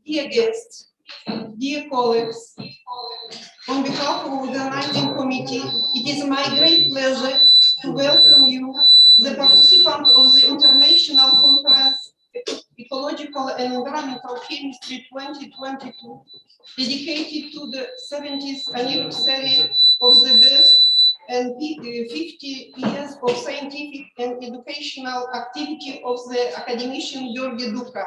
Dear guests, dear colleagues, on behalf of the organizing committee, it is my great pleasure to welcome you, the participant of the International Conference Ecological and Environmental Chemistry 2022, dedicated to the 70th anniversary of the birth and 50 years of scientific and educational activity of the Academician Gheorghe DUCA,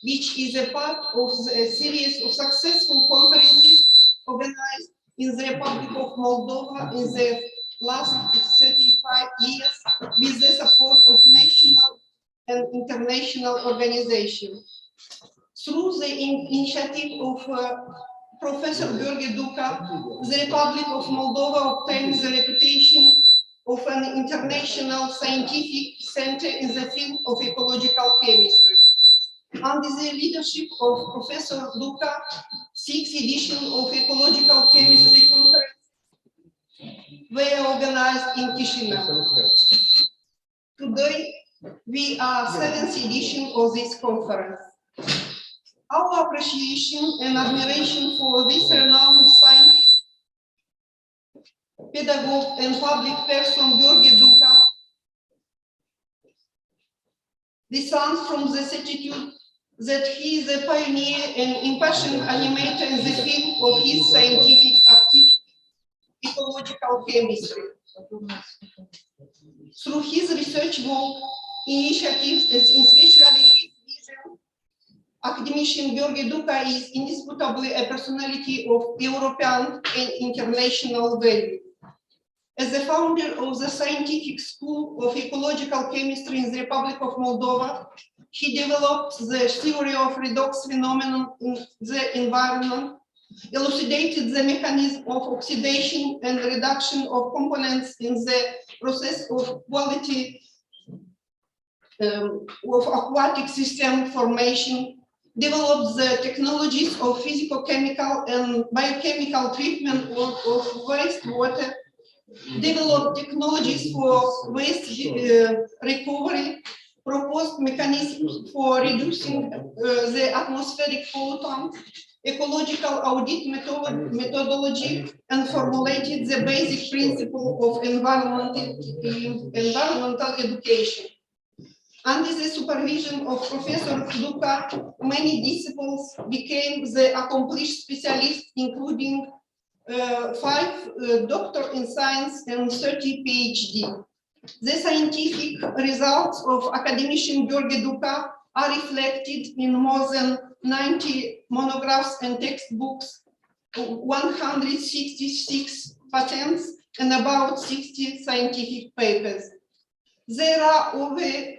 which is a part of a series of successful conferences organized in the Republic of Moldova in the last 35 years with the support of national and international organizations. Through the initiative of Professor Gheorghe DUCA, the Republic of Moldova obtained the reputation of an international scientific center in the field of ecological chemistry. Under the leadership of Professor DUCA, 6th edition of Ecological Chemistry Conference were organized in Chisinau. Today, we are 7th edition of this conference. Our appreciation and admiration for this renowned scientist, pedagogue, and public person, Gheorghe DUCA, descends from the certitude that he is a pioneer and impassioned animator in the field of his scientific activity, ecological chemistry. Through his research work, initiatives, and especially his vision, Academician Gheorghe DUCA is indisputably a personality of European and international value. As the founder of the Scientific School of Ecological Chemistry in the Republic of Moldova, he developed the theory of redox phenomenon in the environment, elucidated the mechanism of oxidation and reduction of components in the process of quality of aquatic system formation, developed the technologies of physicochemical and biochemical treatment of wastewater, developed technologies for waste recovery, proposed mechanisms for reducing the atmospheric pollutants, ecological audit methodology, and formulated the basic principle of environmental education. Under the supervision of Professor DUCA, many disciples became the accomplished specialists, including 5 doctor in science and 30 PhD. The scientific results of Academician Gheorghe are reflected in more than 90 monographs and textbooks, 166 patents, and about 60 scientific papers. There are over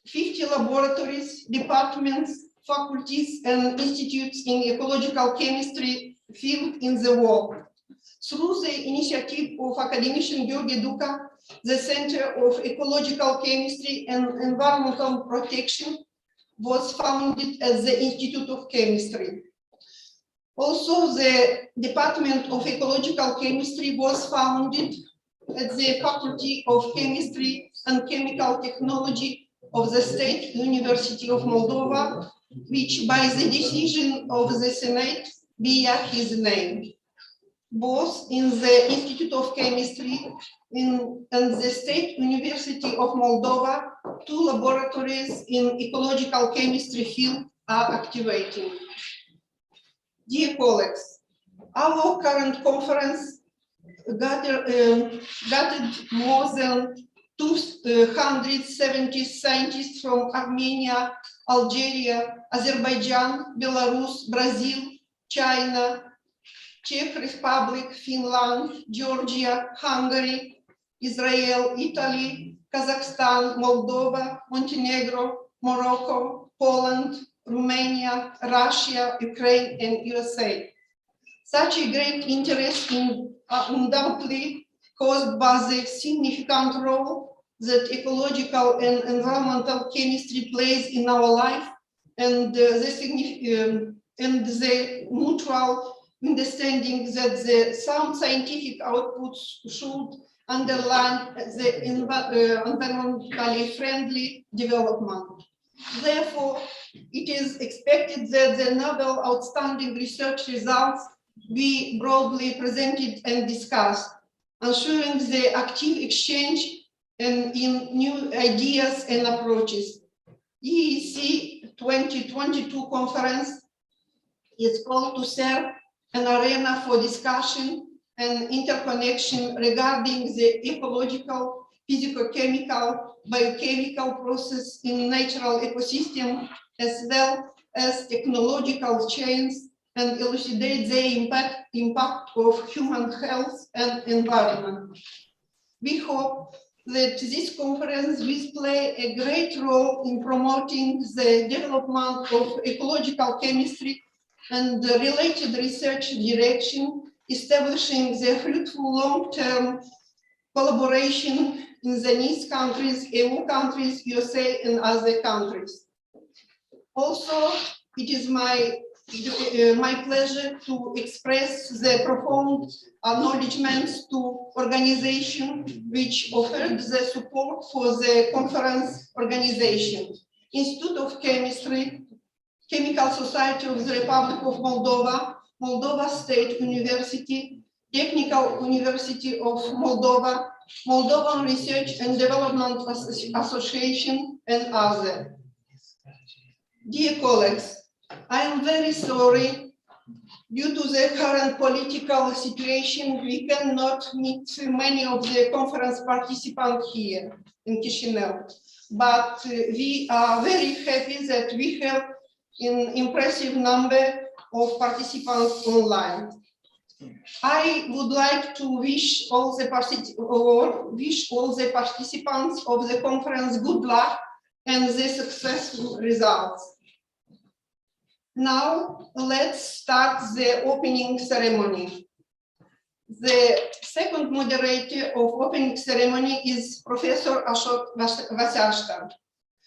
50 laboratories, departments, faculties, and institutes in ecological chemistry field in the world. Through the initiative of Academician Gheorghe, the Center of Ecological Chemistry and Environmental Protection was founded as the Institute of Chemistry. Also, the Department of Ecological Chemistry was founded at the Faculty of Chemistry and Chemical Technology of the State University of Moldova, which by the decision of the Senate bear his name. Both in the Institute of Chemistry and the State University of Moldova, 2 laboratories in ecological chemistry field are activating. Dear colleagues, our current conference gathered more than 270 scientists from Armenia, Algeria, Azerbaijan, Belarus, Brazil, China, Czech Republic, Finland, Georgia, Hungary, Israel, Italy, Kazakhstan, Moldova, Montenegro, Morocco, Poland, Romania, Russia, Ukraine, and USA. Such a great interest is undoubtedly caused by the significant role that ecological and environmental chemistry plays in our life, and the mutual understanding that the sound scientific outputs should underline the environmentally friendly development. Therefore, it is expected that the novel outstanding research results be broadly presented and discussed, ensuring the active exchange in new ideas and approaches. EEC-2022 Conference is called to serve an arena for discussion and interconnection regarding the ecological, physicochemical, biochemical process in natural ecosystem, as well as technological chains, and elucidate the impact of human health and environment. We hope that this conference will play a great role in promoting the development of ecological chemistry and the related research direction, establishing the fruitful long-term collaboration in the NIS countries, EU countries, USA, and other countries. Also, it is my pleasure to express the profound acknowledgements to organizations which offered the support for the conference organization. Institute of Chemistry, Chemical Society of the Republic of Moldova, Moldova State University, Technical University of Moldova, Moldovan Research and Development Association, and others. Dear colleagues, I am very sorry, due to the current political situation, we cannot meet many of the conference participants here in Chisinau, but we are very happy that we have an impressive number of participants online. I would like to wish all the participants of the conference good luck and the successful results. Now, let's start the opening ceremony. The second moderator of opening ceremony is Professor Ashok Vasyashka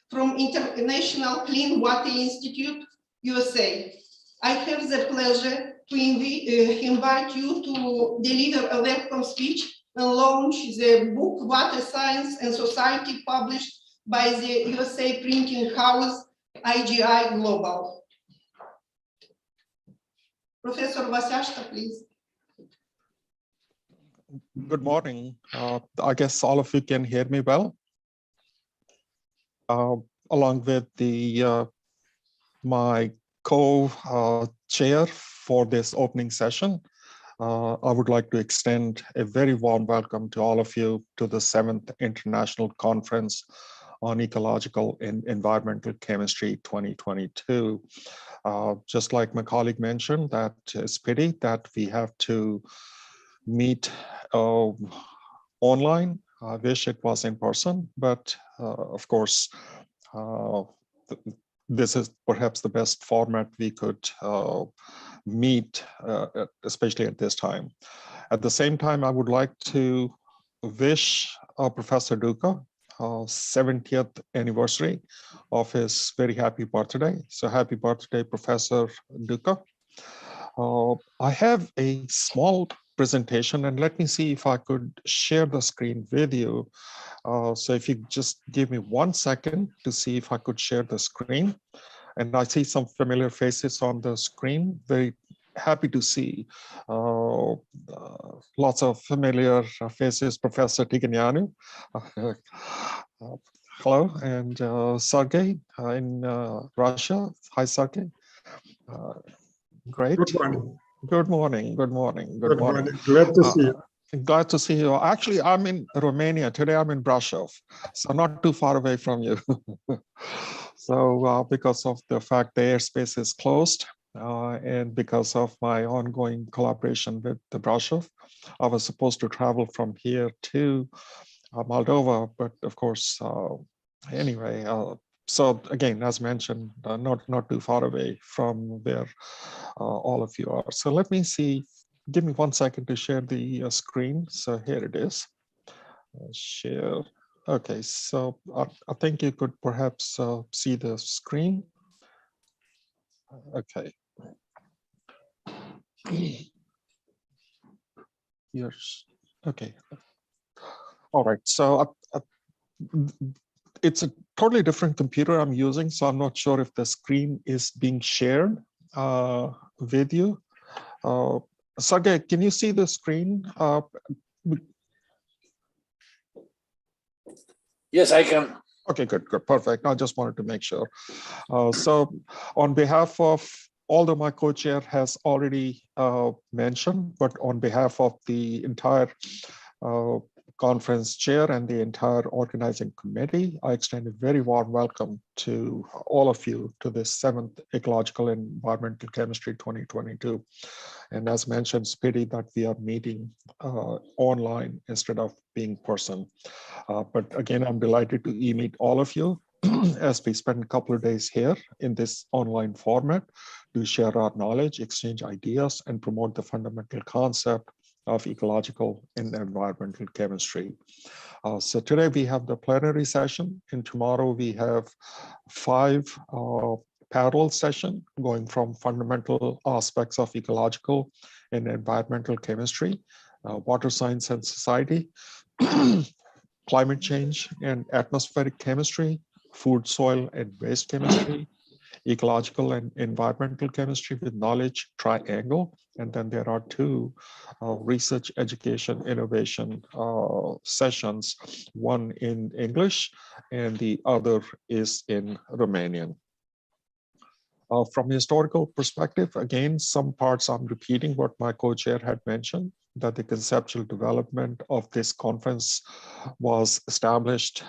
from International Clean Water Institute, USA. I have the pleasure to invite you to deliver a welcome speech and launch the book Water Science and Society, published by the USA printing house IGI Global. Professor Vasyashka, please. Good morning. I guess all of you can hear me well. Along with my co-chair for this opening session, I would like to extend a very warm welcome to all of you to the 7th International Conference on Ecological and Environmental Chemistry 2022. Just like my colleague mentioned, that it's pity that we have to meet online. I wish it was in person, but of course, this is perhaps the best format we could meet, especially at this time. At the same time, I would like to wish Professor DUCA 70th anniversary of his very happy birthday. So happy birthday, Professor DUCA. I have a small presentation, and let me see if I could share the screen with you. So if you just give me 1 second to see if I could share the screen. And I see some familiar faces on the screen. Very happy to see lots of familiar faces. Professor Tiganyanu. Hello, and Sergey in Russia. Hi, Sergey. Great. Good morning. Good morning. Good morning. Good morning. Glad to see you. Glad to see you. Actually, I'm in Romania. Today I'm in Brasov, so not too far away from you. So because of the fact the airspace is closed and because of my ongoing collaboration with the Brasov, I was supposed to travel from here to Moldova, but of course, anyway, so again, as mentioned, not too far away from where all of you are. So let me see, give me 1 second to share the screen. So here it is, share. Okay, so I think you could perhaps see the screen. Okay. Yes, okay. All right, so it's a totally different computer I'm using, so I'm not sure if the screen is being shared with you. Sergey, can you see the screen? Yes, I can. Okay, good, perfect. I just wanted to make sure. So on behalf of, although my co-chair has already mentioned, but on behalf of the entire conference chair and the entire organizing committee, I extend a very warm welcome to all of you to this 7th Ecological and Environmental Chemistry 2022. And as mentioned, it's pity that we are meeting online instead of being person. But again, I'm delighted to meet all of you as we spend a couple of days here in this online format to share our knowledge, exchange ideas, and promote the fundamental concept of ecological and environmental chemistry. So today we have the plenary session, and tomorrow we have 5 parallel sessions going from fundamental aspects of ecological and environmental chemistry, water science and society, climate change and atmospheric chemistry, food, soil, and waste chemistry, ecological and environmental chemistry with knowledge triangle. And then there are 2 research, education, innovation sessions, one in English and the other is in Romanian. From a historical perspective, again, some parts I'm repeating what my co-chair had mentioned, that the conceptual development of this conference was established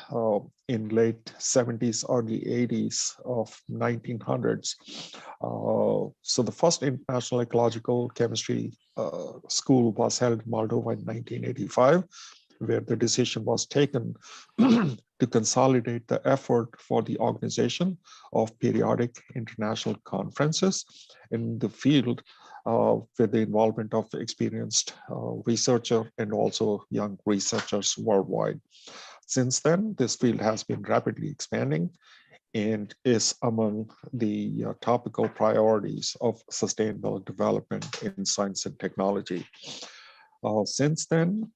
in late 70s, early 80s of 1900s. So the first International Ecological Chemistry School was held in Moldova in 1985, where the decision was taken to consolidate the effort for the organization of periodic international conferences in the field with the involvement of experienced researcher and also young researchers worldwide. Since then, this field has been rapidly expanding and is among the topical priorities of sustainable development in science and technology. Since then,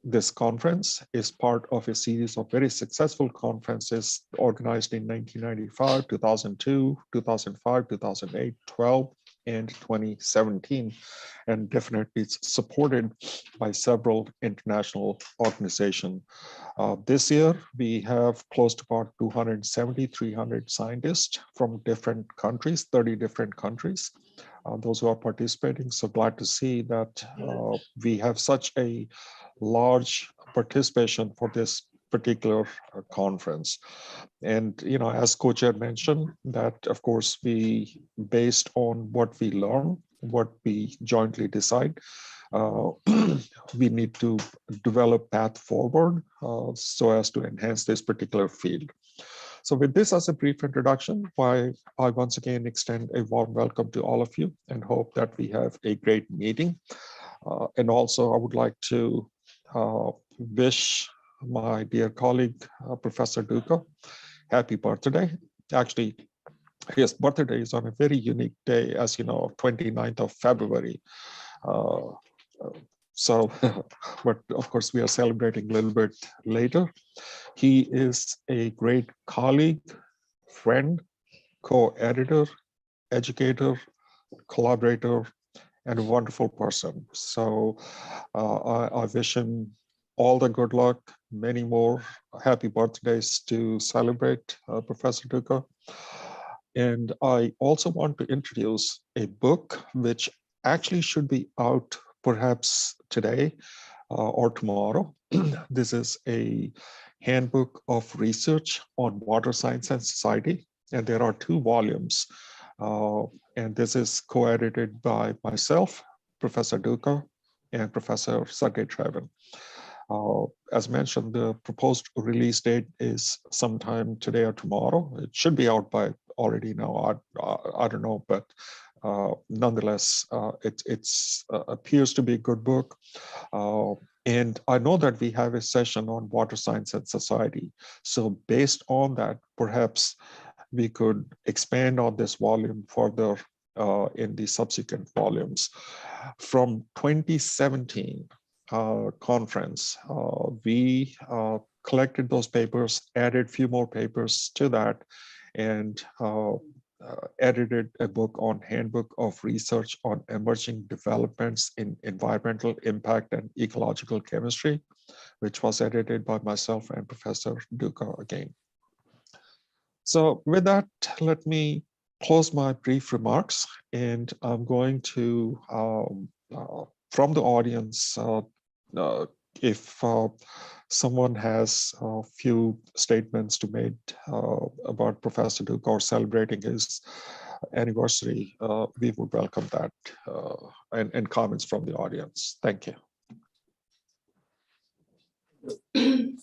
this conference is part of a series of very successful conferences organized in 1995, 2002, 2005, 2008, 12, and 2017, and definitely it's supported by several international organizations. This year, we have close to about 270, 300 scientists from different countries, 30 different countries, those who are participating. So glad to see that we have such a large participation for this particular conference. And, you know, as co-chair mentioned, that of course we, based on what we learn, what we jointly decide, we need to develop path forward so as to enhance this particular field. So with this as a brief introduction, I once again extend a warm welcome to all of you and hope that we have a great meeting. And also I would like to wish my dear colleague, Professor DUCA, happy birthday. Actually, his birthday is on a very unique day, as you know, 29th of February. So, but of course, we are celebrating a little bit later. He is a great colleague, friend, co-editor, educator, collaborator, and a wonderful person. So I wish him all the good luck, many more happy birthdays to celebrate Professor DUCA. And I also want to introduce a book which actually should be out perhaps today or tomorrow. This is a handbook of research on water science and society. And there are 2 volumes. And this is co-edited by myself, Professor DUCA, and Professor Sergei Trevin. As mentioned, the proposed release date is sometime today or tomorrow. It should be out by already now. I don't know, but nonetheless, it appears to be a good book. And I know that we have a session on water science and society. So based on that, perhaps we could expand on this volume further in the subsequent volumes. From 2017 conference, we collected those papers, added a few more papers to that, and edited a book on Handbook of Research on Emerging Developments in Environmental Impact and Ecological Chemistry, which was edited by myself and Professor DUCA again. So with that, let me close my brief remarks, and I'm going to, from the audience, if someone has a few statements to make about Professor DUCA or celebrating his anniversary, we would welcome that and comments from the audience. Thank you.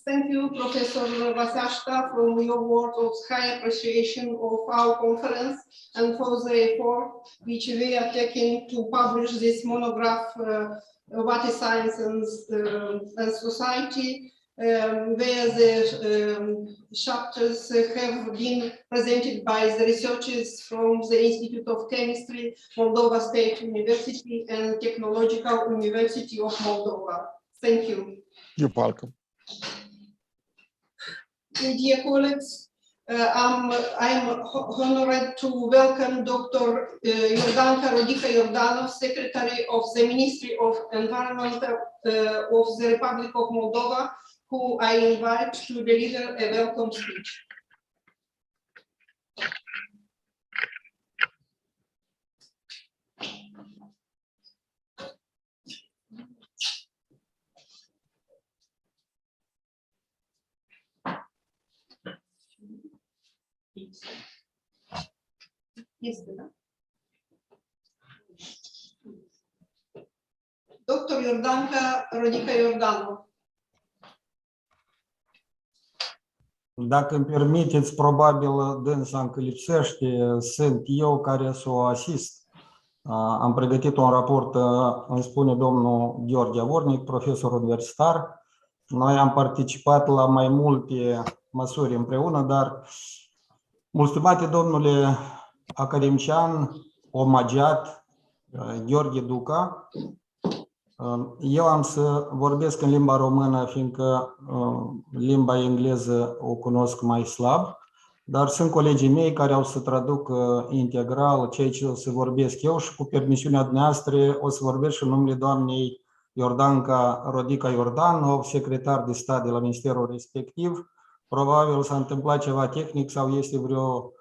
Thank you, Professor Vasashka, for your word of high appreciation of our conference and for the effort which we are taking to publish this monograph, Water Science and Society, where the chapters have been presented by the researchers from the Institute of Chemistry, Moldova State University, and Technological University of Moldova. Thank you. You're welcome. Dear colleagues, I'm honored to welcome Dr. Gheorghe Iordanov, Secretary of the Ministry of Environment of the Republic of Moldova, who I invite to deliver a welcome speech. Dr. Gheorghe Iordanov. Dacă îmi permiteți, probabil dânsa încă lipsește, sunt eu care să o asist. Am pregătit un raport, îmi spune domnul Gheorghe Avornic, profesor universitar. Noi am participat la mai multe măsuri împreună, dar, mulțumate domnule academician, omagiat, Gheorghe DUCA, eu am să vorbesc în limba română, fiindcă limba engleză o cunosc mai slab. dar sunt colegii mei care au să traducă integral ceea ce o să vorbesc eu și cu permisiunea dumneavoastră o să vorbesc și în numele doamnei Iordanca Rodica Iordanov, secretar de stat de la ministerul respectiv. Probabil s-a întâmplat ceva tehnic sau este vreo,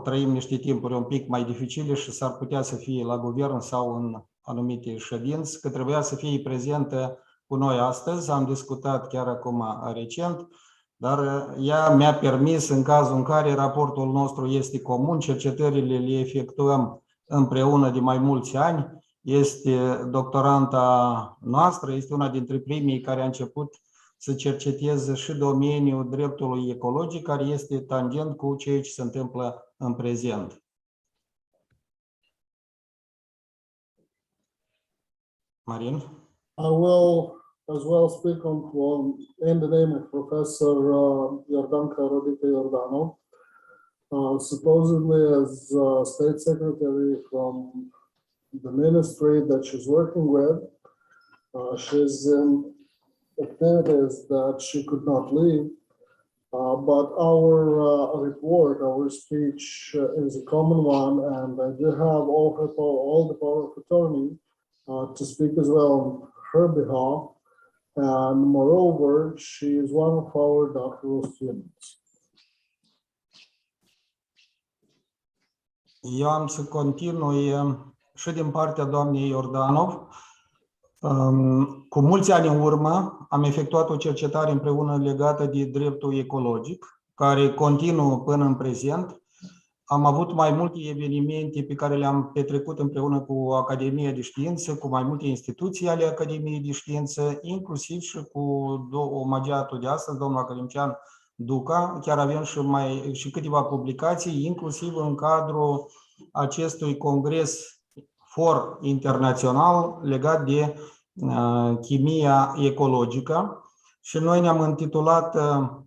trăim niște timpuri un pic mai dificile și s-ar putea să fie la guvern sau în anumite ședințe, că trebuia să fie prezentă cu noi astăzi. Am discutat chiar acum recent, dar ea mi-a permis, în cazul în care raportul nostru este comun, cercetările le efectuăm împreună de mai mulți ani. Este doctoranta noastră, este una dintre primii care a început să cerceteze și domeniul dreptului ecologic, care este tangent cu ceea ce se întâmplă în prezent. Marin? I will as well speak in the name of Professor Iordanca Rodica Iordanov, supposedly as State Secretary from the ministry that she's working with. She's in activities that she could not leave, but our report, our speech is a common one, and I do have all the power of attorney to speak as well on her behalf. And moreover, she is one of our doctoral students. Eu am să continui și din partea doamnei Iordanov. Cu mulți ani în urmă am efectuat o cercetare împreună legată de dreptul ecologic, care continuă până în prezent. Am avut mai multe evenimente pe care le-am petrecut împreună cu Academia de Știință, cu mai multe instituții ale Academiei de Știință, inclusiv și cu omagiatul de astăzi, domnul academician DUCA. Chiar avem și câteva publicații, inclusiv în cadrul acestui congres for internațional legat de chimia ecologică. Și noi ne-am intitulat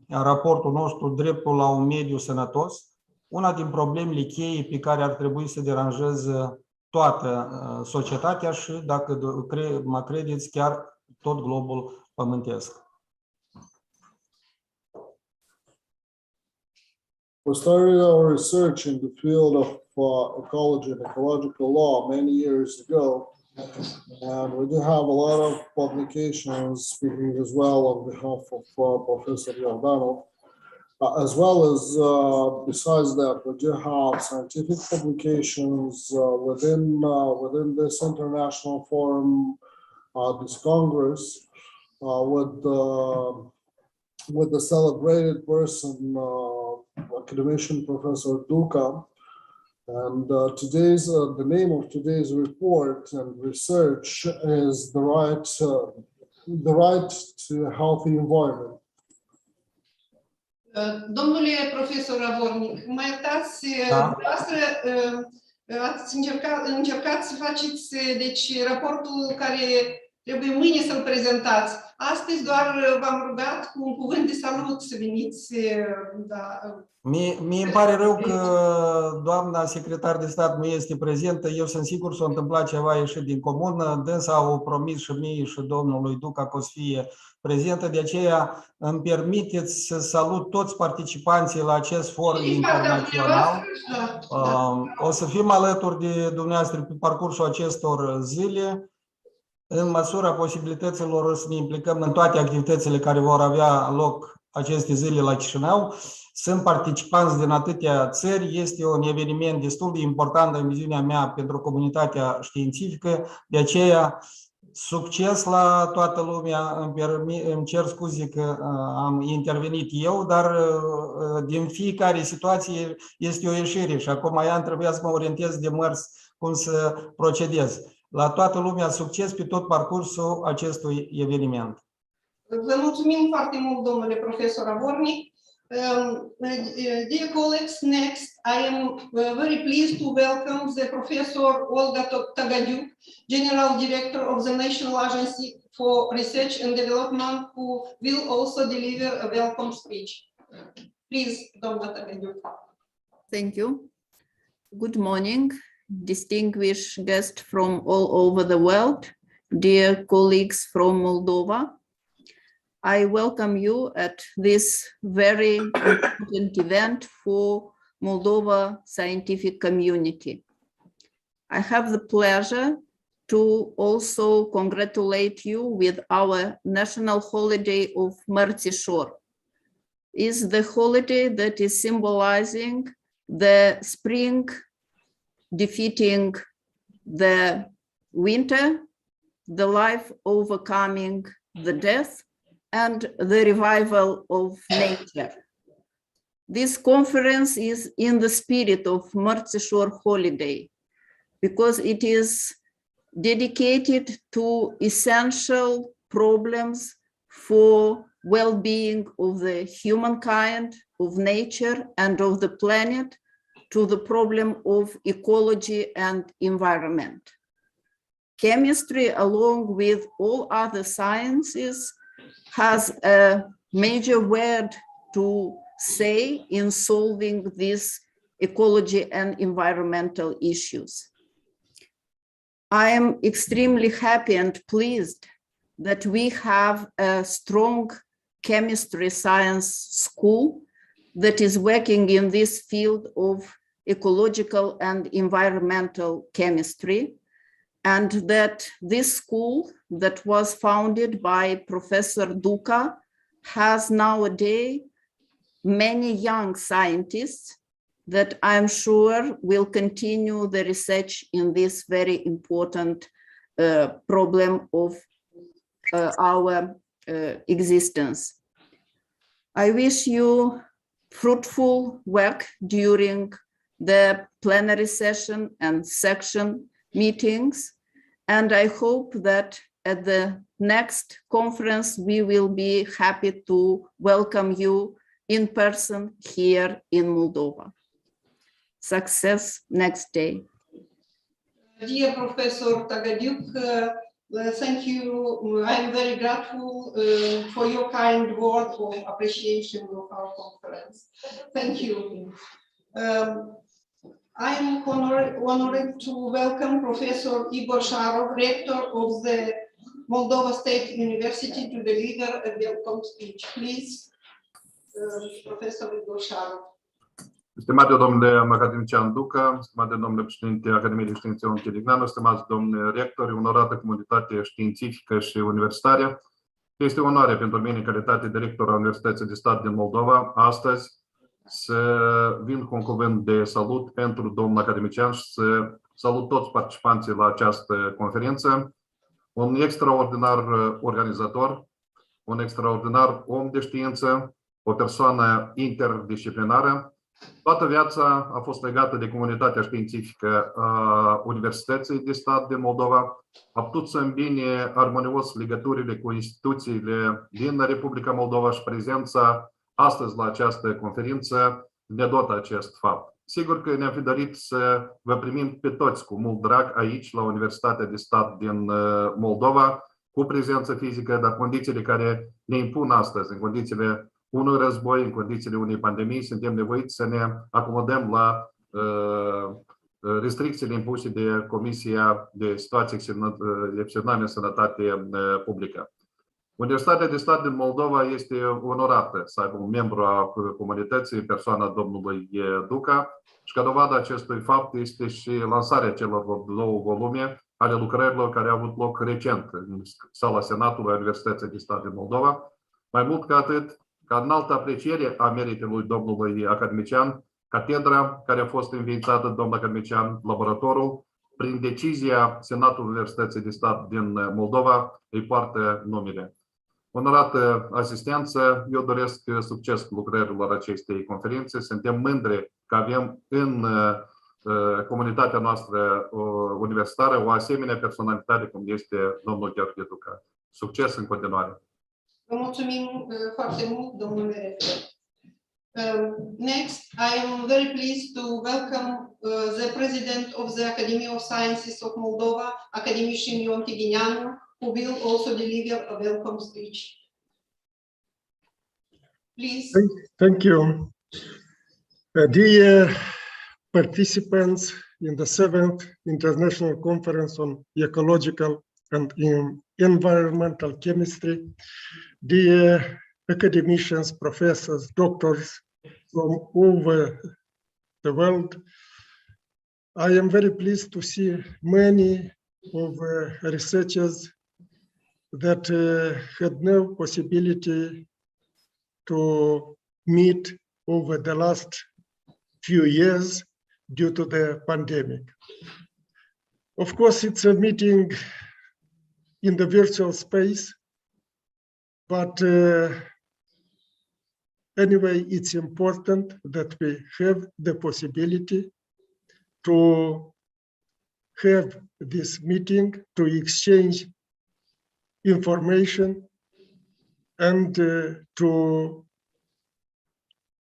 raportul nostru Dreptul la un mediu sănătos, una din problemele cheie pe care ar trebui să deranjeze toată societatea și, dacă mă credeți, chiar tot globul pământesc. We started our research in the field of ecology and ecological law many years ago, and we do have a lot of publications, speaking as well on behalf of Professor Iordanov. As well as, besides that, we do have scientific publications within this international forum, this Congress, with the celebrated person, Academician Professor DUCA. And the name of today's report and research is the right to a healthy environment. Domnule profesor Avornic, mă iertați, dumneavoastră ați încercat să faceți deci raportul care trebuie mâine să-l prezentați. Astăzi doar v-am rugat cu un cuvânt de salut să veniți. Mie îmi pare rău că doamna secretar de stat nu este prezentă. Eu sunt sigur s-a întâmplat ceva ieșit din comun. Dânsa au promis și mie și domnului Duca că o să fie prezentă. De aceea îmi permiteți să salut toți participanții la acest for internațional. O să fim alături de dumneavoastră pe parcursul acestor zile. În măsura posibilităților să ne implicăm în toate activitățile care vor avea loc aceste zile la Chisinau. Sunt participanți din atâtea țări, este un eveniment destul de important în viziunea mea pentru comunitatea științifică, de aceea succes la toată lumea. Îmi cer scuze că am intervenit eu, dar din fiecare situație este o ieșire și acum trebuia să mă orientez de mers cum să procedez. La toată lumea succes pe tot parcursul acestui eveniment. Vă mulțumim foarte mult, domnule profesor Avornic. Dear colleagues, next I am very pleased to welcome the Professor Olga Tagadiuk, General Director of the National Agency for Research and Development, who will also deliver a welcome speech. Please, Dr. Tagadiuk. Thank you. Good morning, distinguished guests from all over the world, dear colleagues from Moldova. I welcome you at this very important event for Moldova scientific community. I have the pleasure to also congratulate you with our national holiday of Mărțișor. Is the holiday that is symbolizing the spring defeating the winter, the life overcoming the death, and the revival of nature. This conference is in the spirit of Mărțișor holiday because it is dedicated to essential problems for well-being of the humankind, of nature, and of the planet, to the problem of ecology and environment. Chemistry, along with all other sciences, has a major word to say in solving these ecology and environmental issues. I am extremely happy and pleased that we have a strong chemistry science school that is working in this field of ecological and environmental chemistry, and that this school that was founded by Professor DUCA has nowadays many young scientists that I'm sure will continue the research in this very important problem of our existence. I wish you fruitful work during the plenary session and section meetings, and I hope that at the next conference we will be happy to welcome you in person here in Moldova. Success next day. Dear Professor Tagadiuk, thank you. I'm very grateful for your kind word of appreciation of our conference. Thank you. I am honored to welcome Professor Igor Sharov, Rector of the Moldova State University, to deliver a welcome speech. Please, Professor Igor Sharov. Stimate domnule Academician DUCA, stimate domnule președinte Academiei de Științe Untilignan, stimați domnule rectori, onorată comunitate științifică și universitară, este o onoare pentru mine, în calitate de rector al Universității de Stat din Moldova, astăzi să vin cu un cuvânt de salut pentru domnul academician și să salut toți participanții la această conferință. Un extraordinar organizator, un extraordinar om de știință, o persoană interdisciplinară. Toată viața a fost legată de comunitatea științifică a Universității de Stat din Moldova. A putut să îmbine armonios legăturile cu instituțiile din Republica Moldova și prezența astăzi la această conferință ne dotă acest fapt. Sigur că ne-am fi dorit să vă primim pe toți cu mult drag aici, la Universitatea de Stat din Moldova, cu prezență fizică, dar condițiile care ne impun astăzi, în condițiile unui război, în condițiile unei pandemii, suntem nevoiți să ne acomodăm la restricțiile impuse de Comisia de Situații Excepționale în Sănătate Publică. Universitatea de Stat din Moldova este onorată să aibă un membru a comunității, persoana domnului DUCA, și ca dovadă acestui fapt este și lansarea celor două volume ale lucrărilor care au avut loc recent în sala Senatului a Universității de Stat din Moldova. Mai mult ca atât, ca înaltă apreciere a meritului domnului academician, catedra care a fost înființată, domnul academician, laboratorul, prin decizia Senatului Universității de Stat din Moldova, îi poartă numele. Onorată asistență, eu doresc succes lucrărilor acestei conferințe. Suntem mândri că avem în comunitatea noastră universitară o asemenea personalitate cum este domnul Gheorghe DUCA. Succes în continuare! Vă mulțumim foarte mult, domnule rector. Next, I am very pleased to welcome the President of the Academy of Sciences of Moldova, Academician Ion Tighineanu, who will also deliver a welcome speech. Please. Thank you. Dear participants in the 7th International Conference on Ecological and in environmental chemistry, dear academicians, professors, doctors from over the world, I am very pleased to see many of researchers that had no possibility to meet over the last few years due to the pandemic. Of course, it's a meeting in the virtual space, but anyway, it's important that we have the possibility to have this meeting, to exchange information, and to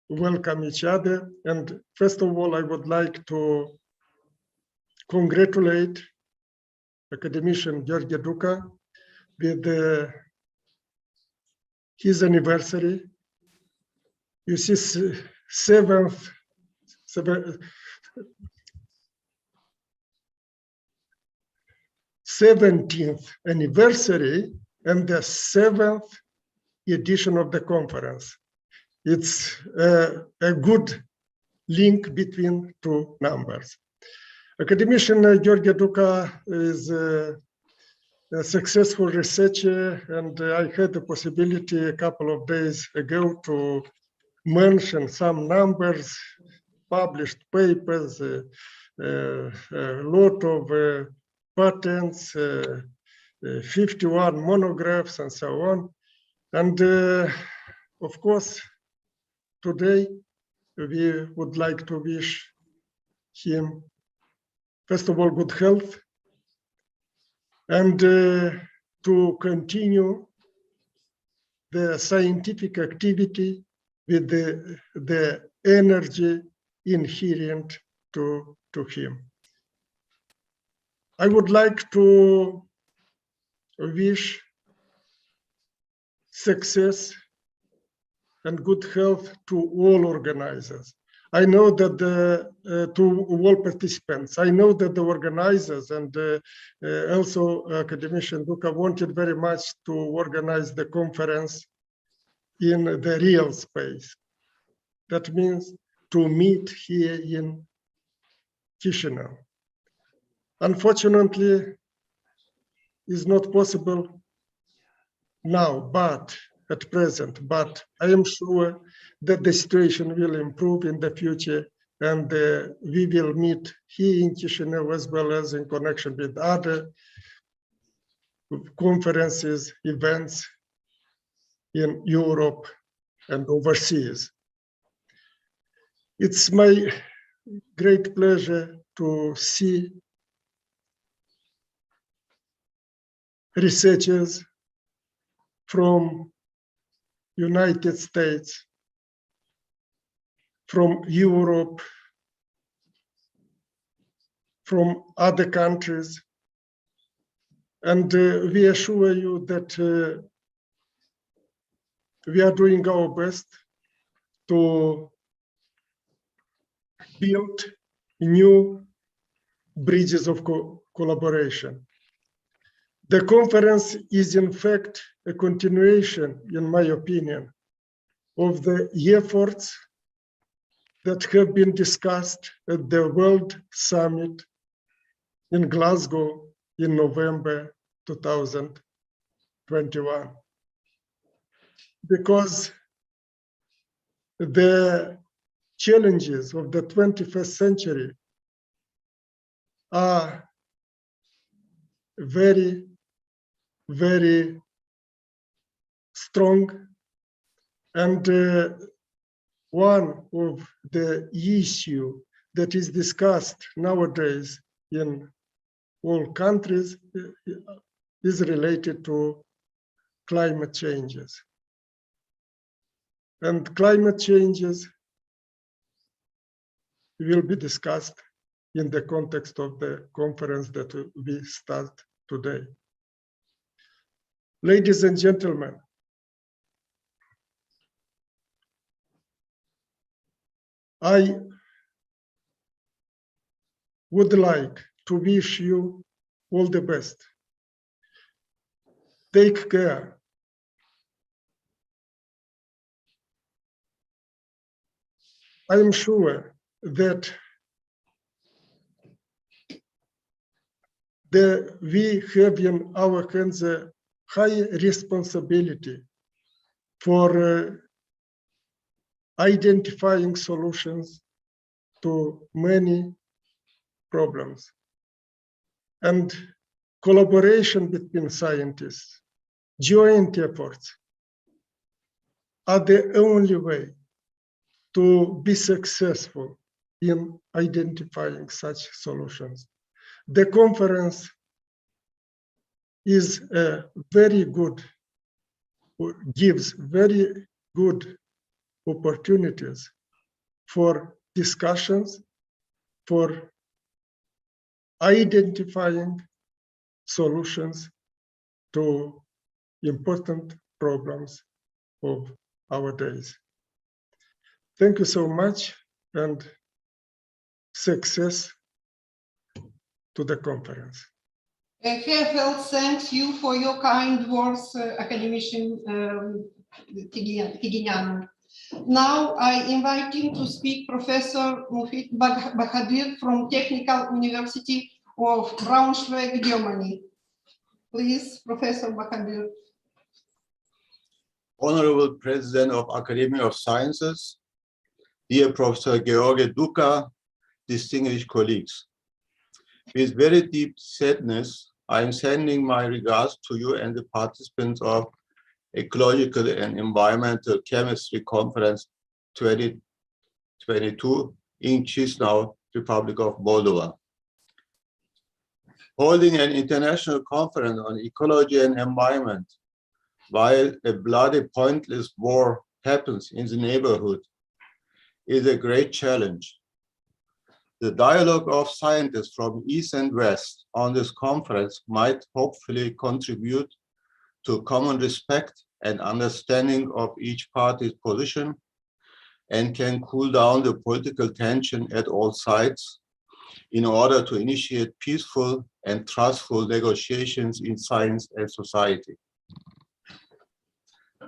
welcome each other. And first of all, I would like to congratulate Academician Gheorghe DUCA with his anniversary. You see, 17th anniversary and the 7th edition of the conference. It's a good link between two numbers. Academician Gheorghe DUCA is a successful researcher, and I had the possibility a couple of days ago to mention some numbers, published papers, a lot of patents, 51 monographs, and so on. And of course, today we would like to wish him, first of all, good health, and to continue the scientific activity with the energy inherent to him. I would like to wish success and good health to all organizers. I know that to all participants. I know that the organizers and also Academician DUCA wanted very much to organize the conference in the real space. That means to meet here in Chisinau. Unfortunately, it's not possible now, but at present, but I am sure that the situation will improve in the future, and we will meet here in Chisinau as well as in connection with other conferences, events in Europe and overseas. It's my great pleasure to see researchers from United States, from Europe, from other countries. And we assure you that we are doing our best to build new bridges of collaboration. The conference is in fact a continuation, in my opinion, of the efforts that have been discussed at the World Summit in Glasgow in November 2021. Because the challenges of the 21st century are very, very strong, and one of the issue that is discussed nowadays in all countries is related to climate changes. And climate changes will be discussed in the context of the conference that we start today. Ladies and gentlemen, I would like to wish you all the best take care. I am sure that we have in our hands a high responsibility for identifying solutions to many problems. And collaboration between scientists, joint efforts are the only way to be successful in identifying such solutions. The conference is a very good, gives very good opportunities for discussions, for identifying solutions to important problems of our days. Thank you so much and success to the conference. Heartfelt thanks you for your kind words, Academician Tighineanu. Now I invite you to speak Professor Mufid Bahadir from Technical University of Braunschweig, Germany. Please, Professor Bahadir. Honorable President of Academy of Sciences, dear Professor Gheorghe DUCA, distinguished colleagues. With very deep sadness, I am sending my regards to you and the participants of Ecological and Environmental Chemistry Conference 2022 in Chisinau, Republic of Moldova. Holding an international conference on ecology and environment while a bloody, pointless war happens in the neighborhood is a great challenge. The dialogue of scientists from East and West on this conference might hopefully contribute to common respect and understanding of each party's position and can cool down the political tension at all sides in order to initiate peaceful and trustful negotiations in science and society.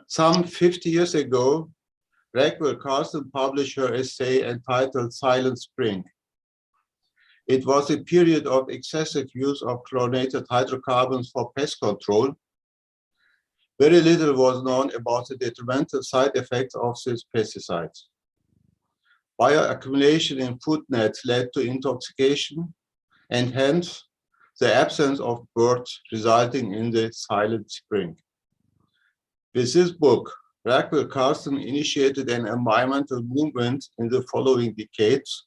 Some 50 years ago, Raquel Carson published her essay entitled Silent Spring. It was a period of excessive use of chlorinated hydrocarbons for pest control. Very little was known about the detrimental side effects of these pesticides. Bioaccumulation in food nets led to intoxication and hence the absence of birds, resulting in the silent spring. With this book, Raquel Carson initiated an environmental movement in the following decades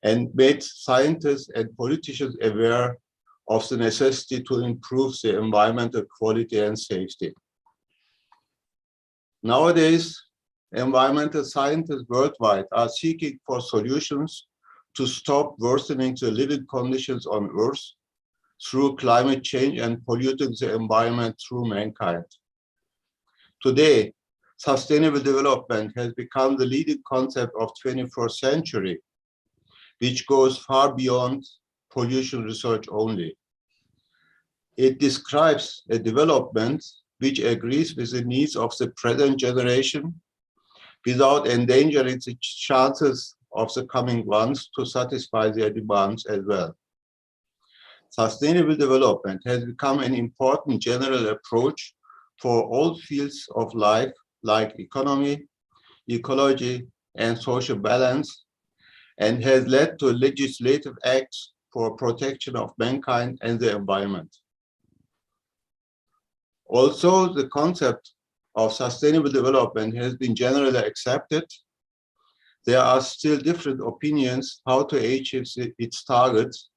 and made scientists and politicians aware of the necessity to improve the environmental quality and safety. Nowadays, environmental scientists worldwide are seeking for solutions to stop worsening the living conditions on Earth through climate change and polluting the environment through mankind. Today, sustainable development has become the leading concept of the 21st century, which goes far beyond pollution research only. It describes a development which agrees with the needs of the present generation without endangering the chances of the coming ones to satisfy their demands as well. Sustainable development has become an important general approach for all fields of life like economy, ecology, and social balance, and has led to legislative acts for protection of mankind and the environment. Also, the concept of sustainable development has been generally accepted. There are still different opinions how to achieve its targets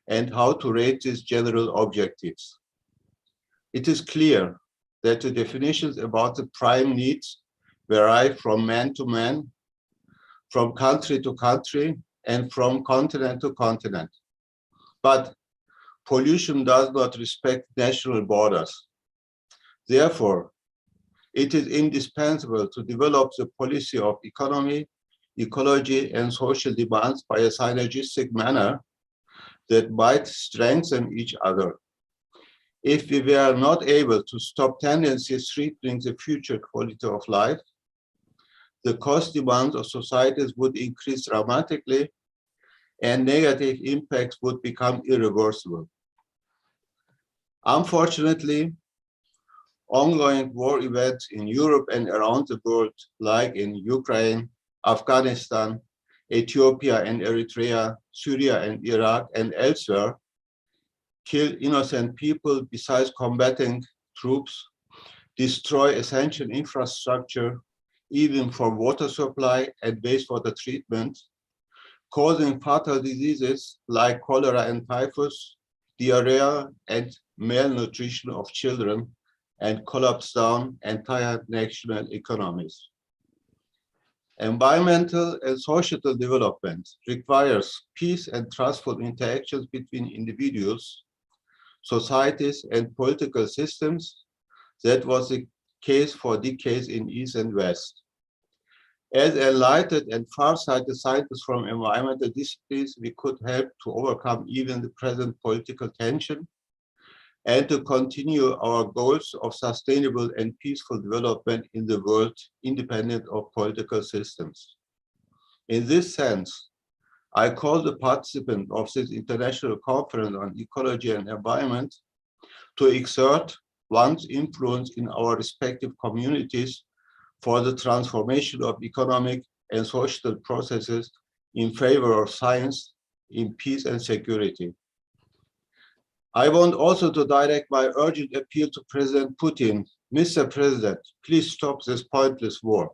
and how to rate its general objectives. It is clear that the definitions about the prime needs vary from man to man, from country to country, and from continent to continent. But pollution does not respect national borders. Therefore, it is indispensable to develop the policy of economy, ecology, and social demands by a synergistic manner that might strengthen each other. if we were not able to stop tendencies threatening the future quality of life, the cost demands of societies would increase dramatically and negative impacts would become irreversible. Unfortunately, ongoing war events in Europe and around the world, like in Ukraine, Afghanistan, Ethiopia and Eritrea, Syria and Iraq, and elsewhere, kill innocent people besides combating troops, destroy essential infrastructure, even for water supply and wastewater treatment, causing fatal diseases like cholera and typhus, diarrhea and malnutrition of children, and collapse down entire national economies. Environmental and societal development requires peace and trustful interactions between individuals, societies, and political systems. That was the case for decades in East and West. As enlightened and far-sighted scientists from environmental disciplines, we could help to overcome even the present political tension and to continue our goals of sustainable and peaceful development in the world, independent of political systems. In this sense, I call the participants of this international conference on ecology and environment to exert one's influence in our respective communities for the transformation of economic and social processes in favor of science, in peace and security. I want also to direct my urgent appeal to President Putin. Mr. President, please stop this pointless war.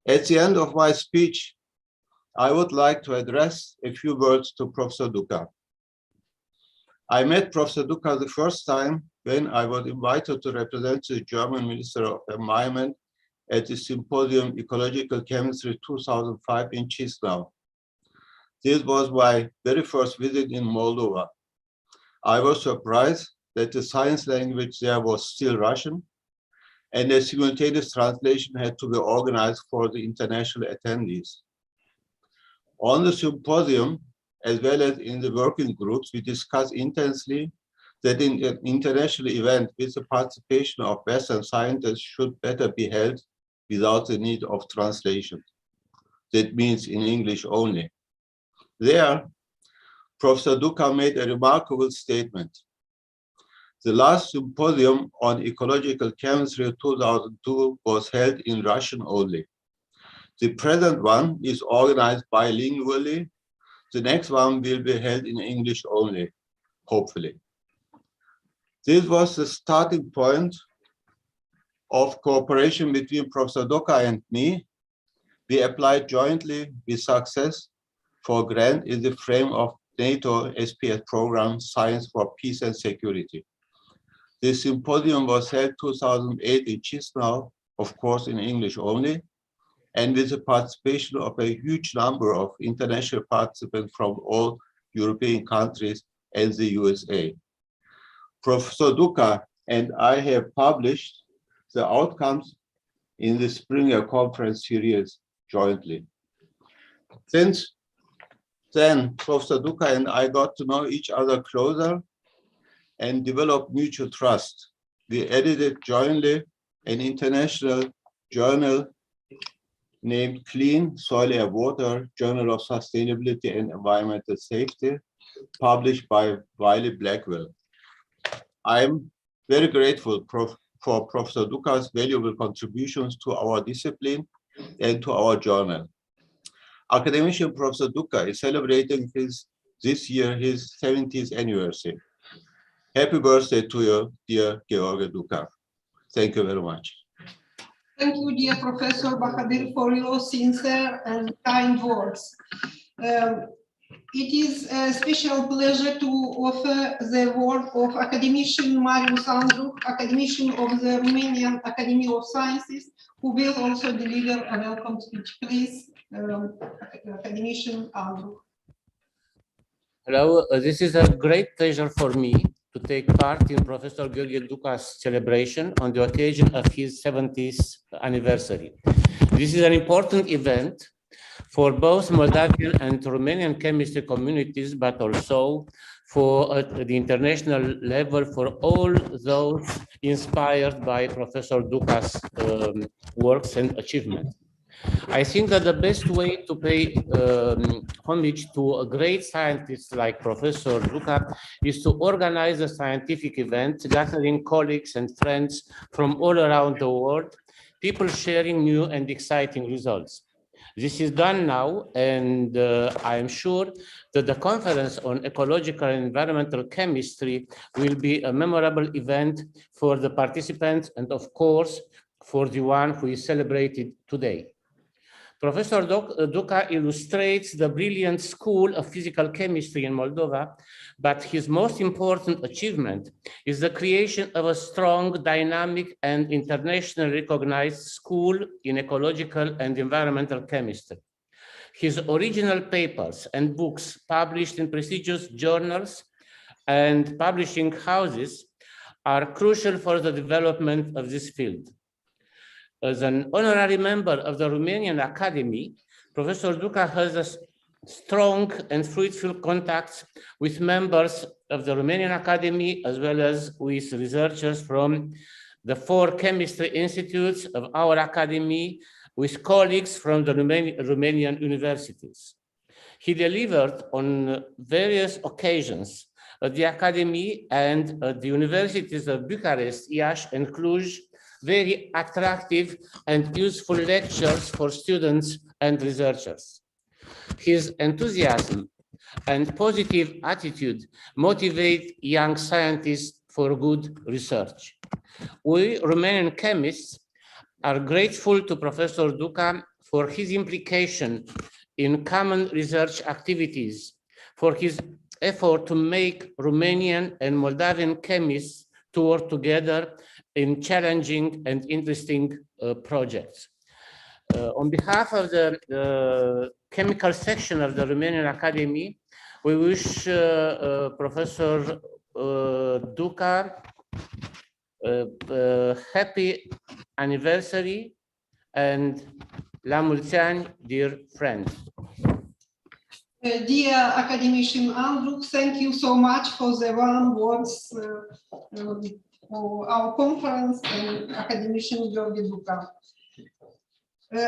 At the end of my speech, I would like to address a few words to Professor DUCA. I met Professor DUCA the first time when I was invited to represent the German Minister of Environment at the Symposium Ecological Chemistry 2005 in Chisinau. This was my very first visit in Moldova. I was surprised that the science language there was still Russian, and a simultaneous translation had to be organized for the international attendees. On the symposium, as well as in the working groups, we discussed intensely that in an international event with the participation of Western scientists should better be held without the need of translation. That means in English only. There, Professor DUCA made a remarkable statement. The last symposium on ecological chemistry 2002 was held in Russian only. The present one is organized bilingually. The next one will be held in English only, hopefully. This was the starting point of cooperation between Professor DUCA and me. We applied jointly with success for grant in the frame of NATO SPS program, Science for Peace and Security. The symposium was held 2008 in Chisinau, of course in English only, and with the participation of a huge number of international participants from all European countries and the USA. Professor DUCA and I have published the outcomes in the Springer Conference series jointly. Since then, Professor DUCA and I got to know each other closer and developed mutual trust. We edited jointly an international journal named Clean Soil and Water, Journal of Sustainability and Environmental Safety, published by Wiley Blackwell. I'm very grateful for Professor DUCA's valuable contributions to our discipline and to our journal. Academician Professor DUCA is celebrating this year his 70th anniversary. Happy birthday to you, dear Gheorghe DUCA. Thank you very much. Thank you, dear Professor Bahadir, for your sincere and kind words. It is a special pleasure to offer the word of Academician Marius Andruch, Academician of the Romanian Academy of Sciences, who will also deliver a welcome speech. Please, Academician Andruch. Hello, this is a great pleasure for me to take part in Professor Gheorghe DUCA's celebration on the occasion of his 70th anniversary. This is an important event for both Moldavian and Romanian chemistry communities, but also for the international level for all those inspired by Professor DUCA's works and achievements. I think that the best way to pay homage to a great scientist like Professor DUCA is to organize a scientific event, gathering colleagues and friends from all around the world, people sharing new and exciting results. This is done now, and I am sure that the conference on ecological and environmental chemistry will be a memorable event for the participants and, of course, for the one who is celebrated today. Professor DUCA illustrates the brilliant school of physical chemistry in Moldova, but his most important achievement is the creation of a strong, dynamic, and internationally recognized school in ecological and environmental chemistry. His original papers and books published in prestigious journals and publishing houses are crucial for the development of this field. As an honorary member of the Romanian Academy, Professor DUCA has a strong and fruitful contacts with members of the Romanian Academy, as well as with researchers from the 4 chemistry institutes of our Academy, with colleagues from the Romanian universities. He delivered on various occasions at the Academy and at the universities of Bucharest, Iași, and Cluj, very attractive and useful lectures for students and researchers. His enthusiasm and positive attitude motivate young scientists for good research. We Romanian chemists are grateful to Professor DUCA for his implication in common research activities, for his effort to make Romanian and Moldovan chemists to work together in challenging and interesting projects. On behalf of the chemical section of the Romanian Academy, we wish Professor DUCA happy anniversary and la mulți ani, dear friend. Dear Academician Andrew, thank you so much for the warm words for our conference and Academician Gheorghe DUCA.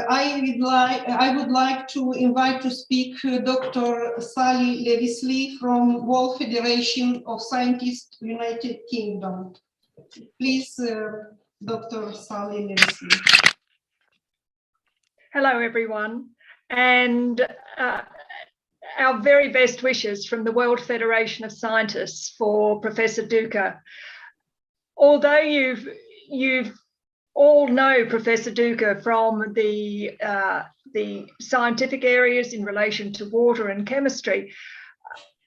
I would like to invite to speak Dr. Sally Levisley from World Federation of Scientists, United Kingdom. Please, Dr. Sally Levisley. Hello, everyone, and our very best wishes from the World Federation of Scientists for Professor DUCA. Although you've all know Professor DUCA from the scientific areas in relation to water and chemistry,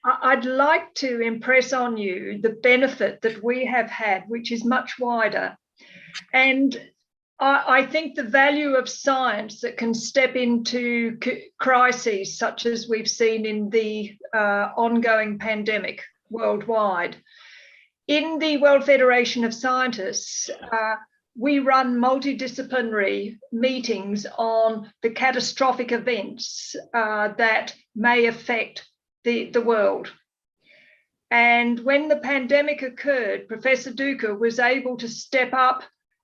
I'd like to impress on you the benefit that we have had, which is much wider. And I think the value of science that can step into crises such as we've seen in the ongoing pandemic worldwide. In the World Federation of Scientists, we run multidisciplinary meetings on the catastrophic events that may affect the world. And when the pandemic occurred, Professor DUCA was able to step up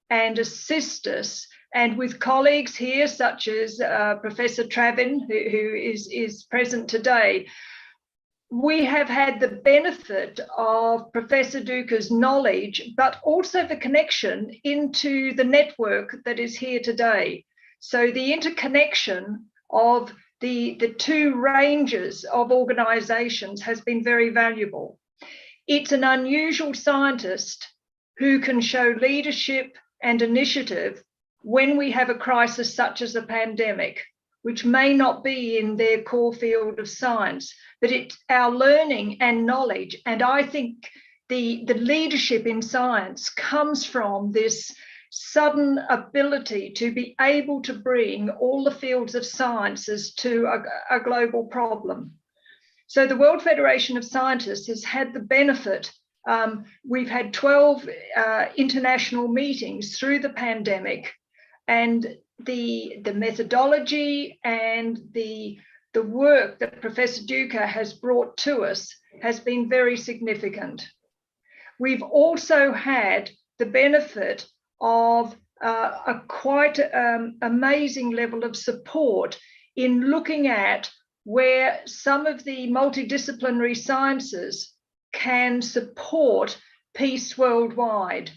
and assist us, and with colleagues here, such as Professor Travin, who is present today, we have had the benefit of Professor DUCA's knowledge, but also the connection into the network that is here today. So the interconnection of the 2 ranges of organizations has been very valuable. It's an unusual scientist who can show leadership and initiative when we have a crisis such as a pandemic, which may not be in their core field of science, but it's our learning and knowledge. And I think the leadership in science comes from this sudden ability to be able to bring all the fields of sciences to a global problem. So the World Federation of Scientists has had the benefit. We've had 12 international meetings through the pandemic, and the methodology and the the work that Professor DUCA has brought to us has been very significant. We've also had the benefit of a quite amazing level of support in looking at where some of the multidisciplinary sciences can support peace worldwide,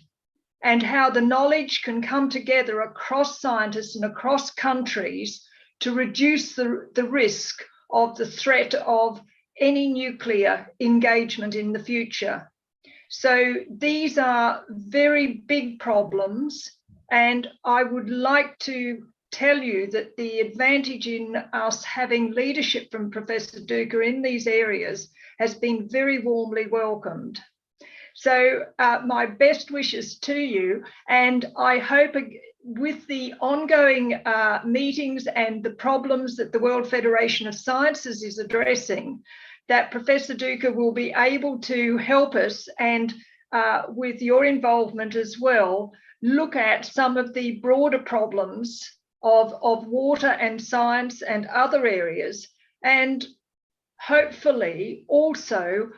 and how the knowledge can come together across scientists and across countries to reduce the risk of the threat of any nuclear engagement in the future. So these are very big problems, and I would like to tell you that the advantage in us having leadership from Professor DUCA in these areas has been very warmly welcomed. So my best wishes to you, and I hope with the ongoing meetings and the problems that the World Federation of Sciences is addressing, that Professor DUCA will be able to help us, and with your involvement as well, look at some of the broader problems of water and science and other areas, and hopefully also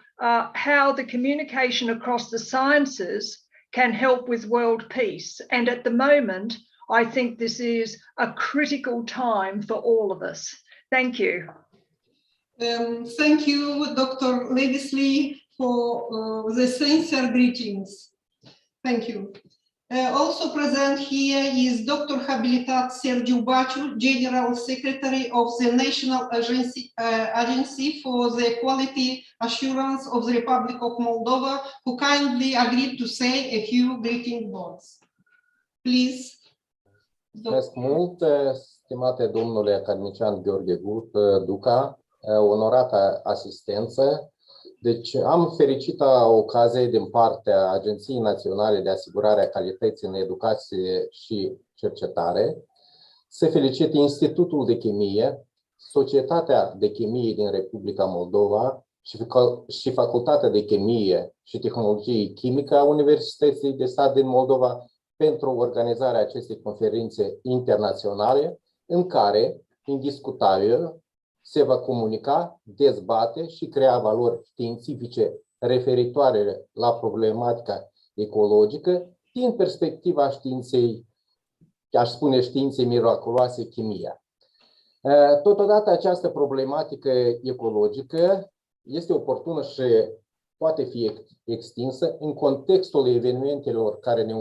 how the communication across the sciences can help with world peace. And at the moment, I think this is a critical time for all of us. Thank you. Thank you, Dr. Levisley, for the sincere greetings. Thank you. Also present here is Dr. Habilitat Sergiu Baciu, General Secretary of the National Agency for the Quality Assurance of the Republic of Moldova, who kindly agreed to say a few greeting words. Please. Mulțumesc mult, stimate domnule academician Gheorghe DUCA, onorată asistență. Deci am fericită ocazie din partea Agenției Naționale de Asigurare a Calității în Educație și Cercetare să felicit Institutul de Chimie, Societatea de Chimie din Republica Moldova și Facultatea de Chimie și Tehnologie Chimică a Universității de Stat din Moldova pentru organizarea acestei conferințe internaționale în care, indiscutabil, se va comunica, dezbate și crea valori științifice referitoare la problematica ecologică din perspectiva științei, aș spune științei miraculoase, chimia. Totodată această problematică ecologică este oportună și poate fi extinsă în contextul evenimentelor care ne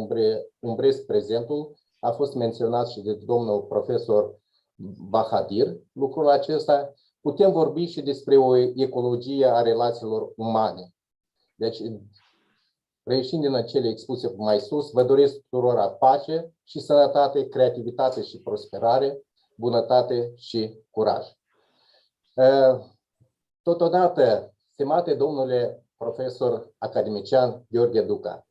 umbresc prezentul. A fost menționat și de domnul profesor Bahadir lucrul acesta. Putem vorbi și despre o ecologie a relațiilor umane. Deci, reieșind din cele expuse mai sus, vă doresc tuturor pace și sănătate, creativitate și prosperare, bunătate și curaj. Totodată, stimate domnule profesor academician Gheorghe DUCA,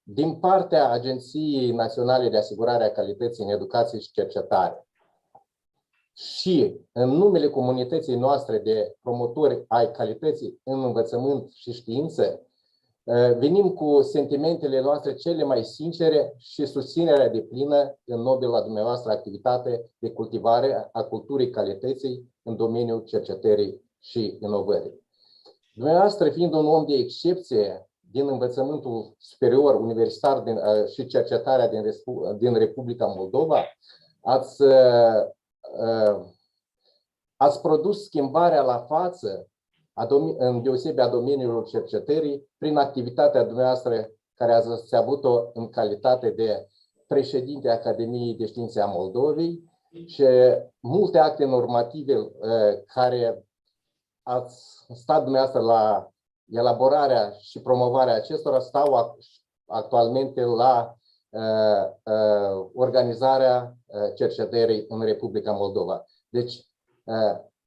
din partea Agenției Naționale de Asigurare a Calității în Educație și Cercetare și în numele comunității noastre de promotori ai calității în învățământ și știință, venim cu sentimentele noastre cele mai sincere și susținerea deplină în nobila dumneavoastră activitate de cultivare a culturii calității în domeniul cercetării și inovării. Dumneavoastră, fiind un om de excepție din învățământul superior, universitar și cercetarea din Republica Moldova, ați produs schimbarea la față, în deosebire a domeniului cercetării, prin activitatea dumneavoastră care ați avut-o în calitate de președinte Academiei de Științe a Moldovei și multe acte normative care ați stat dumneavoastră la elaborarea și promovarea acestora stau actualmente la organizarea cercetării în Republica Moldova. Deci,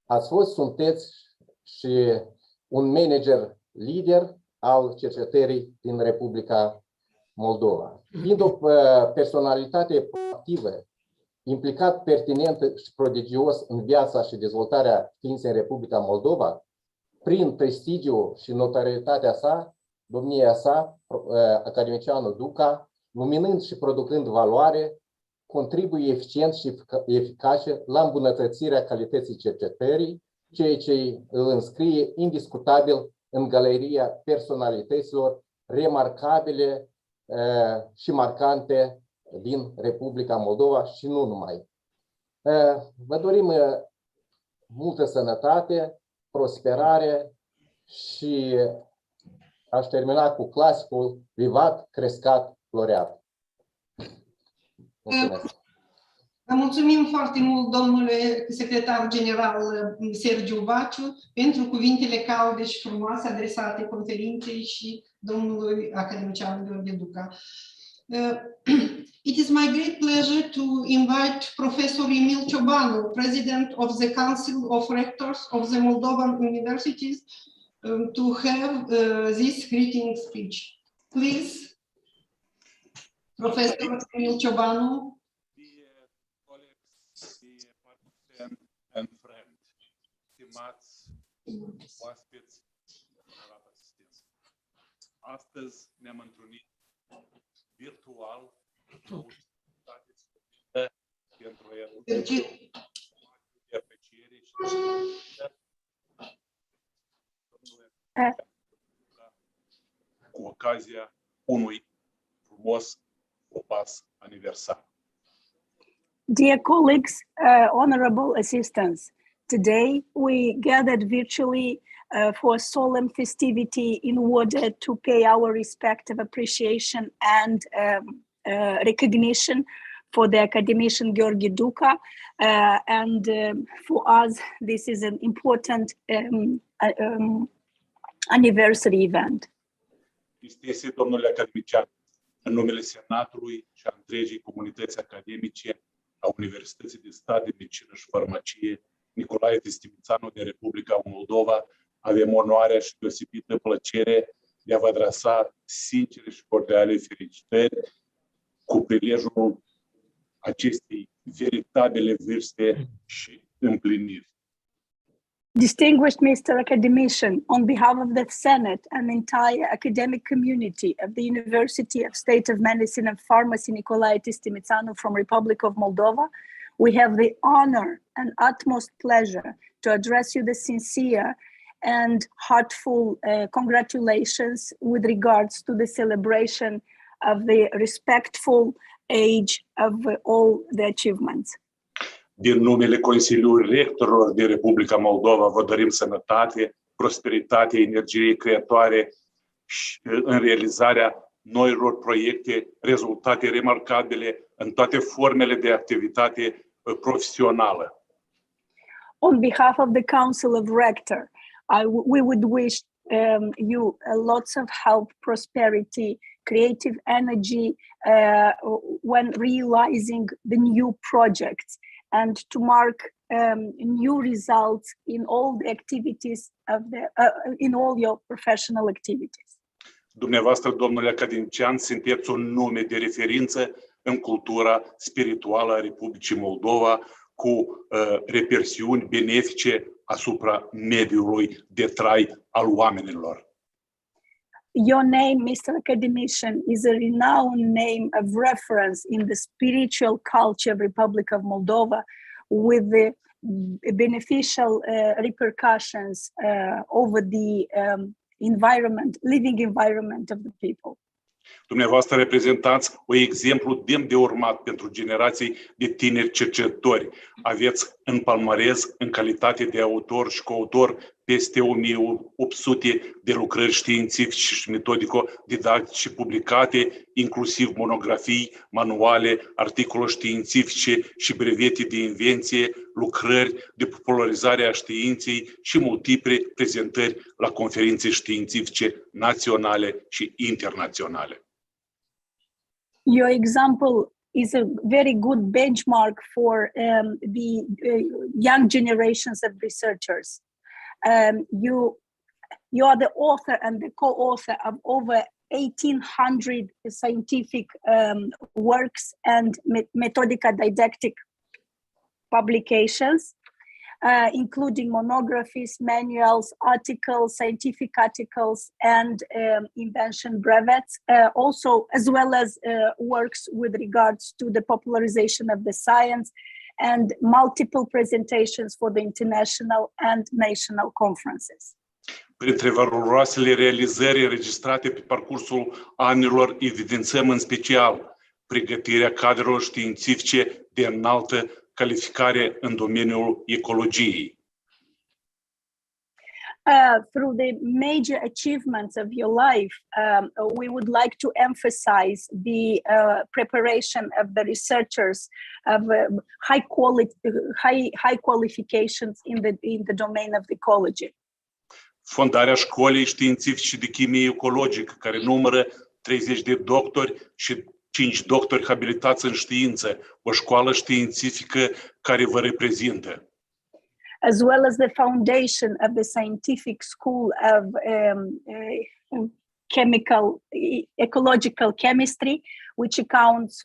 ați fost, sunteți și un manager lider al cercetării din Republica Moldova. Fiind o personalitate activă, implicat pertinent și prodigios în viața și dezvoltarea științei în Republica Moldova, prin prestigiu și notorietatea sa, domnia sa, academicianul DUCA, luminând și producând valoare, contribuie eficient și eficace la îmbunătățirea calității cercetării, ceea ce îl înscrie indiscutabil în galeria personalităților remarcabile și marcante din Republica Moldova și nu numai. Vă dorim multă sănătate, prosperare și aș termina cu clasicul vivat, crescat, floreat. Mulțumesc. Vă mulțumim foarte mult, domnule secretar general Sergiu Baciu, pentru cuvintele calde și frumoase adresate conferinței și domnului academician Gheorghe Duca. It is my great pleasure to invite Professor Emil Ciobanu, President of the Council of Rectors of the Moldovan Universities, to have this greeting speech. Please, Professor Emil Ciobanu. And friend, stimați oaspeți la asistență. Astăzi ne-am întâlnit virtual pentru apreciere și cu ocazia unui frumos opas aniversar. Dear colleagues, honorable assistants, today we gathered virtually for a solemn festivity in order to pay our respective appreciation and recognition for the Academician Gheorghe Duca. For us, this is an important anniversary event. Este domnule academician, în numele Senatului și a întregii comunități academice a Universității de Stat de Medicină și Farmacie Nicolae Tistimițanu din Republica Moldova, avem onoarea și deosebită plăcere de a vă adresa sincere și cordiale felicitări cu prilejul acestei veritabile vârste și împliniri. Distinguished Mr. Academician, on behalf of the Senate and the entire academic community of the University of State of Medicine and Pharmacy Nicolae Tistimițanu from Republic of Moldova, we have the honor and utmost pleasure to address you the sincere and heartful congratulations with regards to the celebration of the respectful age of all the achievements. Din numele Consiliului Rectorilor din Republica Moldova vă dorim sănătate, prosperitate, energie creatoare și în realizarea noilor proiecte, rezultate remarcabile în toate formele de activitate profesională. On behalf of the Council of Rector, we would wish you lots of health, prosperity, creative energy when realizing the new projects, and to mark new results in all the activities of in all your professional activities. Dumneavoastră, domnule academician, sunteți un nume de referință în cultura spirituală a Republicii Moldova, cu repercusiuni benefice asupra mediului de trai al oamenilor. Your name, Mr. Academician, is a renowned name of reference in the spiritual culture of Republic of Moldova, with the beneficial repercussions over the living environment of the people. Dumneavoastră reprezentați un exemplu demn de urmat pentru generații de tineri cercetători. Aveți în palmarez, în calitate de autor și coautor, peste 1800 de lucrări științifice și metodico-didactice publicate, inclusiv monografii, manuale, articole științifice și brevete de invenție, lucrări de popularizare a științei și multiple prezentări la conferințe științifice naționale și internaționale. Your example is a very good benchmark for the young generations of researchers. You are the author and the co-author of over 1,800 scientific works and methodica didactic publications. including monographies, manuals, articles, scientific articles, and invention brevets, also as well as works with regards to the popularization of the science and multiple presentations for the international and national conferences. Printre valoroasele realizări înregistrate pe parcursul anilor, evidențăm în special pregătirea cadrelor științifice de înaltă calificare în domeniul ecologiei. Through the major achievements of your life, we would like to emphasize the preparation of the researchers of high qualifications in the domain of ecology. Fondarea Școlii Științifice de Chimie Ecologică, care numără 30 de doctori și 5 doctori habilitați în știință, o școală științifică care vă reprezintă. As well as the foundation of the Scientific School of Ecological Chemistry, which accounts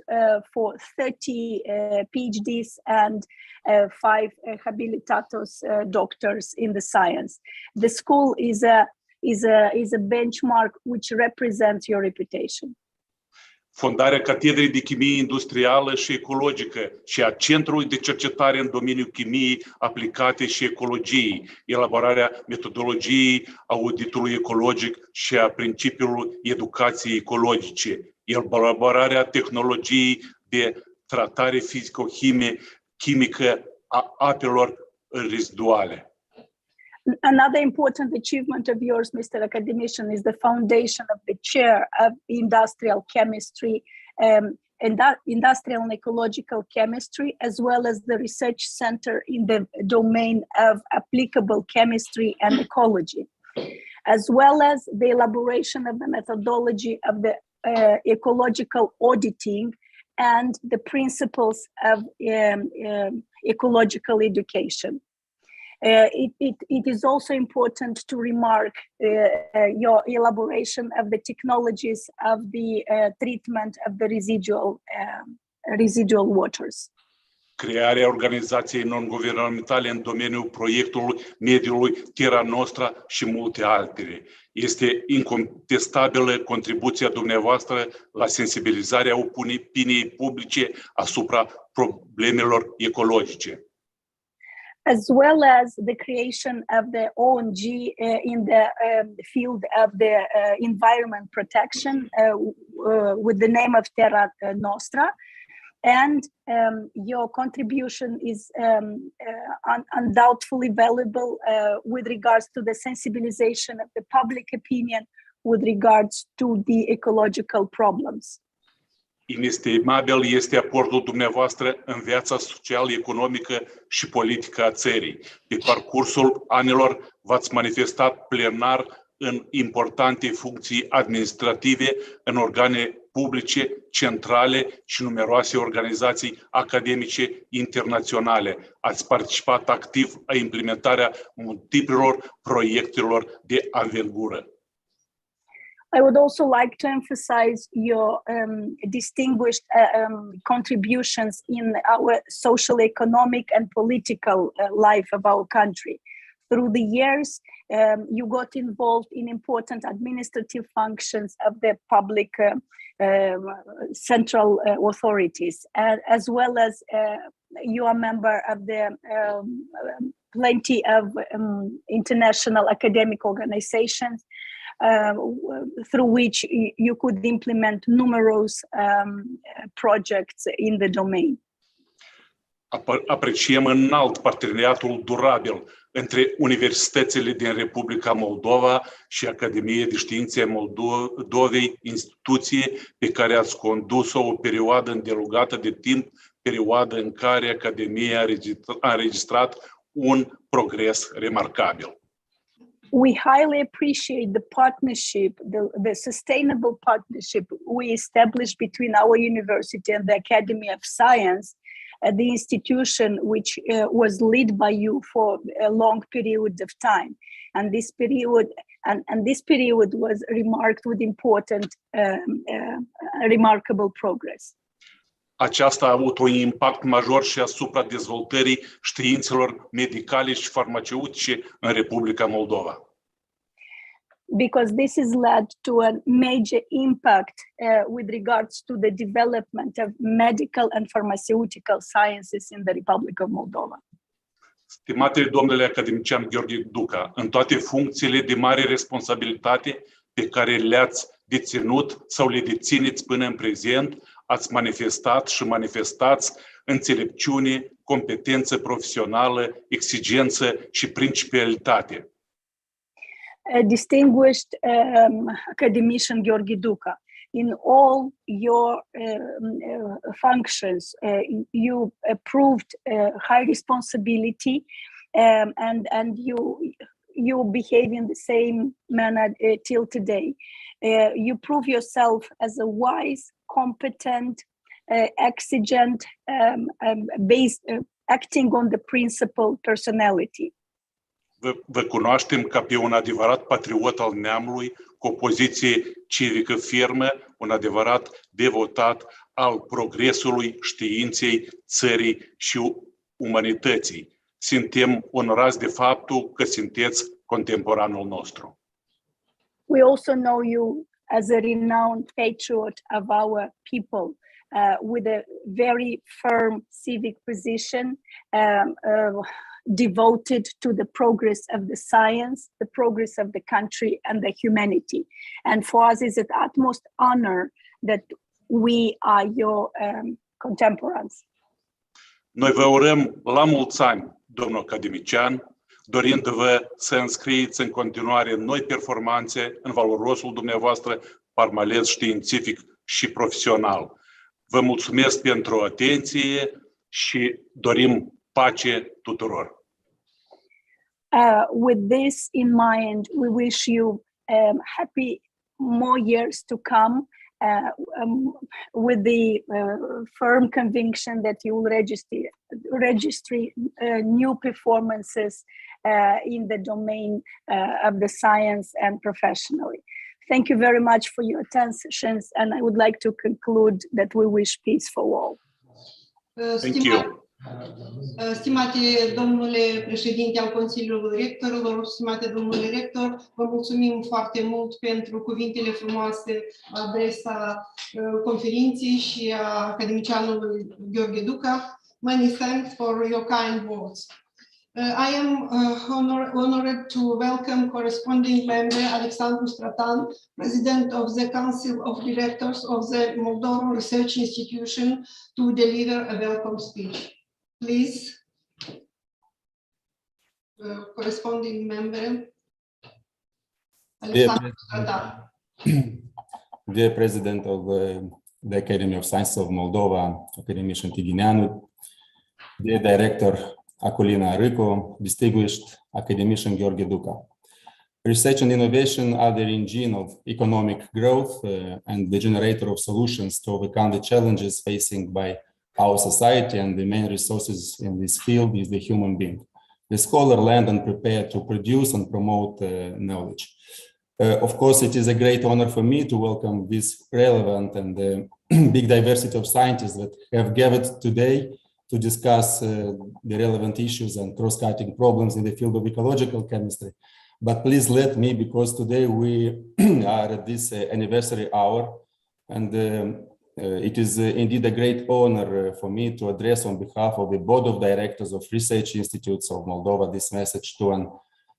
for 30 PhDs and 5 habilitatus doctors in the science. The school is a benchmark which represents your reputation. Fondarea Catedrei de Chimie Industrială și Ecologică și a Centrului de Cercetare în domeniul chimiei aplicate și ecologiei, elaborarea metodologiei auditului ecologic și a principiului educației ecologice, elaborarea tehnologiei de tratare fizico-chimică a apelor reziduale. Another important achievement of yours, Mr. Academician, is the foundation of the chair of industrial chemistry, industrial and ecological chemistry, as well as the research center in the domain of applicable chemistry and ecology, as well as the elaboration of the methodology of the ecological auditing and the principles of ecological education. It is also important to remark your elaboration of the technologies of the treatment of the residual waters. Crearea organizației non-guvernamentale în domeniul proiectului mediului Terra Nostra și multe altele. Este incontestabilă contribuția dumneavoastră la sensibilizarea opiniei publice asupra problemelor ecologice. As well as the creation of the ONG in the field of the environment protection with the name of Terra Nostra. And your contribution is undoubtedly valuable with regards to the sensibilization of the public opinion with regards to the ecological problems. Inestimabil este aportul dumneavoastră în viața socială, economică și politică a țării. Pe parcursul anilor v-ați manifestat plenar în importante funcții administrative, în organe publice, centrale și numeroase organizații academice internaționale. Ați participat activ la implementarea multiplelor proiectelor de anvergură. I would also like to emphasize your distinguished contributions in our social, economic, and political life of our country. Through the years, you got involved in important administrative functions of the public central authorities, as well as you are a member of the plenty of international academic organizations through which you could implement numerous projects in the domain. Apreciem înalt parteneriatul durabil între universitățile din Republica Moldova și Academia de Științe Moldovei, instituție pe care ați condus-o o perioadă îndelungată de timp, perioadă în care Academia a înregistrat un progres remarcabil. We highly appreciate the partnership, the sustainable partnership we established between our university and the Academy of Science, the institution which was led by you for a long period of time. And this period was remarked with important, remarkable progress. aceasta a avut un impact major și asupra dezvoltării științelor medicale și farmaceutice în Republica Moldova. Because this has led to a major impact with regards to the development of medical and pharmaceutical sciences in the Republic of Moldova. Stimate domnule academician Gheorghe Duca, în toate funcțiile de mare responsabilitate pe care le-ați deținut sau le dețineți până în prezent, ați manifestat și manifestați înțelepciune, competență profesională, exigență și principialitate. Distinguished Academician Gheorghe Duca, in all your functions, you proved high responsibility and you behave in the same manner till today. You prove yourself as a wise, competent, exigent, acting on the principle personality. Vă cunoaștem ca pe un adevărat patriot al neamului, cu o poziție civică fermă, un adevărat devotat al progresului, științei, țării și umanității. Suntem onorați de faptul că sunteți contemporanul nostru. We also know you as a renowned patriot of our people, with a very firm civic position, devoted to the progress of the science, the progress of the country and the humanity. And for us, it's an utmost honor that we are your contemporaries. Noi vă urăm la mulți ani, domnul academician, dorindu-vă să înscrieți în continuare noi performanțe în valorosul dumneavoastră parmales științific și profesional. Vă mulțumesc pentru atenție și dorim pace tuturor. With this in mind, we wish you happy more years to come, with the firm conviction that you will register new performances in the domain of the science and professionally. Thank you very much for your attentions, and I would like to conclude that we wish peace for all. Thank you. Stimate domnule președinte al Consiliului Rectorilor, stimate domnule rector, vă mulțumim foarte mult pentru cuvintele frumoase la adresa conferinței și a academicianului Gheorghe Duca. Many thanks for your kind words. I am honored to welcome corresponding member Alexandru Stratan, President of the Council of Directors of the Moldovan Research Institution, to deliver a welcome speech. Please, corresponding member Alexandru Stratan. Dear President of the Academy of Sciences of Moldova, Academician Chisinau, dear Director Acolina Râco, distinguished Academician Gheorghe Duca. Research and innovation are the engine of economic growth and the generator of solutions to overcome the challenges facing by our society, and the main resources in this field is the human being, the scholar learned and prepared to produce and promote knowledge. Of course, it is a great honor for me to welcome this relevant and big diversity of scientists that have gathered today to discuss the relevant issues and cross-cutting problems in the field of ecological chemistry. But please let me, because today we are at this anniversary hour, and it is indeed a great honor for me to address on behalf of the Board of Directors of Research Institutes of Moldova this message to an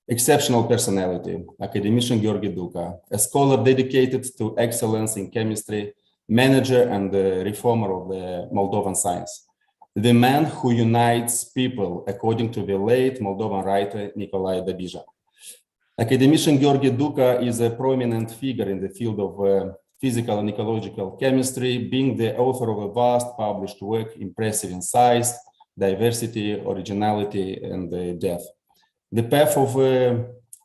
exceptional personality, Academician Gheorghe Duca, a scholar dedicated to excellence in chemistry, manager and reformer of the Moldovan science. The man who unites people, according to the late Moldovan writer Nicolae Dabija. Academician Gheorghe Duca is a prominent figure in the field of physical and ecological chemistry, being the author of a vast published work, impressive in size, diversity, originality, and depth. The path of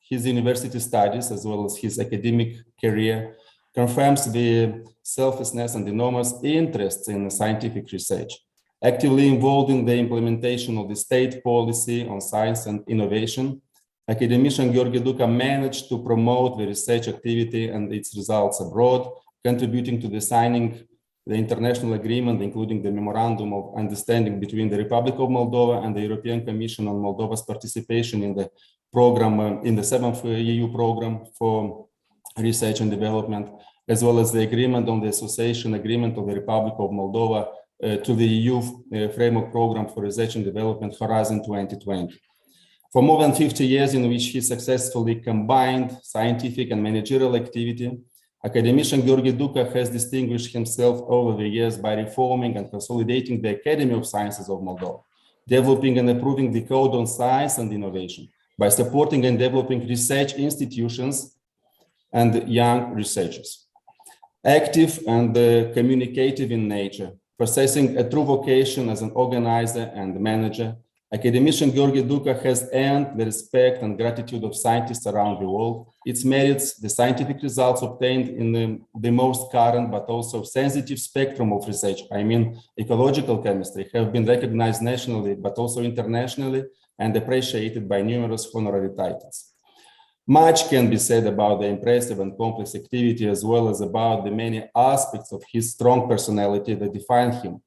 his university studies, as well as his academic career, confirms the selflessness and enormous interest in scientific research. Actively involved in the implementation of the state policy on science and innovation, Academician Gheorghe Duca managed to promote the research activity and its results abroad, contributing to the signing the international agreement, including the Memorandum of Understanding between the Republic of Moldova and the European Commission on Moldova's participation in the program, in the 7th EU program for research and development, as well as the agreement on the Association Agreement of the Republic of Moldova to the EU Framework Program for Research and Development Horizon 2020. For more than 50 years, in which he successfully combined scientific and managerial activity, Academician Gheorghe DUCA has distinguished himself over the years by reforming and consolidating the Academy of Sciences of Moldova, developing and improving the Code on Science and Innovation, by supporting and developing research institutions and young researchers. Active and communicative in nature, possessing a true vocation as an organizer and manager, Academician Gheorghe DUCA has earned the respect and gratitude of scientists around the world. Its merits, the scientific results obtained in the most current but also sensitive spectrum of research, I mean ecological chemistry, have been recognized nationally but also internationally and appreciated by numerous honorary titles. Much can be said about the impressive and complex activity as well as about the many aspects of his strong personality that define him.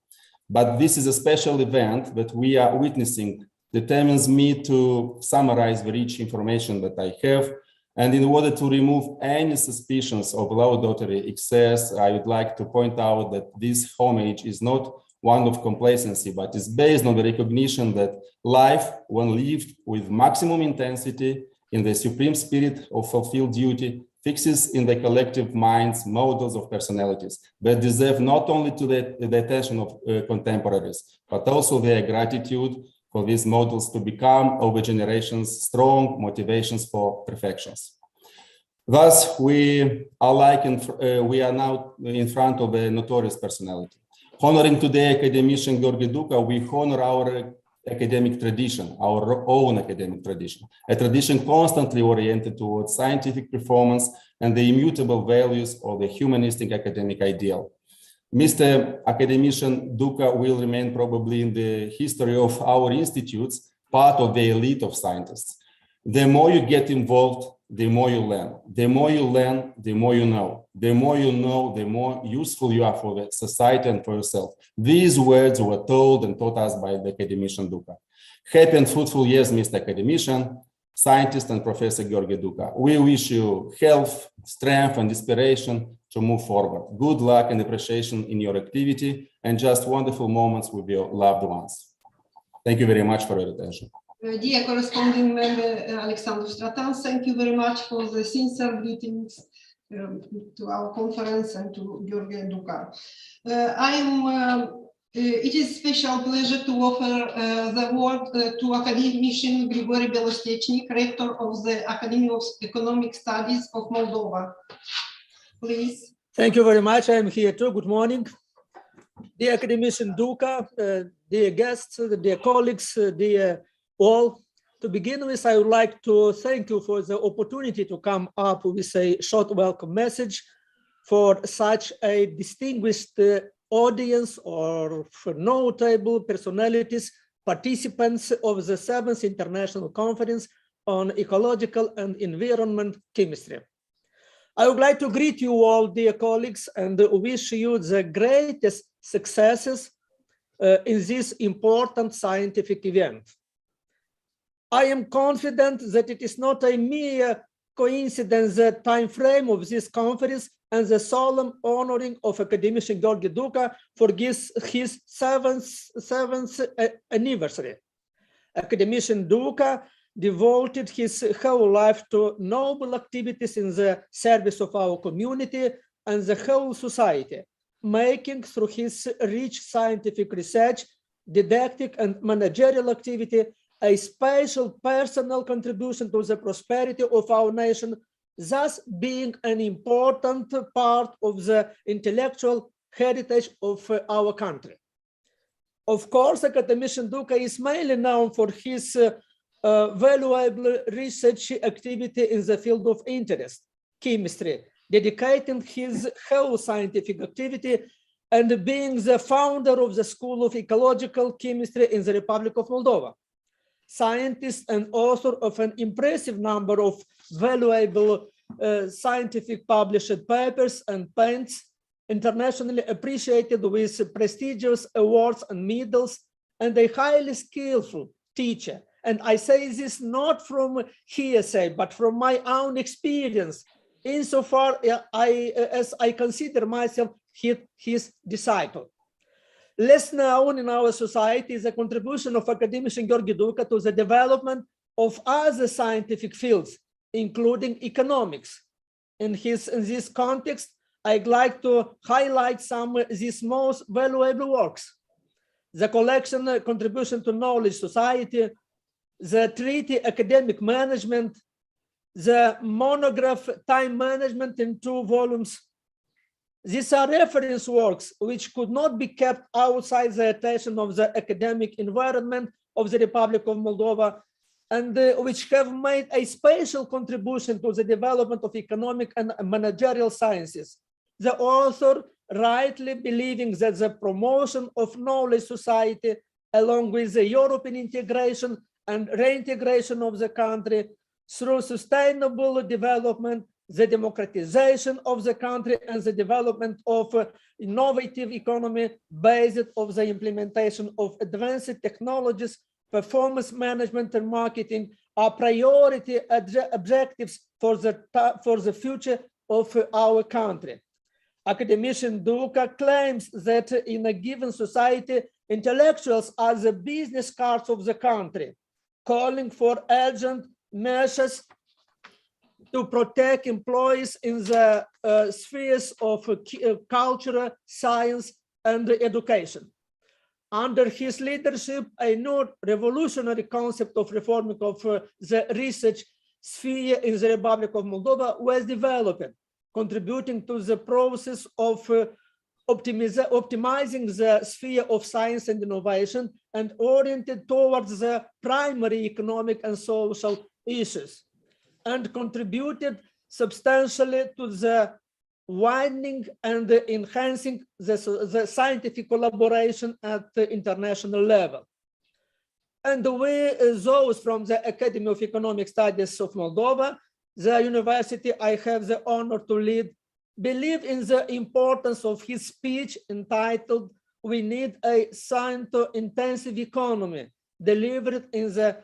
But this is a special event that we are witnessing determines me to summarize the rich information that I have. And in order to remove any suspicions of laudatory excess, I would like to point out that this homage is not one of complacency, but is based on the recognition that life, when lived with maximum intensity in the supreme spirit of fulfilled duty, fixes in the collective minds models of personalities that deserve not only to the attention of contemporaries, but also their gratitude for these models to become over generations strong motivations for perfections. Thus, we are now in front of a notorious personality. Honoring today Academician Gheorghe DUCA, we honor our academic tradition, our own academic tradition, a tradition constantly oriented towards scientific performance and the immutable values of the humanistic academic ideal. Mr. Academician DUCA will remain probably in the history of our institutes, part of the elite of scientists. The more you get involved, the more you learn. The more you learn, the more you know. The more you know, the more useful you are for the society and for yourself. These words were told and taught us by the Academician DUCA. Happy and fruitful years, Mr. Academician, scientist and Professor Gheorghe DUCA. We wish you health, strength, and inspiration to move forward. Good luck and appreciation in your activity and just wonderful moments with your loved ones. Thank you very much for your attention. Dear corresponding member Alexander Stratan, thank you very much for the sincere greetings to our conference and to Gheorghe DUCA. It is a special pleasure to offer the word to Academician Grigore Belostechnik, Rector of the Academy of Economic Studies of Moldova. Please. Thank you very much. I am here too. Good morning. Dear Academician DUCA, dear guests, dear colleagues, dear all. To begin with, I would like to thank you for the opportunity to come up with a short welcome message for such a distinguished audience or for notable personalities, participants of the 7th International Conference on Ecological and Environment Chemistry. I would like to greet you all, dear colleagues, and wish you the greatest successes in this important scientific event. I am confident that it is not a mere coincidence the time frame of this conference and the solemn honoring of Academician Gheorghe DUCA for his 7th anniversary. Academician DUCA devoted his whole life to noble activities in the service of our community and the whole society, making through his rich scientific research, didactic and managerial activity a special personal contribution to the prosperity of our nation, thus being an important part of the intellectual heritage of our country. Of course, Academician DUCA is mainly known for his valuable research activity in the field of interest, chemistry, dedicating his whole scientific activity and being the founder of the School of Ecological Chemistry in the Republic of Moldova. Scientist and author of an impressive number of valuable scientific published papers and patents, internationally appreciated with prestigious awards and medals, and a highly skillful teacher. And I say this not from hearsay, but from my own experience, insofar as I consider myself his disciple. Less known in our society is the contribution of Academician Gheorghe DUCA to the development of other scientific fields, including economics. In this context, I'd like to highlight some of these most valuable works: the collection Contribution to Knowledge Society, the treaty Academic Management, the monograph Time Management in 2 volumes. These are reference works which could not be kept outside the attention of the academic environment of the Republic of Moldova, and which have made a special contribution to the development of economic and managerial sciences. The author rightly believing that the promotion of knowledge society, along with the European integration and reintegration of the country through sustainable development, the democratization of the country, and the development of innovative economy based on the implementation of advanced technologies, performance management and marketing are priority objectives for the future of our country. Academician DUCA claims that in a given society, intellectuals are the business cards of the country, calling for urgent measures to protect employees in the spheres of culture, science, and education. Under his leadership, a new revolutionary concept of reforming of the research sphere in the Republic of Moldova was developed, contributing to the process of optimizing the sphere of science and innovation and oriented towards the primary economic and social issues, and contributed substantially to the widening and enhancing the scientific collaboration at the international level. And we, those from the Academy of Economic Studies of Moldova, the university I have the honor to lead, believe in the importance of his speech entitled "We Need a Science-Intensive Economy," delivered in the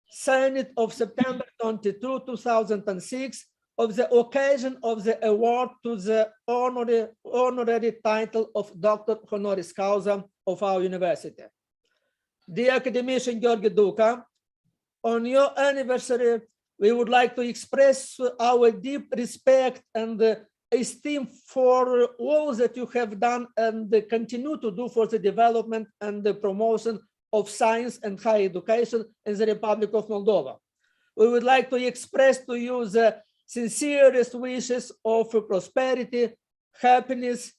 Senate of September 22, 2006, of the occasion of the award to the honorary title of Doctor Honoris Causa of our university. Dear Academician Gheorghe DUCA, on your anniversary, we would like to express our deep respect and esteem for all that you have done and continue to do for the development and the promotion of science and higher education in the Republic of Moldova. We would like to express to you the sincerest wishes of prosperity, happiness,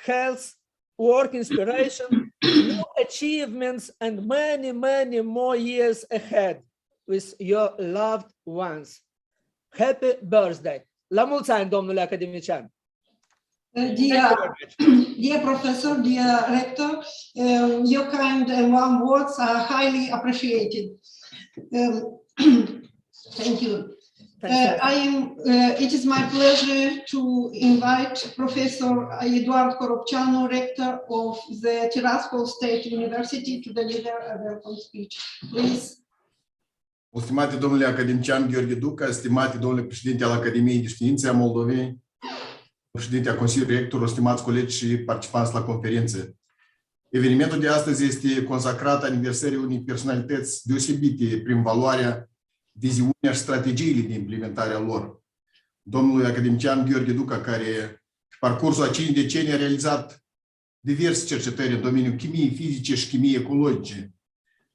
health, work inspiration, new achievements, and many, many more years ahead with your loved ones. Happy birthday! La mulți ani, domnule academician! Dear professor, dear rector, your kind and warm words are highly appreciated. Thank you. It is my pleasure to invite Professor Eduard Coropceanu, rector of the Tiraspol State University, to deliver a welcome speech. Please. Stimate domnule academician Gheorghe DUCA, stimate domnule președinte al Academiei de Științe a Moldovei, președinte a Consiliului Rector, stimați colegi și participanți la conferință. Evenimentul de astăzi este consacrat aniversării unei personalități deosebite prin valoarea, viziunea și strategiile de implementare a lor. Domnul academician Gheorghe DUCA, care pe parcursul a 5 decenii a realizat diverse cercetări în domeniul chimiei fizice și chimiei ecologice,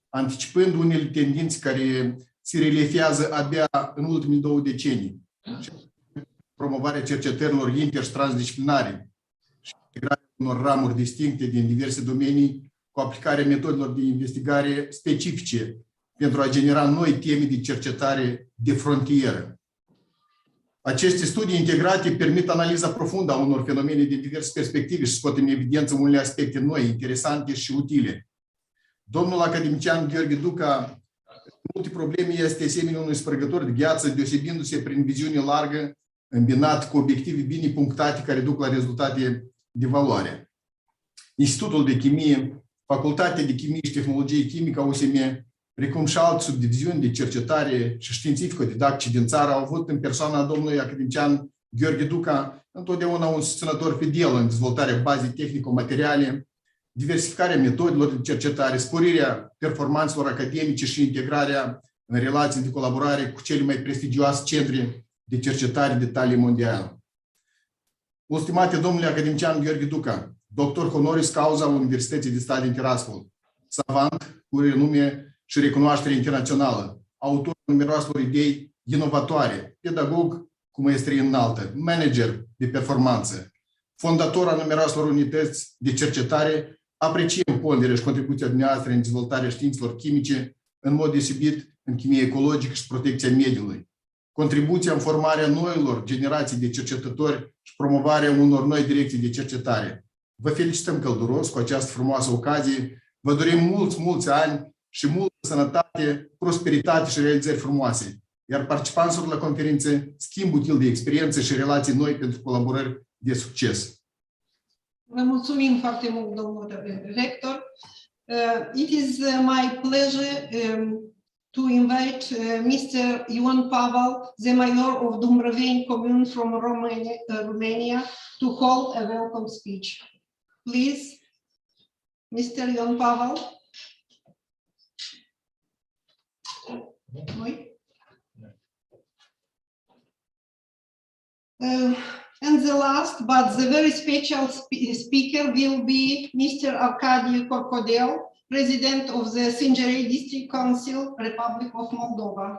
anticipând unele tendințe care se relefează abia în ultimele 2 decenii. Promovarea cercetărilor inter- și transdisciplinare și integrarea unor ramuri distincte din diverse domenii cu aplicarea metodelor de investigare specifice pentru a genera noi teme de cercetare de frontieră. Aceste studii integrate permit analiza profundă a unor fenomene din diverse perspective și scot în evidență unele aspecte noi, interesante și utile. Domnul academician Gheorghe DUCA, multe probleme, este asemenea unui spărgător de gheață, deosebindu-se prin viziune largă, îmbinat cu obiective bine punctate care duc la rezultate de valoare. Institutul de Chimie, Facultatea de Chimie și Tehnologie Chimică a USM, precum și alte subdiviziuni de cercetare și științifico-didactice din țară, au avut în persoana domnului academician Gheorghe DUCA întotdeauna un susținător fidel în dezvoltarea bazei tehnico-materiale, diversificarea metodelor de cercetare, sporirea performanțelor academice și integrarea în relații de colaborare cu cele mai prestigioase centre de cercetare de talie mondială. Stimate domnule academician Gheorghe DUCA, doctor honoris causa Universității de Stat din Tiraspol, savant cu renume și recunoaștere internațională, autor numeroaselor idei inovatoare, pedagog cu maestrie înaltă, manager de performanță, fondator a numeroaselor unități de cercetare, apreciem ponderea și contribuția dumneavoastră în dezvoltarea științelor chimice, în mod deosebit în chimie ecologică și protecția mediului, contribuția în formarea noilor generații de cercetători și promovarea unor noi direcții de cercetare. Vă felicităm călduros cu această frumoasă ocazie, vă dorim mulți ani și multă sănătate, prosperitate și realizări frumoase. Iar participanților la conferință, schimb util de experiență și relații noi pentru colaborări de succes. Vă mulțumim foarte mult, domnule rector. It is my pleasure to invite Mr. Ion Pavel, the mayor of Dumbrăveni commune from Romania, to hold a welcome speech. Please, Mr. Ion Pavel. And the last, but the very special speaker will be Mr. Arkady Corcodel, President of the Singere District Council, Republic of Moldova.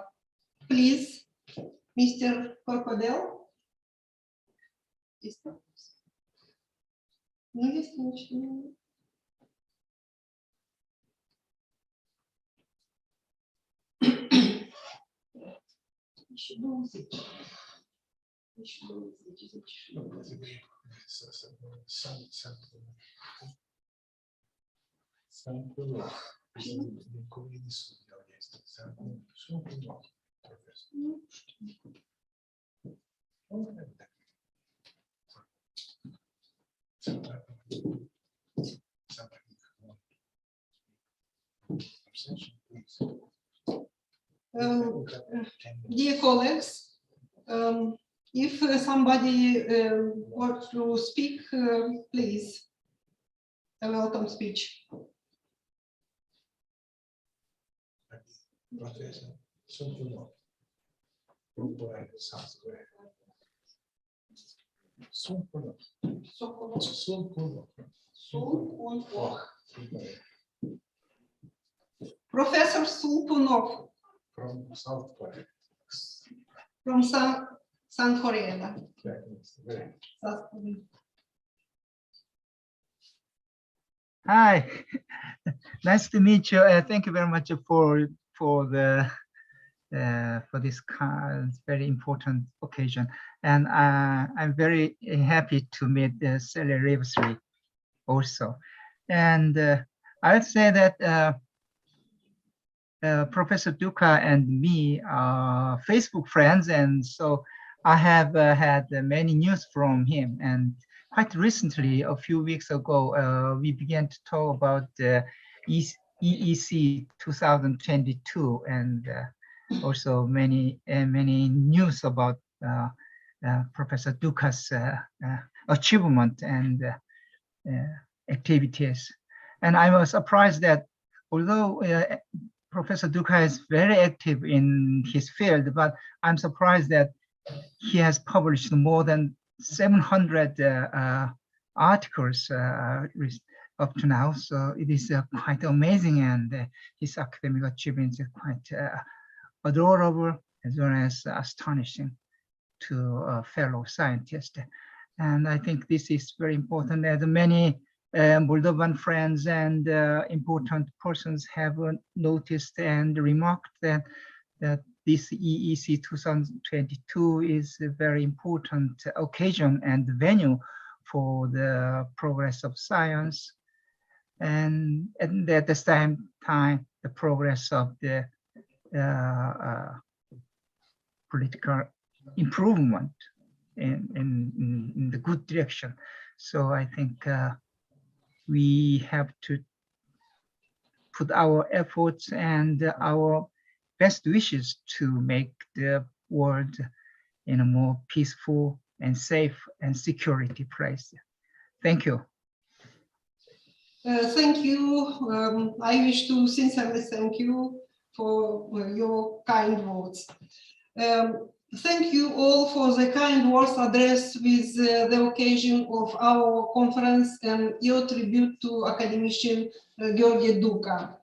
Please, Mr. Corcodel. Nu este niciun. Și 20. Dear colleagues, if somebody wants to speak, please, a welcome speech. Professor Sulpunov. From South Korea. From South Korea. South Korea. Hi, nice to meet you. Thank you very much for this very important occasion, and I'm very happy to meet the Celebrity also. And I would say that Professor DUCA and me are Facebook friends, and so I have had many news from him. And quite recently, a few weeks ago, we began to talk about the EEC 2022, and also many news about Professor DUCA's achievement and activities. And I was surprised that although Professor DUCA is very active in his field, but I'm surprised that he has published more than 700 articles up to now. So it is quite amazing, and his academic achievements are quite adorable as well as astonishing to fellow scientists. And I think this is very important, as many Moldovan friends and important persons have noticed and remarked that this EEC 2022 is a very important occasion and venue for the progress of science, and at the same time the progress of the political improvement in the good direction. So I think we have to put our efforts and our best wishes to make the world in a more peaceful and safe and security place. Thank you. Thank you. I wish to sincerely thank you for your kind words. Thank you all for the kind words addressed with the occasion of our conference and your tribute to Academician Gheorghe DUCA.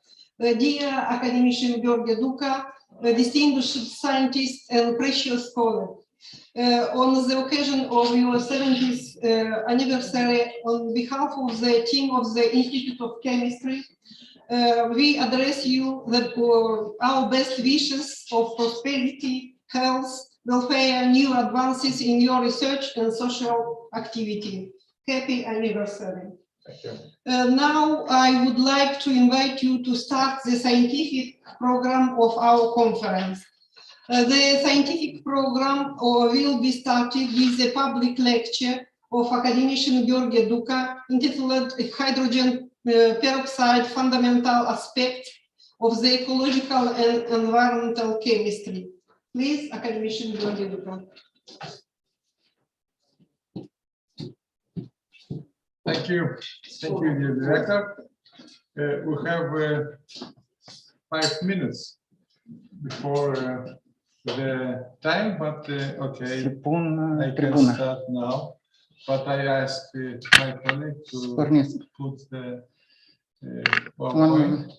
Dear Academician Gheorghe DUCA, a distinguished scientist and precious scholar, on the occasion of your 70th anniversary, on behalf of the team of the Institute of Chemistry, we address you our best wishes of prosperity, health, welfare, new advances in your research and social activity. Happy anniversary. Thank you. Now I would like to invite you to start the scientific program of our conference. The scientific program will be started with a public lecture of Academician Gheorghe DUCA entitled Hydrogen Peroxide Fundamental Aspects of the Ecological and Environmental Chemistry. Please, Academician Gheorghe DUCA. Thank you. Thank you, dear director. We have 5 minutes before the time, but okay, I can start now. But I ask my colleague to put the PowerPoint.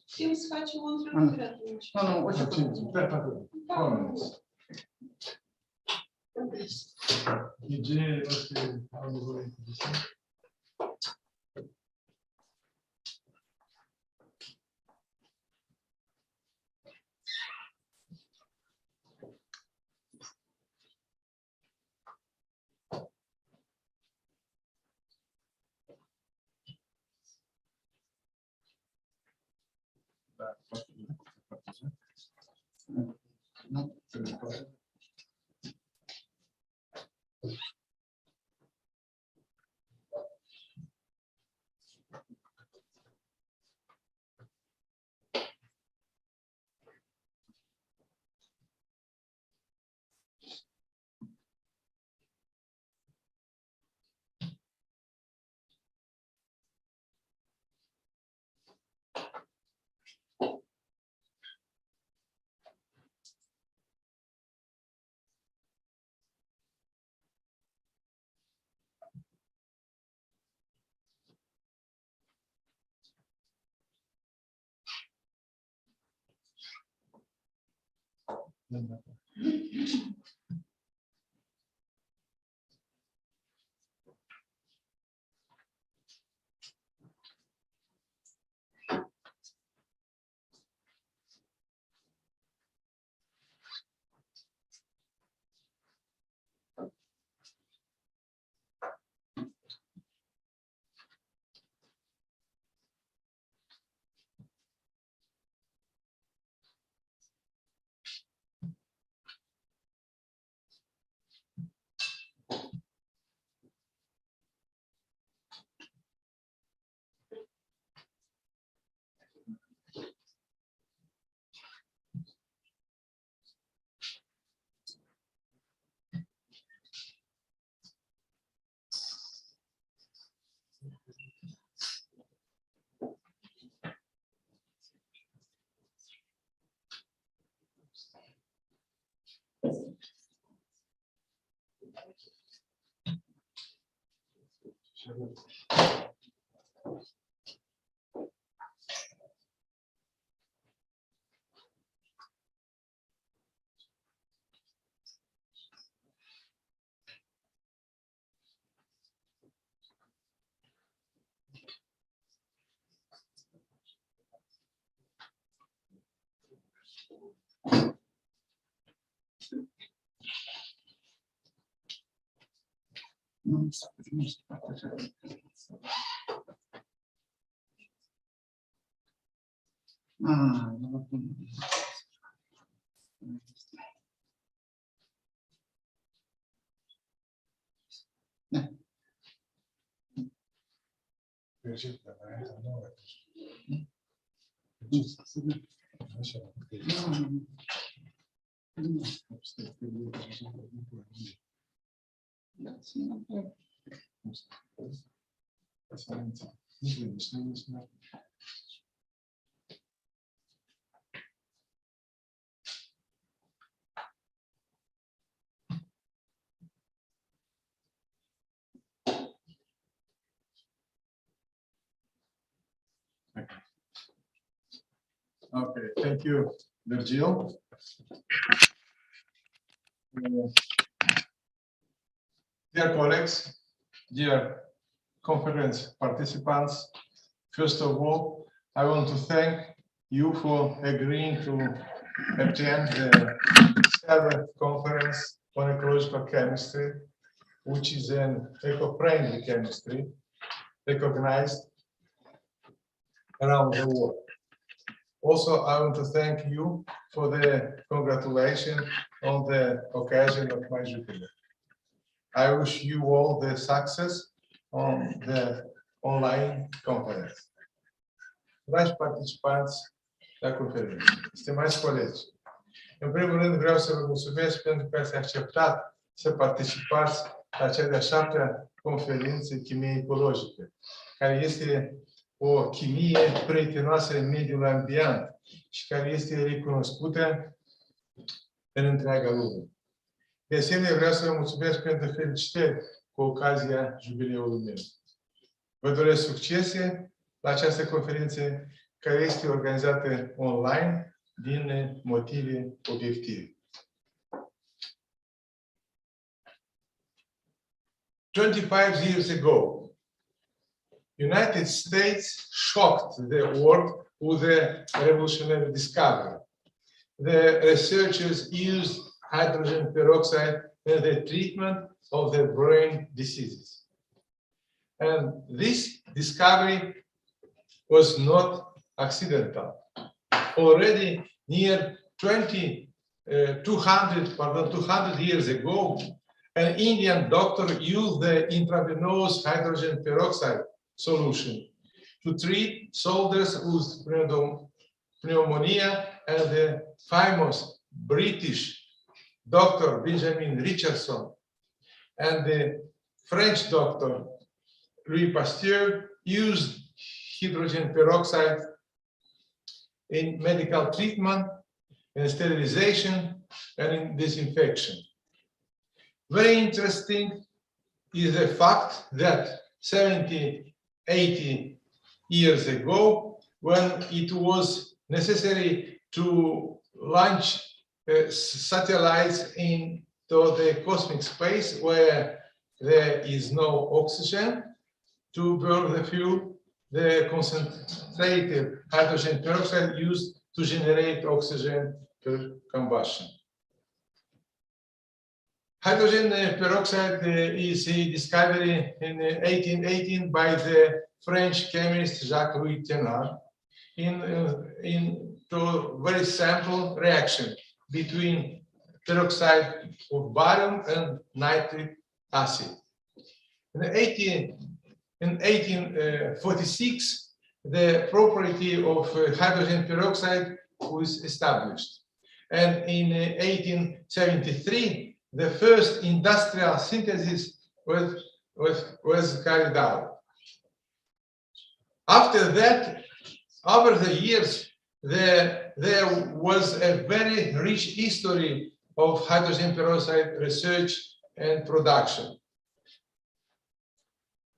Okay, thank you, Virgil. Dear colleagues, dear conference participants, first of all, I want to thank you for agreeing to attend the 7th conference on ecological chemistry, which is an eco-friendly chemistry recognized around the world. Also, I want to thank you for the congratulations on the occasion of my jubilee. I wish you all the success on the online conference. Dragi participanți la conferință, stimați colegi, în primul rând vreau să vă mulțumesc pentru că ați acceptat să participați la cea de-a 7-a conferință chimie ecologică, care este o chimie prietenoasă în mediul ambient și care este recunoscută în întreaga lume. De asemenea, vreau să vă mulțumesc pentru felicitări cu ocazia jubileului meu. Vă doresc succese la această conferință care este organizată online din motive obiective. 25 years ago, United States shocked the world with a revolutionary discovery. The researchers used hydrogen peroxide in the treatment of the brain diseases. And this discovery was not accidental. Already near 200 years ago, an Indian doctor used the intravenous hydrogen peroxide solution to treat soldiers with pneumonia, and the famous British Dr. Benjamin Richardson and the French doctor Louis Pasteur used hydrogen peroxide in medical treatment, in sterilization, and in disinfection. Very interesting is the fact that 70, 80 years ago, when it was necessary to launch satellites into the cosmic space where there is no oxygen to burn the fuel, the concentrated hydrogen peroxide used to generate oxygen per combustion. Hydrogen peroxide is discovered in 1818 by the French chemist Jacques-Louis Thénard in a very simple reaction between peroxide of barium and nitric acid. In 1846, the property of hydrogen peroxide was established. And in 1873, the first industrial synthesis was carried out. After that, over the years, there was a very rich history of hydrogen peroxide research and production.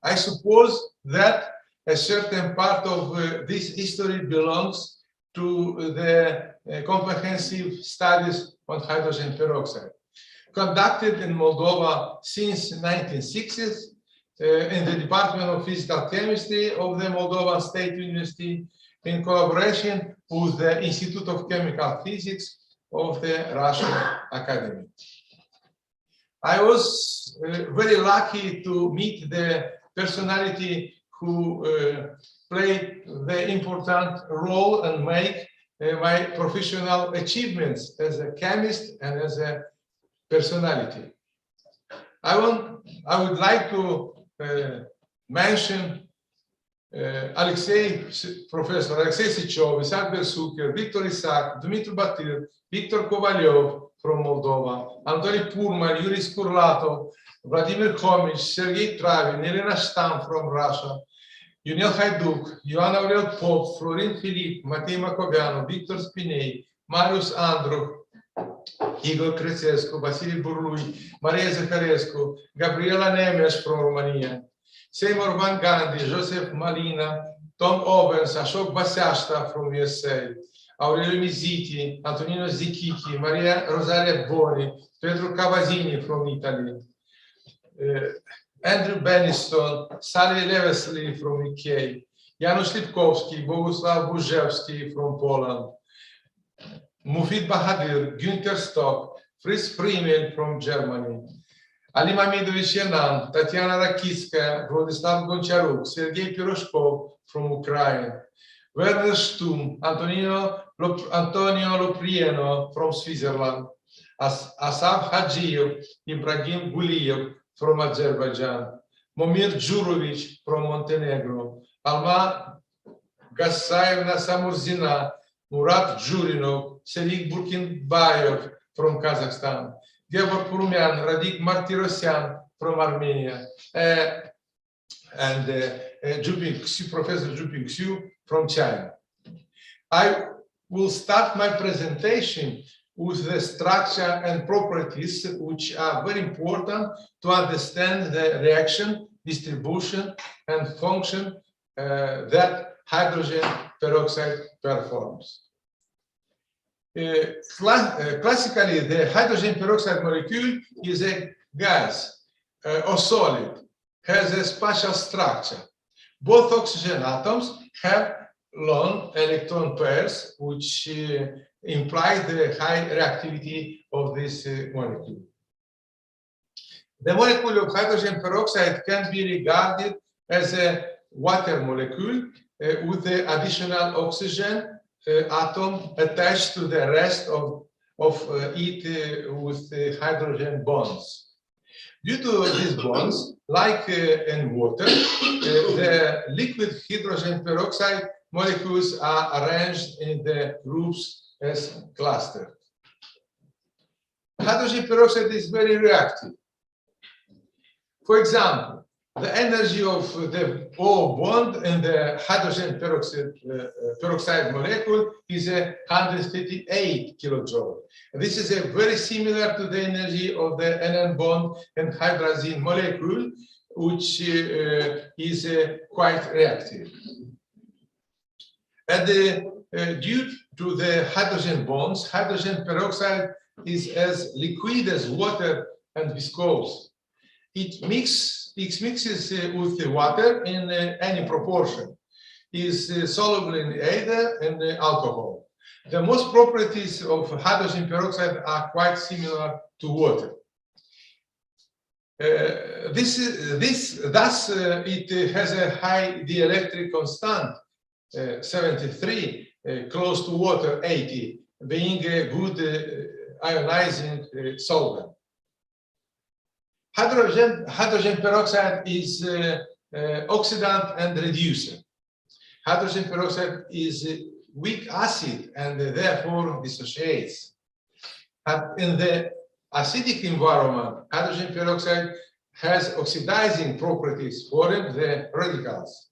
I suppose that a certain part of this history belongs to the comprehensive studies on hydrogen peroxide, conducted in Moldova since the 1960s in the Department of Physical Chemistry of the Moldovan State University in collaboration with the Institute of Chemical Physics of the Russian Academy. I was very lucky to meet the personality who played the important role and make my professional achievements as a chemist and as a personality. I would like to mention Alexei, Professor Alexei Sichov, Isaac Bersucher, Victor Isaac, Dumitru Batir, Victor Kovalyov from Moldova, Anatoly Purman, Yuri Skurlato, Vladimir Khomic, Sergei Travin, Elena Stam from Russia, Ionel Haiduk, Ioan Aurel Pop, Florin Filip, Matei Macoveanu, Victor Spinei, Marius Andru, Igor Cresescu, Vasile Burlui, Maria Zaharescu, Gabriela Nemes from Romania, Seymour Van Gandhi, Joseph Malina, Tom Owens, Ashok Basyashta from USA, Aurelio Miziti, Antonino Zichichi, Maria Rosaria Boni, Pedro Cavazzini from Italy, Andrew Beniston, Sally Levesley from UK, Janusz Lipkowski, Boguslav Buzhevsky from Poland, Mufid Bahadir, Günther Stock, Fritz Freeman from Germany, Ali Mamidovich Yenan, Tatiana Rakitskaya, Vladislav Goncharuk, Sergei Piroshkov from Ukraine, Werner Stum, Antonio Loprieno from Switzerland, Asaf Hajiev, Ibrahim Guliev from Azerbaijan, Momir Djurovic from Montenegro, Alma Gassayevna Samurzina, Murat Jurinov, Selik Burkinbayev from Kazakhstan, Gheorghe Purumian, Radik Martirosyan from Armenia, and Professor Zhuping Xu from China. I will start my presentation with the structure and properties which are very important to understand the reaction, distribution, and function that hydrogen peroxide performs. Classically, the hydrogen peroxide molecule is a gas or solid, has a spatial structure. Both oxygen atoms have lone electron pairs, which imply the high reactivity of this molecule. The molecule of hydrogen peroxide can be regarded as a water molecule with the additional oxygen atom attached to the rest of it with hydrogen bonds. Due to these bonds, like in water, the liquid hydrogen peroxide molecules are arranged in the groups as clusters. Hydrogen peroxide is very reactive. For example, the energy of the O bond in the hydrogen peroxide molecule is 138 kilojoule. This is very similar to the energy of the NN bond and hydrazine molecule, which is quite reactive. And due to the hydrogen bonds, hydrogen peroxide is as liquid as water and viscose. It mixes with the water in any proportion. It is soluble in ether and alcohol. The most properties of hydrogen peroxide are quite similar to water. Thus, it has a high dielectric constant, 73, close to water, 80, being a good ionizing solvent. Hydrogen peroxide is oxidant and reducer. Hydrogen peroxide is weak acid and therefore dissociates. In the acidic environment, hydrogen peroxide has oxidizing properties, forming the radicals.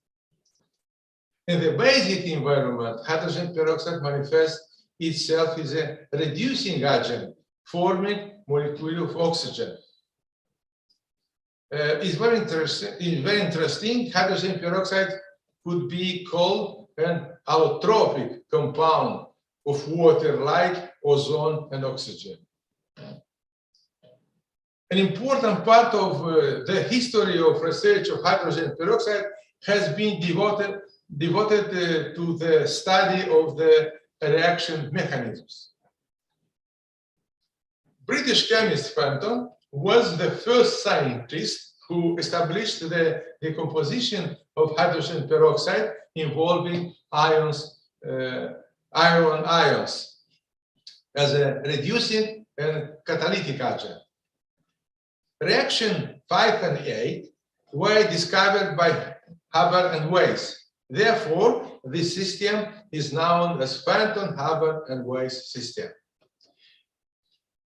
In the basic environment, hydrogen peroxide manifests itself as a reducing agent, forming molecule of oxygen. It's very interesting. Hydrogen peroxide could be called an allotropic compound of water like ozone and oxygen. An important part of the history of research of hydrogen peroxide has been devoted to the study of the reaction mechanisms. British chemist Fenton was the first scientist who established the decomposition of hydrogen peroxide involving iron ions as a reducing and catalytic agent. Reaction 5 and 8 were discovered by Haber and Weiss, Therefore, this system is known as phantom-Haber and Weiss system.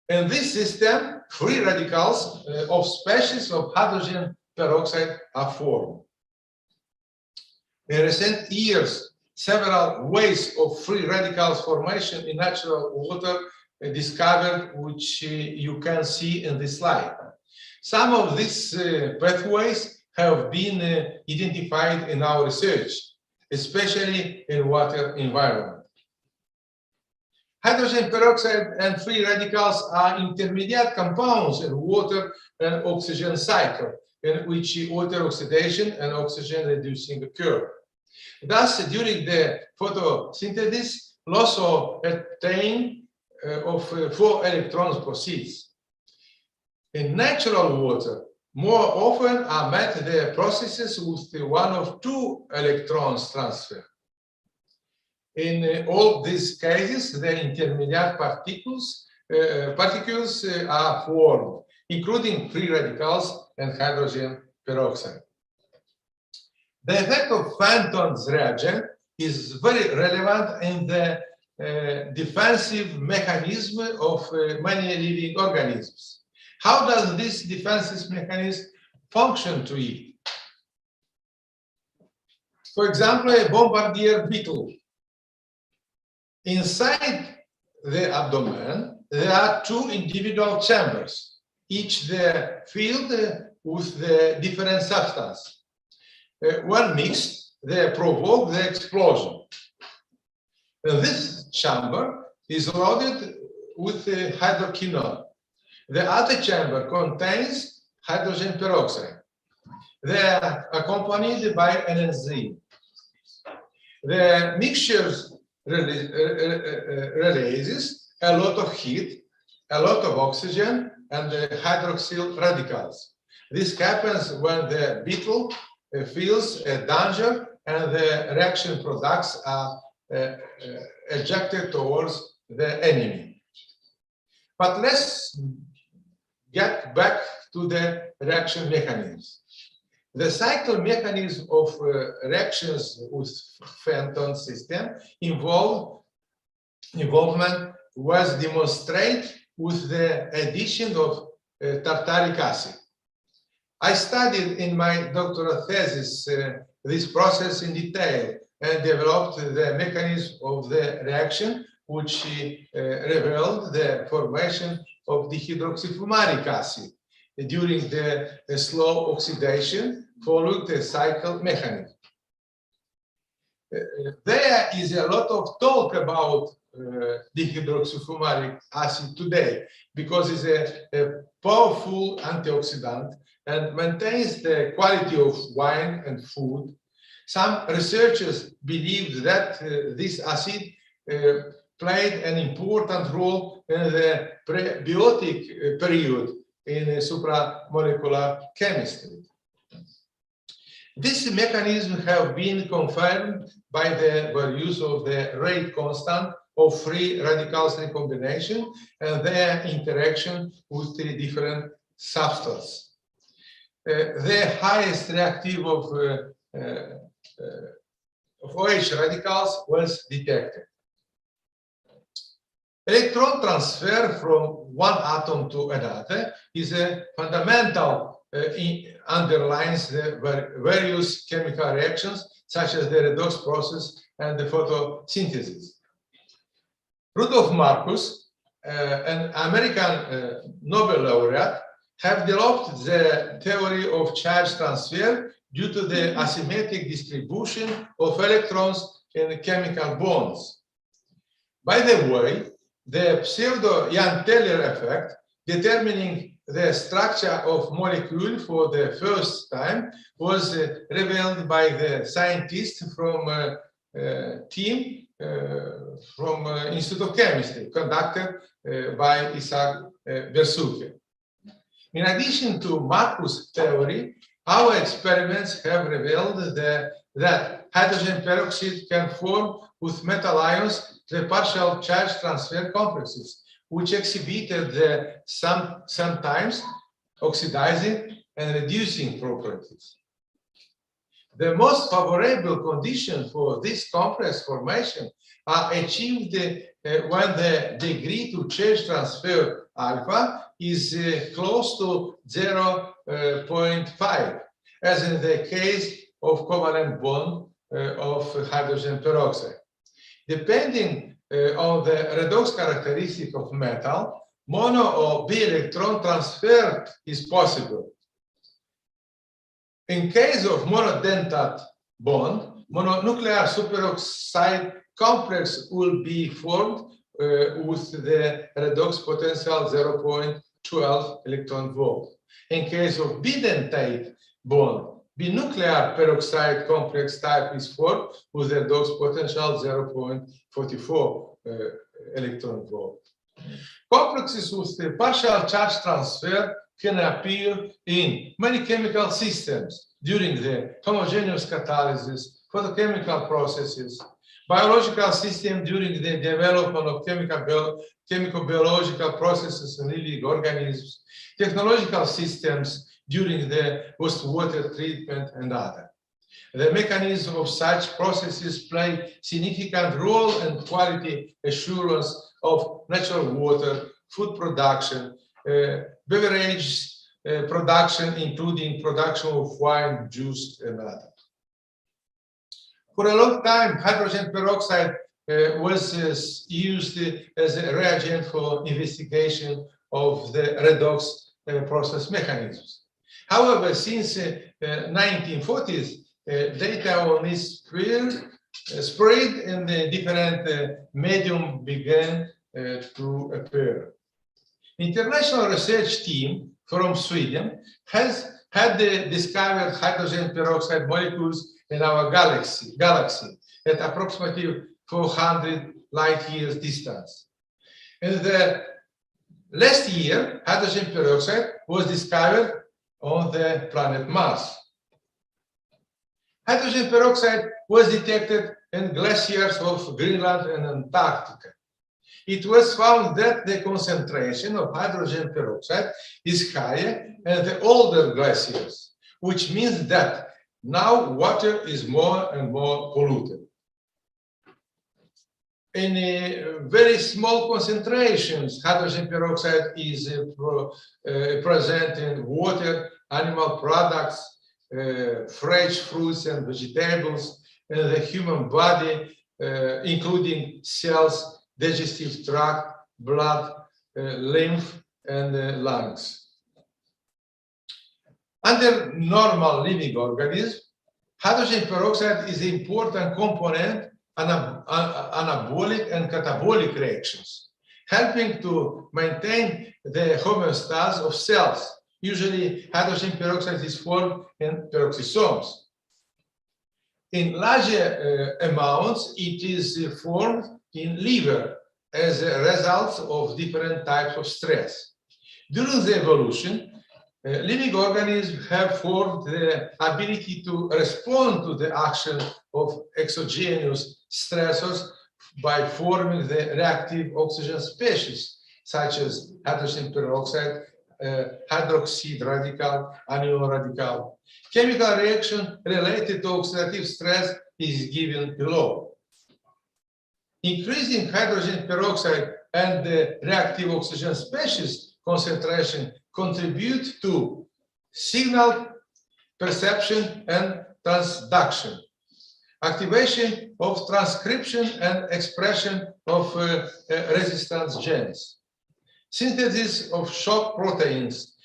In this system, free radicals of species of hydrogen peroxide are formed. In recent years, several ways of free radicals formation in natural water discovered, which you can see in this slide. Some of these pathways have been identified in our research, especially in water environment. Hydrogen peroxide and free radicals are intermediate compounds in water and oxygen cycle, in which water oxidation and oxygen reducing occur. Thus, during the photosynthesis, loss of attain of 4 electrons proceeds. In natural water, more often are met the processes with the 1 of 2 electrons transfer. In all these cases, the intermediate particles are formed, including free radicals and hydrogen peroxide. The effect of Phantom's reagent is very relevant in the defensive mechanism of many living organisms. How does this defensive mechanism function to it? For example, a bombardier beetle. Inside the abdomen, there are 2 individual chambers, each filled with the different substance. When mixed, they provoke the explosion. This chamber is loaded with hydroquinone. The other chamber contains hydrogen peroxide. They are accompanied by an enzyme. The mixtures releases a lot of heat, a lot of oxygen, and hydroxyl radicals. This happens when the beetle feels a danger and the reaction products are ejected towards the enemy. But let's get back to the reaction mechanisms. The cycle mechanism of reactions with Phantom system involvement was demonstrated with the addition of tartaric acid. I studied in my doctoral thesis this process in detail and developed the mechanism of the reaction, which revealed the formation of dihydroxyfumaric acid during the slow oxidation following the cycle mechanism. There is a lot of talk about dihydroxyfumaric acid today because it's a powerful antioxidant and maintains the quality of wine and food. Some researchers believe that this acid played an important role in the prebiotic period in supramolecular chemistry. This mechanism have been confirmed by the use of the rate constant of free radicals recombination and their interaction with the different substances. The highest reactive of OH radicals was detected. Electron transfer from one atom to another is a fundamental underlines the various chemical reactions such as the redox process and the photosynthesis. Rudolf Marcus, an American Nobel laureate, have developed the theory of charge transfer due to the asymmetric distribution of electrons in chemical bonds. By the way, the pseudo-Jan Teller effect, determining the structure of molecule for the first time, was revealed by the scientists from team from Institute of Chemistry, conducted by Isaac Versuche. In addition to Marcus' theory, our experiments have revealed that hydrogen peroxide can form with metal ions the partial charge transfer complexes, which exhibited the sometimes oxidizing and reducing properties. The most favorable conditions for this complex formation are achieved when the degree to charge transfer alpha is close to 0.5, as in the case of covalent bond of hydrogen peroxide. Depending on the redox characteristic of metal, mono or bi electron transfer is possible. In case of monodentate bond, mononuclear superoxide complex will be formed with the redox potential 0.12 electron volt. In case of bidentate bond, binuclear peroxide complex type is formed with the redox potential 0.44 electron volt. Complexes with the partial charge transfer can appear in many chemical systems during the homogeneous catalysis, photochemical processes, biological system during the development of chemical-biological processes in living organisms, technological systems during the wastewater treatment, and other. The mechanism of such processes play significant role in quality assurance of natural water, food production, beverage production, including production of wine, juice, and other. For a long time, hydrogen peroxide was used as a reagent for investigation of the redox process mechanisms. However, since 1940s, data on this field spread and different medium began to appear. International research team from Sweden had discovered hydrogen peroxide molecules in our galaxy at approximately 400 light years distance. In the last year, hydrogen peroxide was discovered on the planet Mars. Hydrogen peroxide was detected in glaciers of Greenland and Antarctica. It was found that the concentration of hydrogen peroxide is higher in the older glaciers, which means that now water is more and more polluted. In very small concentrations, hydrogen peroxide is present in water, animal products, fresh fruits and vegetables, in the human body, including cells, digestive tract, blood, lymph, and lungs. Under normal living organisms, hydrogen peroxide is an important component in anabolic and catabolic reactions, helping to maintain the homeostasis of cells. Usually, hydrogen peroxide is formed in peroxisomes. In larger amounts, it is formed in liver as a result of different types of stress. During the evolution, living organisms have formed the ability to respond to the action of exogenous stressors by forming the reactive oxygen species, such as hydrogen peroxide, hydroxide radical, anion radical. Chemical reaction related to oxidative stress is given below. Increasing hydrogen peroxide and the reactive oxygen species concentration contribute to signal perception and transduction, activation of transcription and expression of resistance genes, synthesis of shock proteins,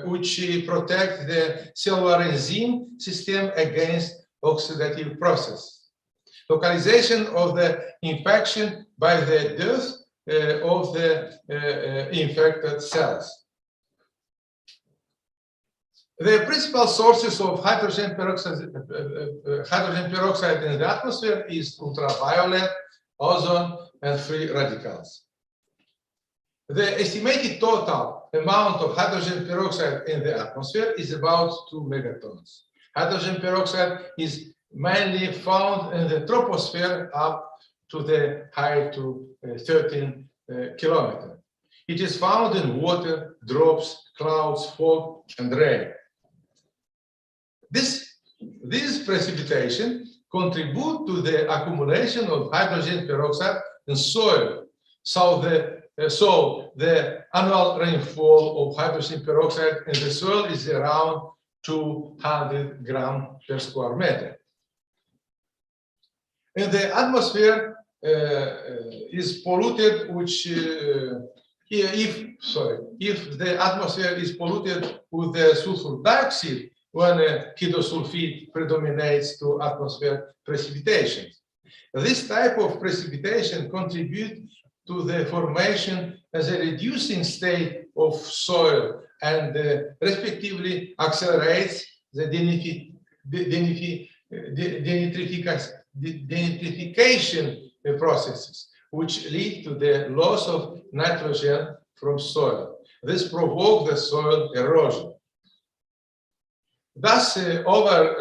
which protect the cellular enzyme system against oxidative process, localization of the infection by the death of the infected cells. The principal sources of hydrogen peroxide in the atmosphere is ultraviolet, ozone, and free radicals. The estimated total amount of hydrogen peroxide in the atmosphere is about 2 megatons. Hydrogen peroxide is mainly found in the troposphere up to the height to 13 kilometers. It is found in water, drops, clouds, fog, and rain. This This precipitation contribute to the accumulation of hydrogen peroxide in soil. So the annual rainfall of hydrogen peroxide in the soil is around 200 grams per square meter. And the atmosphere is polluted, which if the atmosphere is polluted with the sulfur dioxide, when ketosulfide predominates to atmospheric precipitation. This type of precipitation contributes to the formation as a reducing state of soil and respectively accelerates the denitrification processes, which lead to the loss of nitrogen from soil. This provokes the soil erosion. Thus, over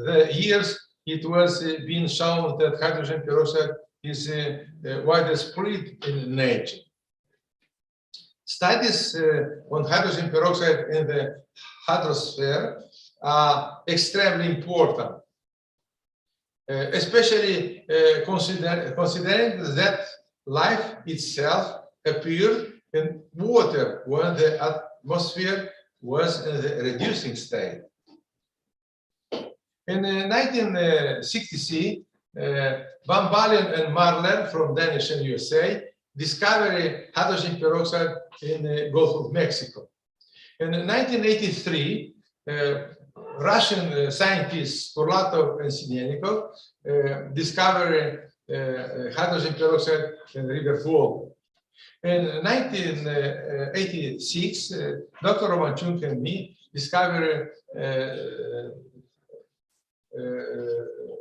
the years, it was being shown that hydrogen peroxide is widespread in nature. Studies on hydrogen peroxide in the hydrosphere are extremely important, especially considering that life itself appeared in water when the atmosphere was in the reducing state. In 1963, Van Balen and Marler from Danish and USA discovered hydrogen peroxide in the Gulf of Mexico. In 1983, Russian scientists Kurlatov and Sinelnikov discovered hydrogen peroxide in River Volga. In 1986, Dr. Romanchuk and me discovered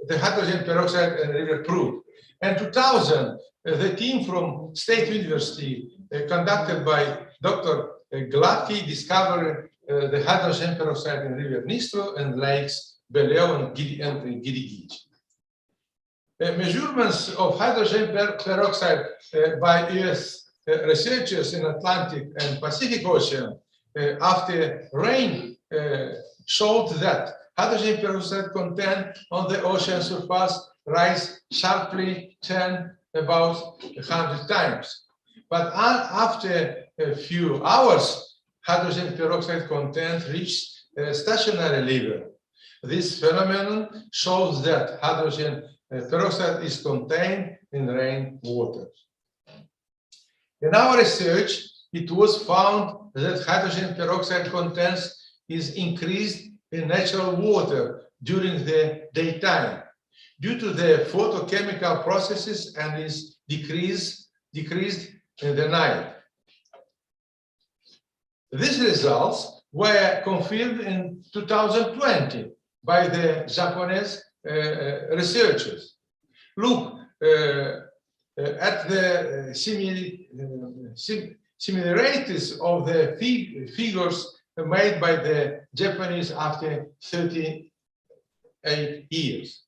the hydrogen peroxide in River Prut. In 2000, the team from State University, conducted by Dr. Gheorghe, discovered the hydrogen peroxide in River Dnistro and lakes Beleu and Gheorghe. Measurements of hydrogen peroxide by US researchers in Atlantic and Pacific Ocean after rain showed that hydrogen peroxide content on the ocean surface rise sharply 10 about 100 times. But after a few hours, hydrogen peroxide content reached a stationary level. This phenomenon shows that hydrogen peroxide is contained in rainwater. In our research, it was found that hydrogen peroxide content is increased in natural water during the daytime due to the photochemical processes and is decreased in the night. These results were confirmed in 2020 by the Japanese researchers. Look at the similarities of the figures made by the Japanese after 38 years.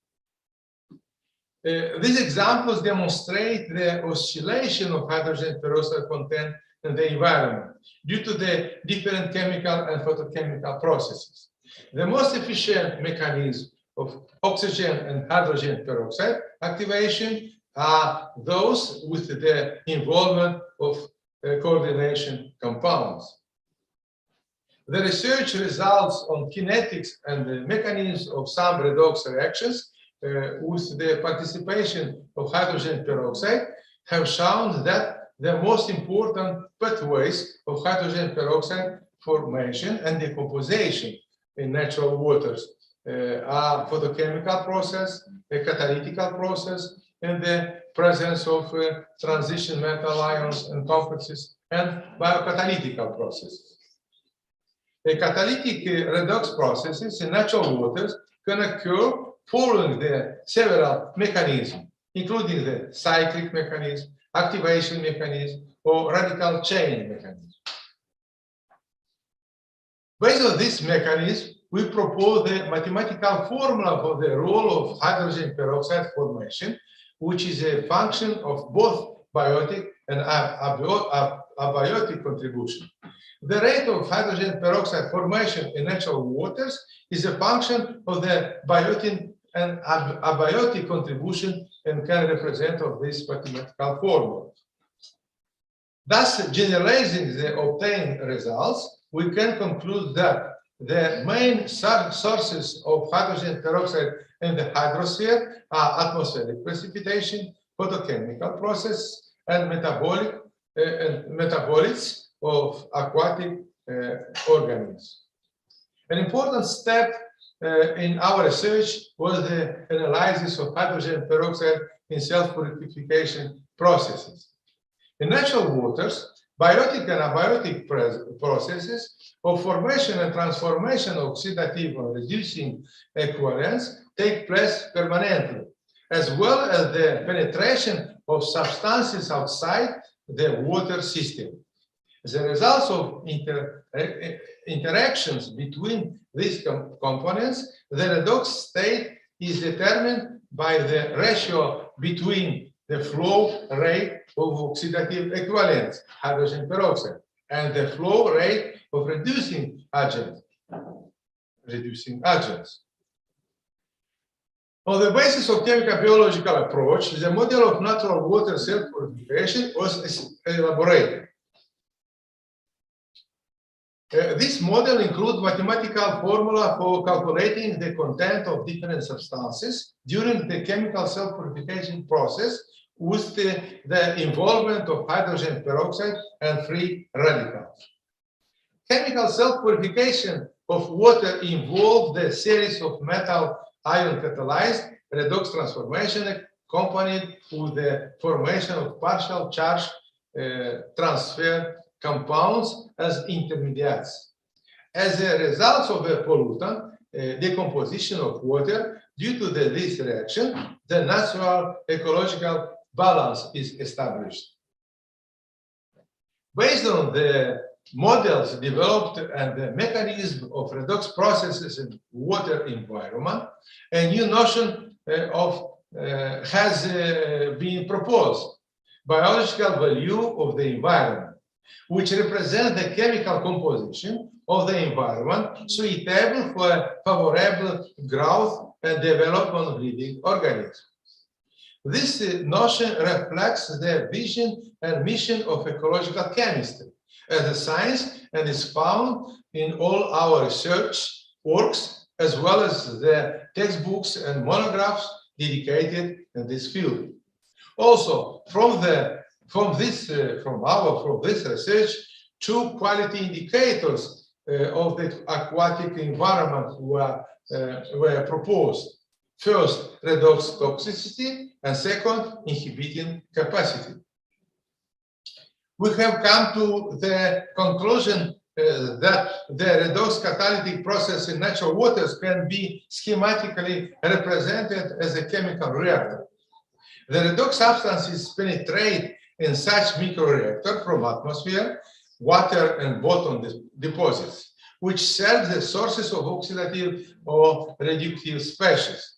These examples demonstrate the oscillation of hydrogen peroxide content in the environment due to the different chemical and photochemical processes. The most efficient mechanism of oxygen and hydrogen peroxide activation are those with the involvement of coordination compounds. The research results on kinetics and the mechanisms of some redox reactions with the participation of hydrogen peroxide have shown that the most important pathways of hydrogen peroxide formation and decomposition in natural waters are photochemical process, a catalytical process, and the presence of transition metal ions and complexes, and biocatalytical processes. The catalytic redox processes in natural waters can occur following the several mechanisms, including the cyclic mechanism, activation mechanism, or radical chain mechanism. Based on this mechanism, we propose the mathematical formula for the role of hydrogen peroxide formation, which is a function of both biotic and abiotic contribution. The rate of hydrogen peroxide formation in natural waters is a function of the biotic and abiotic contribution and can represent of this mathematical formula. Thus, generalizing the obtained results, we can conclude that the main sources of hydrogen peroxide in the hydrosphere are atmospheric precipitation, photochemical process, and metabolites of aquatic organisms. An important step in our research was the analysis of hydrogen peroxide in self-purification processes. In natural waters, biotic and abiotic processes of formation and transformation of oxidative or reducing equivalents take place permanently, as well as the penetration of substances outside the water system. As a result of interactions between these components, the redox state is determined by the ratio between the flow rate of oxidative equivalents, hydrogen peroxide, and the flow rate of reducing agents. On the basis of chemical biological approach, the model of natural water self-purification was elaborated. This model includes mathematical formula for calculating the content of different substances during the chemical self-purification process with the involvement of hydrogen peroxide and free radicals. Chemical self-purification of water involved the series of metal ion catalyzed redox transformation accompanied with the formation of partial charge transfer compounds as intermediates. As a result of the pollutant decomposition of water due to this reaction, the natural ecological balance is established. Based on the models developed and the mechanism of redox processes in water environment, a new notion has been proposed: biological value of the environment, which represents the chemical composition of the environment suitable for favorable growth and development of living organisms. This notion reflects the vision and mission of ecological chemistry as a science and is found in all our research works as well as the textbooks and monographs dedicated in this field. Also, from this research, two quality indicators of the aquatic environment were proposed. First, redox toxicity, and second, inhibiting capacity. We have come to the conclusion that the redox catalytic process in natural waters can be schematically represented as a chemical reactor. The redox substances penetrate in such microreactor from atmosphere, water, and bottom deposits, which serve the sources of oxidative or reductive species.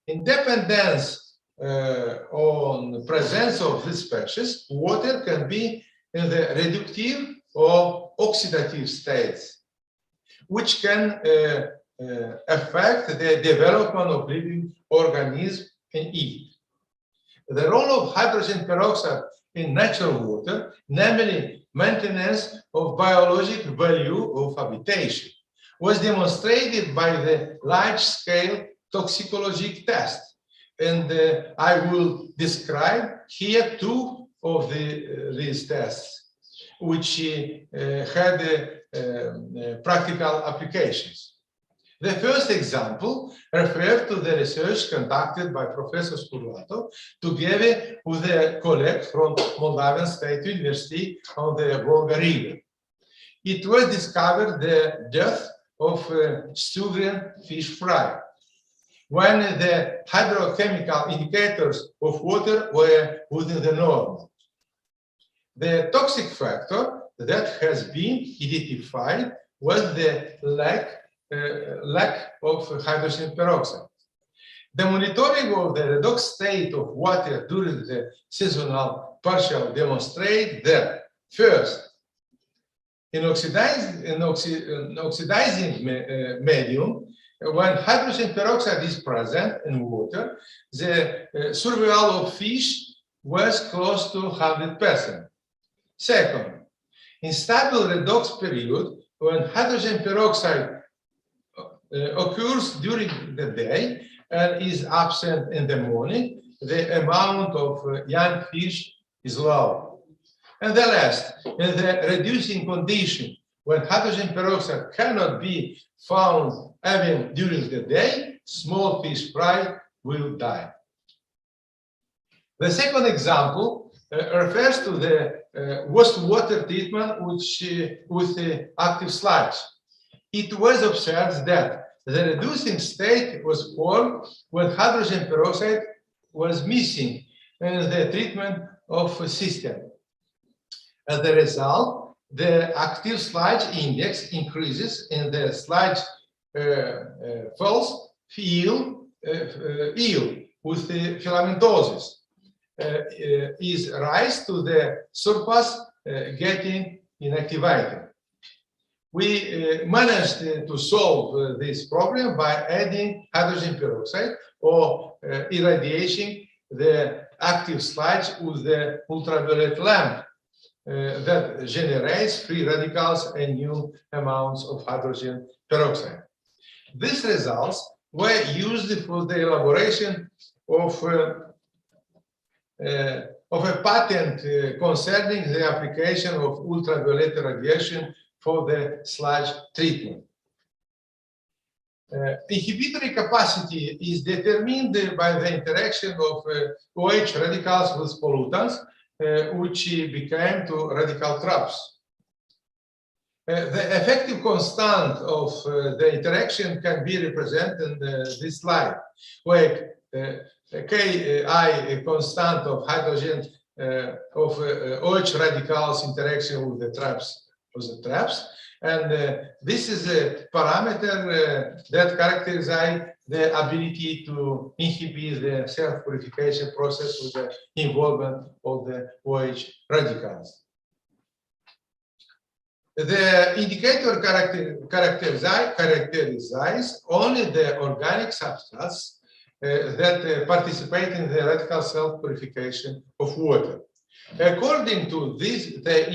In dependence on the presence of these species, water can be in the reductive or oxidative states, which can affect the development of living organisms in it. The role of hydrogen peroxide in natural water, namely maintenance of biologic value of habitation, was demonstrated by the large-scale toxicological test. And I will describe here two of these tests, which had practical applications. The first example refers to the research conducted by Professor Spurlato together with a colleague from Moldovan State University on the Volga River. It was discovered the death of Sturgeon fish fry when the hydrochemical indicators of water were within the normal. The toxic factor that has been identified was the lack of hydrogen peroxide. The monitoring of the redox state of water during the seasonal partial demonstrate that, first, In oxidizing medium, when hydrogen peroxide is present in water, the survival of fish was close to 100%. Second, in stable redox period, when hydrogen peroxide occurs during the day and is absent in the morning, the amount of young fish is low. And the last, in the reducing condition, when hydrogen peroxide cannot be found even during the day, small fish fry will die. The second example refers to the wastewater treatment with active sludge. It was observed that the reducing state was formed when hydrogen peroxide was missing in the treatment of a system. As a result, the active sludge index increases and the sludge falls ill with the filamentosis. Is rise to the surface getting inactivated. We managed to solve this problem by adding hydrogen peroxide or irradiating the active sludge with the ultraviolet lamp that generates free radicals and new amounts of hydrogen peroxide. These results were used for the elaboration of a patent concerning the application of ultraviolet radiation for the sludge treatment. Inhibitory capacity is determined by the interaction of OH radicals with pollutants, which became to radical traps. The effective constant of the interaction can be represented in this slide, where Ki constant of hydrogen of OH radicals interaction with the traps, and this is a parameter that characterizes the ability to inhibit the self-purification process with the involvement of the OH radicals. The indicator characterizes only the organic substance that participate in the radical self-purification of water. According to this, the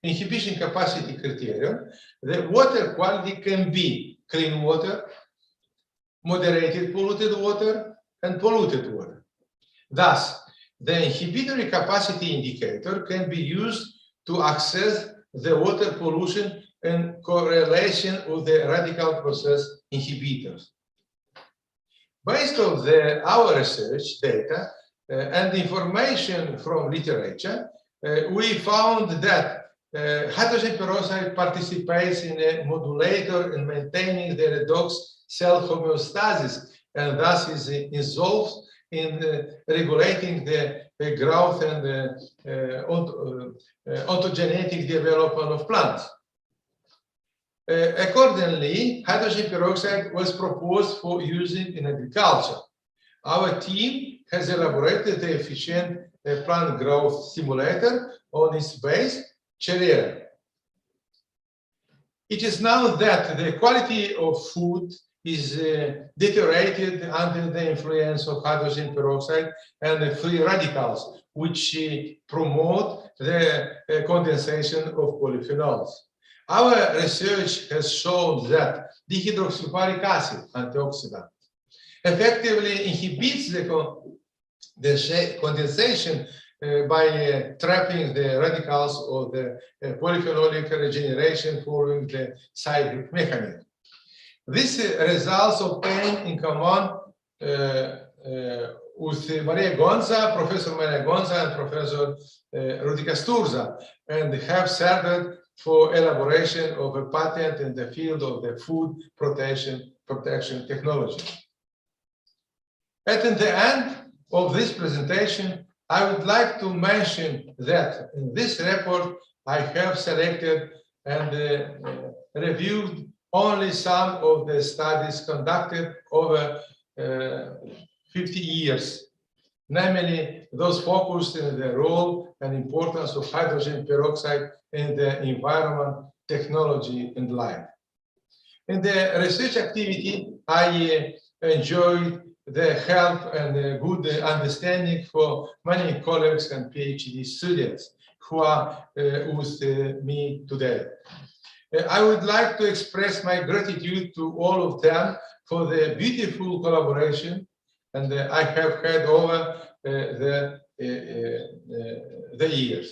inhibition capacity criterion, the water quality can be clean water, moderated polluted water, and polluted water. Thus, the inhibitory capacity indicator can be used to assess the water pollution in correlation with the radical process inhibitors. Based on our research data and information from literature, we found that hydrogen peroxide participates in a modulator in maintaining the redox cell homeostasis and thus is involved in regulating the growth and ontogenetic development of plants. Accordingly, hydrogen peroxide was proposed for using in agriculture. Our team has elaborated the efficient plant growth simulator on its base, Cherere. It is known that the quality of food is deteriorated under the influence of hydrogen peroxide and the free radicals, which promote the condensation of polyphenols. Our research has shown that dihydroxysulfuric acid, antioxidant, effectively inhibits the condensation by trapping the radicals of the polyphenolic regeneration following the cyclic mechanism. This results obtained in common with Maria Gonza, Professor Maria Gonza, and Professor Rodica Sturza, and have served for elaboration of a patent in the field of the food protection technology. At the end of this presentation, I would like to mention that in this report, I have selected and reviewed only some of the studies conducted over 50 years namely those focused in the role and importance of hydrogen peroxide in the environment, technology, and life. In the research activity, I enjoyed the help and the good understanding for many colleagues and PhD students who are with me today. I would like to express my gratitude to all of them for the beautiful collaboration and I have had over the years.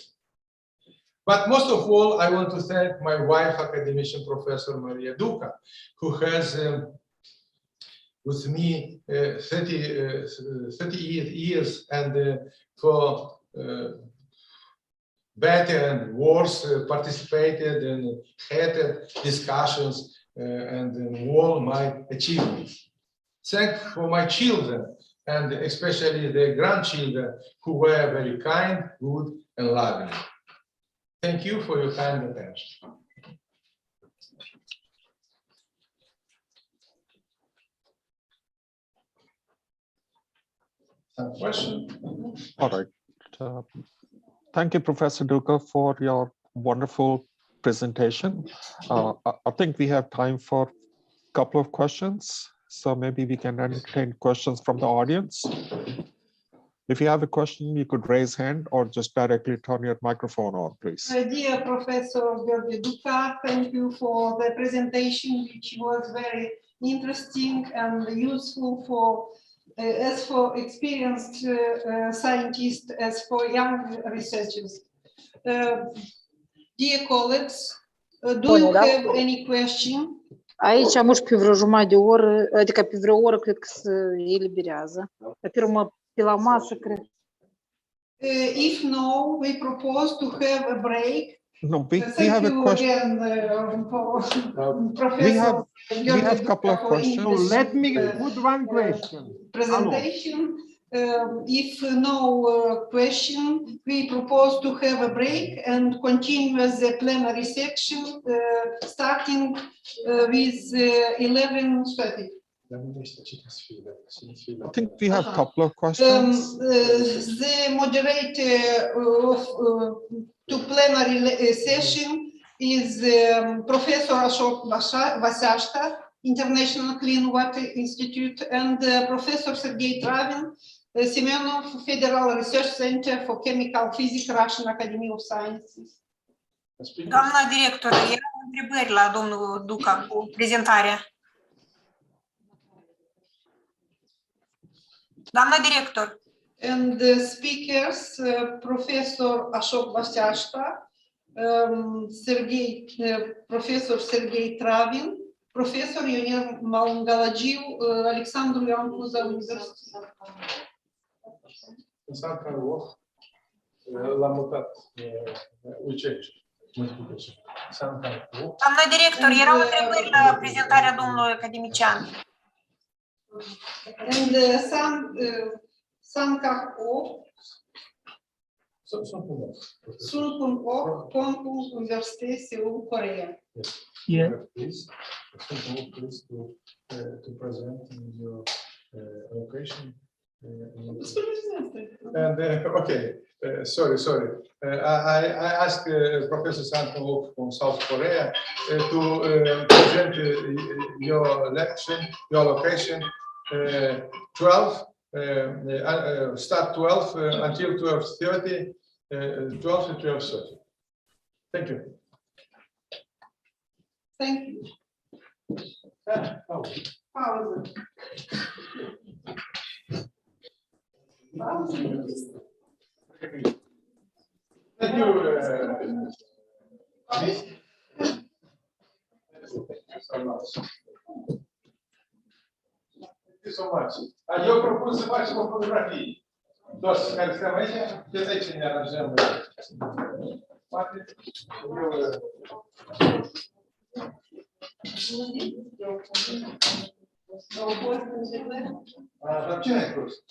But most of all, I want to thank my wife, Academician Professor Maria DUCA, who has with me 30 years and for better and worse participated in heated discussions and in all my achievements. Thank for my children and especially the grandchildren who were very kind, good, and loving. Thank you for your kind attention. Some question? All right. Thank you, Professor DUCA, for your wonderful presentation. I think we have time for a couple of questions. So maybe we can entertain questions from the audience. If you have a question, you could raise hand or just directly turn your microphone on, please. Dear Professor Gheorghe DUCA, thank you for the presentation, which was very interesting and useful for as for experienced scientists, as for young researchers. Dear colleagues, do you have any question? Aici am pe vreo jumătate de oră, adică pe vreo oră cred că se eliberează. Pe urmă, pe la masă, cred. If no, we propose to have a break. No, we have a question. We have a couple of questions. So let me put one question. Presentation. If no question, we propose to have a break and continue with the plenary section, starting with 11:30. I think we have a couple of questions. The moderator to plenary session is Professor Ashok Vasyashta, International Clean Water Institute, and Professor Sergei Travin, Semenov Federal Research Center for Chemical Physics, Russian Academy of Sciences. Doamna director, eu am întrebări la domnul DUCA cu prezentarea. Doamna director. And the speakers, Professor Ashok Vasyashta, Professor Sergei Travin, Professor Ionel Malungalagiu, Alexandru Ioan Cuza University. Doamna director, erau întrebări la prezentarea domnului academician. And Sun Pun Ok, Campus University Seoul, Korea. Yeah. Please to present your location. And okay, sorry. I asked Professor Santonov from South Korea to present your lecture, your location, 12. Start 12 until 12:30, 12 to 12:30. Thank you. Thank you. Pause. Thank you. Thank you so much. Eu propun să facem o fotografie. Toți care stăm aici, de aici ne aranjăm. Poate dar cine ai pus?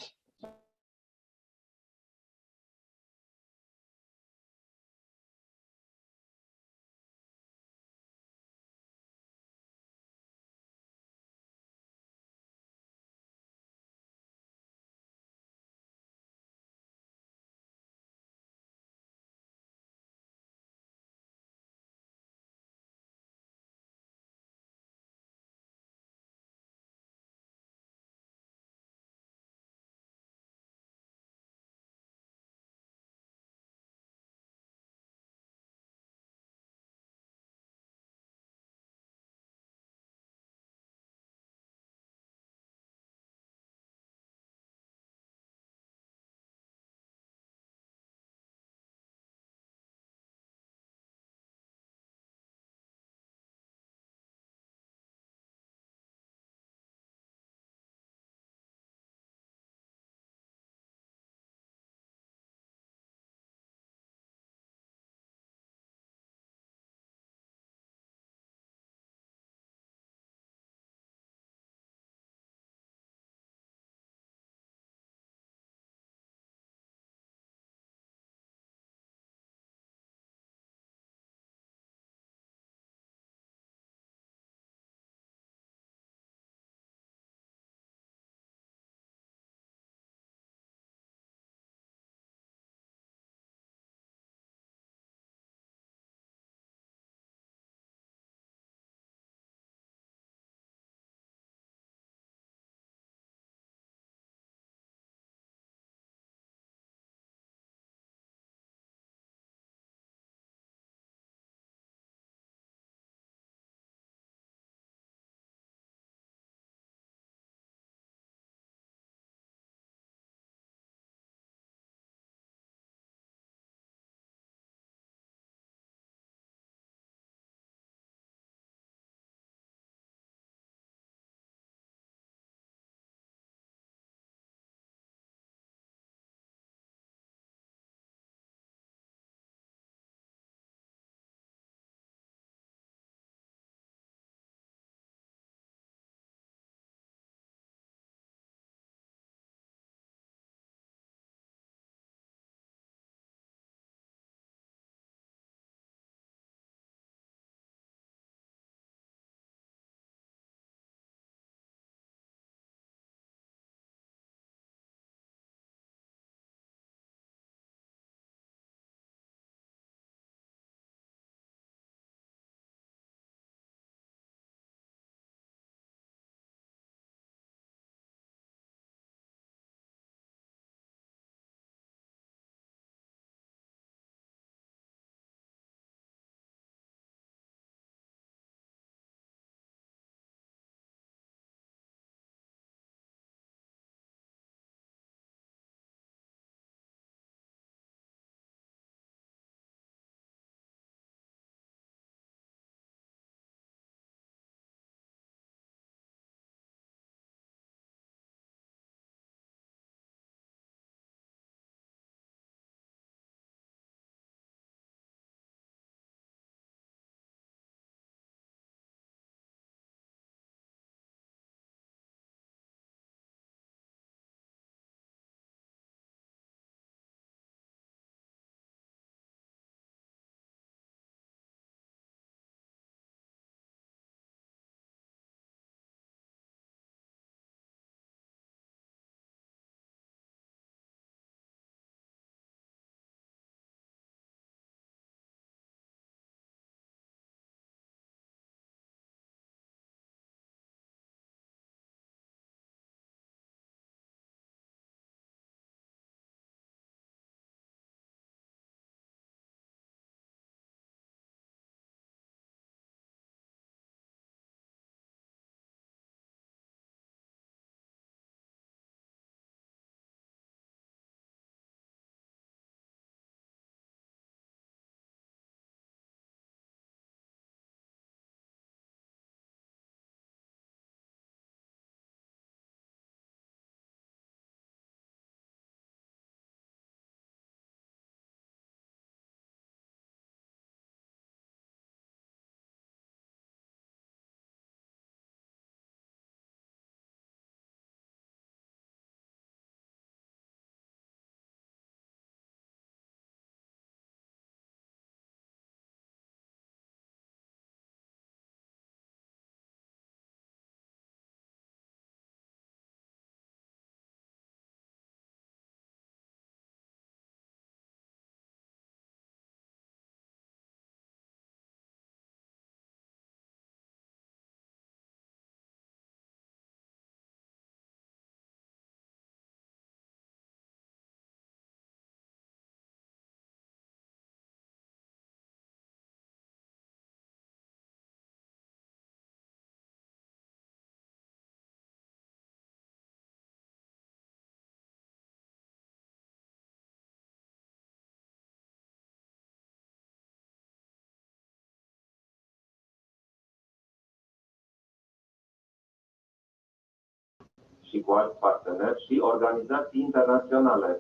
și cu alți parteneri și organizații internaționale.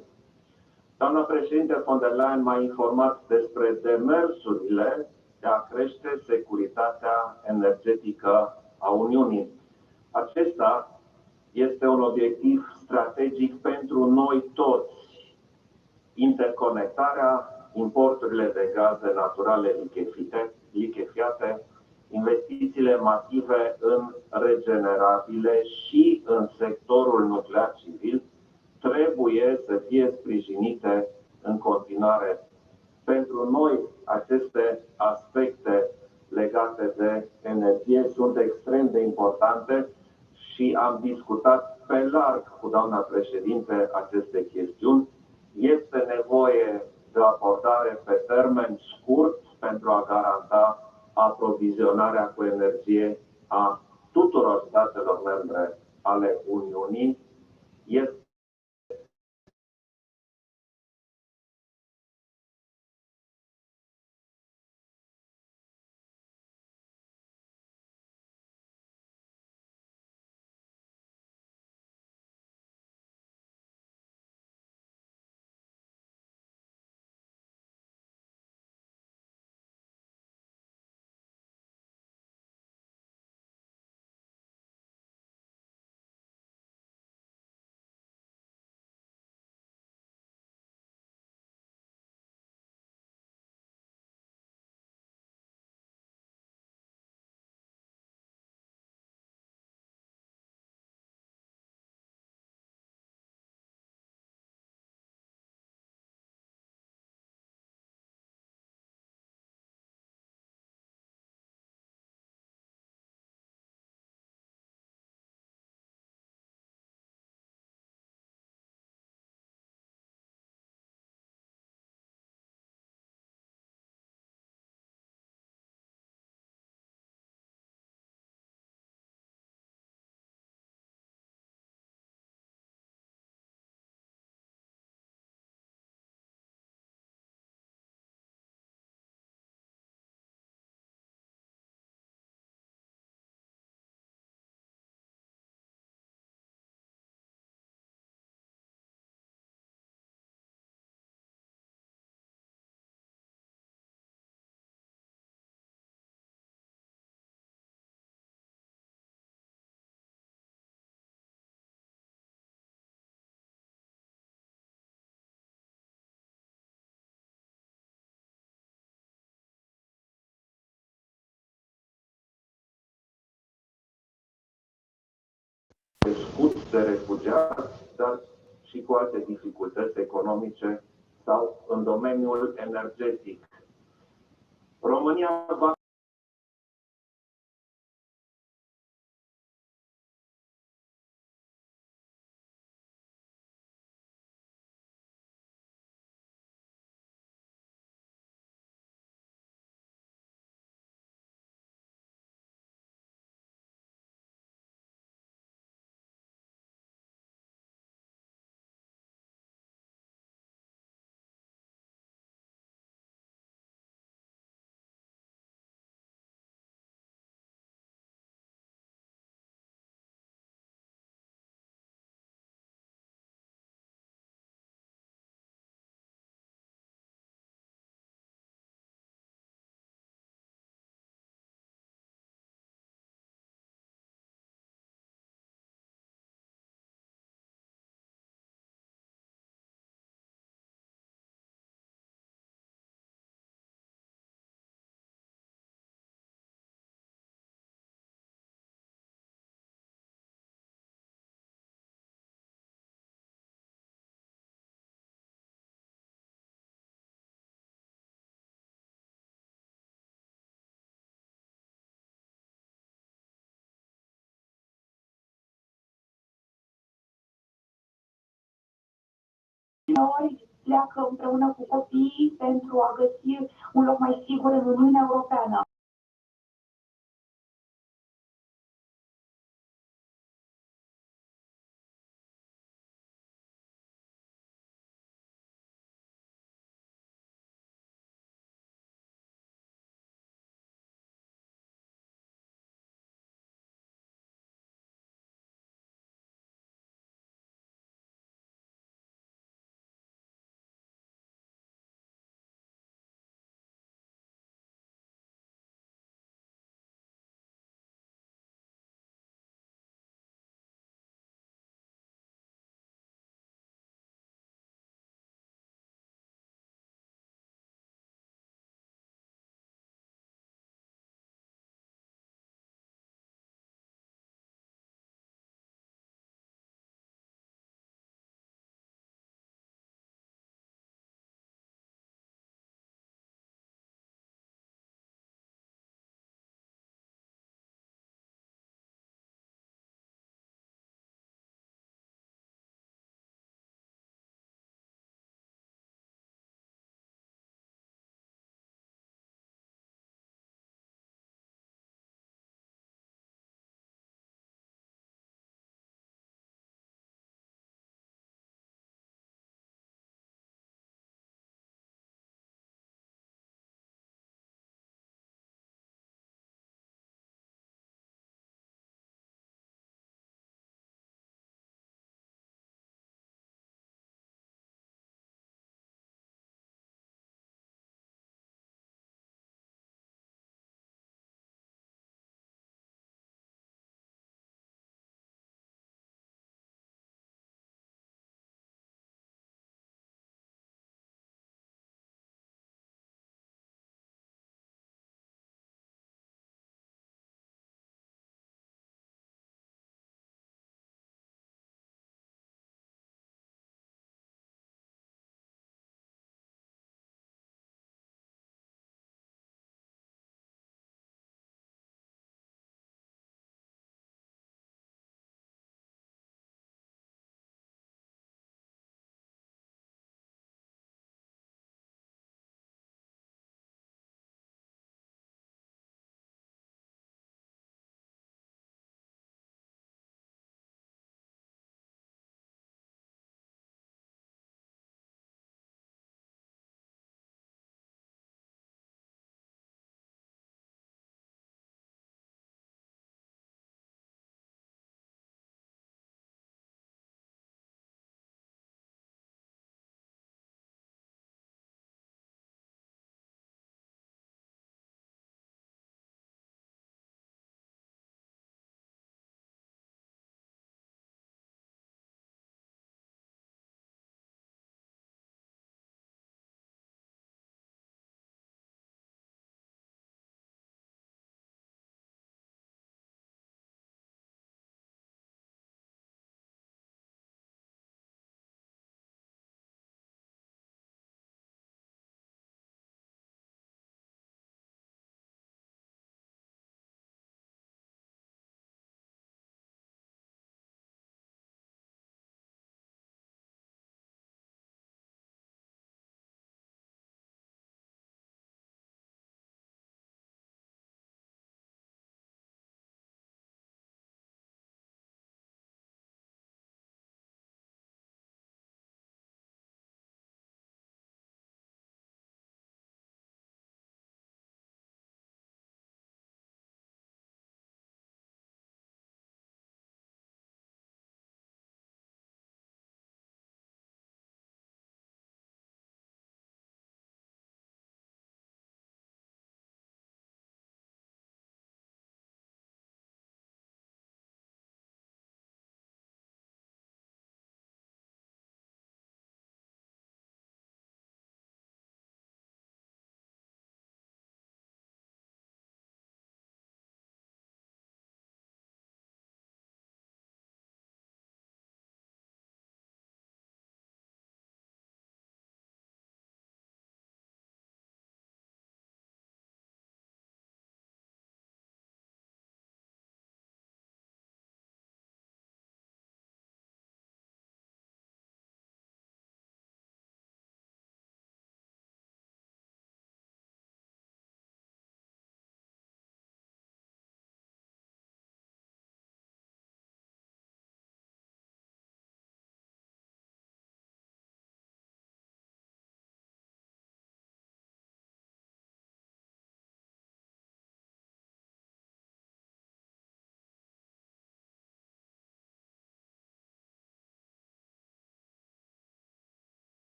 Doamna președinte von der Leyen m-a informat despre demersurile de a crește securitatea energetică a Uniunii. Acesta este un obiectiv strategic pentru noi toți. Interconectarea, importurile de gaze naturale lichefiate, investițiile masive în regenerabile și în sectorul nuclear civil trebuie să fie sprijinite în continuare. Pentru noi, aceste aspecte legate de energie sunt extrem de importante și am discutat pe larg cu doamna președinte aceste chestiuni. Este nevoie de o abordare pe termen scurt pentru a garanta aprovizionarea cu energie a tuturor statelor membre ale Uniunii. Este scut de refugiați, dar și cu alte dificultăți economice sau în domeniul energetic. România va ori pleacă împreună cu copiii pentru a găsi un loc mai sigur în Uniunea Europeană.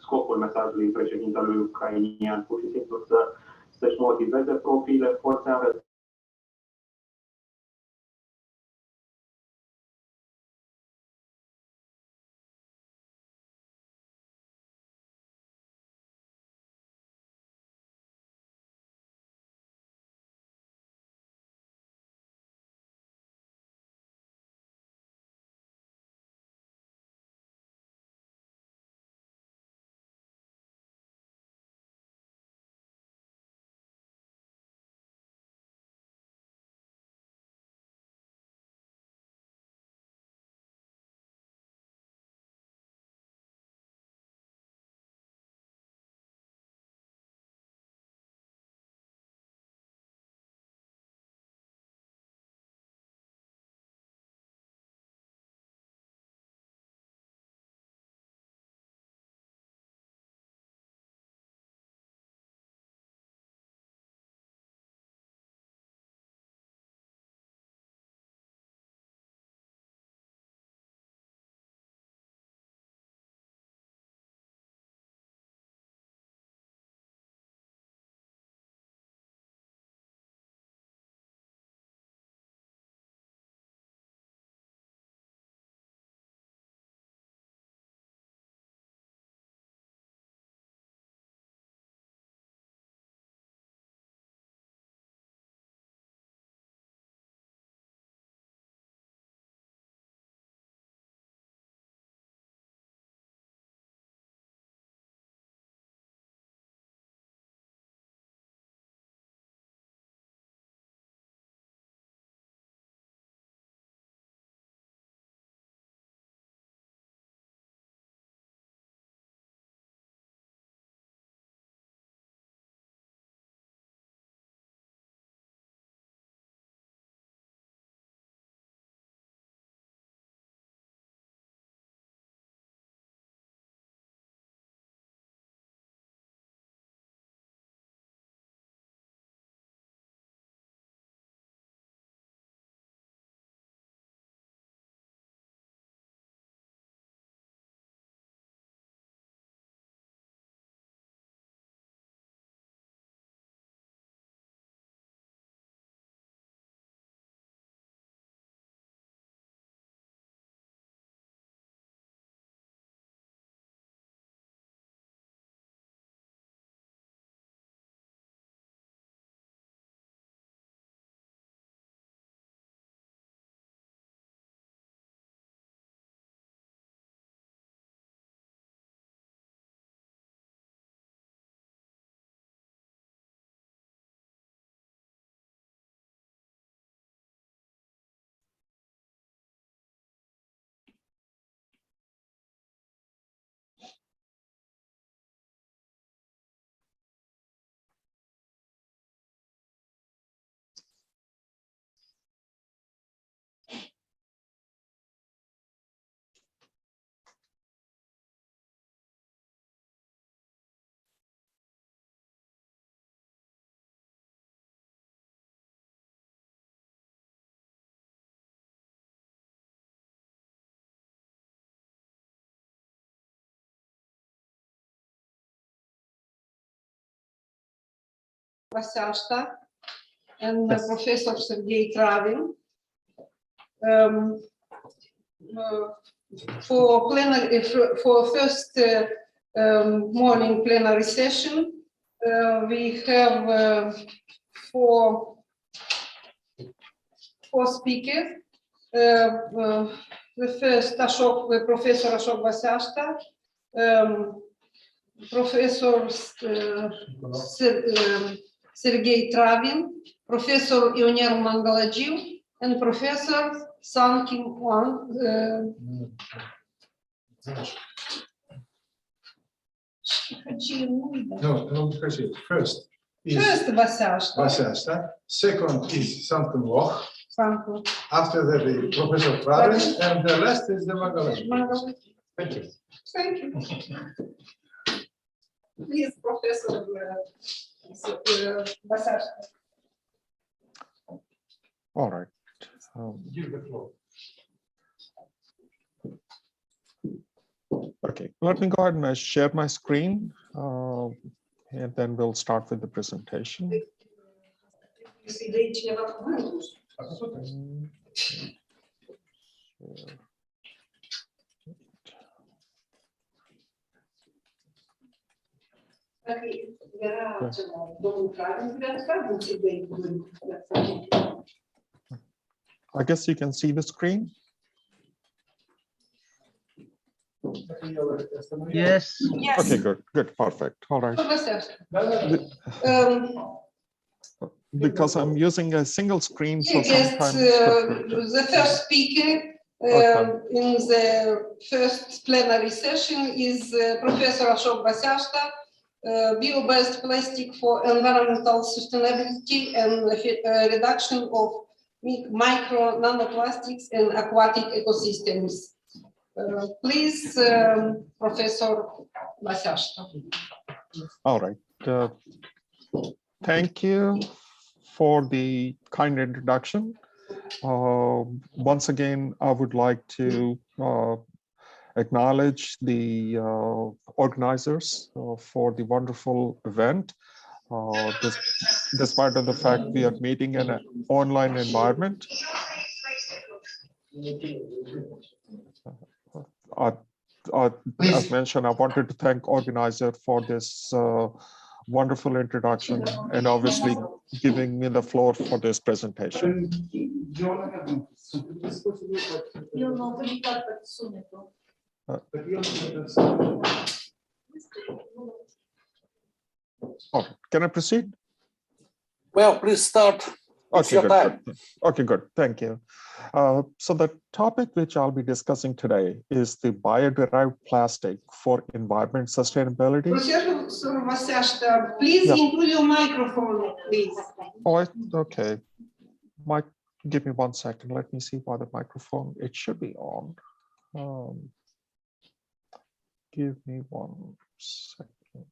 scopul mesajului președintelui ucrainian, pur și simplu să-și motiveze propriile forțe armate. Vasyashta and Professor Sergei Travin for plenary for first morning plenary session. We have four speakers. The first Professor Ashok Vasyashta, Professor Sergei Travin, Professor Ioner Mangalajiu, and Professor San Kim Wang. No, first is Vasyashta. Second is Sankum Loch. After that, the Professor Travin, and the rest is the Mangalajiu. Thank you. Thank you. Please, Professor Vasyashta. All right. Give the floor. Okay, let me go ahead and share my screen, and then we'll start with the presentation. I guess you can see the screen. Yes. Okay, good, perfect. All right. Because I'm using a single screen, so sometimes the first speaker in the first plenary session is Professor Ashok Basyashta, bio-based plastic for environmental sustainability and reduction of micro nanoplastics in aquatic ecosystems. Please, Professor Basyashta. All right. Thank you for the kind introduction. Once again, I would like to acknowledge the organizers for the wonderful event. Despite of the fact we are meeting in an online environment. As mentioned, I wanted to thank organizer for this wonderful introduction and obviously giving me the floor for this presentation. Can I proceed? Well, please start. It's your time. Okay, good. Thank you. So the topic which I'll be discussing today is the bio-derived plastic for environment sustainability. Professor Basyashta, please include your microphone, please. Oh, okay. Mike, give me 1 second. Let me see why the microphone, it should be on. Give me 1 second.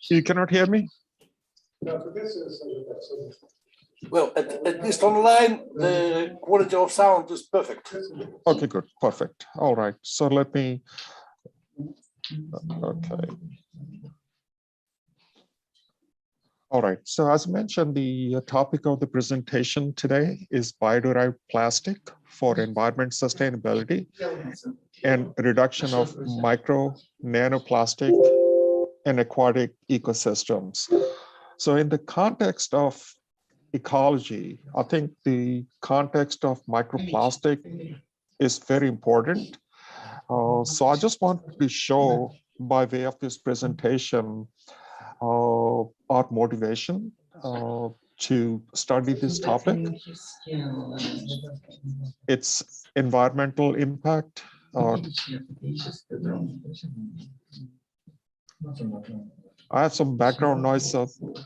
You cannot hear me? Well, at least online, the quality of sound is perfect. Okay, good, perfect. All right, so let me, okay. All right, so as mentioned, the topic of the presentation today is bio-derived plastic for environment sustainability and reduction of micro nanoplastic in aquatic ecosystems. So in the context of ecology, I think the context of microplastic is very important. So I just want to show by way of this presentation our motivation to study this topic, its environmental impact. I have some background noise.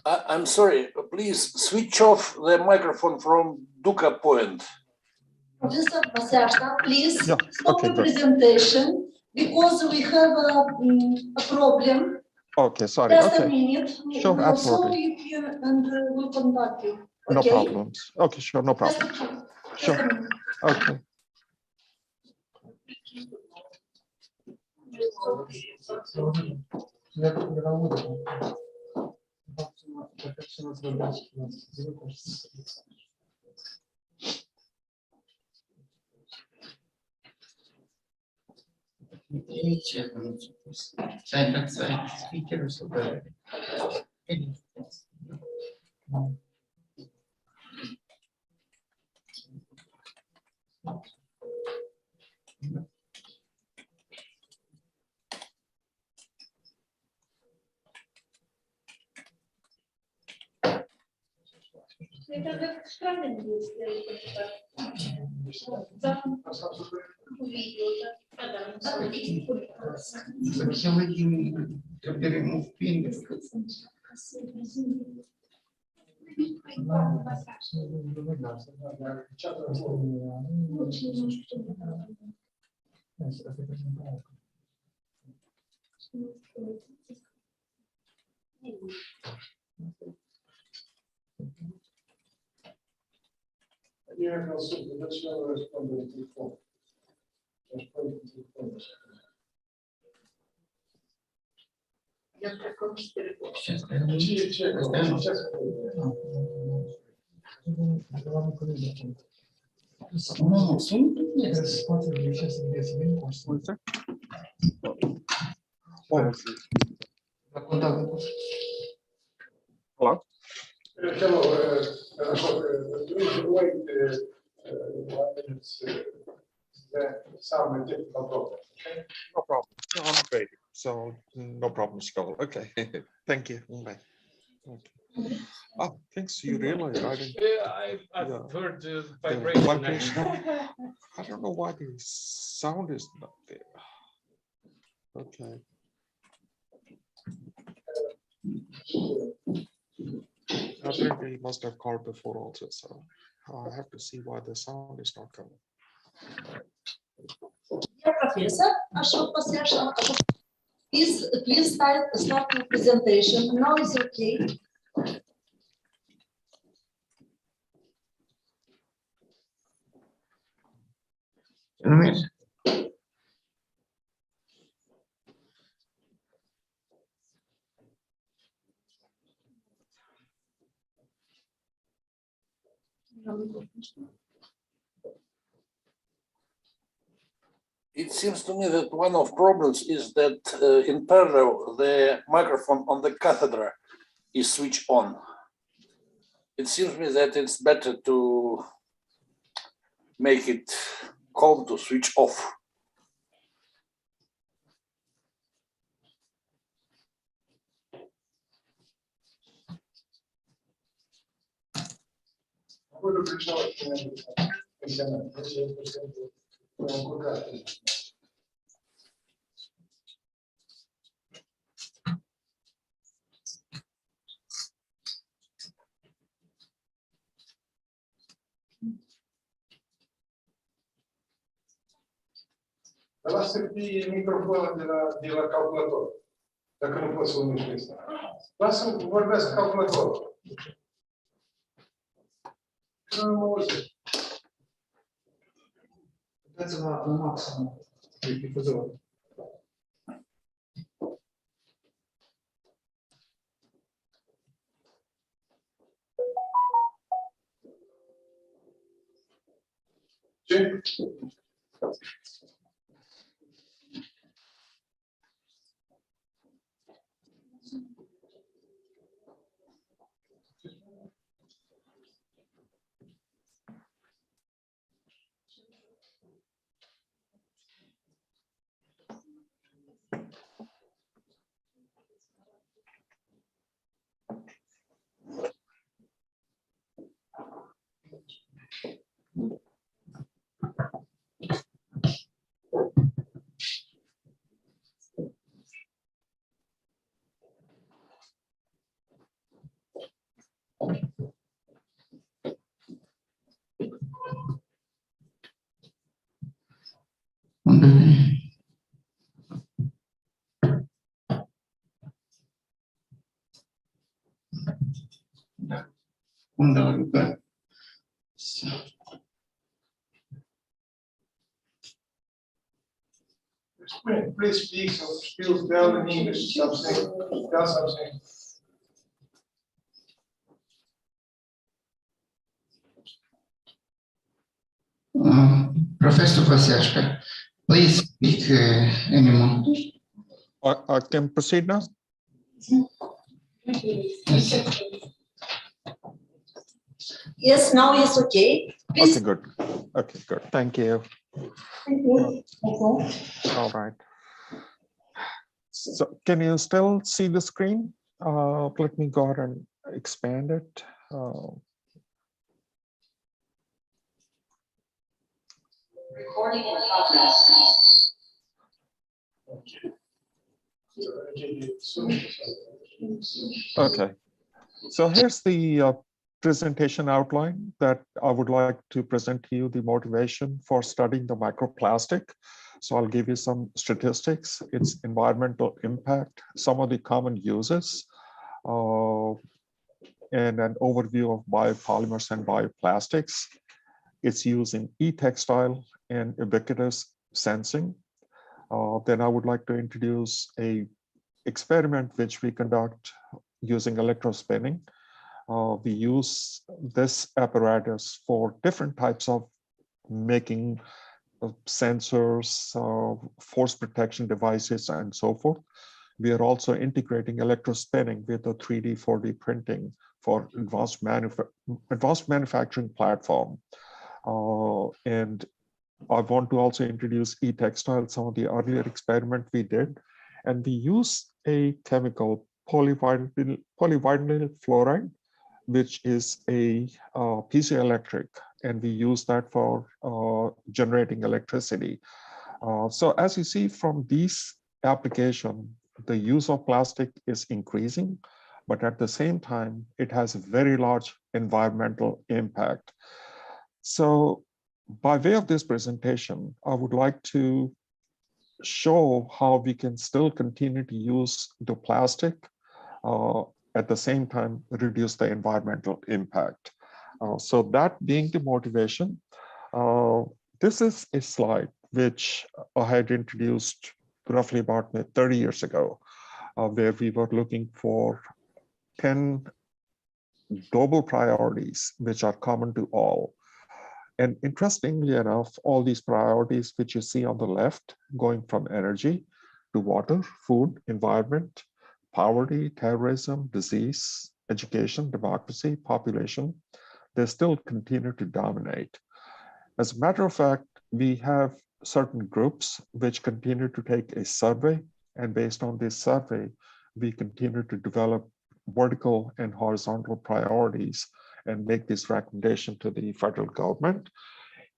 I'm sorry, please switch off the microphone from DUCA point. Professor Basyashta, please stop the presentation because we have a problem. Okay, sorry. Just a minute. Sure, we'll absolutely. solve it and we'll contact you. No Okay? problems. Okay, sure, no problem. Sure. Okay. Hello? Hello. Please wait 1 minute. Some technical problem. Okay? No problem. No, I'm waiting. So no problem, Skull. Okay. Thank you. Bye. Okay. Oh, thanks. You realize I didn't. I've heard the vibration. vibration. I don't know why the sound is not there. Okay. Apparently, he must have called before also, so I have to see why the sound is not coming. Dear Professor, please start your presentation. Now is okay. It seems to me that one of problems is that in parallel, the microphone on the cathedra is switched on. It seems to me that it's better to make it calm to switch off. Lasă microfonul de la calculator, dacă nu poți să o miști asta. Lasă vorbească calculatorul. Nu mă auzi. Dați-vă la maxim difuzor. Ce? Please speak, so still tell in English something, tell something. Professor Vasiashka, please speak anymore. I can proceed now? Yes, now it's okay. Please. Okay, good. Okay, good. Thank you. Thank you. All right. So can you still see the screen? Let me go ahead and expand it. Recording in progress. Okay. So here's the presentation outline that I would like to present to you, the motivation for studying the microplastic. So I'll give you some statistics, its environmental impact, some of the common uses, and an overview of biopolymers and bioplastics, its use in e-textile and ubiquitous sensing. Then I would like to introduce a experiment which we conduct using electrospinning. We use this apparatus for different types of making sensors, force protection devices, and so forth. We are also integrating electrospinning with the 3D, 4D printing for advanced manufacturing platform. And I want to also introduce e-textile, some of the earlier experiment we did. And we use a chemical, polyvinyl fluoride, which is a piezoelectric, and we use that for generating electricity. So as you see from these applications, the use of plastic is increasing, but at the same time, it has a very large environmental impact. So by way of this presentation, I would like to show how we can still continue to use the plastic, at the same time, reduce the environmental impact. So that being the motivation, this is a slide which I had introduced roughly about 30 years ago, where we were looking for 10 global priorities which are common to all. And interestingly enough, all these priorities which you see on the left, going from energy to water, food, environment, poverty, terrorism, disease, education, democracy, population, they still continue to dominate. As a matter of fact, we have certain groups which continue to take a survey, and based on this survey, we continue to develop vertical and horizontal priorities and make this recommendation to the federal government.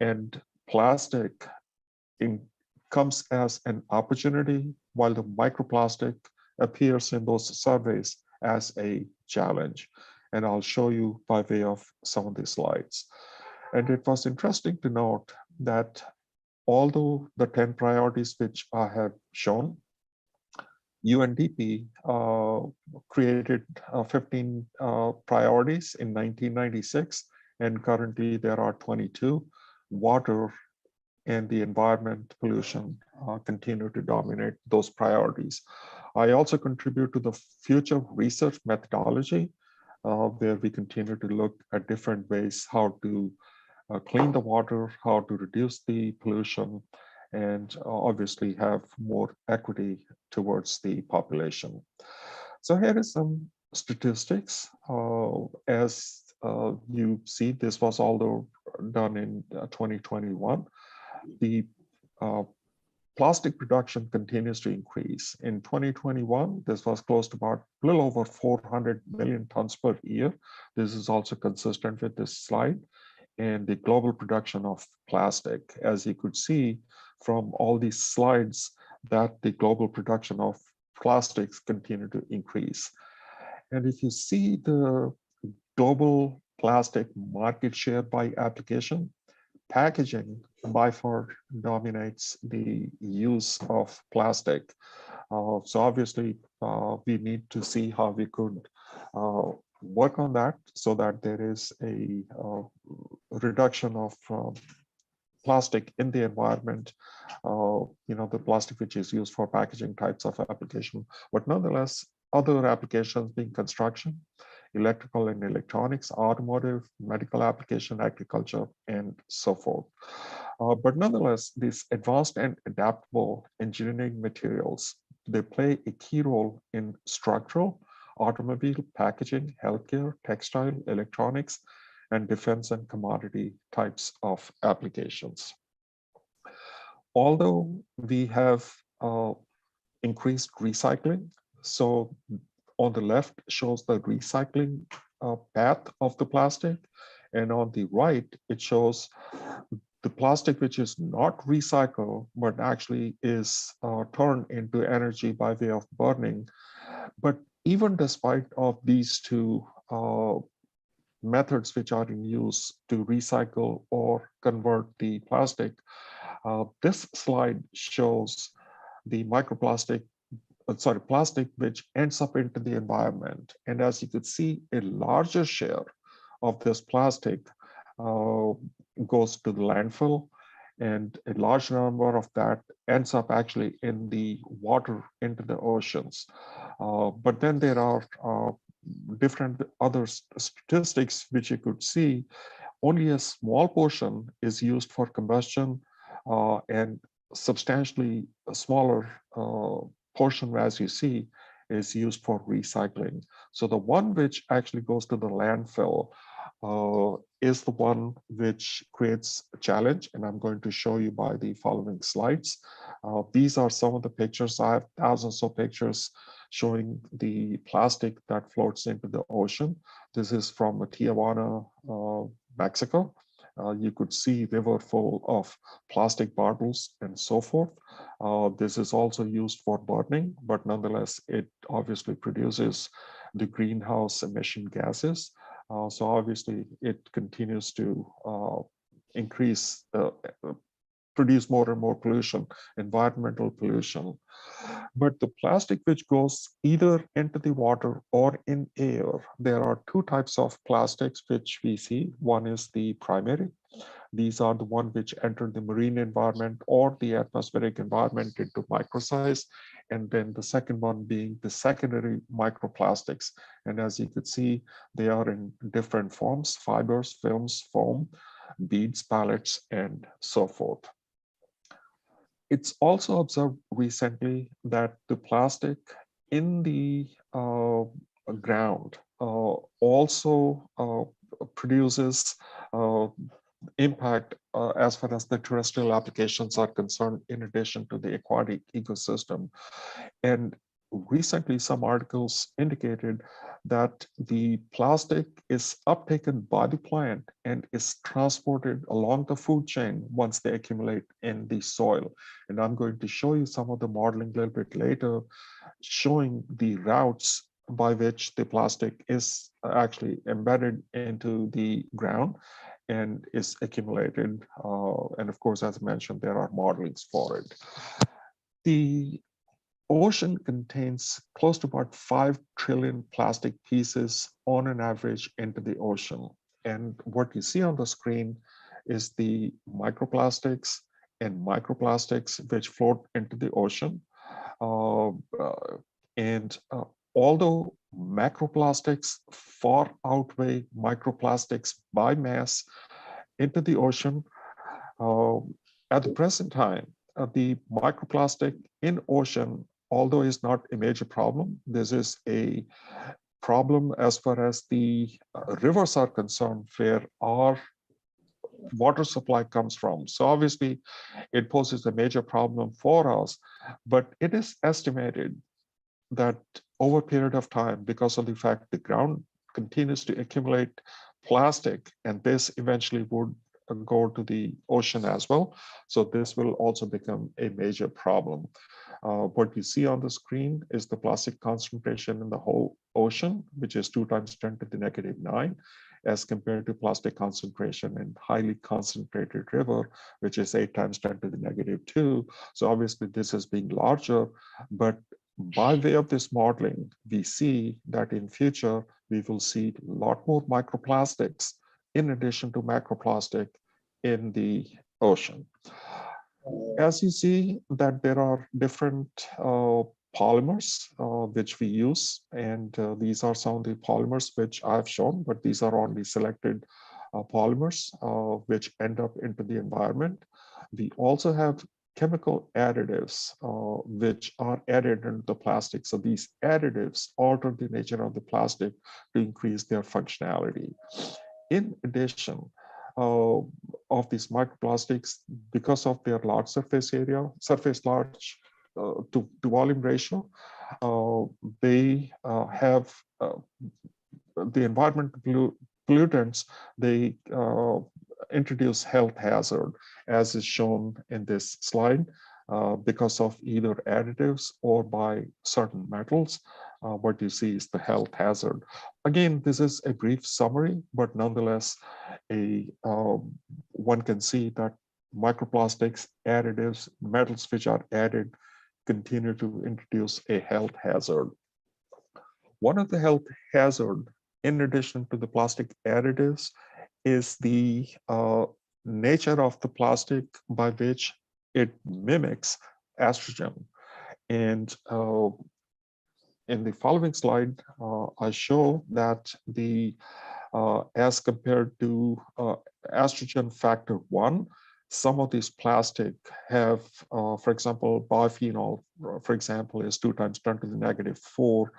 And plastic comes as an opportunity, while the microplastic appears in those surveys as a challenge. And I'll show you by way of some of these slides. And it was interesting to note that although the 10 priorities which I have shown, UNDP created 15 priorities in 1996, and currently there are 22. Water and the environment pollution continue to dominate those priorities. I also contribute to the future research methodology, where we continue to look at different ways how to clean the water, how to reduce the pollution, and obviously have more equity towards the population. So here is some statistics. As you see, this was all done in 2021. The plastic production continues to increase. In 2021, this was close to about a little over 400 million tons per year. This is also consistent with this slide. And the global production of plastic, as you could see from all these slides, that the global production of plastics continue to increase. And if you see the global plastic market share by application, packaging by far dominates the use of plastic. So obviously, we need to see how we could work on that so that there is a reduction of plastic in the environment, the plastic which is used for packaging types of application. But nonetheless, other applications being construction, electrical and electronics, automotive, medical application, agriculture, and so forth. But nonetheless, these advanced and adaptable engineering materials, they play a key role in structural, automobile, packaging, healthcare, textile, electronics, and defense and commodity types of applications. Although we have increased recycling, so on the left shows the recycling path of the plastic, and on the right, it shows the plastic which is not recycled, but actually is turned into energy by way of burning. But even despite of these two methods which are in use to recycle or convert the plastic, this slide shows the plastic which ends up into the environment. And as you could see, a larger share of this plastic goes to the landfill, and a large number of that ends up actually in the water, into the oceans. But then there are different other statistics which you could see. Only a small portion is used for combustion, and substantially a smaller portion, as you see, is used for recycling. So the one which actually goes to the landfill is the one which creates a challenge, and I'm going to show you by the following slides. These are some of the pictures. I have thousands of pictures showing the plastic that floats into the ocean. This is from Tijuana, Mexico. You could see river full of plastic bottles and so forth. This is also used for burning, but nonetheless, it obviously produces the greenhouse emission gases. So obviously, it continues to increase, produce more and more pollution, environmental pollution. But the plastic which goes either into the water or in air, there are two types of plastics which we see. One is the primary. These are the ones which enter the marine environment or the atmospheric environment into microsize. And then the second one being the secondary microplastics. And as you could see, they are in different forms: fibers, films, foam, beads, pellets, and so forth. It's also observed recently that the plastic in the ground also produces impact as far as the terrestrial applications are concerned, in addition to the aquatic ecosystem. And recently, some articles indicated that the plastic is uptaken by the plant and is transported along the food chain once they accumulate in the soil. And I'm going to show you some of the modeling a little bit later, showing the routes by which the plastic is actually embedded into the ground and is accumulated. And of course, as I mentioned, there are modelings for it. The ocean contains close to about 5 trillion plastic pieces on an average into the ocean. And what you see on the screen is the microplastics and microplastics which float into the ocean. Although macroplastics far outweigh microplastics by mass into the ocean, at the present time, the microplastic in ocean, although is not a major problem, this is a problem as far as the rivers are concerned, where our water supply comes from. So obviously, it poses a major problem for us, but it is estimated that over a period of time, because of the fact the ground continues to accumulate plastic, and this eventually would go to the ocean as well. So this will also become a major problem. What you see on the screen is the plastic concentration in the whole ocean, which is 2 × 10⁻⁹, as compared to plastic concentration in highly concentrated river, which is 8 × 10⁻². So obviously this is being larger, but by way of this modeling, we see that in future, we will see a lot more microplastics in addition to macroplastic in the ocean. As you see that there are different polymers which we use, and these are some of the polymers which I've shown, but these are only selected polymers which end up into the environment. We also have chemical additives which are added into the plastic. So these additives alter the nature of the plastic to increase their functionality. In addition of these microplastics, because of their large surface area, surface large to volume ratio, they have the environmental pollutants, they introduce health hazard, as is shown in this slide, because of either additives or by certain metals. What you see is the health hazard. Again, this is a brief summary, but nonetheless, one can see that microplastics, additives, metals which are added continue to introduce a health hazard. One of the health hazard, in addition to the plastic additives, is the nature of the plastic by which it mimics estrogen. And in the following slide, I show that as compared to estrogen factor 1, some of these plastic have, for example, biophenol, for example, is 2 times 10 to the negative 4,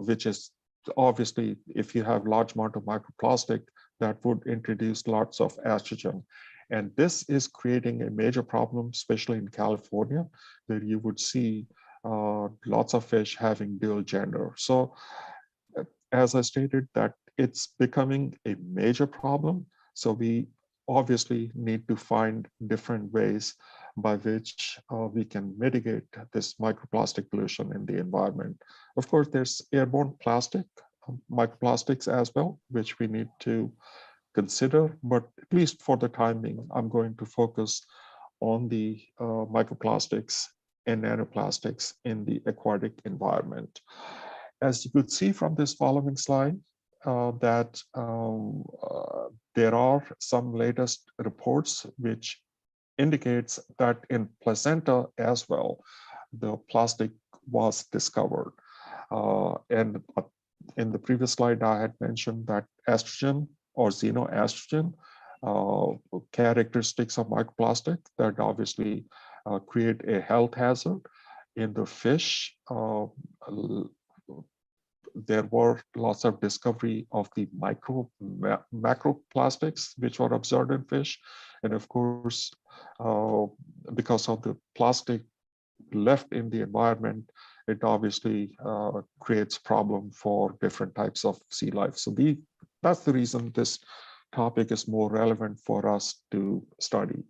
which is obviously, if you have large amount of microplastic, that would introduce lots of estrogen. And this is creating a major problem, especially in California, where you would see lots of fish having dual gender. So as I stated, that it's becoming a major problem. So we obviously need to find different ways by which we can mitigate this microplastic pollution in the environment. Of course, there's airborne plastic, microplastics as well, which we need to consider, but at least for the time being, I'm going to focus on the microplastics and nanoplastics in the aquatic environment. As you could see from this following slide, that there are some latest reports which indicates that in placenta as well, the plastic was discovered. And in the previous slide, I had mentioned that estrogen or xenoestrogen characteristics of microplastic that obviously create a health hazard. In the fish, there were lots of discovery of the macroplastics which were observed in fish. And of course, because of the plastic left in the environment, it obviously creates problem for different types of sea life. So that's the reason this topic is more relevant for us to study.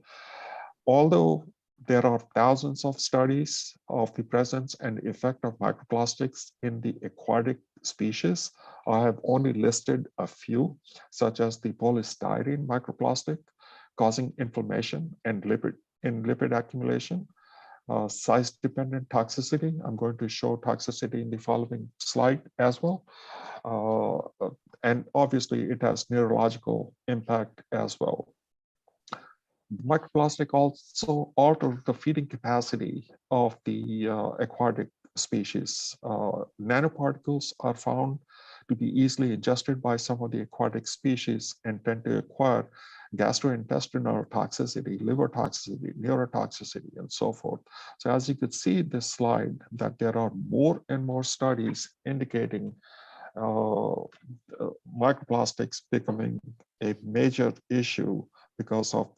Although there are thousands of studies of the presence and effect of microplastics in the aquatic species, I have only listed a few, such as the polystyrene microplastic causing inflammation and lipid accumulation, size-dependent toxicity. I'm going to show toxicity in the following slide as well. And obviously, it has neurological impact as well. Microplastic also alters the feeding capacity of the aquatic species. Nanoparticles are found to be easily ingested by some of the aquatic species and tend to acquire gastrointestinal toxicity, liver toxicity, neurotoxicity, and so forth. So as you could see in this slide, that there are more and more studies indicating microplastics becoming a major issue because of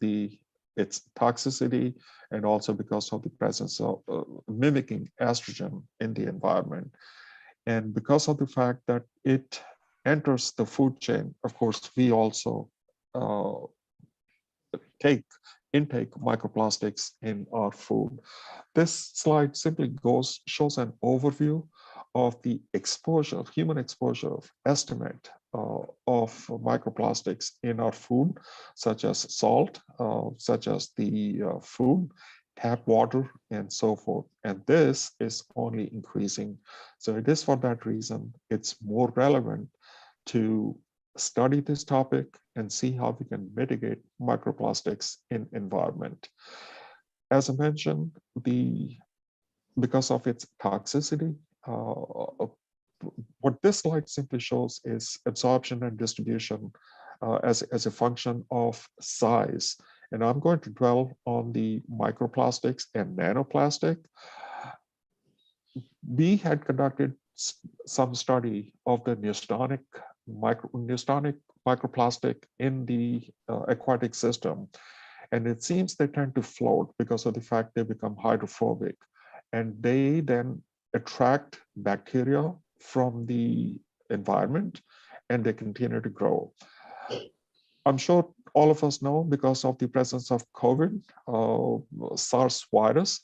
its toxicity and also because of the presence of mimicking estrogen in the environment. And because of the fact that it enters the food chain, of course, we also intake microplastics in our food. This slide simply shows an overview of the exposure, human exposure estimate of microplastics in our food, such as salt, such as the food, tap water, and so forth. And this is only increasing. So it is for that reason, it's more relevant to study this topic and see how we can mitigate microplastics in environment. As I mentioned, because of its toxicity, what this slide simply shows is absorption and distribution as a function of size. And I'm going to dwell on the microplastics and nanoplastic. We had conducted some study of the neostonic microplastic in the aquatic system. And it seems they tend to float because of the fact they become hydrophobic. And they then attract bacteria from the environment and they continue to grow. I'm sure all of us know, because of the presence of COVID, SARS virus,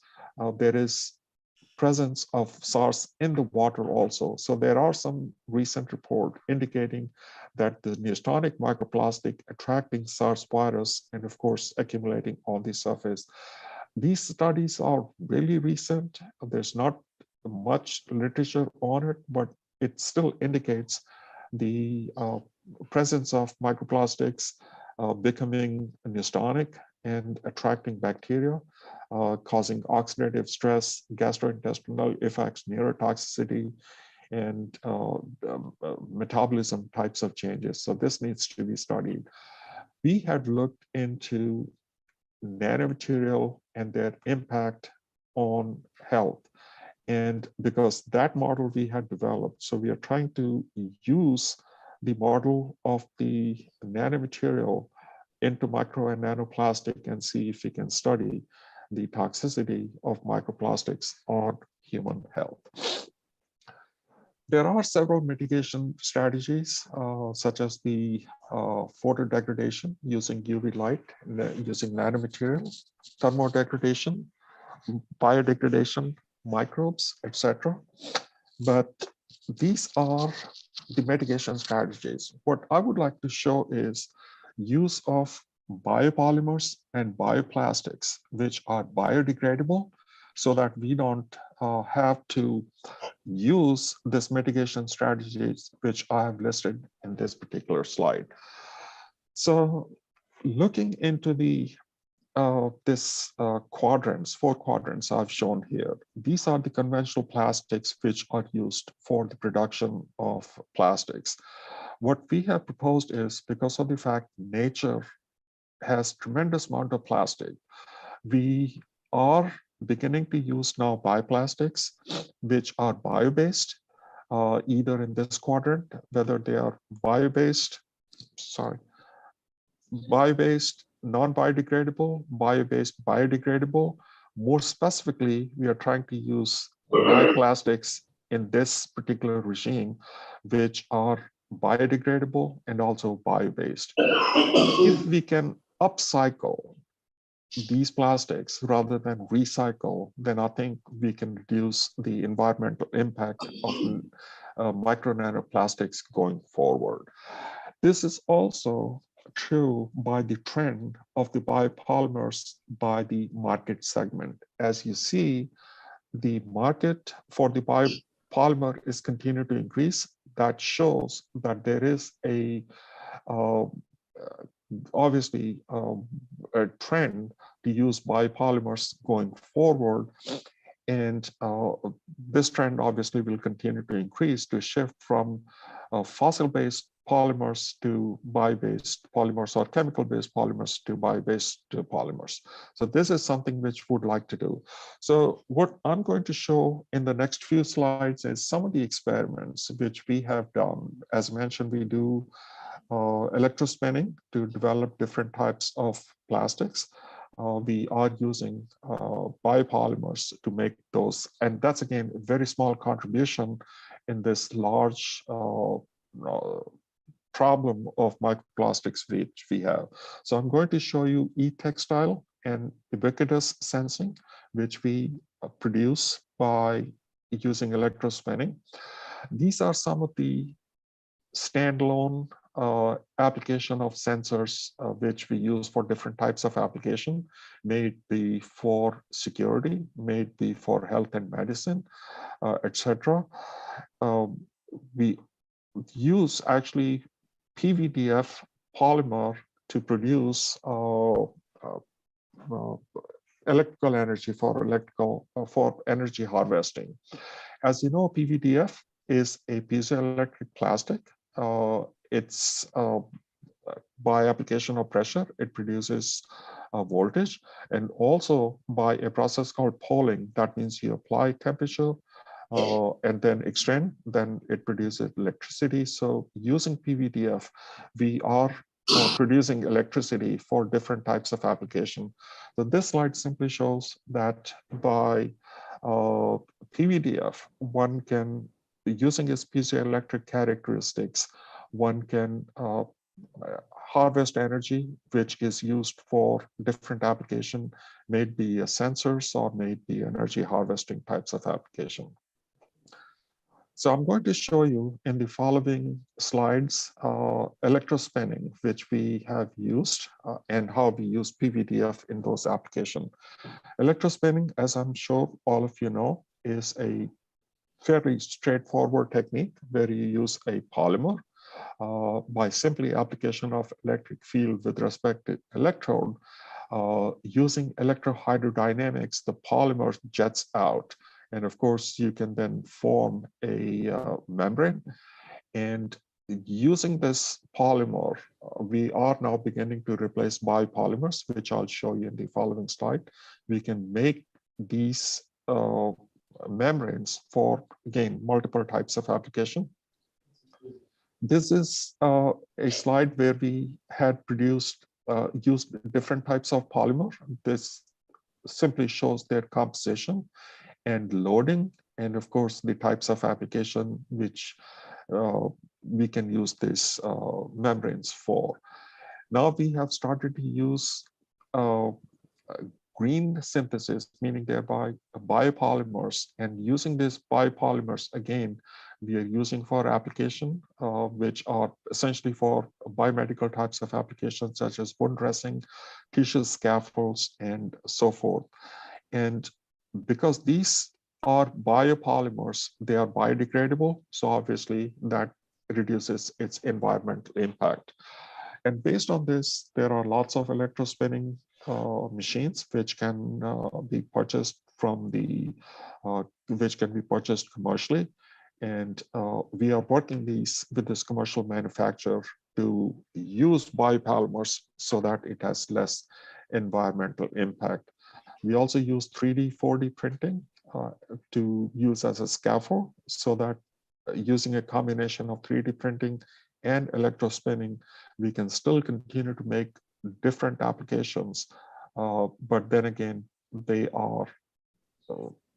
there is presence of SARS in the water also. So there are some recent reports indicating that the neostonic microplastic attracting SARS virus and of course accumulating on the surface. These studies are really recent. There's not much literature on it, but it still indicates the presence of microplastics becoming neutonic and attracting bacteria, causing oxidative stress, gastrointestinal effects, neurotoxicity, and metabolism types of changes. So this needs to be studied. We had looked into nanomaterial and their impact on health. And because that model we had developed, so we are trying to use the model of the nanomaterial into micro and nanoplastic and see if we can study the toxicity of microplastics on human health. There are several mitigation strategies, such as the photodegradation using UV light, using nanomaterials, thermodegradation, biodegradation, microbes, etc. But these are the mitigation strategies. What I would like to show is use of biopolymers and bioplastics, which are biodegradable, so that we don't have to use this mitigation strategies, which I have listed in this particular slide. So looking into the quadrants, 4 quadrants I've shown here, these are the conventional plastics which are used for the production of plastics. What we have proposed is, because of the fact nature has tremendous amount of plastic, we are beginning to use now bioplastics, which are bio-based, either in this quadrant, whether they are bio-based, bio-based, non-biodegradable, bio-based, biodegradable. More specifically, we are trying to use bioplastics in this particular regime, which are biodegradable and also bio-based. If we can upcycle these plastics rather than recycle, then I think we can reduce the environmental impact of micro nanoplastics going forward. This is also true by the trend of the biopolymers by the market segment. As you see, the market for the biopolymer is continuing to increase. That shows that there is a obviously a trend to use biopolymers going forward. And this trend obviously will continue to increase, to shift from fossil-based polymers to bio-based polymers, or chemical-based polymers to bio-based polymers. So this is something which we would like to do. So what I'm going to show in the next few slides is some of the experiments which we have done. As mentioned, we do electrospinning to develop different types of plastics. We are using biopolymers to make those. And that's, again, a very small contribution in this large problem of microplastics which we have. So I'm going to show you e-textile and ubiquitous sensing, which we produce by using electrospinning. These are some of the standalone application of sensors which we use for different types of application, may it be for security, may it be for health and medicine, etc. We use actually PVDF polymer to produce electrical energy for energy harvesting. As you know, PVDF is a piezoelectric plastic. It's by application of pressure, it produces voltage, and also by a process called polling. That means you apply temperature and then extend, then it produces electricity. So using PVDF, we are producing electricity for different types of application. So this slide simply shows that by PVDF, one can, using its piezoelectric characteristics, one can harvest energy, which is used for different application, may it be sensors or may it be energy harvesting types of application. So I'm going to show you in the following slides electrospinning, which we have used and how we use PVDF in those applications. Electrospinning, as I'm sure all of you know, is a fairly straightforward technique where you use a polymer by simply application of electric field with respect to electrode, using electrohydrodynamics, the polymer jets out. And of course, you can then form a membrane. And using this polymer, we are now beginning to replace biopolymers, which I'll show you in the following slide. We can make these membranes for, again, multiple types of application. This is a slide where we had produced, used different types of polymer. This simply shows their composition and loading, and of course, the types of application which we can use these membranes for. Now we have started to use green synthesis, meaning thereby biopolymers, and using these biopolymers, again, we are using for application, which are essentially for biomedical types of applications, such as wound dressing, tissue scaffolds, and so forth. And because these are biopolymers, they are biodegradable, so obviously that reduces its environmental impact. And based on this, there are lots of electrospinning machines which can be purchased from the, which can be purchased commercially. And we are working with this commercial manufacturer to use biopolymers so that it has less environmental impact. We also use 3D, 4D printing to use as a scaffold, so that using a combination of 3D printing and electrospinning, we can still continue to make different applications, but then again, they are,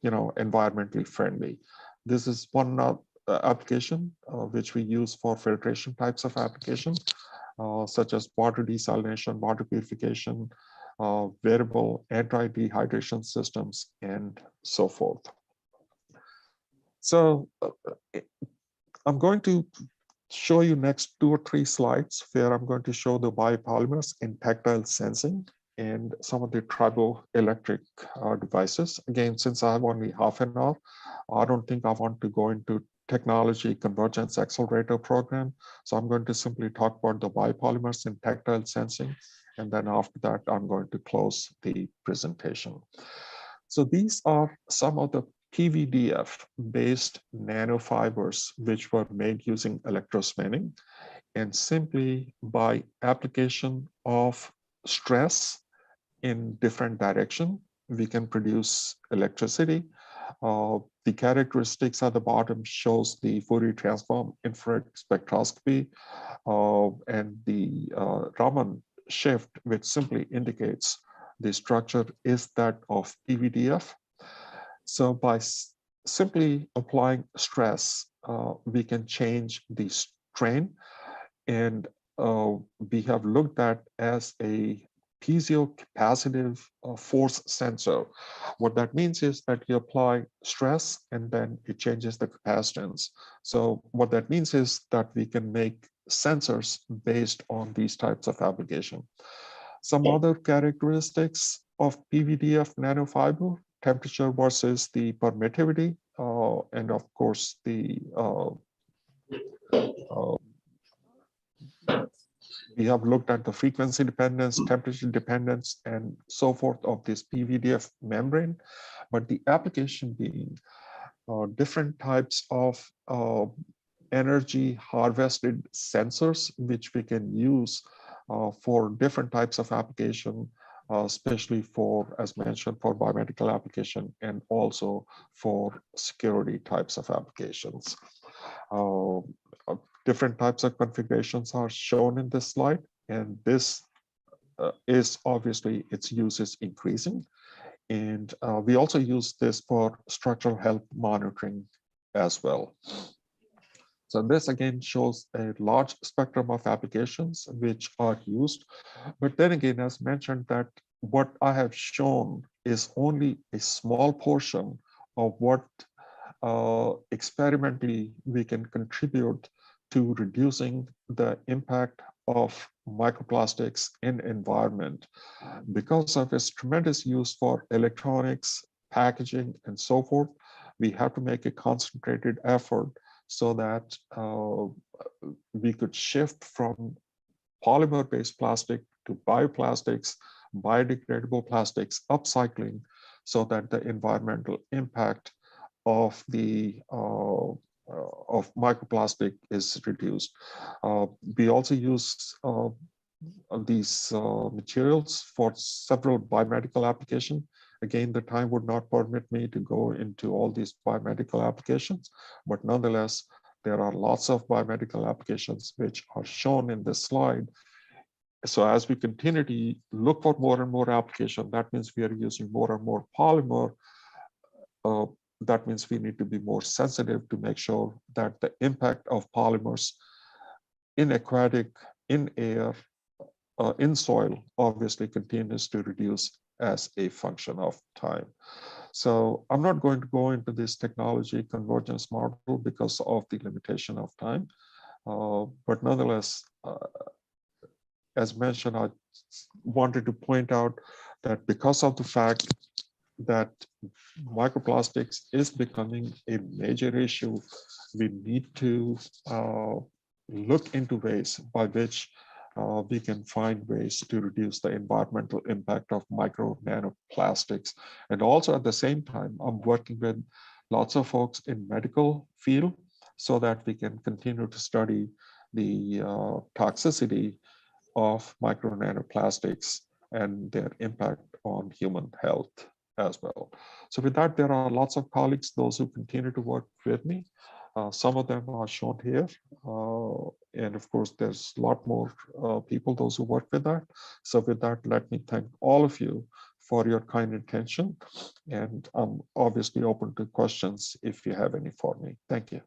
environmentally friendly. This is one application which we use for filtration types of application, such as water desalination, water purification, variable anti-dehydration systems, and so forth. So I'm going to show you next 2 or 3 slides where I'm going to show the biopolymers in tactile sensing and some of the triboelectric devices. Again, since I have only half an hour, I don't think I want to go into technology convergence accelerator program. So I'm going to simply talk about the biopolymers in tactile sensing. And then after that, I'm going to close the presentation. So these are some of the PVDF-based nanofibers which were made using electrospinning, and simply by application of stress in different direction, we can produce electricity. The characteristics at the bottom shows the Fourier transform infrared spectroscopy and the Raman shift, which simply indicates the structure is that of PVDF. So by simply applying stress, we can change the strain, and we have looked at as a Piezo capacitive force sensor. What that means is that you apply stress and then it changes the capacitance. So what that means is that we can make sensors based on these types of application. Some other characteristics of PVDF nanofiber: temperature versus the permittivity, and of course the we have looked at the frequency dependence, temperature dependence, and so forth of this PVDF membrane. But the application being different types of energy harvested sensors, which we can use for different types of application, especially for, as mentioned, for biomedical application and also for security types of applications. Different types of configurations are shown in this slide, and this is obviously its use is increasing. And we also use this for structural health monitoring as well. So this again shows a large spectrum of applications which are used. But then again, as mentioned, that what I have shown is only a small portion of what experimentally we can contribute to reducing the impact of microplastics in environment. Because of its tremendous use for electronics, packaging, and so forth, we have to make a concentrated effort so that we could shift from polymer-based plastic to bioplastics, biodegradable plastics, upcycling, so that the environmental impact of the of microplastic is reduced. We also use these materials for several biomedical applications. Again, the time would not permit me to go into all these biomedical applications, but nonetheless, there are lots of biomedical applications which are shown in this slide. So as we continue to look for more and more application, that means we are using more and more polymer. That means we need to be more sensitive to make sure that the impact of polymers in aquatic, in air, in soil, obviously continues to reduce as a function of time. So I'm not going to go into this technology convergence model because of the limitation of time. But nonetheless, as mentioned, I wanted to point out that because of the fact that microplastics is becoming a major issue, we need to look into ways by which we can find ways to reduce the environmental impact of micro nanoplastics. And also at the same time, I'm working with lots of folks in medical field so that we can continue to study the toxicity of micro nanoplastics and their impact on human health as well. So with that, there are lots of colleagues, those who continue to work with me. Some of them are shown here. And of course, there's a lot more people, those who work with that. So with that, let me thank all of you for your kind attention. And I'm obviously open to questions if you have any for me. Thank you.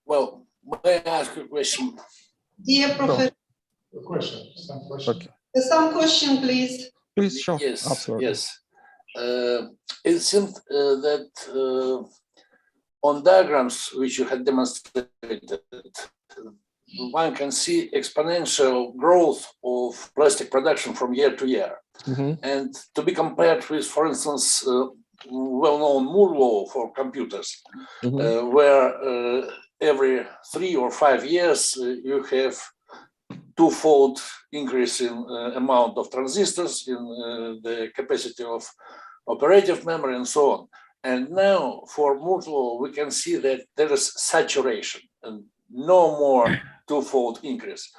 Well, may I ask a question? Dear Professor. A question, some question. Okay. Some question, please. Please, sure. Yes, absolutely. yes. It seemed that on diagrams which you had demonstrated, one can see exponential growth of plastic production from year to year. Mm-hmm. And to be compared with, for instance, well-known Moore law for computers, mm-hmm. Where every 3 or 5 years you have twofold increase in amount of transistors, in the capacity of operative memory, and so on. And now for Moore's law, we can see that there is saturation and no more twofold increase.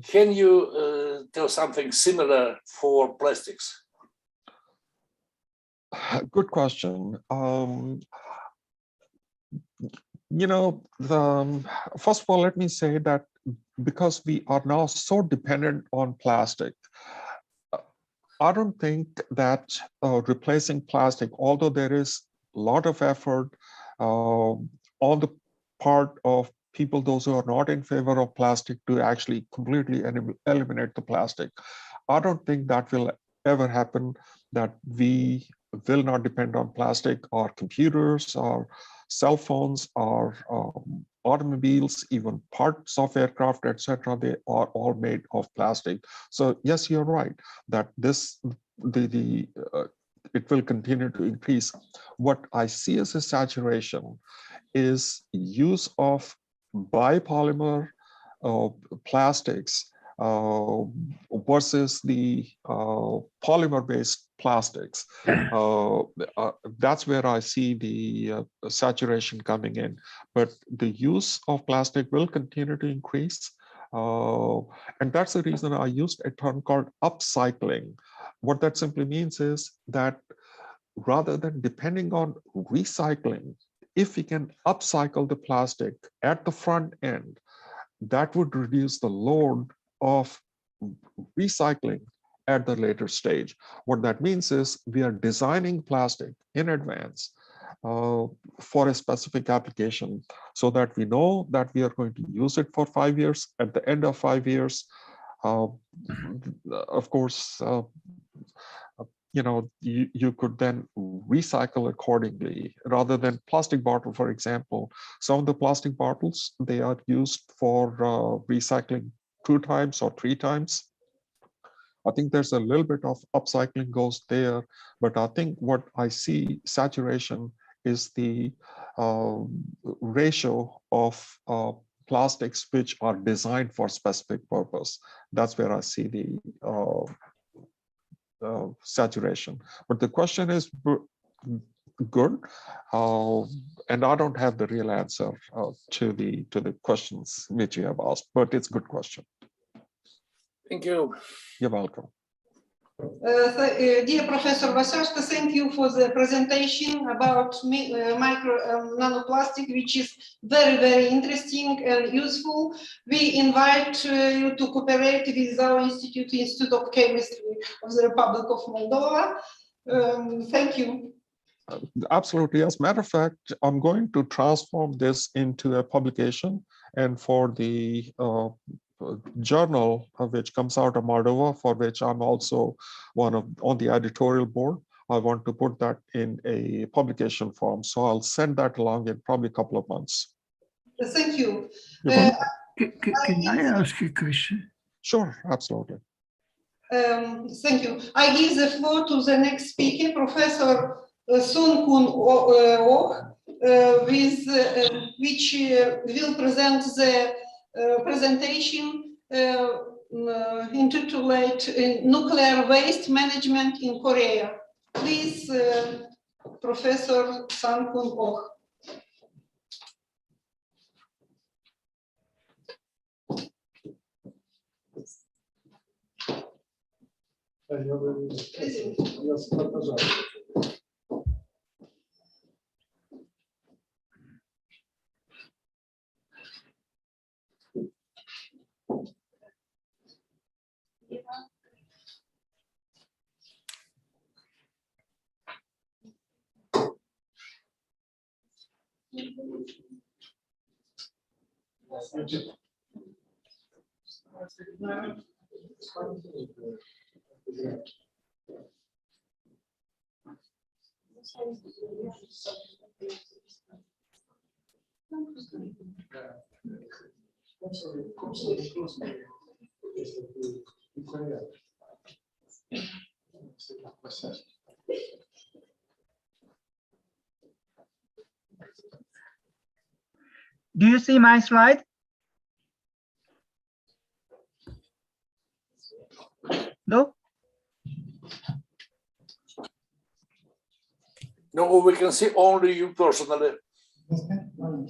Can you tell something similar for plastics? Good question. You know, first of all, let me say that because we are now so dependent on plastic, I don't think that replacing plastic, although there is a lot of effort on the part of people, those who are not in favor of plastic, to actually completely eliminate the plastic, I don't think that will ever happen, that we will not depend on plastic. Or computers, or cell phones, or automobiles, even parts of aircraft, etc., they are all made of plastic. So yes, you're right that this it will continue to increase. What I see as a saturation is use of biopolymer plastics versus the polymer-based plastics. That's where I see the saturation coming in. But the use of plastic will continue to increase. And that's the reason I used a term called upcycling. What that simply means is that rather than depending on recycling, if we can upcycle the plastic at the front end, that would reduce the load of recycling at the later stage. What that means is we are designing plastic in advance for a specific application, so that we know that we are going to use it for 5 years. At the end of 5 years, of course, you know, you could then recycle accordingly, rather than plastic bottle, for example. Some of the plastic bottles, they are used for recycling 2 times or 3 times. I think there's a little bit of upcycling goes there, but I think what I see saturation is the ratio of plastics which are designed for specific purpose. That's where I see the saturation. But the question is good, and I don't have the real answer to the questions which you have asked, but it's a good question. Thank you. You're welcome. Dear Professor Vasashka, thank you for the presentation about nanoplastic, which is very, very interesting and useful. We invite you to cooperate with our Institute of Chemistry of the Republic of Moldova. Thank you. Absolutely. As a matter of fact, I'm going to transform this into a publication, and for the journal which comes out of Moldova, for which I'm also on the editorial board, I want to put that in a publication form. So I'll send that along in probably a couple of months. Thank you. Can I ask a question? Sure, absolutely. Thank you. I give the floor to the next speaker, Professor Sun Kun Oh, which will present the presentation intituled Nuclear Waste Management in Korea. Please, Professor Sun Kun Oh. Do you see my slide? No? No, we can see only you personally.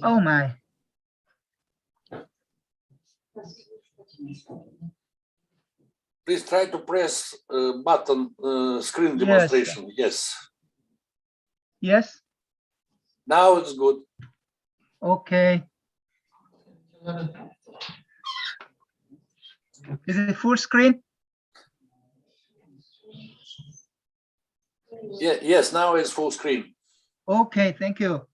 Oh my. Please try to press button screen demonstration. Yes. Yes. Now it's good. Okay. Is it full screen? Yeah, yes, now it's full screen. Okay, thank you.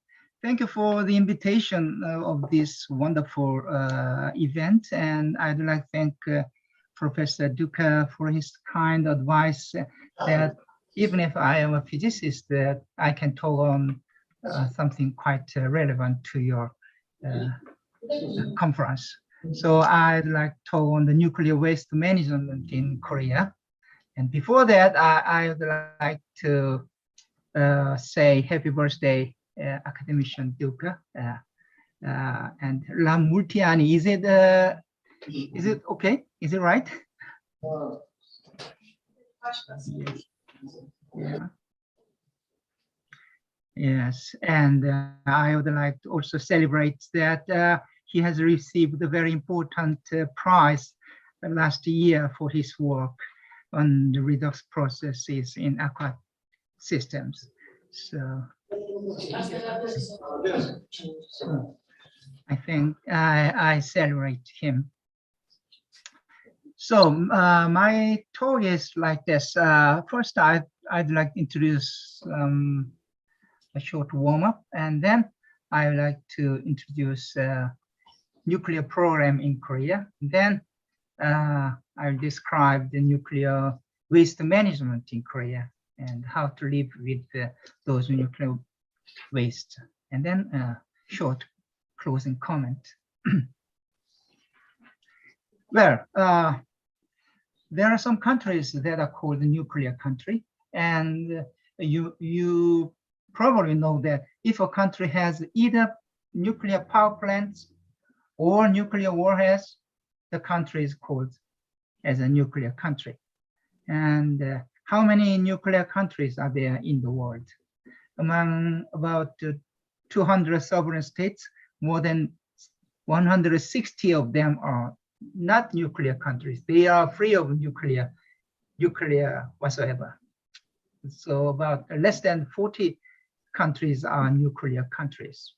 Thank you for the invitation of this wonderful event. And I'd like to thank Professor DUCA for his kind advice that even if I am a physicist, that I can talk on something quite relevant to your conference. So I'd like to talk on the nuclear waste management in Korea. And before that, I would like to say happy birthday, Academician DUCA. And La Multiani, is it okay? Is it right? Yeah. Yes, and I would like to also celebrate that he has received a very important prize last year for his work on the redox processes in aqua systems. So I think I celebrate him. So my talk is like this. First, I'd like to introduce a short warm-up, and then I would like to introduce nuclear program in Korea. Then I'll describe the nuclear waste management in Korea and how to live with those nuclear waste. And then a short closing comment. Well, there are some countries that are called nuclear country, and you probably know that if a country has either nuclear power plants or nuclear warheads, the country is called as a nuclear country. And how many nuclear countries are there in the world? Among about 200 sovereign states, more than 160 of them are not nuclear countries. They are free of nuclear whatsoever. So about less than 40 countries are nuclear countries.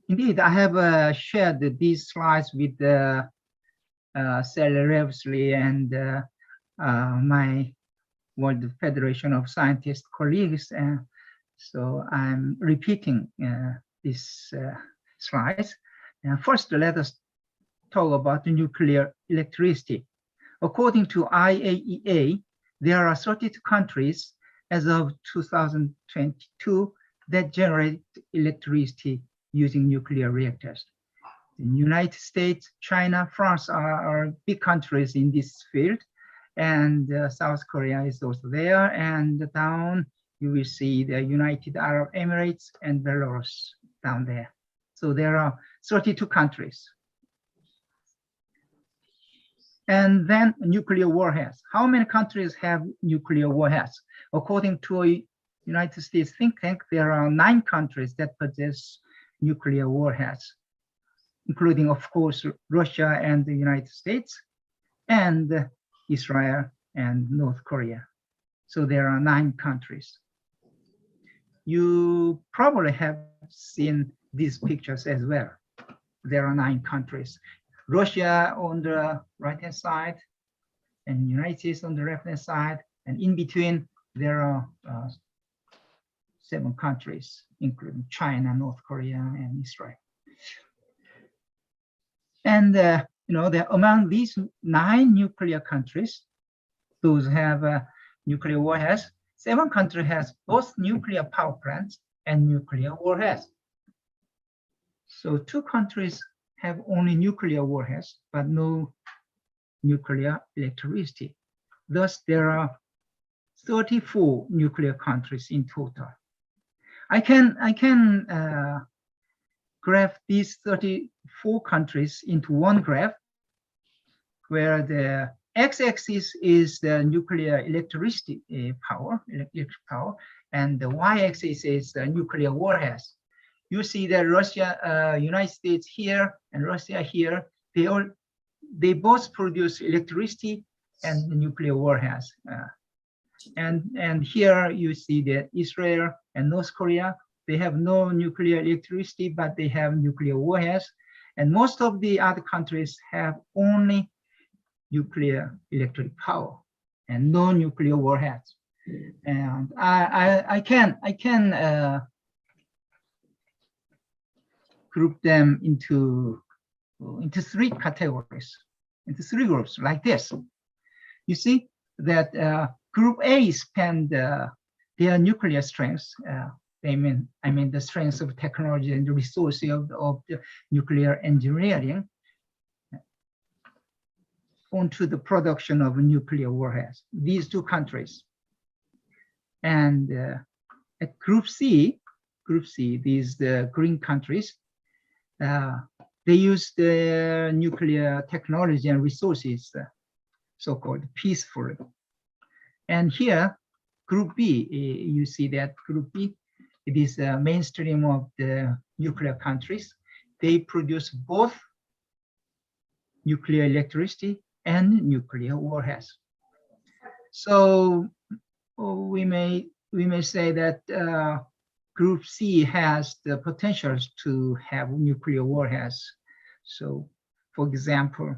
Indeed, I have shared these slides with Sally Revsley and my World Federation of Scientists colleagues, and so I'm repeating these slides. First, let us talk about the nuclear electricity. According to IAEA, there are 32 countries as of 2022 that generate electricity using nuclear reactors. The United States, China, France are big countries in this field, and South Korea is also there, and down you will see the United Arab Emirates and Belarus down there. So there are 32 countries. And then nuclear warheads. How many countries have nuclear warheads? According to a United States think tank, there are 9 countries that possess nuclear warheads, including, of course, Russia and the United States, and Israel and North Korea. So there are 9 countries. You probably have seen these pictures as well. There are 9 countries. Russia on the right-hand side, and the United States on the left-hand side, and in between there are 7 countries, including China, North Korea, and Israel. And you know, among these 9 nuclear countries, those have nuclear warheads. 7 countries has both nuclear power plants and nuclear warheads. So 2 countries have only nuclear warheads, but no nuclear electricity. Thus, there are 34 nuclear countries in total. I can graph these 34 countries into one graph, where the x-axis is the nuclear electricity electric power, and the y-axis is the nuclear warheads. You see that Russia, United States here, and Russia here, they both produce electricity and nuclear warheads. And here you see that Israel and North Korea, they have no nuclear electricity, but they have nuclear warheads. And most of the other countries have only nuclear electric power and no nuclear warheads. And I can group them into 3 categories, into 3 groups like this. You see that Group A spend their nuclear strengths. I mean the strengths of technology and the resources of the nuclear engineering onto the production of nuclear warheads. These 2 countries. And at Group C, these the green countries, they use the nuclear technology and resources, so-called peacefully. And here, Group B, you see that Group B, it is a mainstream of the nuclear countries. They produce both nuclear electricity and nuclear warheads. So we may say that Group C has the potential to have nuclear warheads. So, for example,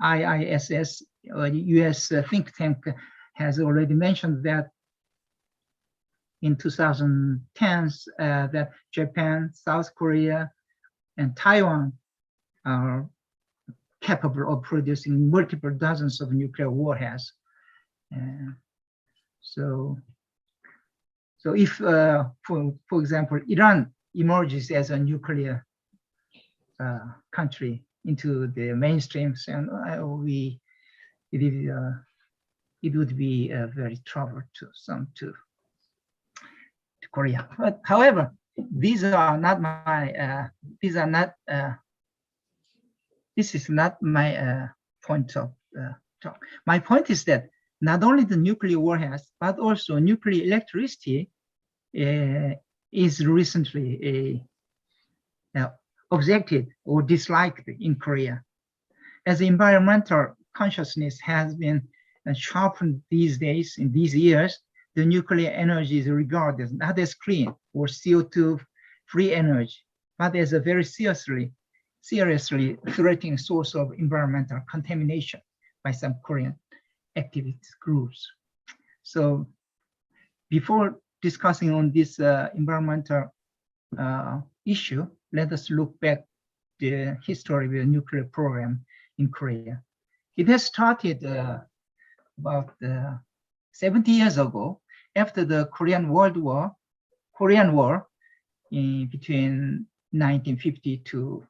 IISS, or the US think tank, has already mentioned that in 2010s that Japan, South Korea, and Taiwan are capable of producing multiple dozens of nuclear warheads. So if, for example, Iran emerges as a nuclear country into the mainstreams, and it would be very trouble to some to Korea. But however, these are not my this is not my point of talk. My point is that not only the nuclear warheads, but also nuclear electricity is recently objected or disliked in Korea. As environmental consciousness has been sharpened these days, in these years, the nuclear energy is regarded not as clean or CO2-free energy, but as a very seriously threatening source of environmental contamination by some Korean activist groups. So before discussing on this environmental issue, let us look back the history of the nuclear program in Korea. It has started about 70 years ago, after the Korean War between 1950 to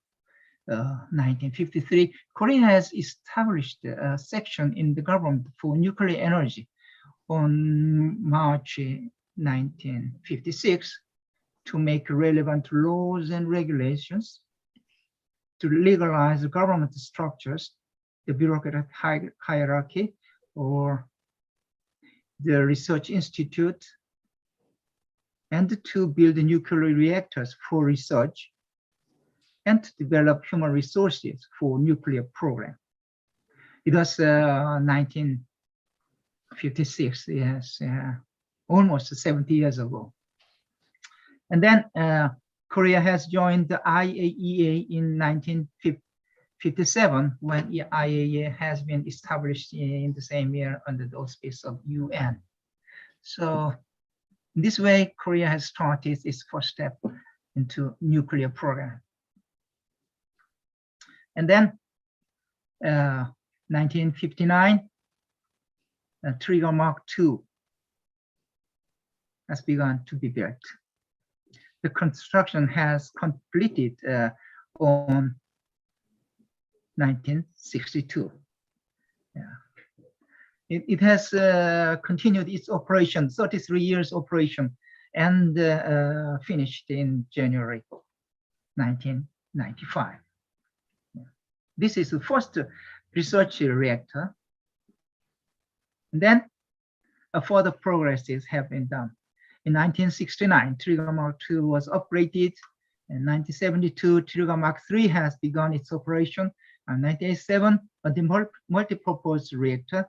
1953, Korea has established a section in the government for nuclear energy on March 1956 to make relevant laws and regulations to legalize government structures, the bureaucratic hierarchy, or the research institute, and to build nuclear reactors for research, and to develop human resources for nuclear program. It was 1956, yes, almost 70 years ago. And then Korea has joined the IAEA in 1957, when the IAEA has been established in the same year under the auspices of UN. So in this way, Korea has started its first step into nuclear program. And then 1959, Trigger Mark II has begun to be built. The construction has completed on 1962. Yeah. It has continued its operation, 33 years operation, and finished in January 1995. Yeah. This is the first research reactor. And then further progresses have been done. In 1969, Trigger Mark II was upgraded. In 1972, Trigger Mark III has begun its operation. In 1987, a multi-purpose reactor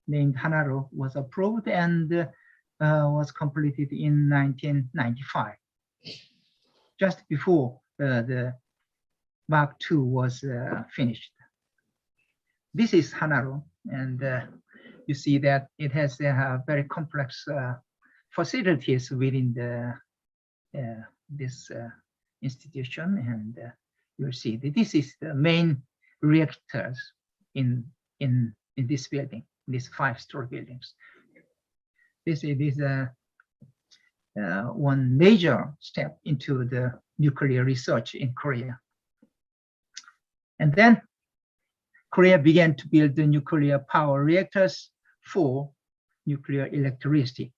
named Hanaro was approved and was completed in 1995, just before the Mark II was finished. This is Hanaro, and you see that it has very complex facilities within this institution, and you'll see that this is the main reactors in this building, these 5-story buildings. This is one major step into the nuclear research in Korea. And then Korea began to build the nuclear power reactors for nuclear electricity.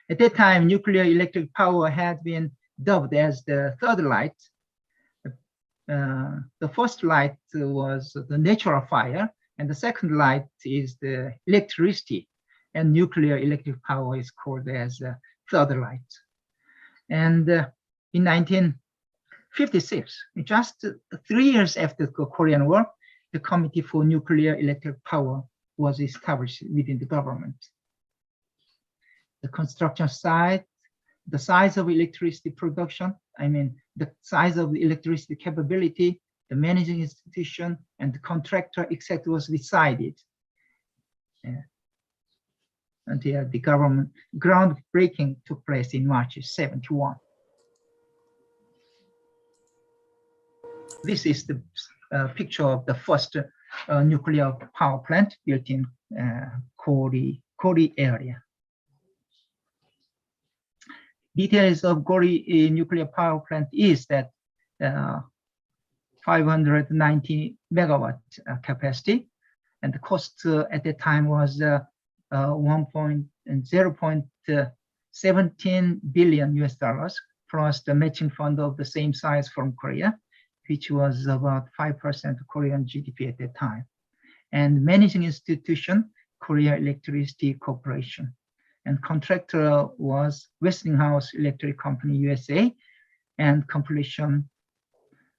At that time, nuclear electric power had been dubbed as the third light. The first light was the natural fire, and the second light is the electricity, and nuclear electric power is called as the third light. And in 1956, just 3 years after the Korean War, the Committee for Nuclear Electric Power was established within the government. The construction site, the size of electricity production, the size of the electricity capability, the managing institution, and the contractor, etc., was decided until the government groundbreaking took place in March '71. This is the picture of the first nuclear power plant built in Gheorghe area. Details of Gheorghe nuclear power plant is that 590 megawatt capacity, and the cost at the time was 0.17 billion US dollars, plus the matching fund of the same size from Korea, which was about 5% of Korean GDP at that time. And managing institution, Korea Electricity Corporation. And contractor was Westinghouse Electric Company USA, and completion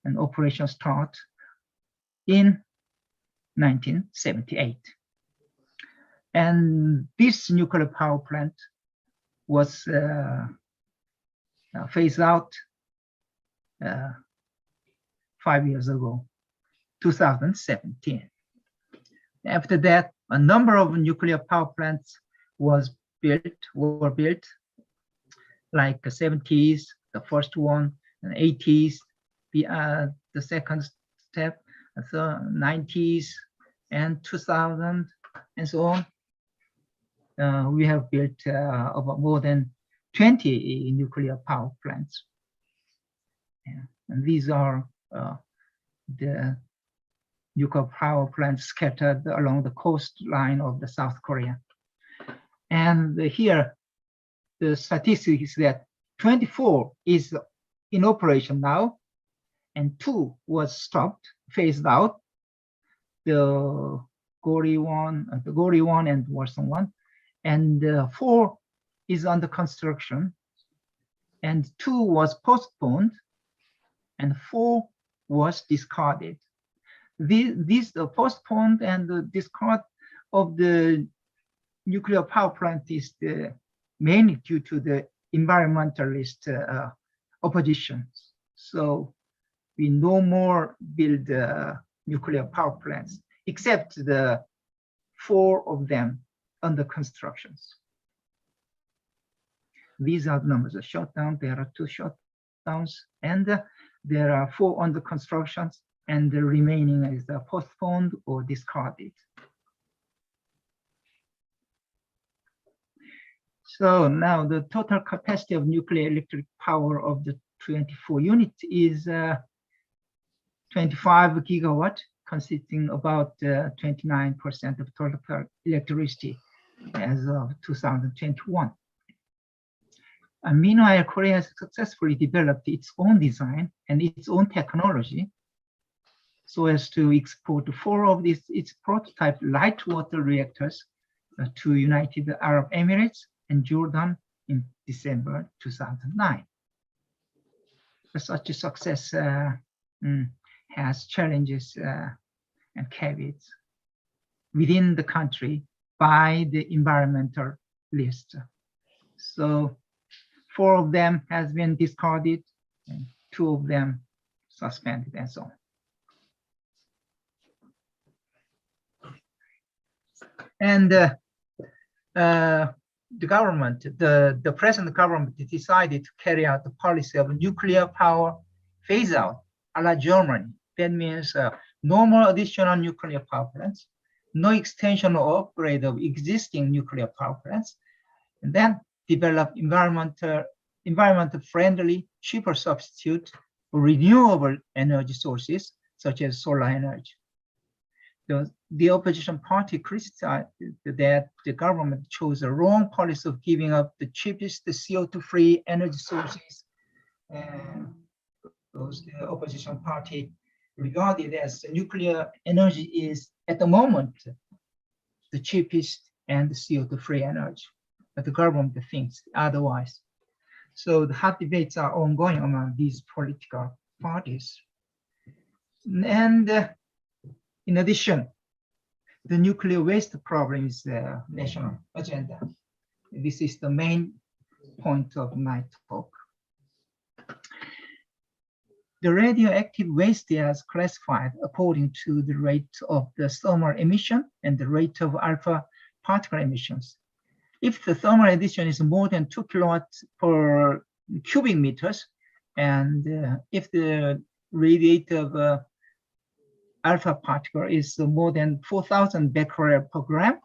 and operation start in 1978. And this nuclear power plant was phased out 5 years ago, 2017. After that, a number of nuclear power plants were built, like the 70s, the first one, and 80s, the second step, the 90s, and 2000, and so on. We have built about more than 20 nuclear power plants. Yeah. And these are the nuclear power plants scattered along the coastline of the South Korea. And here, the statistic is that 24 is in operation now, and 2 was stopped, phased out. The Gheorghe 1 and Warsaw 1, and 4 is under construction, and 2 was postponed, and 4 was discarded. This postponed and the discard of the nuclear power plant is mainly due to the environmentalist opposition. So we no more build nuclear power plants, except the 4 of them under constructions. These are the numbers of shutdown. There are 2 shutdowns, and there are 4 under constructions, and the remaining is postponed or discarded. So now the total capacity of nuclear electric power of the 24 units is 25 gigawatt, consisting about 29% of total electricity as of 2021. And meanwhile, Korea has successfully developed its own design and its own technology so as to export 4 of its prototype light water reactors to United Arab Emirates and Jordan in December 2009. Such a success has challenges and caveats within the country by the environmental list. So 4 of them has been discarded, and 2 of them suspended, and so on. And the government, the present government decided to carry out the policy of nuclear power phase out, a la Germany. That means no more additional nuclear power plants, no extension or upgrade of existing nuclear power plants, and then develop environmental friendly, cheaper substitute for renewable energy sources such as solar energy. The opposition party criticized that the government chose a wrong policy of giving up the cheapest CO2-free energy sources, and the opposition party regarded as nuclear energy is at the moment the cheapest and CO2-free energy, but the government thinks otherwise. So the hot debates are ongoing among these political parties. And in addition, the nuclear waste problem is the national agenda. This is the main point of my talk. The radioactive waste is classified according to the rate of the thermal emission and the rate of alpha particle emissions. If the thermal emission is more than 2 kilowatts per cubic meters, and if the radiative alpha particle is more than 4,000 becquerel per gram,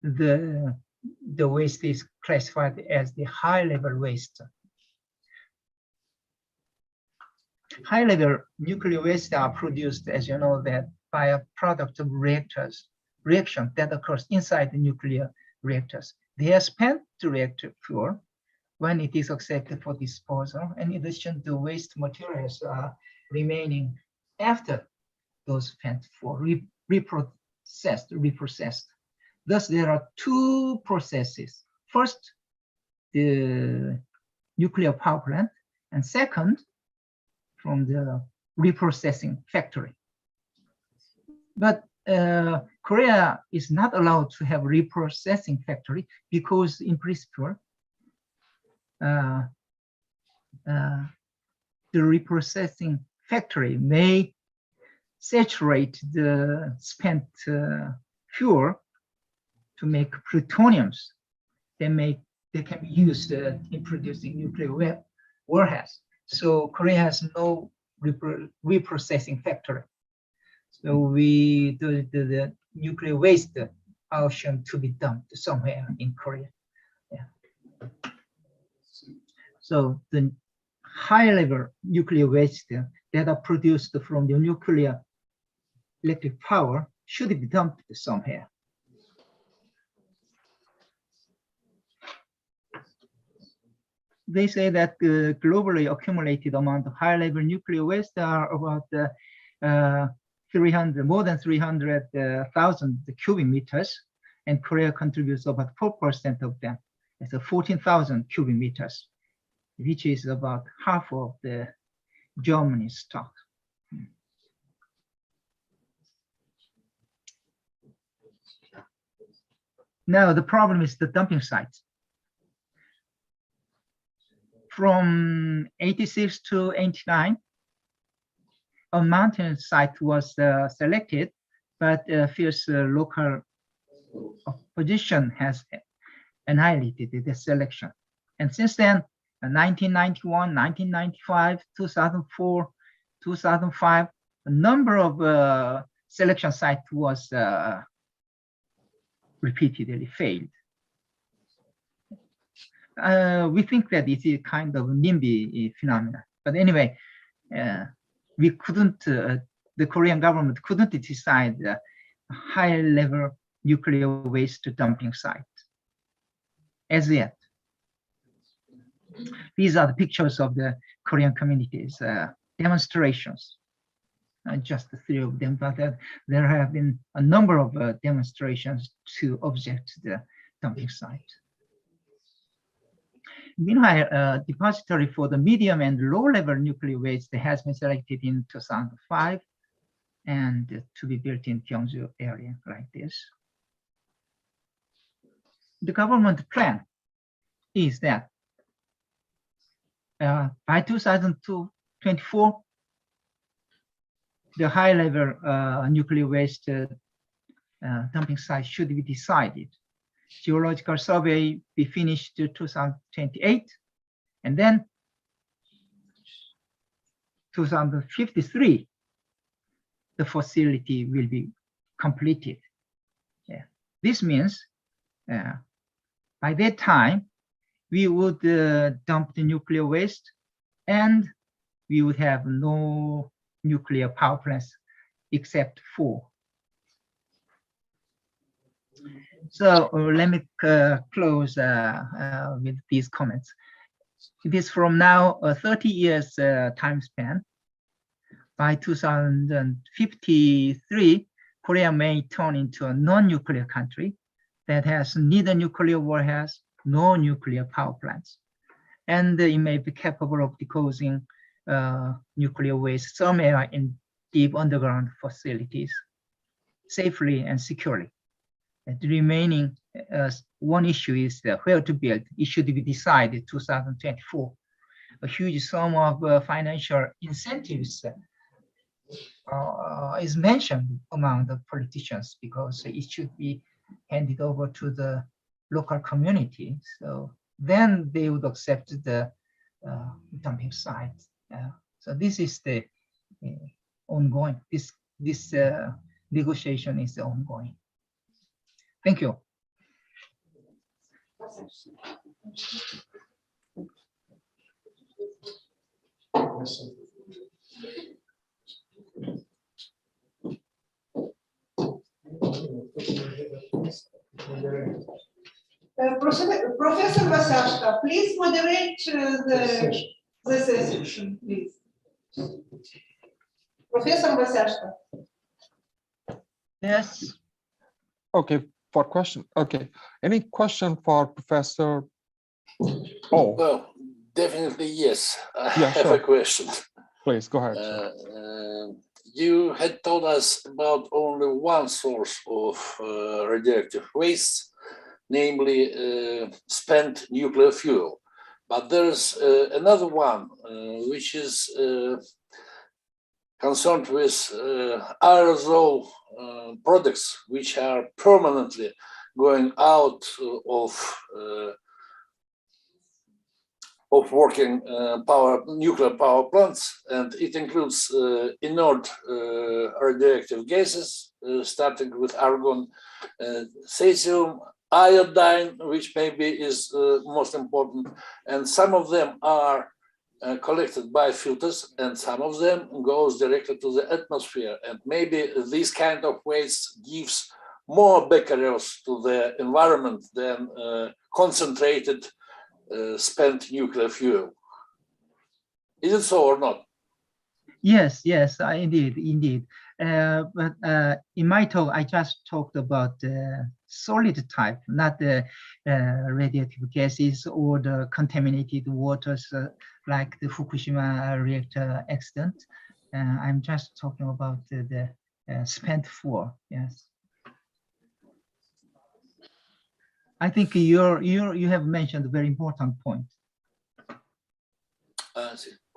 the waste is classified as the high level waste. High-level nuclear waste are produced, as you know, that by a product of reaction that occurs inside the nuclear reactors. They are spent to reactor fuel when it is accepted for disposal. In addition, the waste materials are remaining after those spent for reprocessed. Thus, there are two processes. First, the nuclear power plant, and second, from the reprocessing factory. But Korea is not allowed to have reprocessing factory because in principle, the reprocessing factory may saturate the spent fuel to make plutoniums. They can be used in producing nuclear warheads. So Korea has no reprocessing factory. So the nuclear waste ocean to be dumped somewhere in Korea. Yeah. So the high-level nuclear waste that are produced from the nuclear electric power should be dumped somewhere. They say that the globally accumulated amount of high-level nuclear waste are about more than 300,000 cubic meters, and Korea contributes about 4% of them. It's 14,000 cubic meters, which is about half of the Germany's stock. Now, the problem is the dumping sites. From 86 to 89, a mountain site was selected, but fierce local opposition has annihilated the selection. And since then, 1991, 1995, 2004, 2005, a number of selection sites was repeatedly failed. We think that it is kind of NIMBY phenomenon. But anyway, we couldn't, the Korean government couldn't decide a high-level nuclear waste dumping site as yet. These are the pictures of the Korean communities, demonstrations. Just 3 of them, but there have been a number of demonstrations to object the dumping site. Meanwhile, depository for the medium and low-level nuclear waste has been selected in 2005 and to be built in Gyeongju area like this. The government plan is that by 2024, the high-level nuclear waste dumping site should be decided. Geological survey be finished in 2028, and then 2053, the facility will be completed. Yeah. This means by that time, we would dump the nuclear waste and we would have no nuclear power plants except 4. So let me close with these comments. It is from now a 30 years time span. By 2053, Korea may turn into a non-nuclear country that has neither nuclear warheads nor nuclear power plants. And it may be capable of decomposing nuclear waste somewhere in deep underground facilities safely and securely. The remaining one issue is where to build. It should be decided 2024. A huge sum of financial incentives is mentioned among the politicians because it should be handed over to the local community. So then they would accept the dumping site. So this is the ongoing. This negotiation is ongoing. Thank you. Professor Vasashka, please moderate the session, please. Professor Vasashka. Yes. Okay, for question. Okay, any question for Professor? Oh, well, definitely yes. I yeah, have sure. a question. Please go ahead. You had told us about only one source of radioactive waste, namely spent nuclear fuel. But there's another one which is concerned with aerosol products which are permanently going out of working nuclear power plants, and it includes inert radioactive gases, starting with argon, cesium, iodine, which maybe is most important, and some of them are collected by filters, and some of them goes directly to the atmosphere, and maybe this kind of waste gives more becquerels to the environment than concentrated spent nuclear fuel. Is it so or not? Yes, yes, indeed. But in my talk, I just talked about the solid type, not the radioactive gases or the contaminated waters like the Fukushima reactor accident. I'm just talking about the spent fuel. Yes. I think you have mentioned a very important point.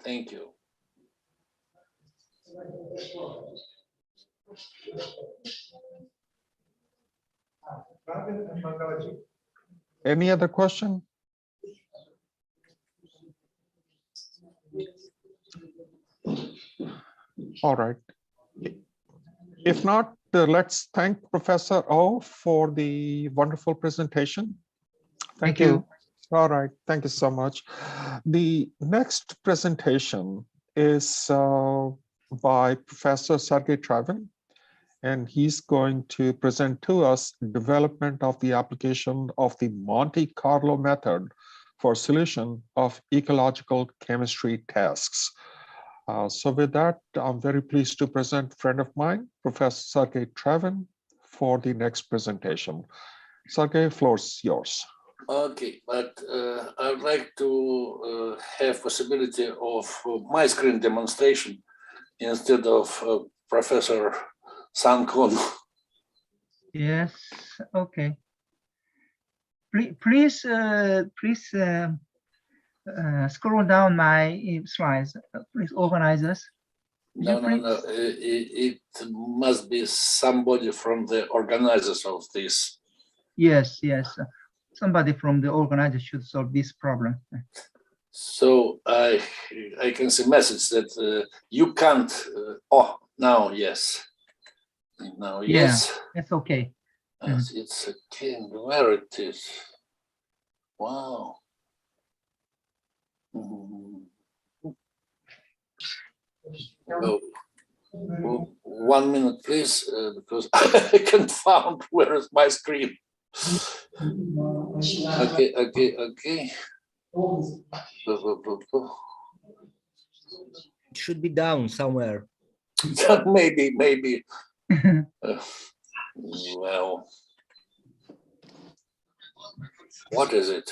Thank you. Any other question? All right. If not, let's thank Professor O for the wonderful presentation. Thank you. All right. Thank you so much. The next presentation is by Professor Sergey Travin, and he's going to present to us development of the application of the Monte Carlo method for solution of ecological chemistry tasks. So with that, I'm very pleased to present a friend of mine, Professor Sergey Travin, for the next presentation. Sergey, floor is yours. Okay, but I would like to have possibility of my screen demonstration instead of Professor Sankon. Yes, okay. Please scroll down my slides. Please organize us. No. It must be somebody from the organizers of this. Yes. Somebody from the organizer should solve this problem. So I can see message that you can't. Oh, now yes. Now yes. Yeah, that's okay. It's okay. Where it is? Wow. Oh, 1 minute, please, because I can't find where is my screen. Okay. It should be down somewhere. Maybe. Well, what is it?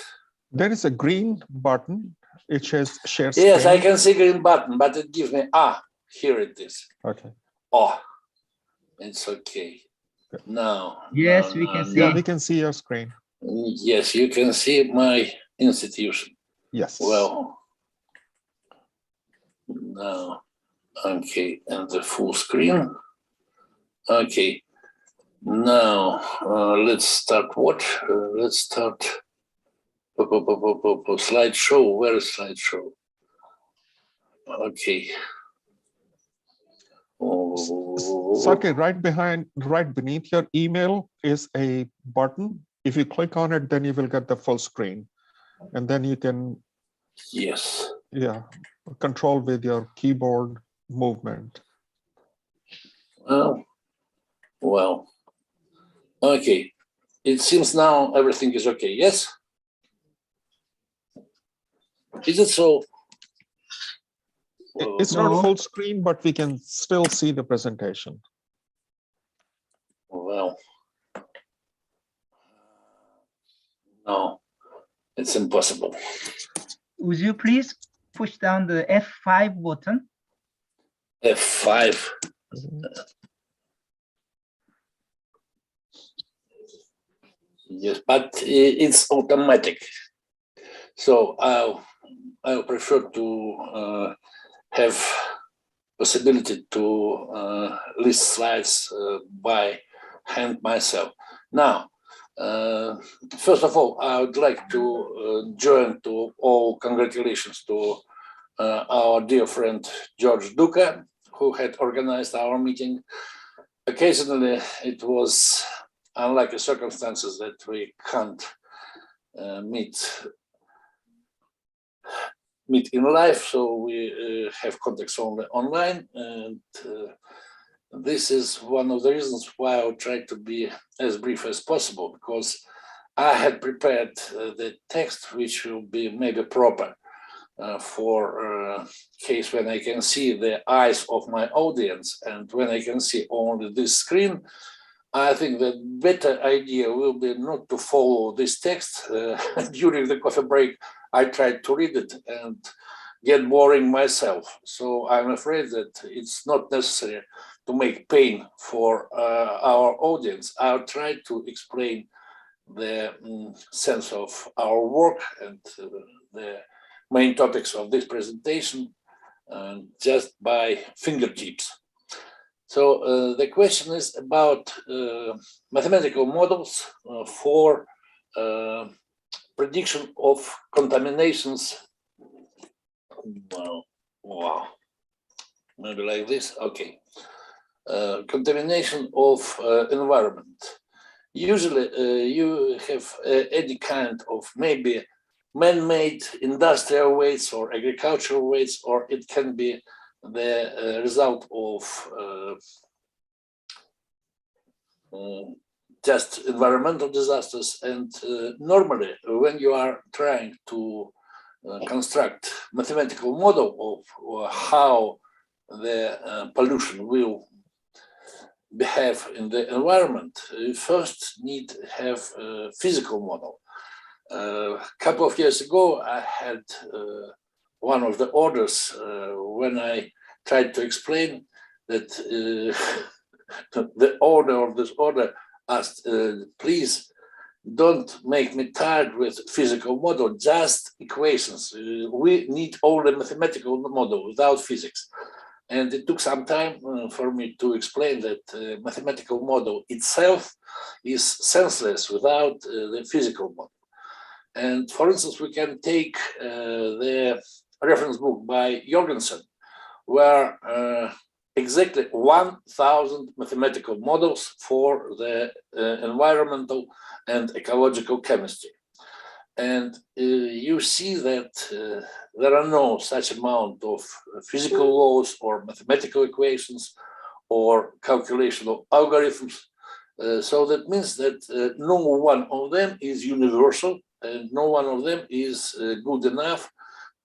There is a green button. It says share screen. Yes, I can see green button, but it gives me, here it is. Okay. Oh, it's okay. Now. Yes, we can see. Yeah, we can see your screen. Yes, you can see my institution. Yes. Well, now, okay, and the full screen. Okay, now let's start what? Let's start slideshow. Where is slideshow? Okay. Sergey, right beneath your email is a button. If you click on it, then you will get the full screen, and then you can control with your keyboard movement. Well, okay. It seems now everything is okay, yes? Is it so? It's not full screen, but we can still see the presentation. Well, no, it's impossible. Would you please push down the F5 button? F5. Yes, but it's automatic. So I prefer to have possibility to list slides by hand myself. Now, first of all, I would like to join to all congratulations to our dear friend Gheorghe DUCA, who had organized our meeting. Occasionally, it was unlike circumstances that we can't meet in live, so we have contacts only online, and this is one of the reasons why I try to be as brief as possible, because I had prepared the text which will be maybe proper for case when I can see the eyes of my audience, and when I can see only this screen. I think the better idea will be not to follow this text. During the coffee break, I tried to read it and get boring myself. So I'm afraid that it's not necessary to make pain for our audience. I'll try to explain the sense of our work and the main topics of this presentation just by fingertips. So the question is about mathematical models for prediction of contaminations. Wow, maybe like this. Okay, contamination of environment. Usually, you have any kind of maybe man-made industrial waste or agricultural waste, or it can be the result of just environmental disasters. And normally, when you are trying to construct mathematical model of how the pollution will behave in the environment, you first need to have a physical model. A couple of years ago, I had one of the orders when I tried to explain that the order of this order asked, please don't make me tired with physical model, just equations. We need only mathematical model without physics. And it took some time for me to explain that mathematical model itself is senseless without the physical model. And for instance, we can take the reference book by Jorgensen, where exactly 1,000 mathematical models for the environmental and ecological chemistry. And you see that there are no such amount of physical laws or mathematical equations or calculation of algorithms. So that means that no one of them is universal, and no one of them is good enough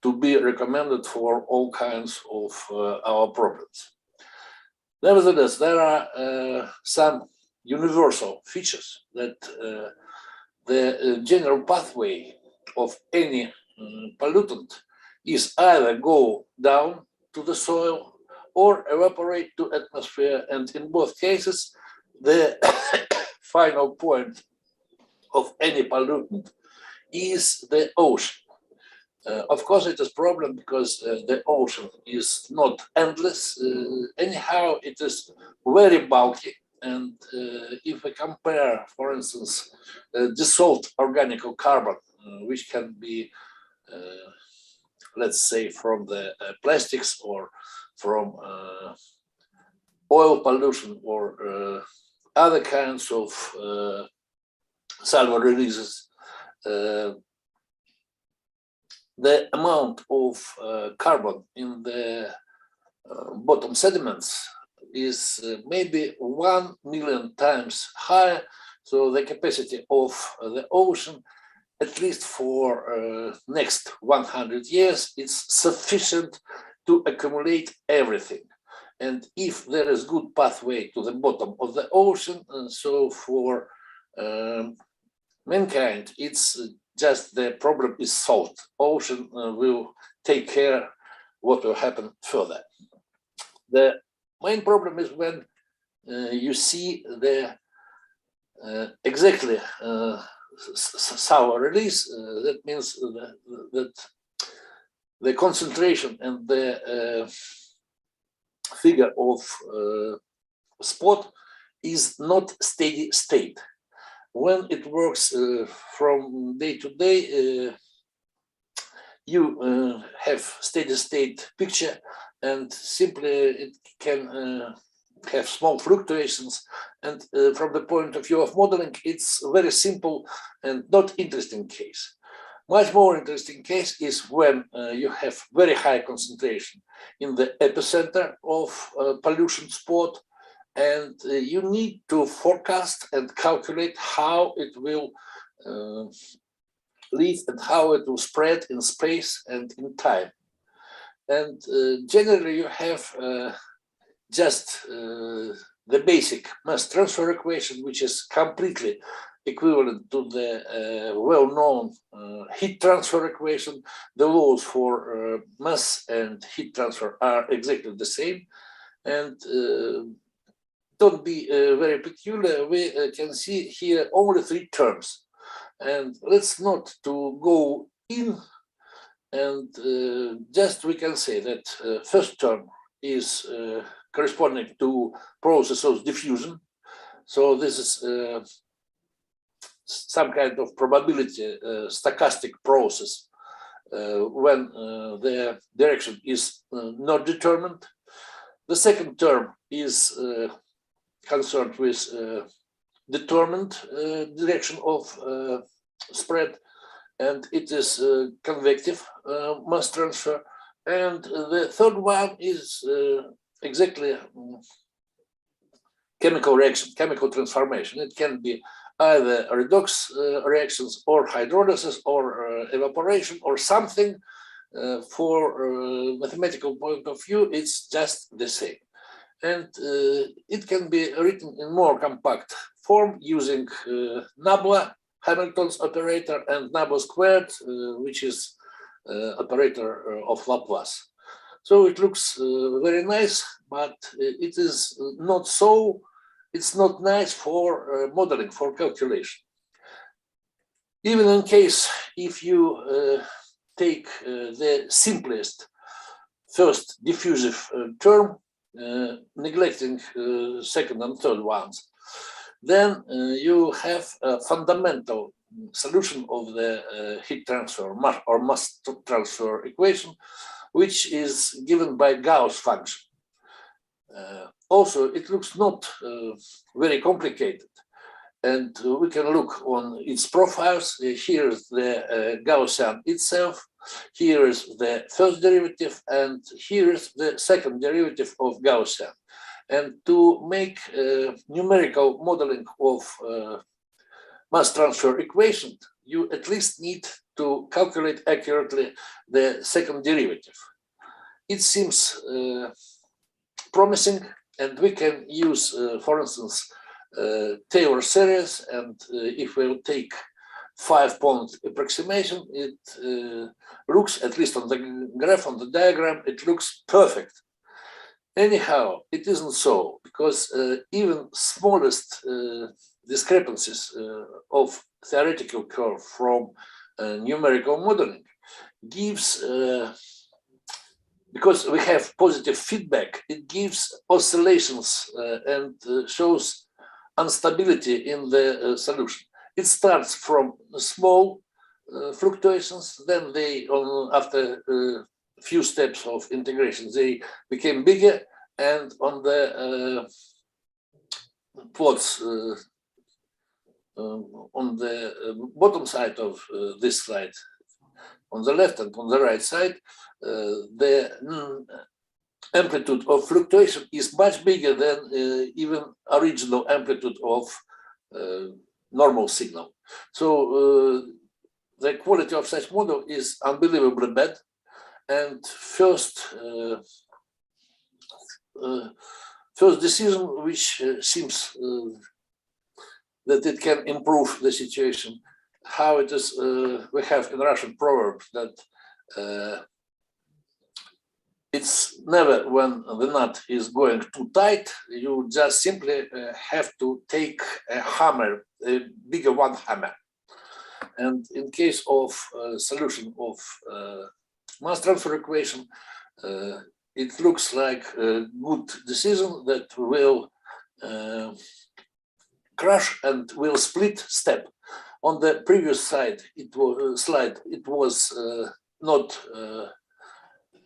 to be recommended for all kinds of our problems. Nevertheless, there are some universal features that the general pathway of any pollutant is either go down to the soil or evaporate to atmosphere, and in both cases, the final point of any pollutant is the ocean. Of course, it is a problem because the ocean is not endless. Anyhow, it is very bulky. And if we compare, for instance, dissolved organic carbon, which can be, let's say, from the plastics or from oil pollution or other kinds of salvo releases, the amount of carbon in the bottom sediments is maybe 1 million times higher So the capacity of the ocean, at least for next 100 years, it's sufficient to accumulate everything. And if there is good pathway to the bottom of the ocean, so for mankind, it's just the problem is solved. Ocean will take care what will happen further. The main problem is when you see the exactly sour release. That means that the concentration and the figure of spot is not steady state. When it works from day to day, you have steady state picture, and simply it can have small fluctuations. And from the point of view of modeling, it's a very simple and not interesting case. Much more interesting case is when you have very high concentration in the epicenter of pollution spot, and you need to forecast and calculate how it will leave and how it will spread in space and in time. And generally you have just the basic mass transfer equation, which is completely equivalent to the well-known heat transfer equation. The laws for mass and heat transfer are exactly the same. And don't be very peculiar, we can see here only 3 terms. And let's not to go in, and just we can say that first term is corresponding to process of diffusion. So this is some kind of probability stochastic process when the direction is not determined. The second term is concerned with determined direction of spread, and it is convective mass transfer. And the third one is exactly chemical reaction, chemical transformation. It can be either redox reactions or hydrolysis or evaporation or something. For mathematical point of view, it's just the same. And it can be written in more compact form using nabla, Hamilton's operator, and nabla squared, which is operator of Laplace. So it looks very nice, but it is not so, it's not nice for modeling, for calculation. Even in case if you take the simplest first diffusive term, neglecting second and third ones, then you have a fundamental solution of the heat transfer or mass transfer equation, which is given by Gauss function. Also, it looks not very complicated, and we can look on its profiles. Here is the Gaussian itself, here is the first derivative, and here is the second derivative of Gaussian. And to make numerical modeling of mass transfer equation, you at least need to calculate accurately the second derivative. It seems promising, and we can use, for instance, Taylor series, and if we'll take 5-point approximation, it looks, at least on the graph, on the diagram, it looks perfect. Anyhow, it isn't so, because even smallest discrepancies of theoretical curve from numerical modeling gives, because we have positive feedback, it gives oscillations and shows instability in the solution. It starts from small fluctuations, then they, after a few steps of integration, they became bigger, and on the plots on the bottom side of this slide, on the left and on the right side, the amplitude of fluctuation is much bigger than even original amplitude of normal signal. So the quality of such model is unbelievably bad. And first decision which seems that it can improve the situation, how it is, we have in Russian proverb that it's never when the nut is going too tight, you just simply have to take a hammer, a bigger one hammer. And in case of solution of mass transfer equation, it looks like a good decision that will crush and will split step. On the previous slide, it was not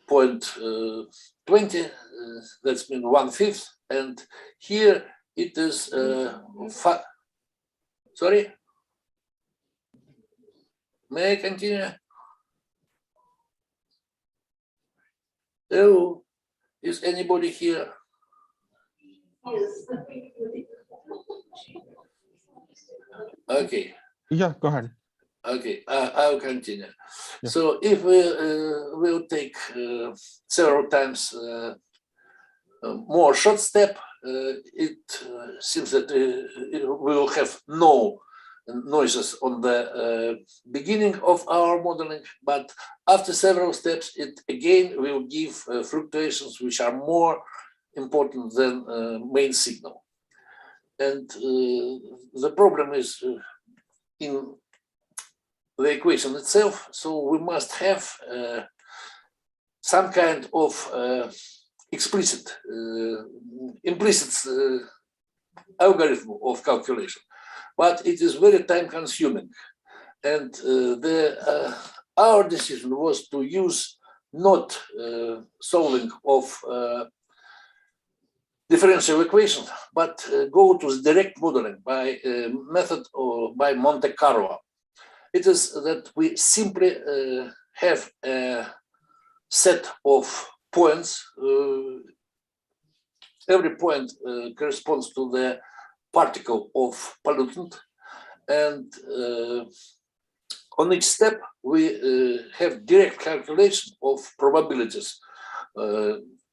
0.20, that's mean 1/5, and here it is sorry, may I continue? Hello, is anybody here? Yes. Okay. Yeah, go ahead. Okay, I'll continue. Yeah. So if we will take several times more short step, it seems that we will have no noises on the beginning of our modeling, but after several steps, it again will give fluctuations which are more important than main signal. And the problem is in the equation itself, so we must have some kind of implicit algorithm of calculation, but it is very time consuming. And our decision was to use not solving of differential equation, but go to the direct modeling by method or by Monte Carlo. It is that we simply have a set of points. Every point corresponds to the particle of pollutant, and on each step we have direct calculation of probabilities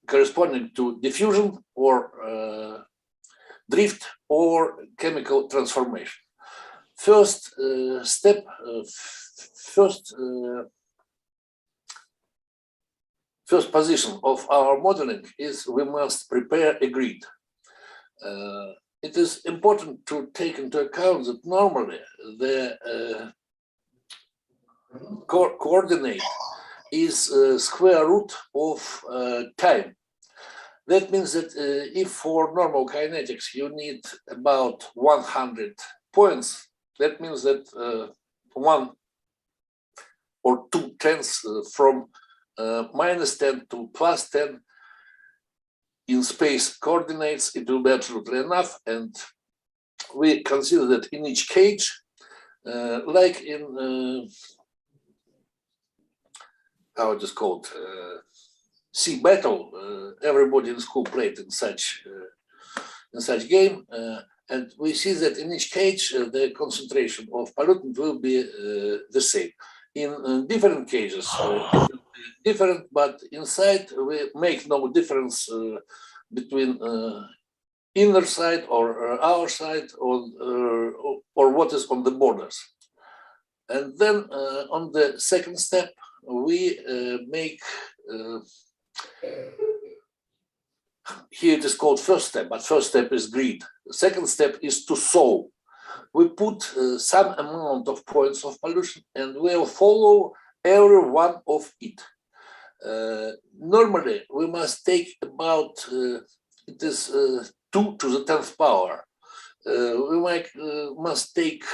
corresponding to diffusion or drift or chemical transformation. First step, first position of our modeling is we must prepare a grid. It is important to take into account that normally the coordinate is square root of time. That means that if for normal kinetics you need about 100 points, that means that 1 or 2 tenths from -10 to +10 in space coordinates, it will be absolutely enough. And we consider that in each cage, like in how it is called, sea battle, everybody in school played in such game, and we see that in each cage the concentration of pollutant will be the same. In different cages, it will be different, but inside we make no difference between inner side or our side or what is on the borders. And then on the second step, we make here it is called first step, but first step is grid. The second step is to solve. We put some amount of points of pollution and we'll follow every one of it. Normally, we must take about, it is 2 to the 10th power. We must take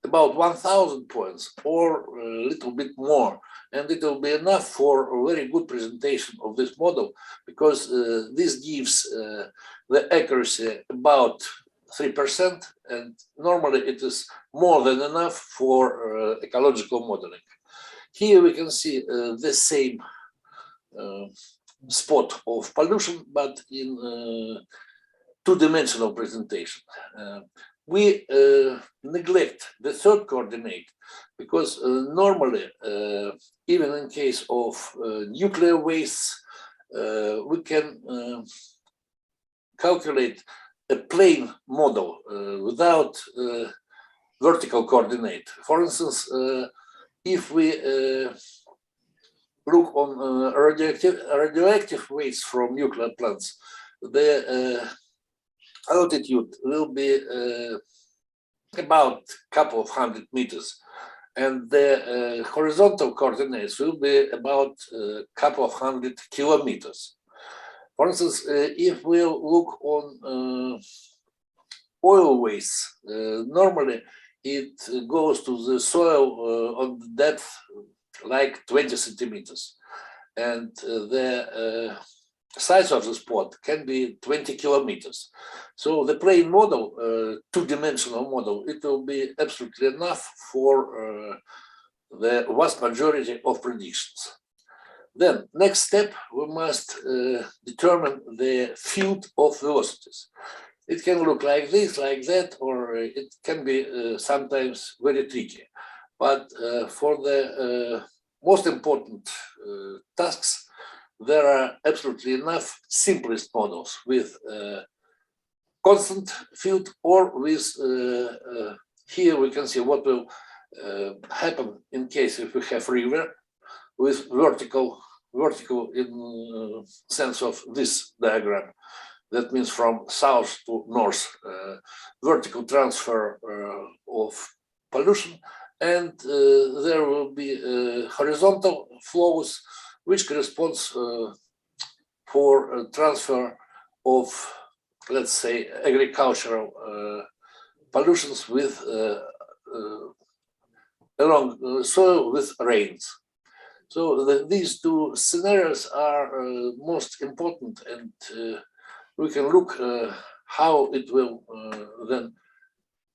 about 1,000 points or a little bit more. And it will be enough for a very good presentation of this model, because this gives the accuracy about 3%, and normally it is more than enough for ecological modeling. Here we can see the same spot of pollution, but in two-dimensional presentation. we neglect the third coordinate because normally, even in case of nuclear wastes, we can calculate a plane model without vertical coordinate. For instance, if we look on radioactive waste from nuclear plants, the altitude will be about a couple of 100 meters, and the horizontal coordinates will be about a couple of 100 kilometers. For instance, if we look on oil waste, normally it goes to the soil on the depth like 20 centimeters, and the size of the spot can be 20 kilometers. So the plane model, two-dimensional model, it will be absolutely enough for the vast majority of predictions. Then, next step, we must determine the field of velocities. It can look like this, like that, or it can be sometimes very tricky. But for the most important tasks, there are absolutely enough simplest models with constant field or with, here we can see what will happen in case if we have river with vertical in sense of this diagram. That means from south to north, vertical transfer of pollution, and there will be horizontal flows which corresponds for transfer of, let's say, agricultural pollutions with along soil with rains. So these two scenarios are most important, and we can look how it will then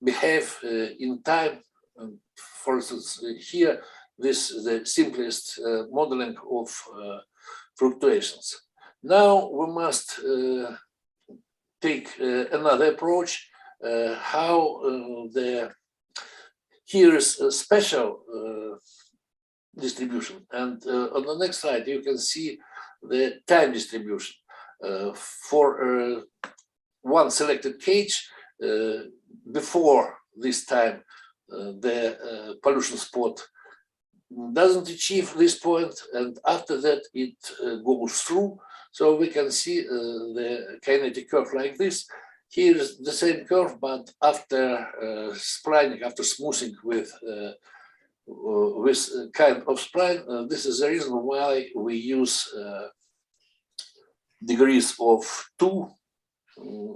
behave in time. For instance, here, this is the simplest modeling of fluctuations. Now we must take another approach, how here is a special distribution, and on the next slide you can see the time distribution for one selected cage. Before this time, the pollution spot doesn't achieve this point, and after that it goes through. So we can see the kinetic curve like this. Here is the same curve, but after splining, after smoothing with kind of spline. This is the reason why we use degrees of 2,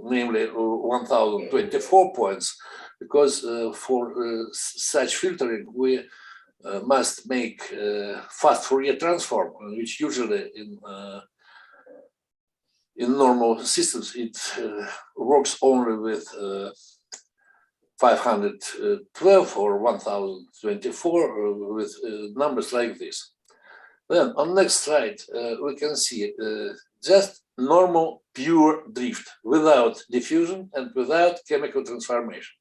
namely 1024 points, because for such filtering we must make fast Fourier transform, which usually in normal systems it works only with 512 or 1024 with numbers like this. Then on next slide we can see just normal pure drift without diffusion and without chemical transformation.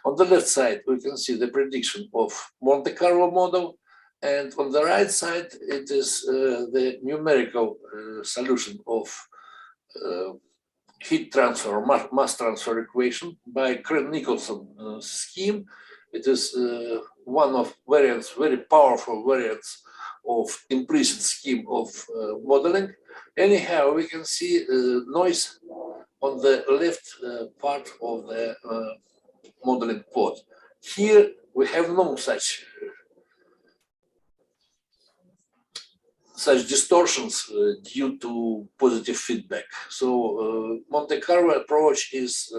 On the left side we can see the prediction of Monte Carlo model, and on the right side it is the numerical solution of heat transfer, mass transfer equation by Crane-Nicholson scheme. It is one of variants, very powerful variants of implicit scheme of modeling. Anyhow, we can see noise on the left part of the modeling plot. Here we have no such distortions due to positive feedback. So Monte Carlo approach is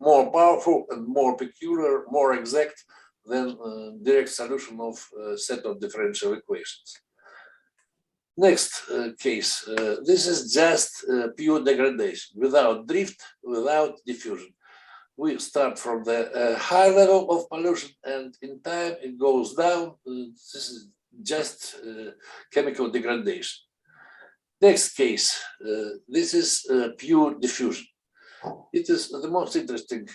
more powerful and more peculiar, more exact than direct solution of a set of differential equations. Next case, this is just pure degradation, without drift, without diffusion. We start from the high level of pollution, and in time it goes down. This is just chemical degradation. Next case, this is pure diffusion. It is the most interesting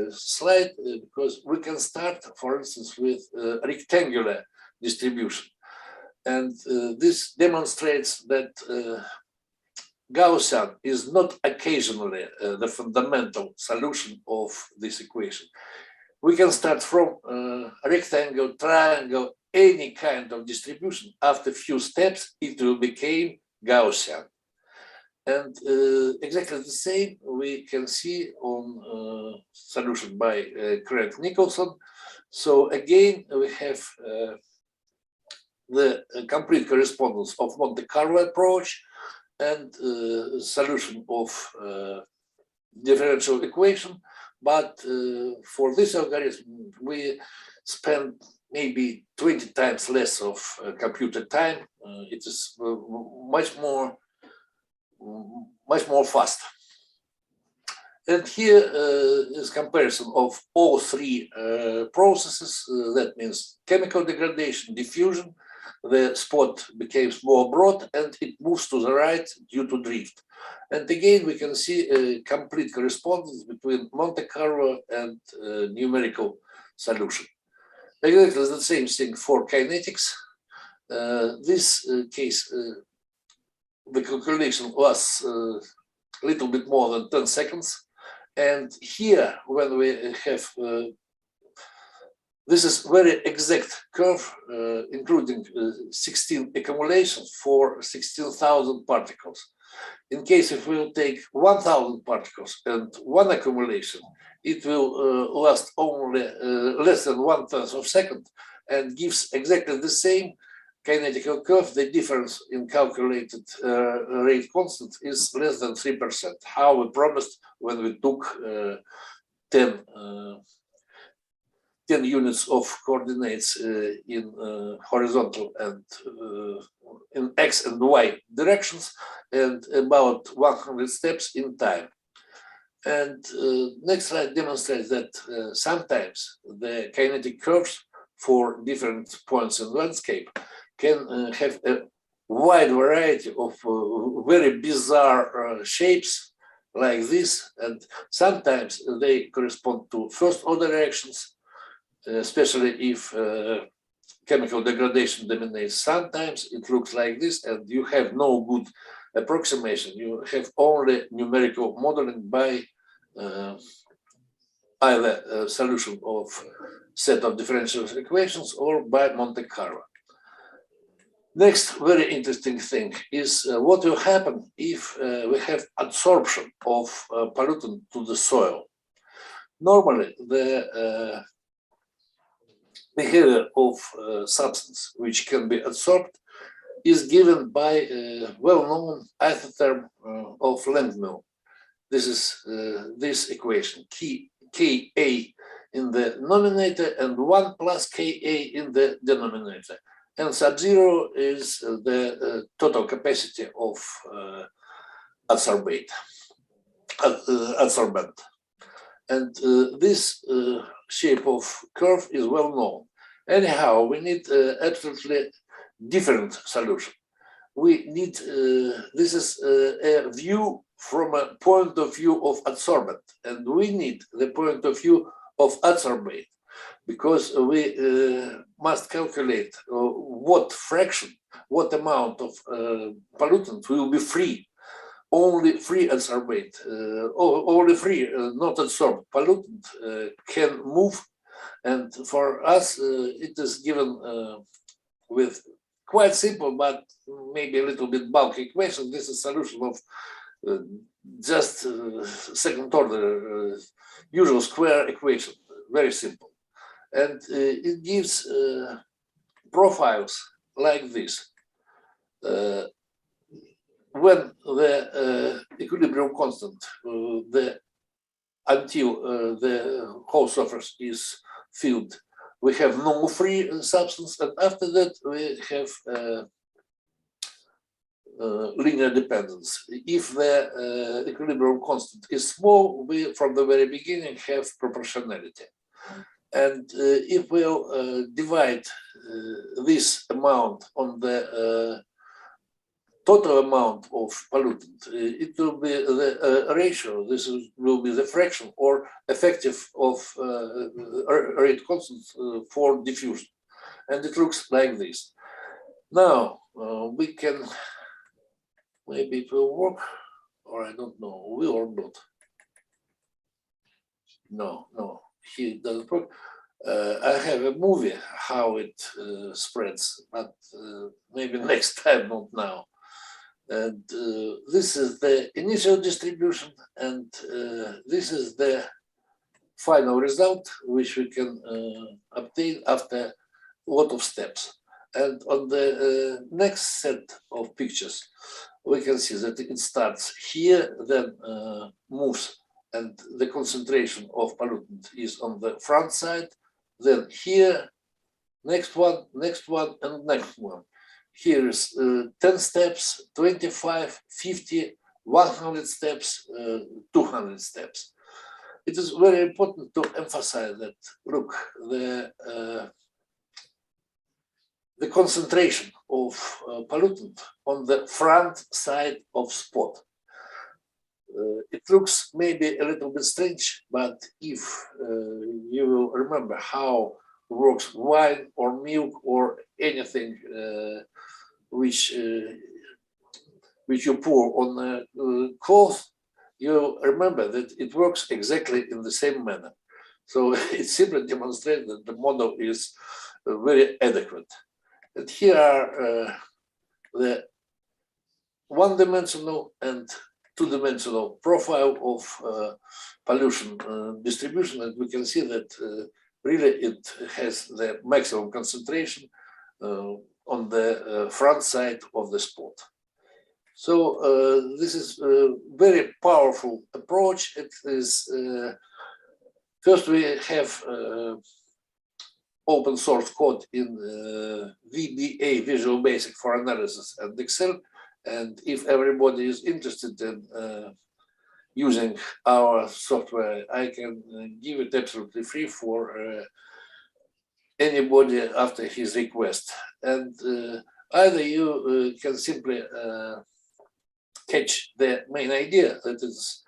slide because we can start, for instance, with rectangular distribution. And this demonstrates that Gaussian is not occasionally the fundamental solution of this equation. We can start from rectangle, triangle, any kind of distribution. After a few steps, it will become Gaussian. And exactly the same we can see on solution by Craig-Nicholson. So again, we have the complete correspondence of Monte Carlo approach and solution of differential equation. But for this algorithm, we spend maybe 20 times less of computer time. It is much more fast. And here is comparison of all three processes. That means chemical degradation, diffusion. The spot becomes more broad and it moves to the right due to drift. And again, we can see a complete correspondence between Monte Carlo and numerical solution. Exactly the same thing for kinetics. This case, the calculation was a little bit more than 10 seconds. And here, when we have, this is very exact curve, including 16 accumulations for 16,000 particles. In case if we'll take 1,000 particles and one accumulation, it will last only less than 1/10 of a second and gives exactly the same kinetical curve. The difference in calculated rate constant is less than 3%. How we promised when we took 10 units of coordinates in horizontal and in X and Y directions, and about 100 steps in time. And next slide demonstrates that sometimes the kinetic curves for different points in landscape can have a wide variety of very bizarre shapes like this, and sometimes they correspond to first order reactions, especially if chemical degradation dominates. Sometimes it looks like this and you have no good approximation. You have only numerical modeling by either a solution of set of differential equations or by Monte Carlo. Next very interesting thing is what will happen if we have adsorption of pollutant to the soil. Normally, the behavior of substance which can be adsorbed is given by a well-known isotherm of Langmuir. This is this equation, Ka in the nominator and 1 plus Ka in the denominator. And sub-zero is the total capacity of adsorbent. And this shape of curve is well known. Anyhow, we need absolutely different solution. We need, this is a view from a point of view of adsorbent, and we need the point of view of adsorbate, because we must calculate what fraction, what amount of pollutant will be free. Only free adsorbate, only free, not adsorbed pollutant can move. And for us, it is given with quite simple, but maybe a little bit bulky equation. This is a solution of just second order usual square equation, very simple. And it gives profiles like this. When the equilibrium constant, until the whole surface is filled, we have no free substance, and after that we have linear dependence. If the equilibrium constant is small, we from the very beginning have proportionality. And if we'll divide this amount on the total amount of pollutant, it will be the ratio, will be the fraction or effective of rate constant for diffusion. And it looks like this. Now, we can, maybe it will work, or I don't know, will or not. No, here it doesn't work. I have a movie how it spreads, but maybe next time, not now. And this is the initial distribution, and this is the final result, which we can obtain after a lot of steps. And on the next set of pictures, we can see that it starts here, then moves, and the concentration of pollutant is on the front side, then here, next one, and next one. Here is 10 steps, 25, 50, 100 steps, 200 steps. It is very important to emphasize that, look, the concentration of pollutant on the front side of spot. It looks maybe a little bit strange, but if you will remember how works wine or milk or anything which you pour on a cloth, you remember that it works exactly in the same manner. So it simply demonstrates that the model is very adequate. And here are the one-dimensional and two-dimensional profile of pollution distribution, and we can see that really it has the maximum concentration on the front side of the spot. So this is a very powerful approach. It is first we have open source code in VBA, Visual Basic for Analysis, and Excel. And if everybody is interested in using our software, I can give it absolutely free for anybody after his request. And either you can simply catch the main idea that it's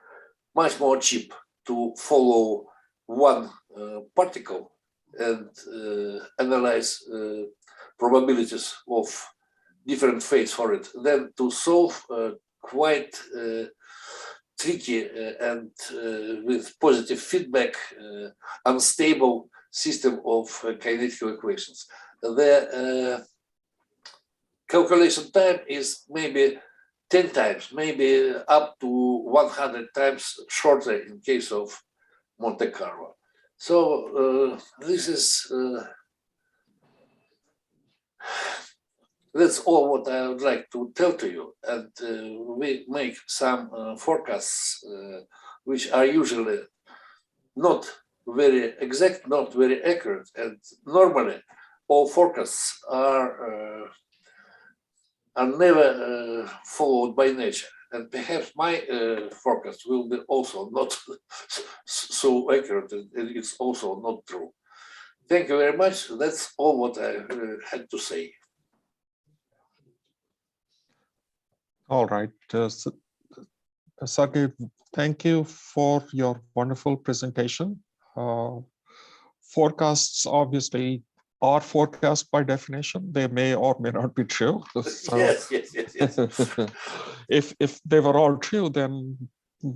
much more cheap to follow one particle and analyze probabilities of different fates for it than to solve quite tricky and with positive feedback, unstable system of kinetical equations. The calculation time is maybe 10 times, maybe up to 100 times shorter in case of Monte Carlo. So this is that's all what I would like to tell to you. And we make some forecasts which are usually not very exact, not very accurate. And normally all forecasts are never followed by nature. And perhaps my forecast will be also not so accurate, and it's also not true. Thank you very much. That's all what I had to say. All right. Sergey, thank you for your wonderful presentation. Forecasts obviously are forecasts by definition. They may or may not be true. So yes. If they were all true, then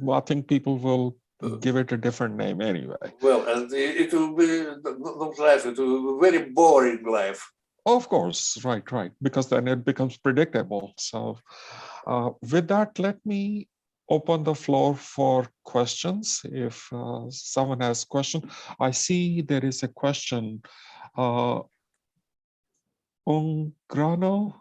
I think people will give it a different name anyway. Well, and it will be not life, it will be very boring life. Of course, right, because then it becomes predictable. So with that, let me open the floor for questions. If someone has a question, I see there is a question. Ungrano,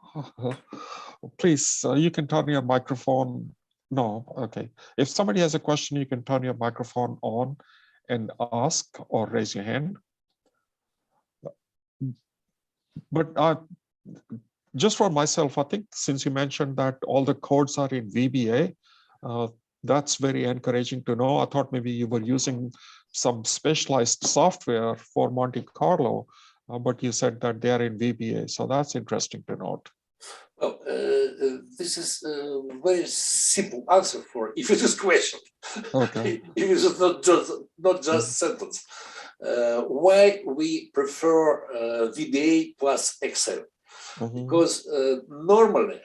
please, you can turn your microphone. No, okay. If somebody has a question, you can turn your microphone on and ask or raise your hand. But just for myself, I think since you mentioned that all the codes are in VBA, that's very encouraging to know. I thought maybe you were using some specialized software for Monte Carlo, but you said that they are in VBA. So that's interesting to note. Well, this is a very simple answer for if it is question. Okay. If it is not just sentence. Why we prefer VBA plus Excel? Because normally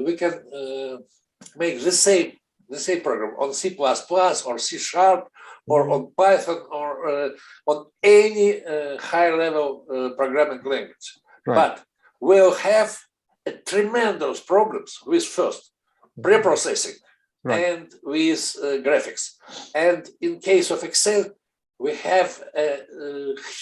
we can make the same program on C++ or C# or on Python or on any high-level programming language. Right. But we'll have tremendous problems with first pre-processing and with graphics. And in case of Excel, we have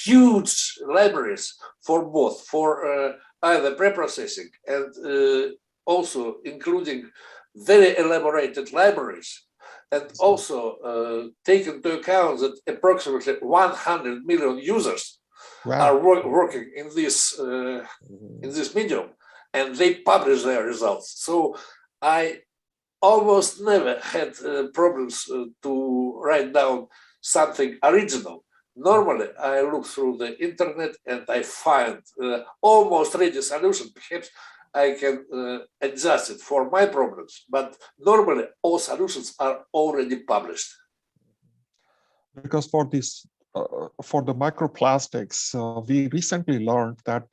huge libraries for both, for either pre-processing and also including very elaborated libraries, and also take into account that approximately 100 million users are working in this medium, and they publish their results. So I almost never had problems to write down something original. Normally, I look through the internet and I find almost ready solution. Perhaps I can adjust it for my problems, but normally all solutions are already published. Because for this, for the microplastics, we recently learned that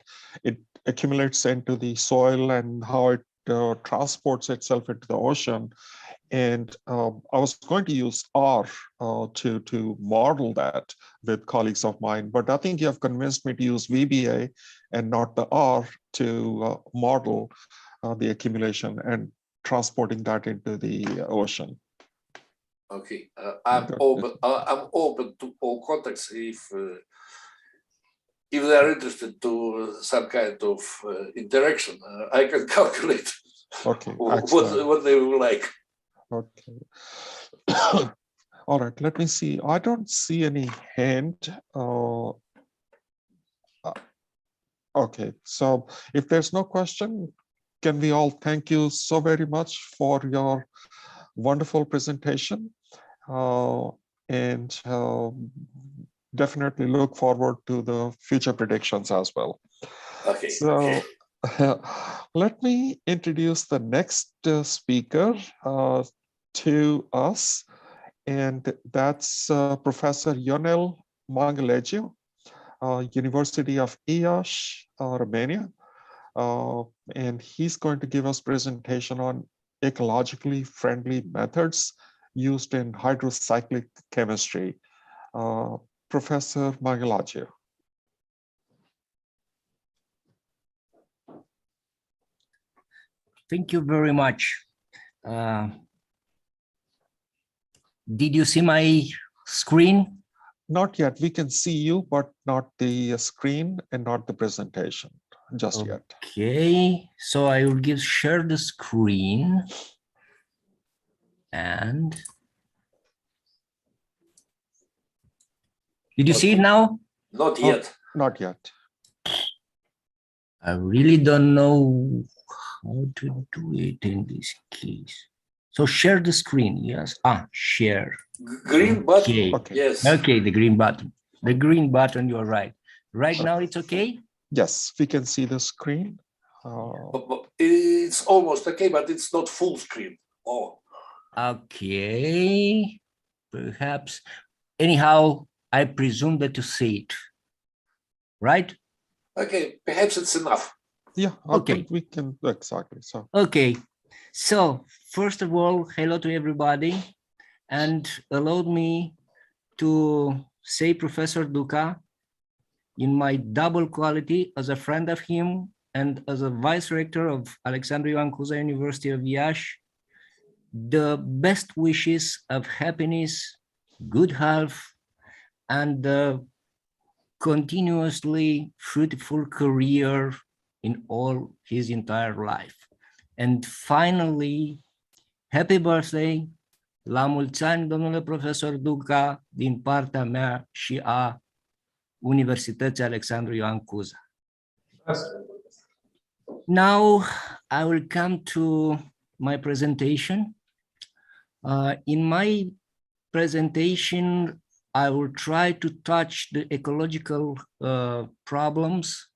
it accumulates into the soil and how it transports itself into the ocean. And I was going to use R to model that with colleagues of mine, but I think you have convinced me to use VBA and not the R to model the accumulation and transporting that into the ocean. Okay, I'm open to all contacts if they are interested to some kind of interaction. I can calculate what they will like. Okay. All right, let me see. I don't see any hand. Okay, so if there's no question, can we all thank you so very much for your wonderful presentation, and definitely look forward to the future predictions as well. Okay. So let me introduce the next speaker to us, and that's Professor Ionel Mangelegiu, University of Iași, Romania. And he's going to give us presentation on ecologically friendly methods used in hydrocyclic chemistry. Professor Mangelegiu. Thank you very much. Did you see my screen? Not yet. We can see you, but not the screen and not the presentation just yet. Okay, so I will share the screen. And did you see it now? Not yet. Not yet. I really don't know how to do it in this case. So share the screen, yes. Share. Green button, yes. Okay, the green button. The green button, you're right. Right now it's okay? Yes, we can see the screen. It's almost okay, but it's not full screen. Oh. Okay, perhaps. Anyhow, I presume that you see it, right? Okay, perhaps it's enough. Yeah, okay. We can, exactly. So. Okay, so first of all, hello to everybody, and allow me to say Professor DUCA in my double quality as a friend of him and as a vice rector of Alexandru Ioan Cuza University of Iași, the best wishes of happiness, good health, and the continuously fruitful career in all his entire life. And finally, happy birthday, la mulți ani, domnule profesor DUCA, din partea mea și a Universității Alexandru Ioan Cuza. Now, I will come to my presentation. In my presentation, I will try to touch the ecological problems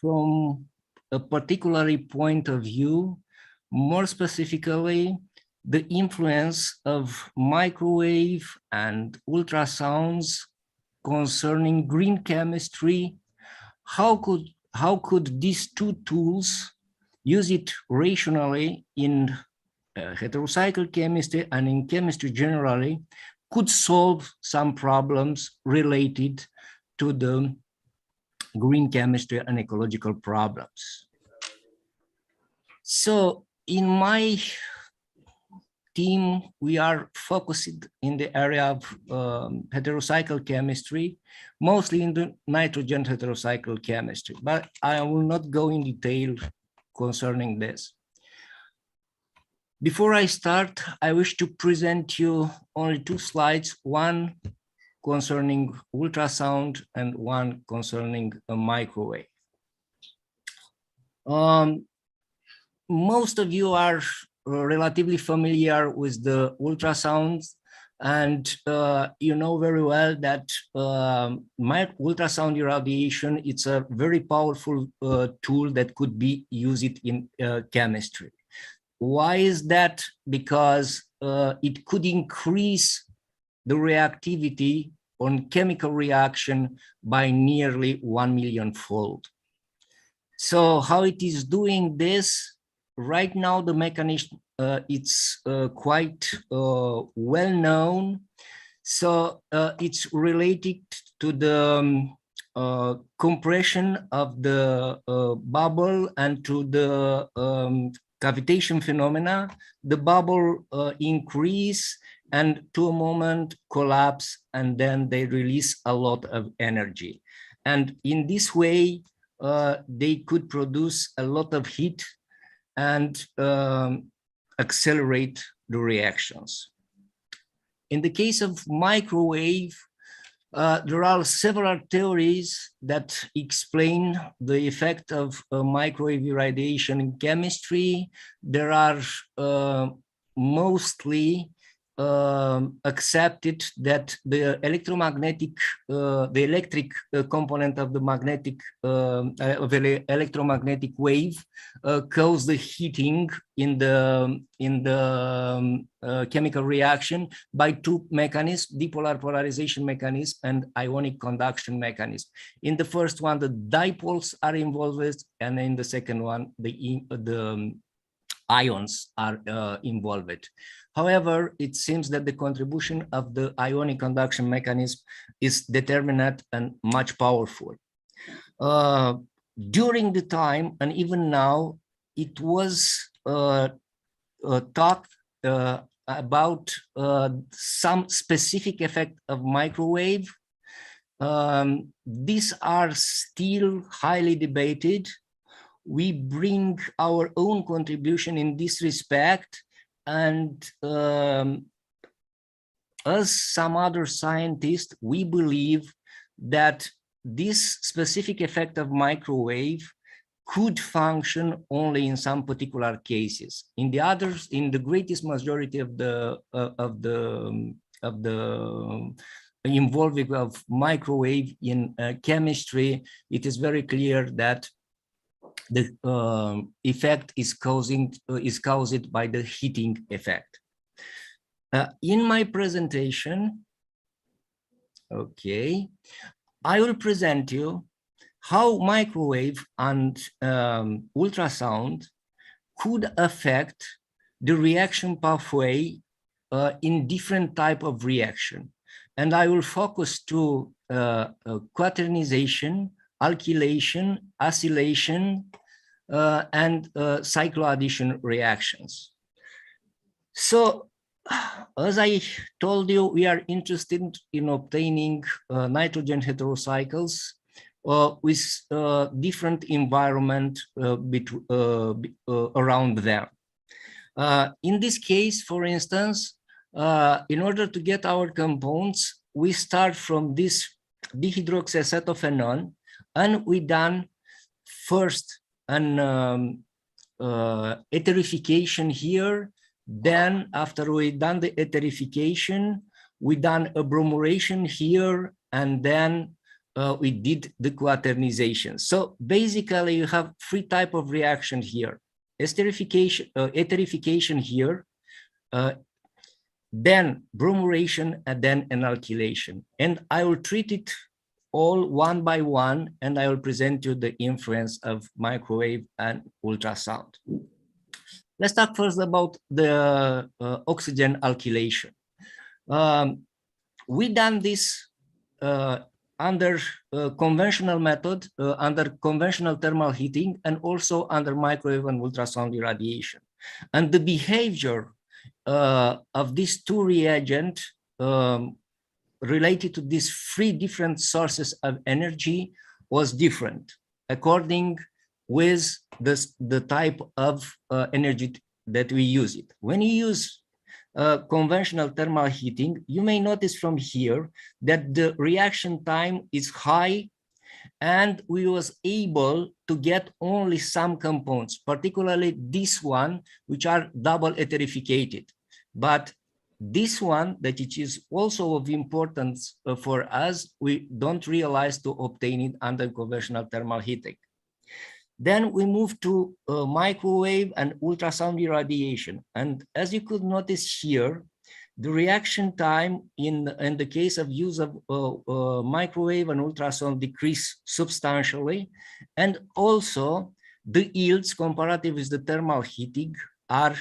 from a particular point of view, more specifically, the influence of microwave and ultrasounds concerning green chemistry. How could these two tools use it rationally in heterocycle chemistry and in chemistry generally, could solve some problems related to the green chemistry and ecological problems. So in my team, we are focused in the area of heterocycle chemistry, mostly in the nitrogen heterocycle chemistry, but I will not go in detail concerning this. Before I start, I wish to present you only two slides, one concerning ultrasound and one concerning a microwave. Most of you are relatively familiar with the ultrasounds, and you know very well that ultrasound irradiation, it's a very powerful tool that could be used in chemistry. Why is that? Because it could increase the reactivity on chemical reaction by nearly 1 million-fold. So how it is doing this? Right now, the mechanism it's quite well known. So it's related to the compression of the bubble and to the cavitation phenomena. The bubble increase and to a moment collapse, and then they release a lot of energy. And in this way, they could produce a lot of heat and accelerate the reactions. In the case of microwave, there are several theories that explain the effect of microwave irradiation in chemistry. There are mostly accepted that the electromagnetic, the electric component of the magnetic, of the electromagnetic wave cause the heating in the chemical reaction by two mechanisms: dipolar polarization mechanism and ionic conduction mechanism. In the first one, the dipoles are involved, and in the second one, the ions are involved. However, it seems that the contribution of the ionic conduction mechanism is determinate and much powerful. During the time, and even now, it was talked about some specific effect of microwave. These are still highly debated. We bring our own contribution in this respect, and as some other scientists, we believe that this specific effect of microwave could function only in some particular cases. In the others, in the greatest majority of the involving of microwave in chemistry, it is very clear that the effect is caused by the heating effect. In my presentation, okay, I will present you how microwave and ultrasound could affect the reaction pathway in different type of reaction. And I will focus to quaternization, alkylation, acylation, and cycloaddition reactions. So, as I told you, we are interested in obtaining nitrogen heterocycles with different environment around them. In this case, for instance, in order to get our compounds, we start from this dihydroxyacetophenone, and we done first an esterification here. Then after we done the esterification, we done a bromoration here, and then we did the quaternization. So basically you have three types of reaction here: esterification here, then bromoration, and then enalkylation. And I will treat it all one by one, and I will present you the influence of microwave and ultrasound. Let's talk first about the oxygen alkylation. We done this under conventional method, under conventional thermal heating, and also under microwave and ultrasound irradiation. And the behavior of these two reagents related to these three different sources of energy was different according with the type of energy that we use it. When you use conventional thermal heating, you may notice from here that the reaction time is high, and we was able to get only some compounds, particularly this one, which are double esterificated. But this one, that it is also of importance for us, we don't realize to obtain it under conventional thermal heating. Then we move to microwave and ultrasound irradiation. And as you could notice here, the reaction time in the case of use of microwave and ultrasound decrease substantially. And also the yields comparative with the thermal heating are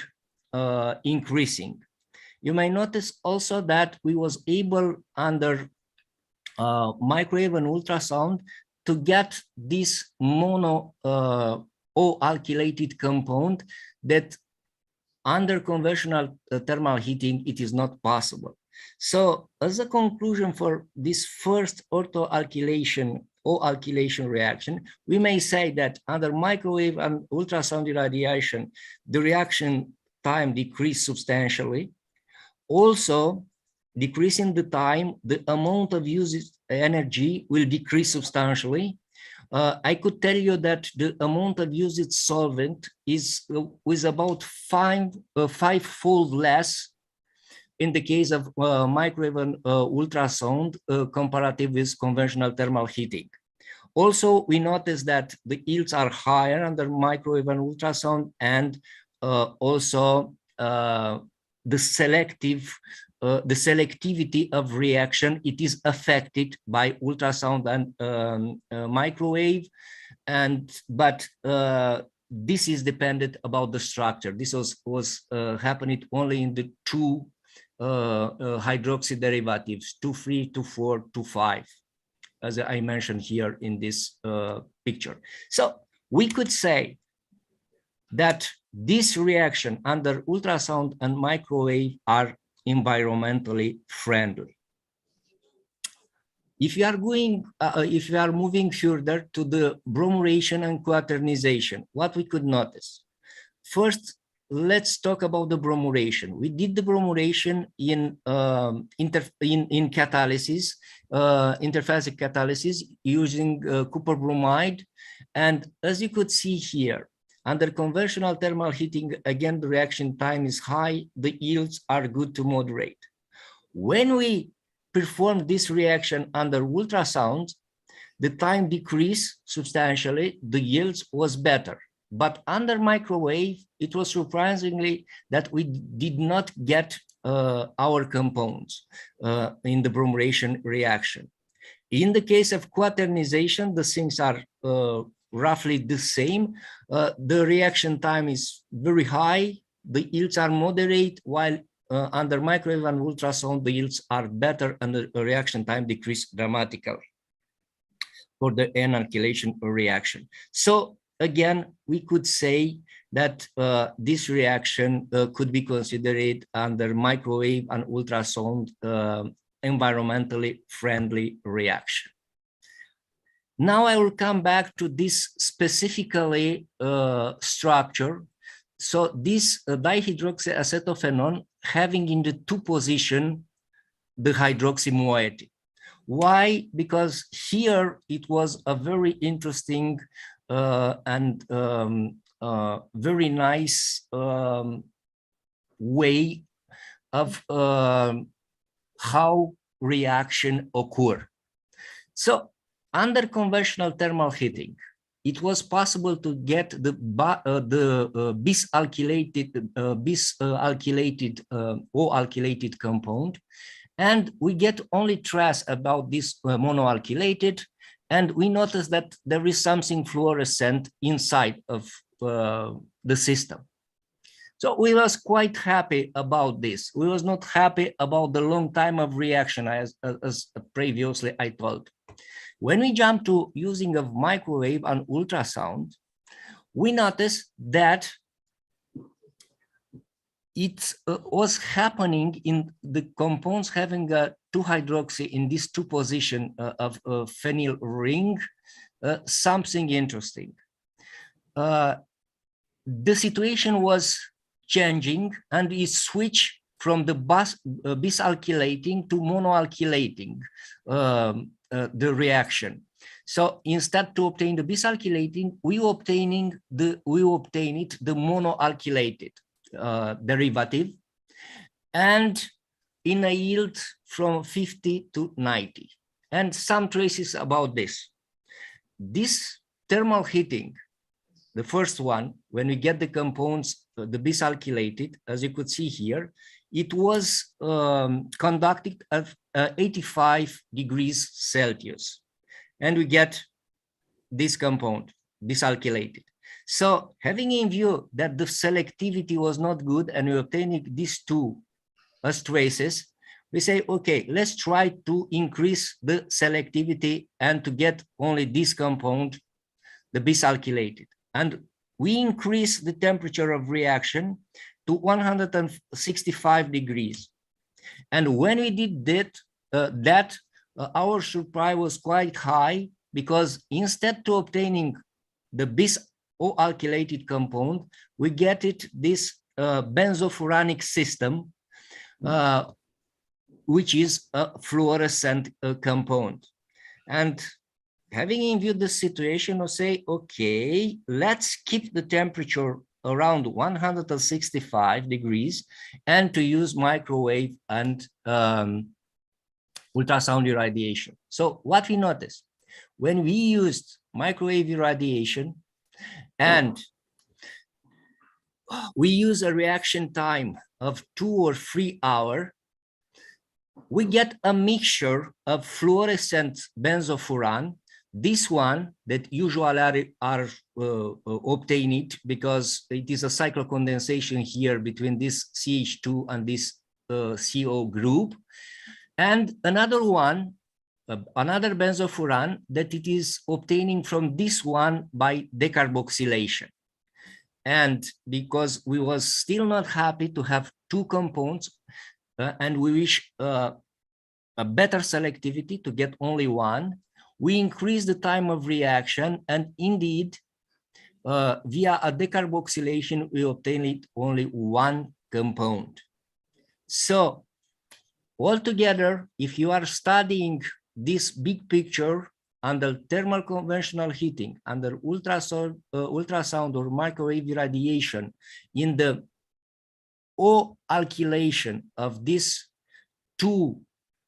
increasing. You may notice also that we was able under microwave and ultrasound to get this mono O alkylated compound that under conventional thermal heating, it is not possible. So as a conclusion for this first orthoalkylation O alkylation reaction, we may say that under microwave and ultrasound irradiation, the reaction time decreased substantially. Also, decreasing the time, the amount of used energy will decrease substantially. I could tell you that the amount of used solvent is about five-fold less in the case of microwave and ultrasound comparative with conventional thermal heating. Also, we notice that the yields are higher under microwave and ultrasound, and also the selectivity of reaction, it is affected by ultrasound and microwave, but this is dependent about the structure. This was happening only in the two hydroxy derivatives, 2,3, 2,4, 2,5, as I mentioned here in this picture. So we could say that this reaction under ultrasound and microwave are environmentally friendly. If you are moving further to the bromoration and quaternization, what we could notice? First, let's talk about the bromoration. We did the bromoration in catalysis, interphasic catalysis using copper bromide, and as you could see here, under conventional thermal heating, again, the reaction time is high, the yields are good to moderate. When we perform this reaction under ultrasound, the time decreased substantially, the yields was better. But under microwave, it was surprisingly that we did not get our compounds in the bromoration reaction. In the case of quaternization, the things are roughly the same. The reaction time is very high, the yields are moderate, while under microwave and ultrasound, the yields are better and the reaction time decreased dramatically for the enalkylation reaction. So again, we could say that this reaction could be considered under microwave and ultrasound environmentally friendly reaction. Now I will come back to this specifically structure. So this dihydroxyacetophenone having in the two position the hydroxy moiety. Why? Because here it was a very interesting and very nice way of how reaction occur. So under conventional thermal heating, it was possible to get the alkylated compound, and we get only trace about this monoalkylated, and we notice that there is something fluorescent inside of the system. So we was quite happy about this. We was not happy about the long time of reaction, as previously I told. When we jump to using of microwave and ultrasound, we notice that it was happening in the compounds having a 2-hydroxy in this 2 position of phenyl ring, something interesting. The situation was changing, and it switched from the bisalkylating to monoalkylating the reaction. So instead to obtain the bisalkylating, we obtained the monoalkylated derivative, and in a yield from 50 to 90. And some traces about this. This thermal heating, the first one, when we get the compounds, the bisalkylated, as you could see here, it was conducted at 85 degrees Celsius. And we get this compound, bisalkylated. So having in view that the selectivity was not good and we obtained these 2 as traces, we say, okay, let's try to increase the selectivity and to get only this compound, the bisalkylated. And we increase the temperature of reaction to 165 degrees. And when we did that, our surprise was quite high, because instead to obtaining the bisalkylated compound, we get this benzofuranic system, which is a fluorescent compound. And having in view the situation, we say, okay, let's keep the temperature around 165 degrees and to use microwave and ultrasound irradiation. So what we noticed, when we used microwave irradiation and we use a reaction time of 2 or 3 hours, we get a mixture of fluorescent benzofuran, this one that usually are obtained because it is a cyclocondensation here between this CH2 and this CO group, and another one, another benzofuran that it is obtaining from this one by decarboxylation. And because we was still not happy to have 2 compounds, and we wish a better selectivity to get only 1, we increase the time of reaction, and indeed, via a decarboxylation, we obtain only 1 compound. So altogether, if you are studying this big picture under thermal conventional heating, under ultrasound or microwave irradiation, in the O-alkylation of this 2,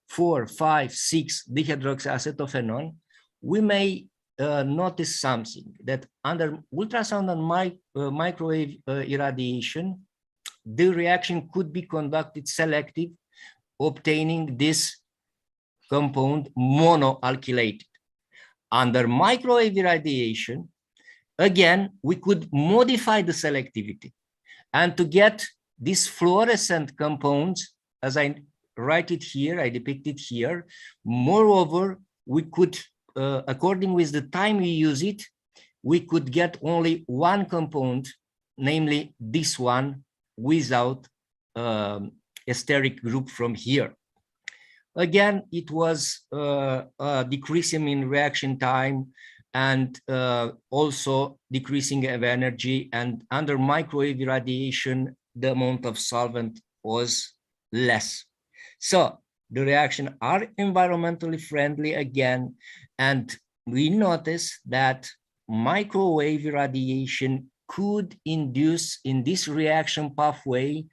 4, 5, 6 dihydroxyacetophenone, we may notice something, that under ultrasound and microwave irradiation, the reaction could be conducted selective, obtaining this compound monoalkylated. Under microwave irradiation, again, we could modify the selectivity, and to get these fluorescent compounds, as I write it here, I depict it here. Moreover, we could, according with the time we use it, we could get only 1 compound, namely this one, without esteric group from here. Again, it was decreasing in reaction time and also decreasing of energy, and under microwave irradiation, the amount of solvent was less. So the reactions are environmentally friendly again, and we notice that microwave irradiation could induce in this reaction pathway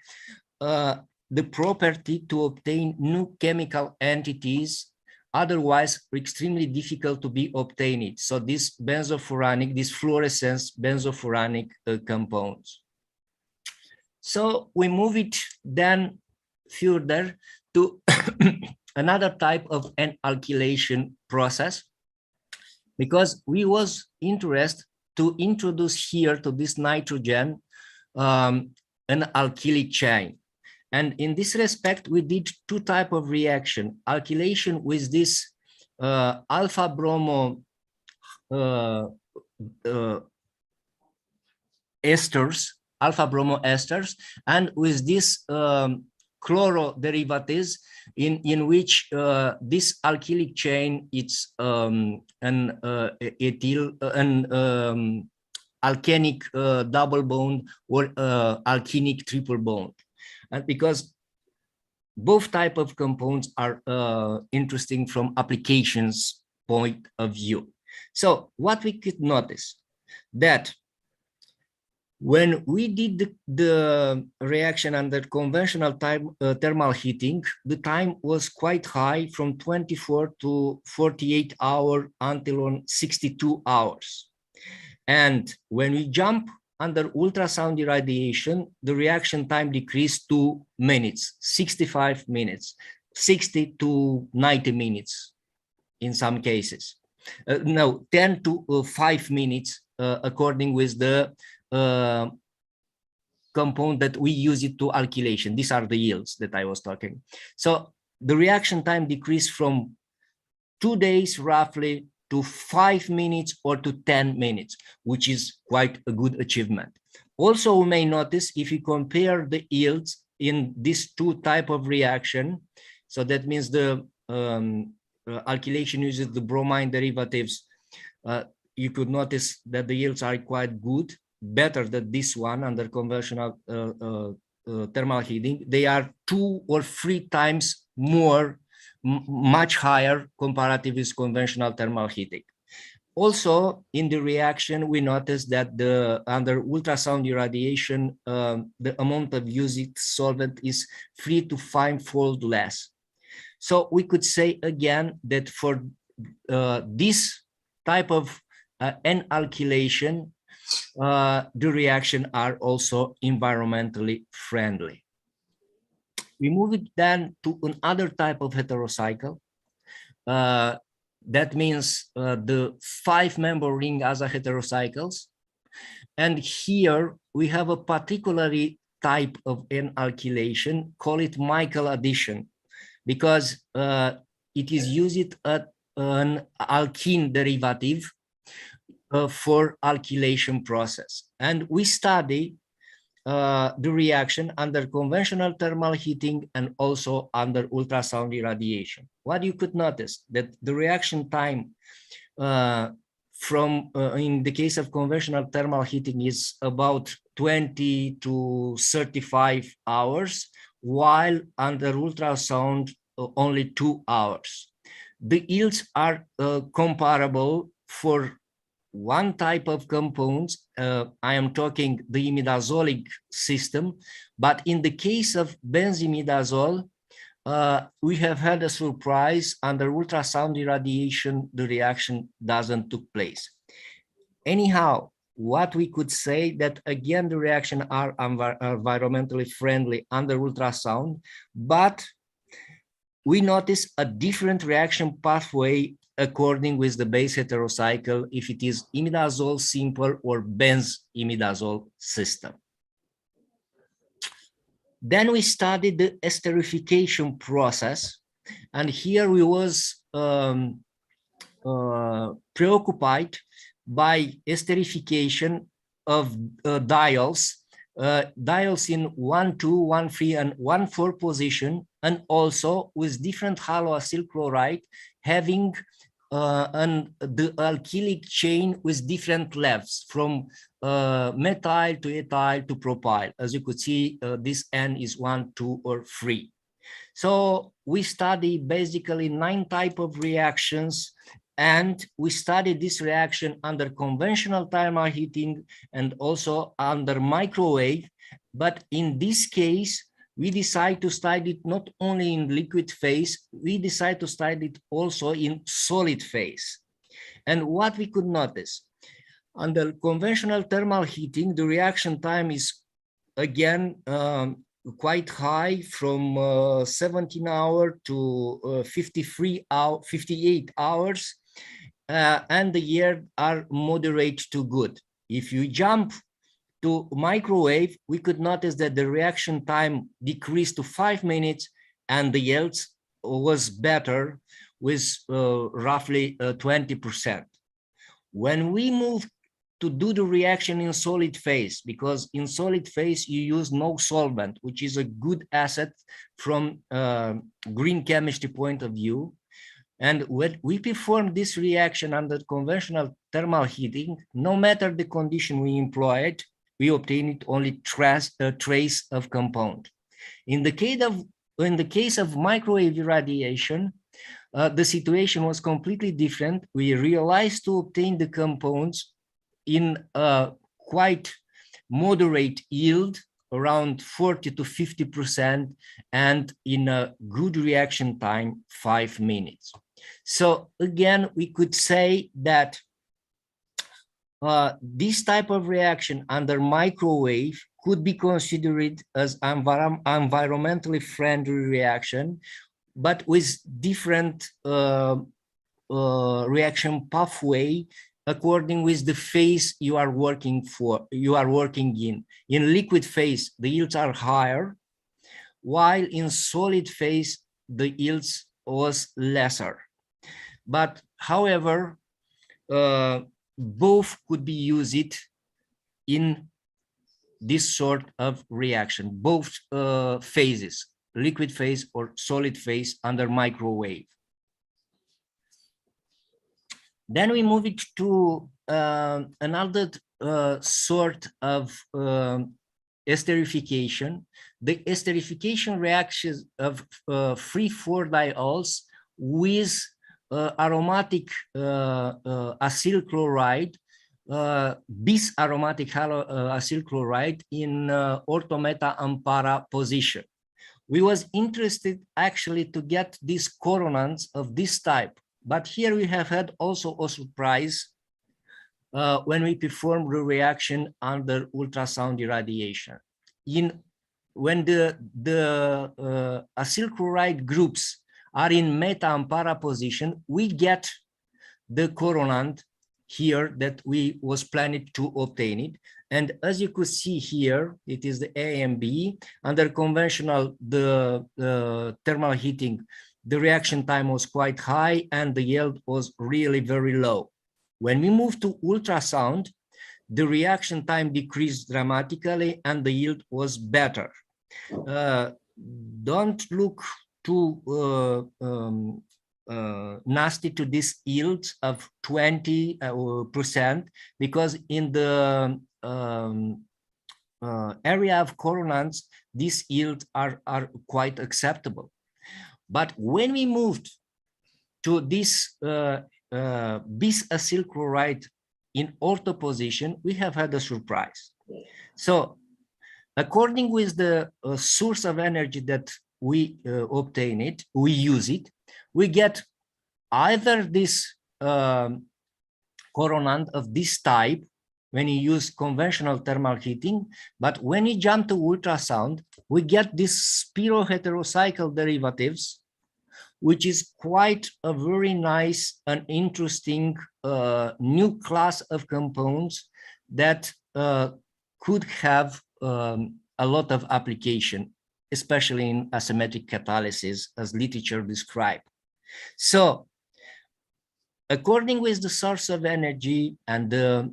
the property to obtain new chemical entities otherwise extremely difficult to be obtained. So these benzofuranic, these fluorescence benzofuranic compounds. So we move it then further to another type of an alkylation process, because we was interested to introduce here to this nitrogen an alkylic chain. And in this respect, we did two types of reaction: alkylation with this alpha bromo esters, alpha bromo esters, and with this chloro derivatives in which this alkylic chain it's an alkenic double bond or alkenic triple bond. And because both type of compounds are interesting from applications point of view. So what we could notice that when we did the reaction under conventional thermal heating, the time was quite high, from 24 to 48 hours until on 62 hours. And when we jump under ultrasound irradiation, the reaction time decreased to minutes, 65 minutes, 60 to 90 minutes in some cases. No, 10 to 5 minutes, according with the compound that we use it to alkylation. These are the yields that I was talking. So the reaction time decreased from 2 days roughly to 5 minutes or to 10 minutes, which is quite a good achievement. Also, we may notice if you compare the yields in these two type of reaction, so that means the alkylation uses the bromine derivatives, you could notice that the yields are quite good, better than this one under conventional thermal heating. They are 2 or 3 times more, much higher comparative with conventional thermal heating. Also, in the reaction, we noticed that under ultrasound irradiation, the amount of used solvent is 3 to 5-fold less. So we could say again that for this type of N-alkylation, the reaction are also environmentally friendly. We move it then to another type of heterocycle. That means the 5-member ring as a heterocycles. And here we have a particularly type of N-alkylation, call it Michael addition, because it is used at an alkene derivative for alkylation process. And we study the reaction under conventional thermal heating and also under ultrasound irradiation. What you could notice that the reaction time from in the case of conventional thermal heating is about 20 to 35 hours, while under ultrasound only 2 hours. The yields are comparable for one type of compounds. I am talking the imidazolic system, but in the case of benzimidazole, we have had a surprise. Under ultrasound irradiation, the reaction doesn't took place. Anyhow, what we could say that again, the reaction are environmentally friendly under ultrasound, but we notice a different reaction pathway according with the base heterocycle, if it is imidazole simple or benzimidazole system. Then we studied the esterification process, and here we was preoccupied by esterification of diols, diols in 1, 2, 1, 3, and 1, 4 position, and also with different haloacyl chloride having the alkylic chain with different levels from methyl to ethyl to propyl. As you could see, this N is 1, 2, or 3. So we study basically 9 types of reactions, and we study this reaction under conventional thermal heating and also under microwave. But in this case, we decided to study it not only in liquid phase, we decided to study it also in solid phase. And what we could notice, under conventional thermal heating, the reaction time is again quite high, from 17 hours to 58 hours, and the yield are moderate to good. If you jump to microwave, we could notice that the reaction time decreased to 5 minutes and the yields was better with roughly 20%. When we move to do the reaction in solid phase, because in solid phase you use no solvent, which is a good asset from green chemistry point of view. And when we perform this reaction under conventional thermal heating, no matter the condition we employed, we obtained only trace of compound. In the case of microwave irradiation, the situation was completely different. We realized to obtain the compounds in a quite moderate yield, around 40 to 50%, and in a good reaction time, 5 minutes. So again, we could say that this type of reaction under microwave could be considered as environmentally friendly reaction, but with different reaction pathway according with the phase you are working in. In liquid phase, the yields are higher, while in solid phase, the yields was lesser. But however, both could be used in this sort of reaction, both phases, liquid phase or solid phase under microwave. Then we move it to another sort of esterification. The esterification reactions of 3,4-diols with aromatic acyl chloride, bis aromatic acyl chloride in orthometa ampara position. We was interested actually to get these coronants of this type, but here we have had also a surprise when we performed the reaction under ultrasound irradiation. When the acyl chloride groups are in meta-ampara position, we get the coronant here that we was planning to obtain it. And as you could see here, it is the A and B. Under conventional, the thermal heating, the reaction time was quite high and the yield was really very low. When we move to ultrasound, the reaction time decreased dramatically and the yield was better. Don't look too nasty to this yields of 20%, because in the area of coronants, these yields are quite acceptable. But when we moved to this bis acyl chloride in ortho position, we have had a surprise. So according with the source of energy that we obtain it, we use it, we get either this coronant of this type when you use conventional thermal heating, but when you jump to ultrasound, we get this spiroheterocycle derivatives, which is quite a very nice and interesting new class of compounds that could have a lot of application, especially in asymmetric catalysis, as literature described. So, according with the source of energy and the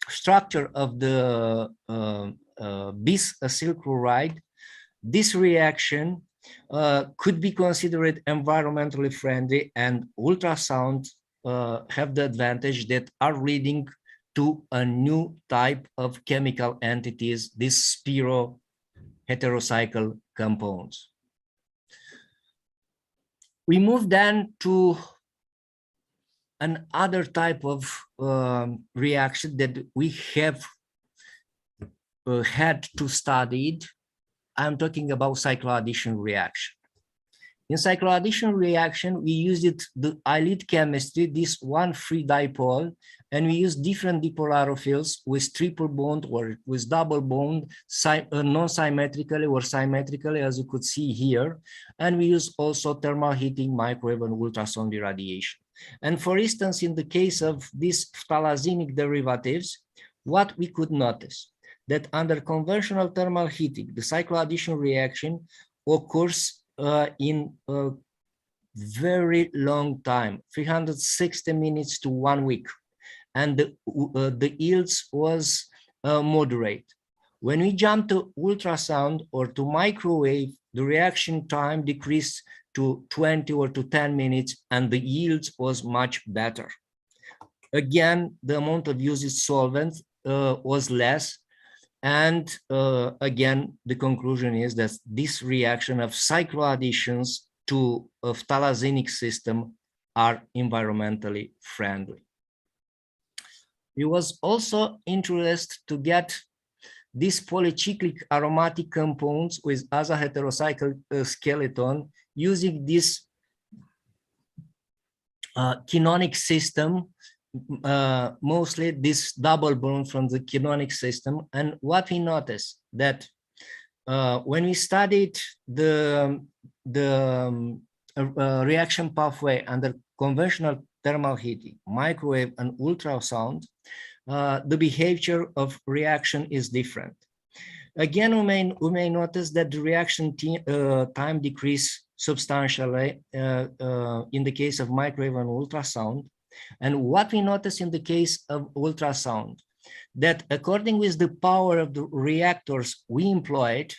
structure of the bis acyl chloride, this reaction could be considered environmentally friendly, and ultrasound have the advantage that are leading to a new type of chemical entities, these spiroheterocycle compounds. We move then to another type of reaction that we have had to study it, I'm talking about cycloaddition reaction. In cycloaddition reaction, we used the ILID chemistry, this one free dipole, and we use different dipolarophiles with triple bond or with double bond, non-symmetrically or symmetrically, as you could see here. And we use also thermal heating, microwave, and ultrasound irradiation. And for instance, in the case of these phthalazinic derivatives, what we could notice, that under conventional thermal heating, the cycloaddition reaction occurs in a very long time, 360 minutes to 1 week, and the yields was moderate. When we jump to ultrasound or to microwave, the reaction time decreased to 20 or to 10 minutes, and the yields was much better. Again, the amount of used solvent was less. And again, the conclusion is that this reaction of cycloadditions to a phthalazinic system are environmentally friendly. We was also interested to get these polycyclic aromatic compounds with aza-heterocycle skeleton using this canonic system, mostly this double bond from the canonic system. And what we noticed that when we studied the reaction pathway under conventional thermal heating, microwave, and ultrasound, the behavior of reaction is different. Again, we may notice that the reaction time decrease substantially in the case of microwave and ultrasound. And what we notice in the case of ultrasound, that according with the power of the reactors we employed,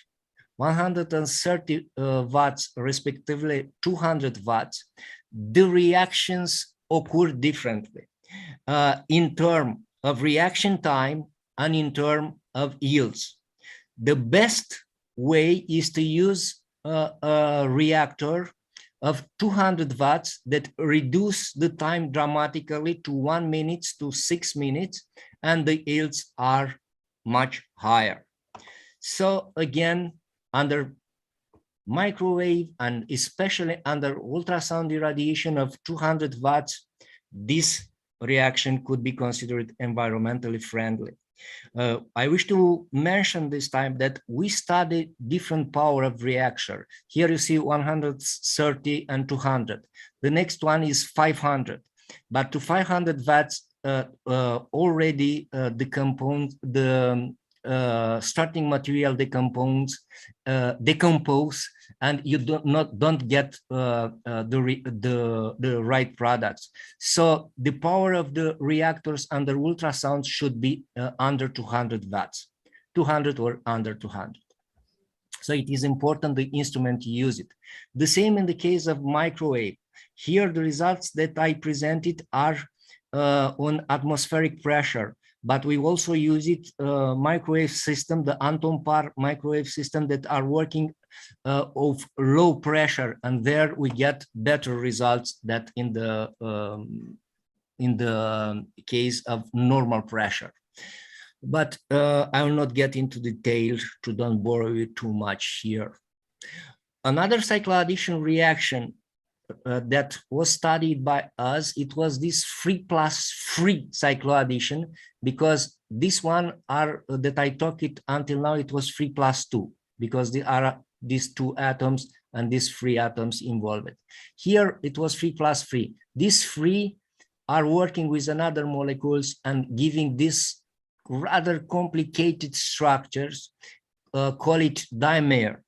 130 watts, respectively 200 watts, the reactions occur differently in terms of reaction time and in terms of yields. The best way is to use a reactor of 200 watts that reduce the time dramatically to 1 minute to 6 minutes, and the yields are much higher. So again, under microwave and especially under ultrasound irradiation of 200 watts, this reaction could be considered environmentally friendly. I wish to mention this time that we studied different power of reaction. Here you see 130 and 200. The next one is 500. But to 500 watts, already the starting material decompose, and you don't get the right products. So the power of the reactors under ultrasound should be under 200 watts, 200 or under 200. So it is important the instrument you use it. The same in the case of microwave. Here the results that I presented are on atmospheric pressure, but we also use it microwave system, the Anton Par microwave system that are working of low pressure, and there we get better results than in the case of normal pressure. But I will not get into details to don't bore you too much here. Another cycloaddition reaction that was studied by us, it was this 3+3 cycloaddition, because this one are that I talked it until now, it was 3+2, because there are these 2 atoms and these 3 atoms involved. Here it was 3+3. These 3 are working with another molecules and giving this rather complicated structures, call it dimer.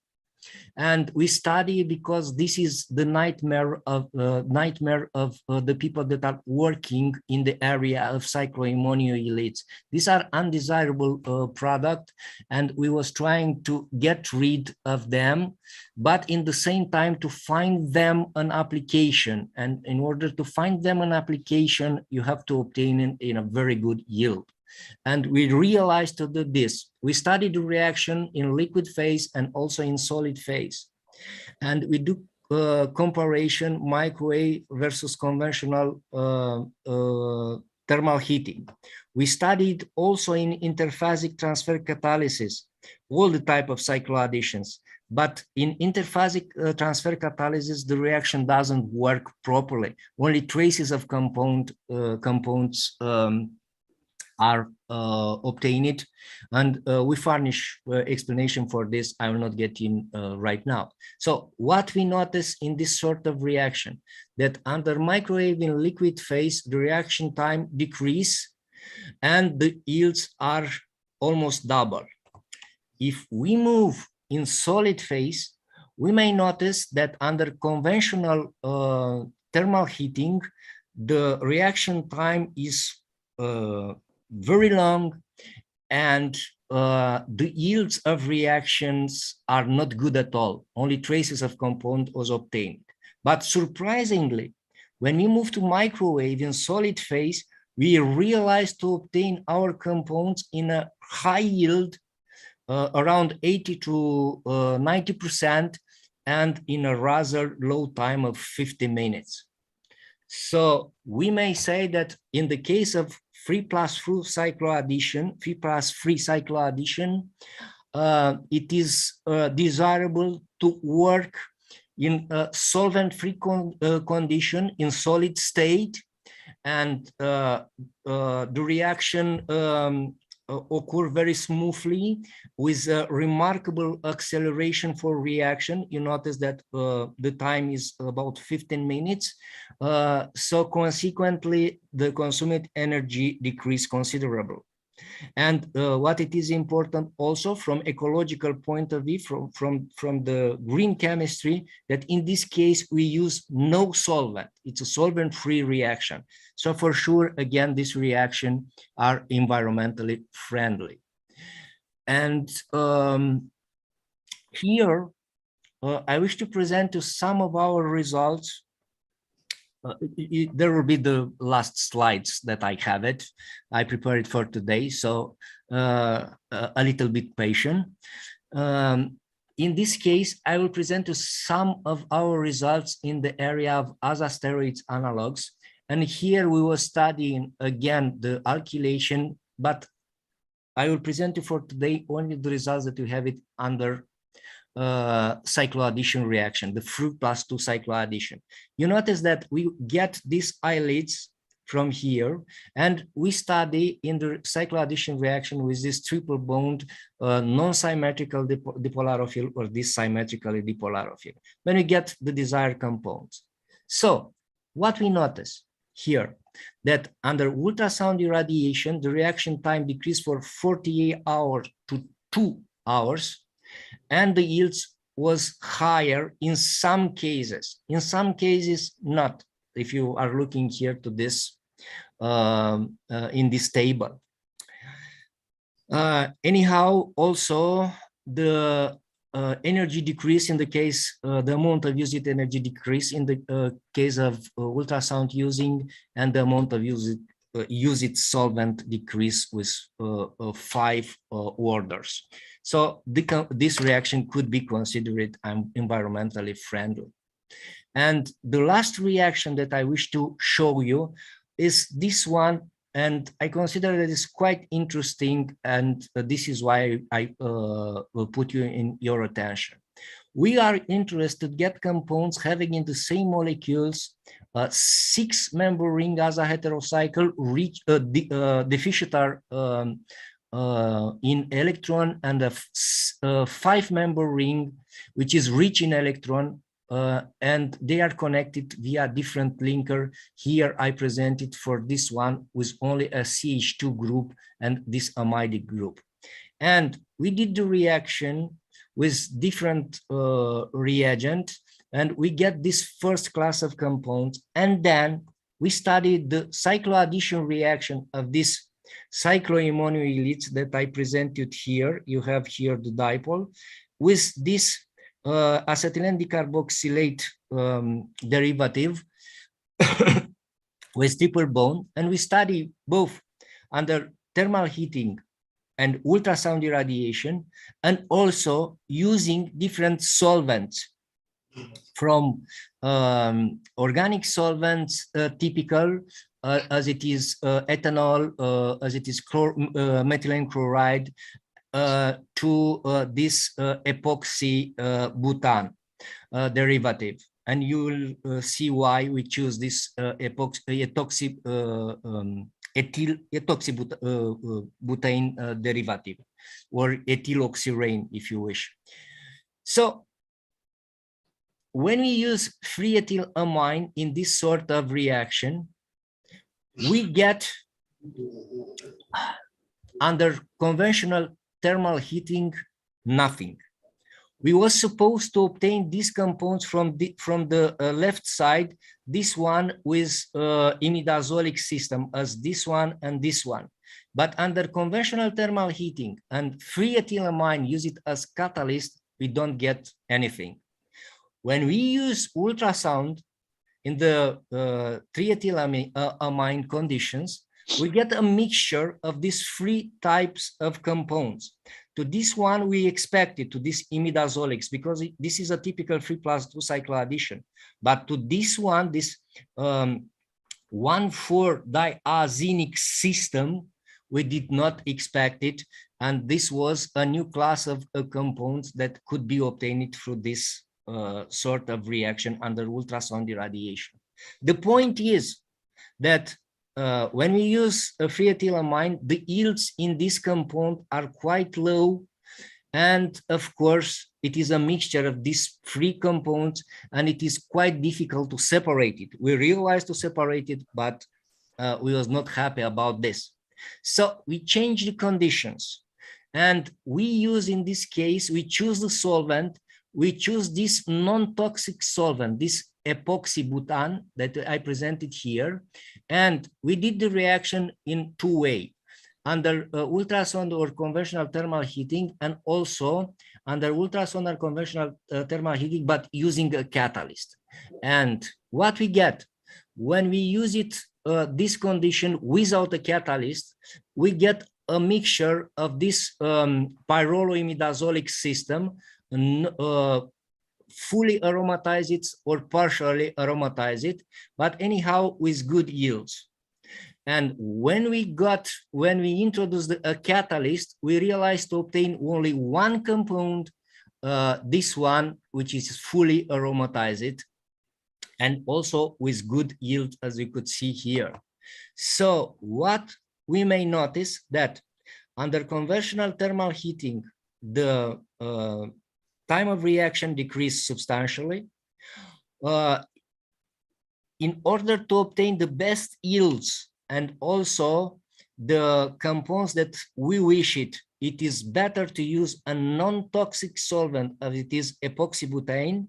And we study because this is the nightmare of the people that are working in the area of cycloimmunoglycides. These are undesirable product, and we was trying to get rid of them, but in the same time to find them an application. And in order to find them an application, you have to obtain it in a very good yield. And we realized to do this. We studied the reaction in liquid phase and also in solid phase. And we do comparison microwave versus conventional thermal heating. We studied also in interphasic transfer catalysis, all the type of cycloadditions. But in interphasic transfer catalysis, the reaction doesn't work properly. Only traces of compounds are obtained, and we furnish explanation for this. I will not get in right now. So what we notice in this sort of reaction, that under microwave in liquid phase, the reaction time decrease and the yields are almost double. If we move in solid phase, we may notice that under conventional thermal heating, the reaction time is very long, and the yields of reactions are not good at all. Only traces of compound was obtained. But surprisingly, when we move to microwave in solid phase, we realize to obtain our compounds in a high yield, around 80 to 90%, and in a rather low time of 50 minutes. So we may say that in the case of 3+3 cycloaddition, it is desirable to work in a solvent-free condition in solid state, and the reaction occur very smoothly with a remarkable acceleration for reaction. You notice that the time is about 15 minutes. So consequently, the consumed energy decreased considerably. And what it is important also from ecological point of view, from the green chemistry, that in this case we use no solvent. It's a solvent-free reaction. So for sure, again, this reaction are environmentally friendly. And here I wish to present you some of our results. There will be the last slides that I have it. I prepared it for today, so a little bit patient. In this case, I will present you some of our results in the area of azasteroids analogs. And here we were studying again the alkylation, but I will present you for today only the results that you have it under cycloaddition reaction, the 3+2 cycloaddition. You notice that we get these islets from here, and we study in the cycloaddition reaction with this triple bond non-symmetrical dipolarophile or this symmetrically dipolarophile, when we get the desired compounds. So what we notice here, that under ultrasound irradiation, the reaction time decreased for 48 hours to 2 hours, and the yields was higher in some cases not, if you are looking here to this in this table. Anyhow, also the energy decrease in the case, the amount of used energy decrease in the case of ultrasound using, and the amount of used solvent decrease with 5 orders. So this reaction could be considered environmentally friendly. And the last reaction that I wish to show you is this one, and I consider that it's quite interesting, and this is why I will put you in your attention. We are interested to get compounds having in the same molecules 6-member ring as a heterocycle, deficitar in electron, and a 5-member ring which is rich in electron, and they are connected via different linker. Here I presented for this one with only a CH2 group and this amide group. And we did the reaction with different reagent, and we get this first class of compounds, and then we studied the cycloaddition reaction of this cycloimmunoylids that I presented here. You have here the dipole with this acetylene decarboxylate derivative with triple bond, and we study both under thermal heating and ultrasound irradiation, and also using different solvents, from organic solvents typical as it is ethanol, as it is methylene chloride, to this epoxy butane derivative. And you will see why we choose this ethoxybutane derivative, or ethyloxyrane, if you wish. So when we use free ethylamine in this sort of reaction, we get, under conventional thermal heating, nothing. We were supposed to obtain these compounds from the left side, this one with imidazolic system, as this one and this one. But under conventional thermal heating and free ethylamine use it as catalyst, we don't get anything. When we use ultrasound in the triethylamine conditions, we get a mixture of these three types of compounds. To this one, we expected, to this imidazolics, because this is a typical 3+2 cycle addition. But to this one, this 1,4-diazinic system, we did not expect it. And this was a new class of compounds that could be obtained through this sort of reaction under ultrasound irradiation. The point is that when we use a free ethylamine, the yields in this compound are quite low. And of course, it is a mixture of these three compounds, and it is quite difficult to separate it. We realized to separate it, but we was not happy about this. So we change the conditions. And we use, in this case, we choose the solvent. We choose this non-toxic solvent, this epoxy butane that I presented here. And we did the reaction in two ways, under ultrasound or conventional thermal heating, and also under ultrasound or conventional thermal heating, but using a catalyst. And what we get when we use it, this condition without a catalyst, we get a mixture of this pyrroloimidazolic system, fully aromatize it or partially aromatize it, but anyhow with good yields. And when we introduced a catalyst, we realized to obtain only one compound, this one, which is fully aromatized, and also with good yield, as you could see here. So what we may notice that under conventional thermal heating, the time of reaction decreased substantially. In order to obtain the best yields and also the compounds that we wish it is better to use a non-toxic solvent, as it is epoxybutane.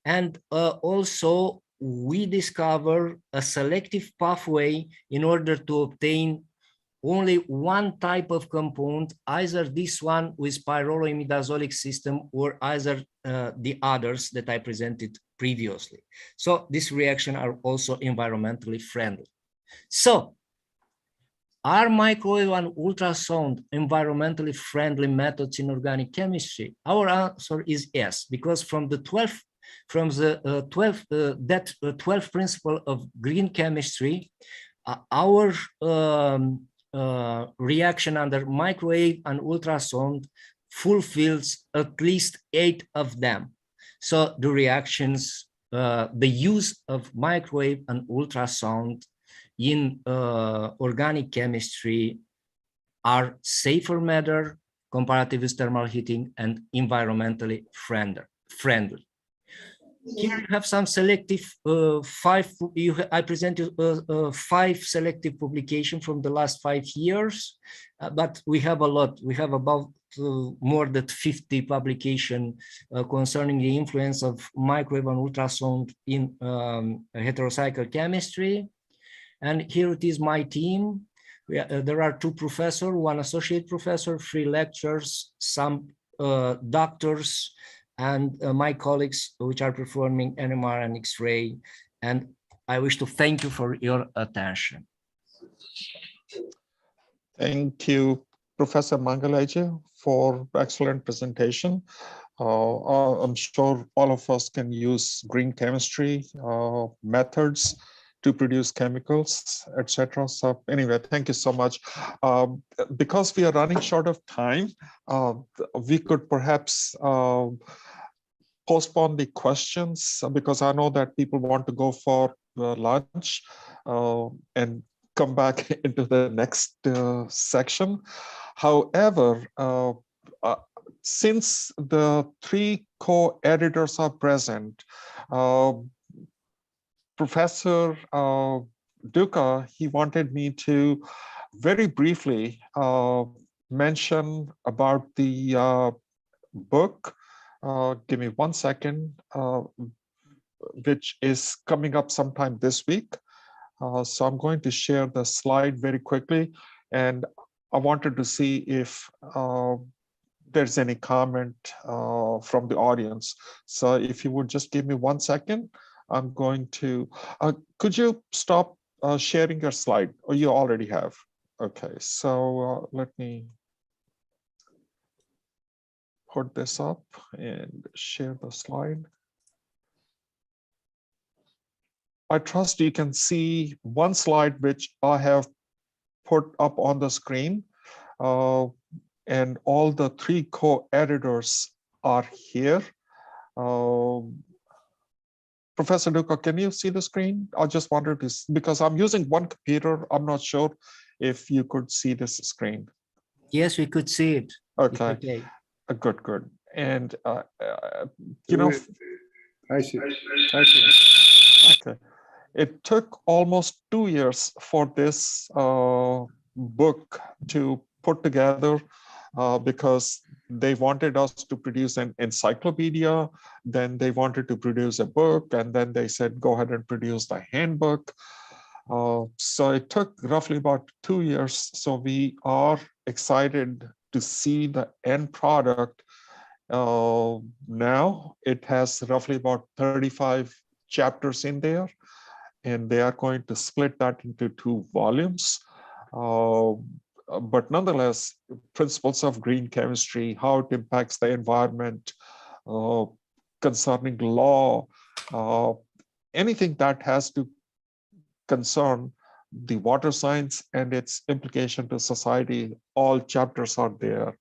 And also we discover a selective pathway in order to obtain only one type of compound, either this one with pyrroloimidazolic system or either the others that I presented previously. So this reaction are also environmentally friendly. So are microwave and ultrasound environmentally friendly methods in organic chemistry? Our answer is yes, because from the 12th principle of green chemistry, our reaction under microwave and ultrasound fulfills at least 8 of them. So the reactions, the use of microwave and ultrasound in organic chemistry are safer matter, comparative with thermal heating, and environmentally friendly. Here you have some selective I presented 5 selective publications from the last 5 years, but we have a lot. We have about more than 50 publications concerning the influence of microwave and ultrasound in heterocycle chemistry. And here it is my team. There are 2 professors, 1 associate professor, 3 lecturers, some doctors, and my colleagues, which are performing NMR and X-ray. And I wish to thank you for your attention. Thank you, Professor Mangalaje, for excellent presentation. I'm sure all of us can use green chemistry methods to produce chemicals, etc. So anyway, thank you so much. Because we are running short of time, we could perhaps postpone the questions, because I know that people want to go for lunch and come back into the next section. However, since the three co-editors are present, Professor DUCA, he wanted me to very briefly mention about the book. Give me 1 second, which is coming up sometime this week. So I'm going to share the slide very quickly, and I wanted to see if there's any comment from the audience. So if you would just give me 1 second, I'm going to, could you stop sharing your slide? Or you already have? Okay, so let me put this up and share the slide. I trust you can see one slide which I have put up on the screen, and all the three co-editors are here. Professor DUCA, can you see the screen? I just wanted to, because I'm using one computer, I'm not sure if you could see this screen. Yes, we could see it. Okay, good, good. And, you know, I see. Okay. It took almost 2 years for this book to put together, because they wanted us to produce an encyclopedia, then they wanted to produce a book, and then they said, go ahead and produce the handbook. So it took roughly about 2 years. So we are excited to see the end product. Now it has roughly about 35 chapters in there, and they are going to split that into 2 volumes. But nonetheless, principles of green chemistry, how it impacts the environment, concerning law, anything that has to concern the water science and its implication to society, all chapters are there.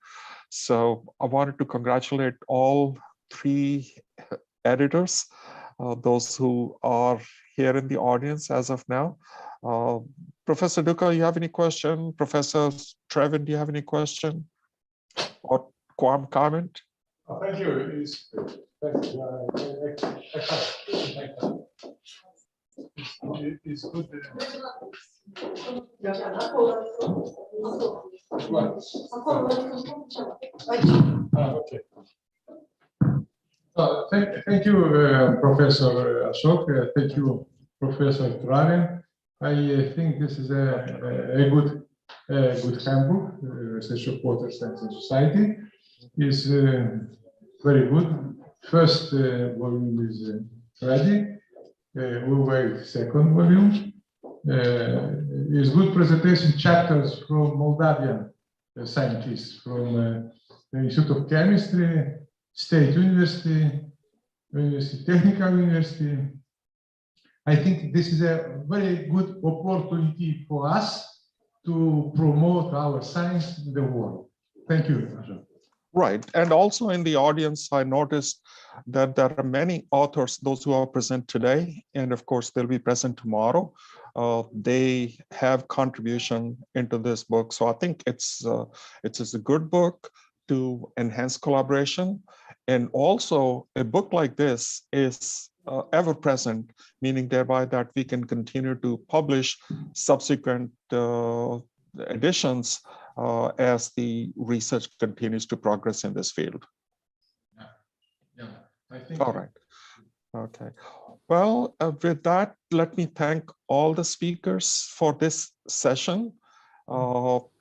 So I wanted to congratulate all 3 editors, those who are here in the audience as of now. Professor DUCA, you have any question? Professor Trevin, do you have any question or comment? Thank you. It's good. Okay. Thank you, Professor Ashok. Thank you, Professor Trevin. I think this is a good handbook. Research of Water Science and Society is very good. First volume is ready. We'll wait second volume. Is good presentation chapters from Moldovan scientists from the Institute of Chemistry, State University, Technical University. I think this is a very good opportunity for us to promote our science in the world. Thank you. Right, and also in the audience, I noticed that there are many authors, those who are present today, and of course they'll be present tomorrow. They have contribution into this book, so I think it's a good book to enhance collaboration, and also a book like this is ever present, meaning thereby that we can continue to publish subsequent editions as the research continues to progress in this field. I think. All right. Okay. Well, with that, let me thank all the speakers for this session.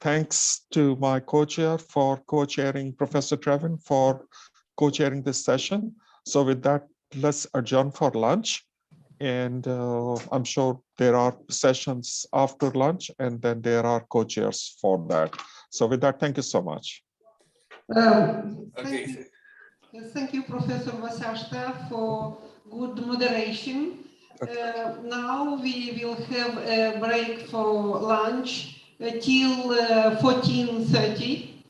Thanks to my co-chair for co-chairing, Professor Trevin, for co-chairing this session. So with that, let's adjourn for lunch. And I'm sure there are sessions after lunch, and then there are co-chairs for that. So with that, thank you so much. Thank you, Professor Vasyashta, for good moderation. Now we will have a break for lunch till 14:30.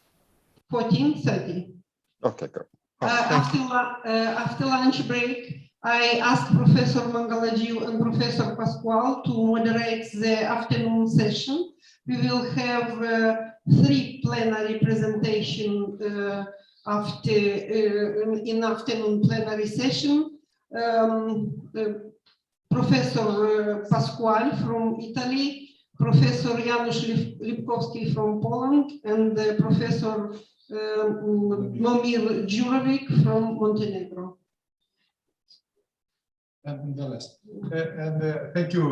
14:30. Okay, good. After lunch break, I asked Professor Mangaladiu and Professor Pascual to moderate the afternoon session. We will have 3 plenary presentations in afternoon plenary session. Professor Pascual from Italy, Professor Janusz Lipkowski from Poland, and Professor Momir Djurovic from Montenegro. And the last. Thank you,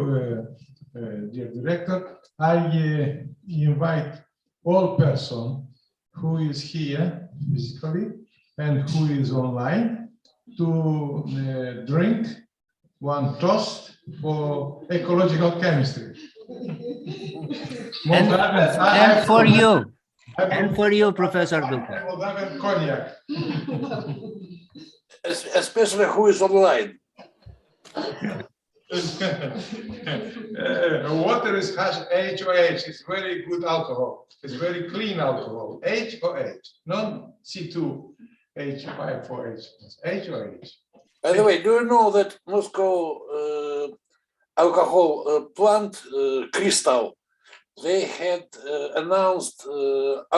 dear director. I invite all persons who is here physically and who is online to drink one toast for ecological chemistry. And for you. And for you, Professor DUCA. Moldovan cognac. Especially who is online. Water is HOH. It's very good alcohol. It's very clean alcohol. HOH, not C2H548. HOH. By the way, do you know that Moscow alcohol plant Crystal, they had announced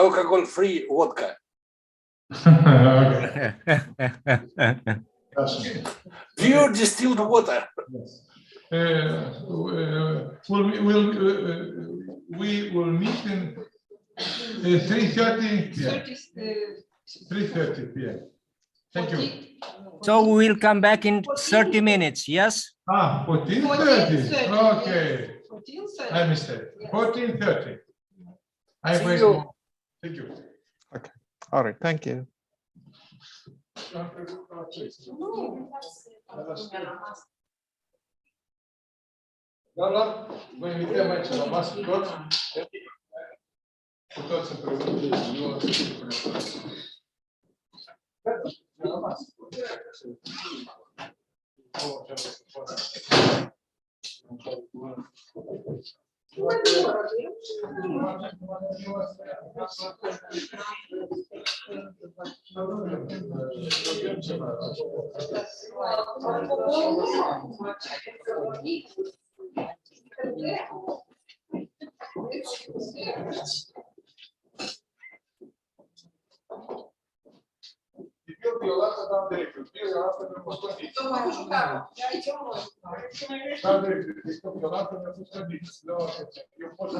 alcohol-free vodka. Pure distilled water. Yes. We will meet in 3:30 p.m. 3:30 p.m. Thank you. So we will come back in 30 minutes, yes? 14:30. Okay. I mistake. 14:30. I wait. Thank you. Okay. All right. Thank you. Doamna, vă invităm aici la masă toți, cu toți împreună. La masă. Violată, doamna director. Violată, mi-a fost condiție. Doamna director, este violată, mi-a fost condiție. Eu pot să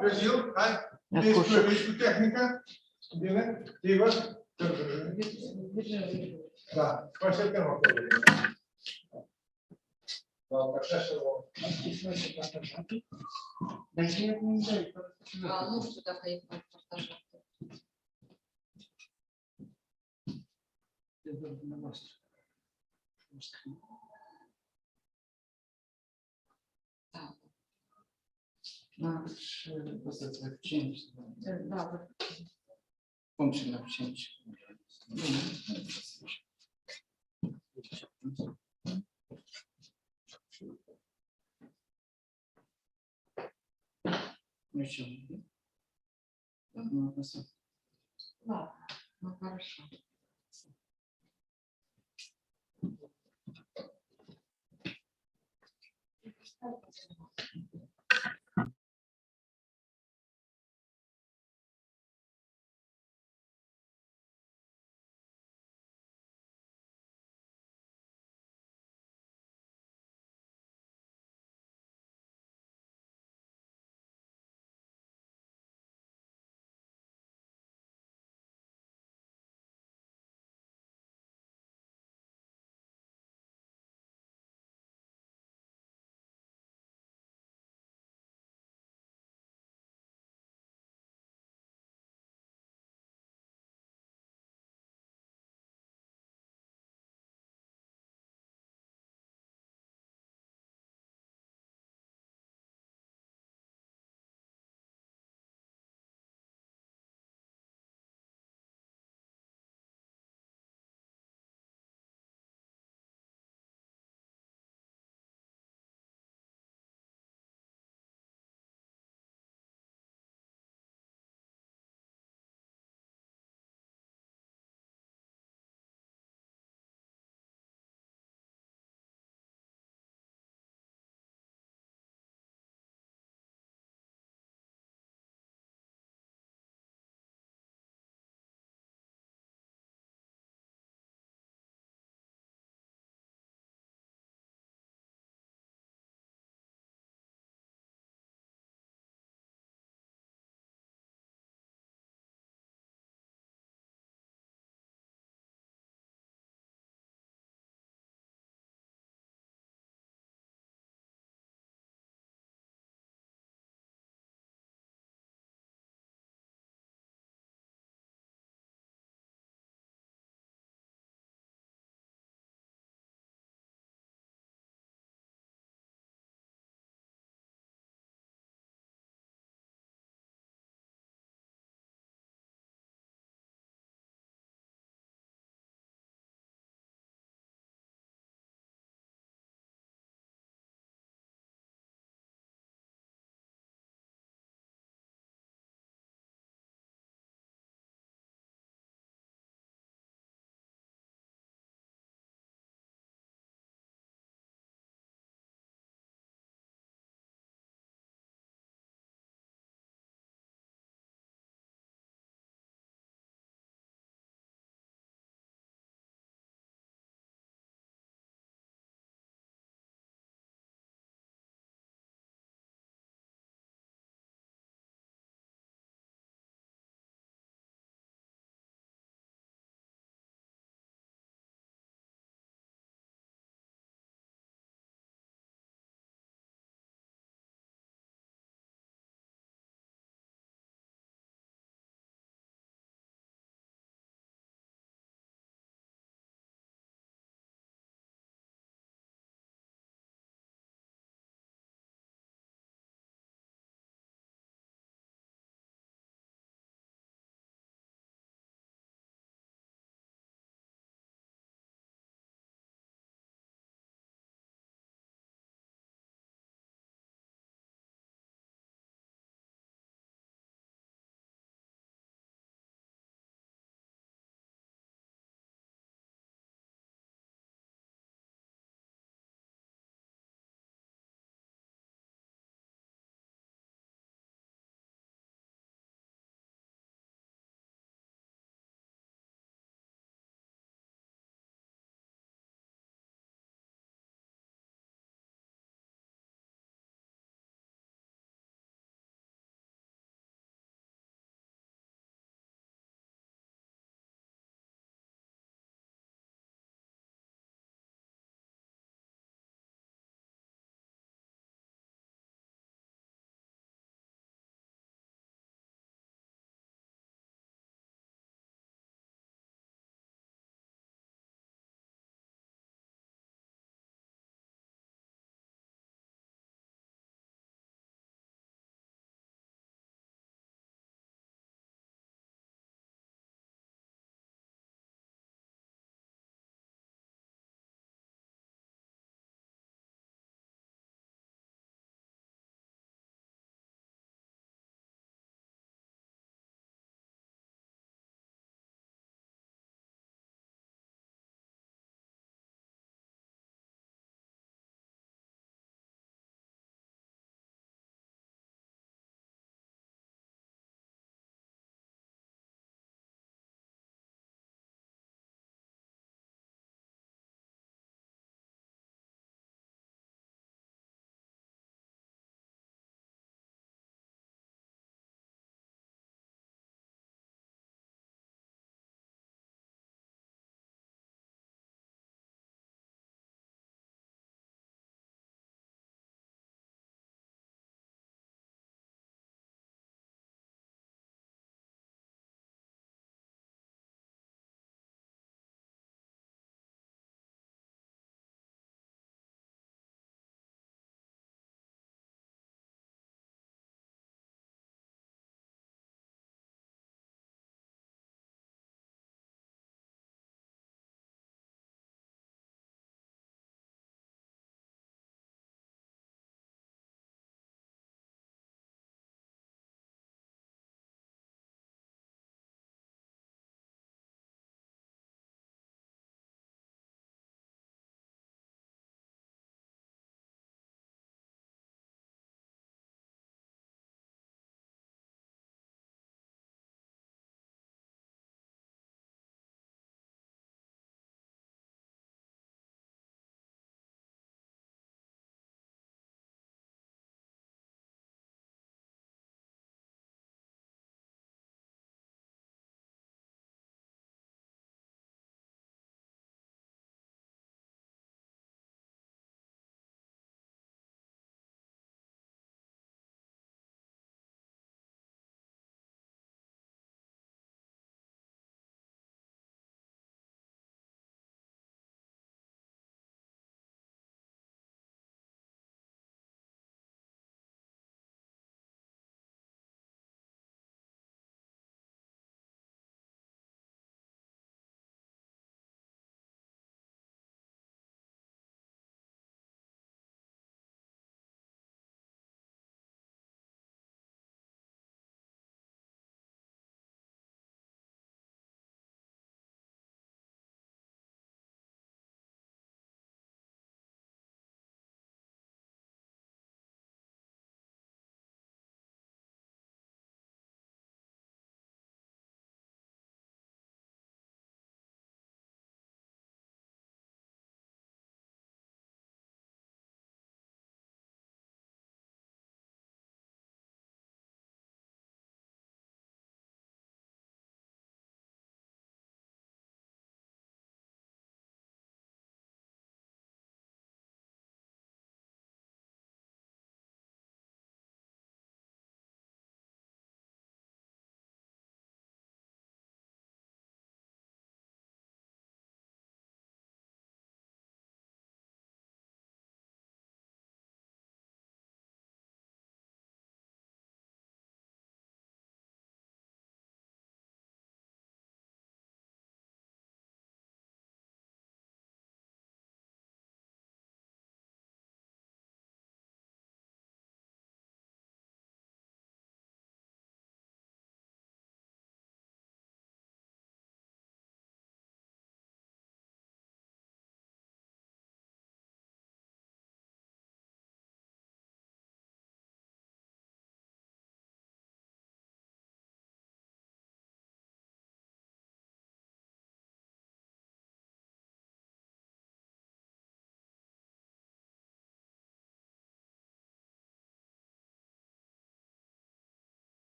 Târziu, hai, ești cu tehnica? Bine? Igor? Da, vă așteptăm acolo. Da, așa și nu știu dacă e partajat. Ну, хорошо.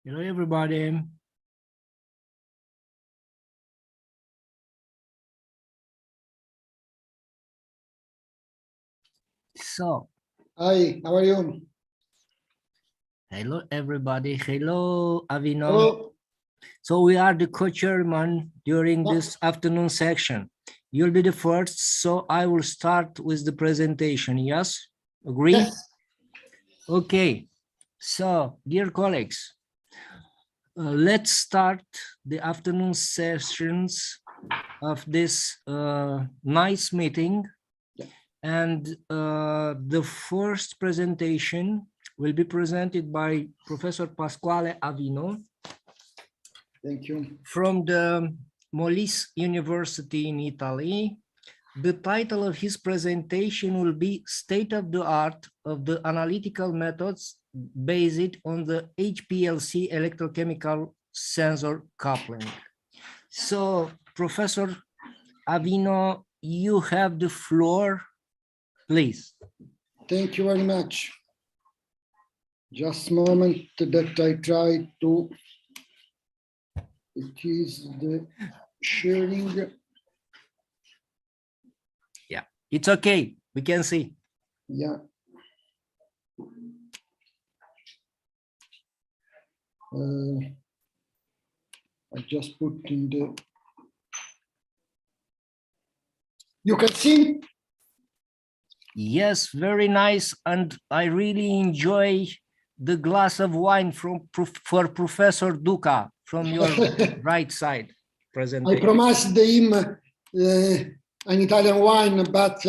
Hello, everybody. So, hi, how are you? Hello, everybody. Hello, Avino. Hello. So we are the co-chairman during this afternoon section. You'll be the first, so I will start with the presentation. Yes? Agree? Yes. Okay. So, dear colleagues, let's start the afternoon sessions of this nice meeting. And the first presentation will be presented by Professor Pasquale Avino. Thank you. From the Molise University in Italy. The title of his presentation will be State of the Art of the Analytical Methods Based on the HPLC Electrochemical Sensor Coupling. So, Professor Avino, you have the floor, please. Thank you very much. Just a moment that I try to, it is the sharing. Yeah, it's okay, we can see. Yeah. I just put in the, you can see? Yes, very nice. And I really enjoy the glass of wine for Professor DUCA from your right side presentation. I promised him an Italian wine, but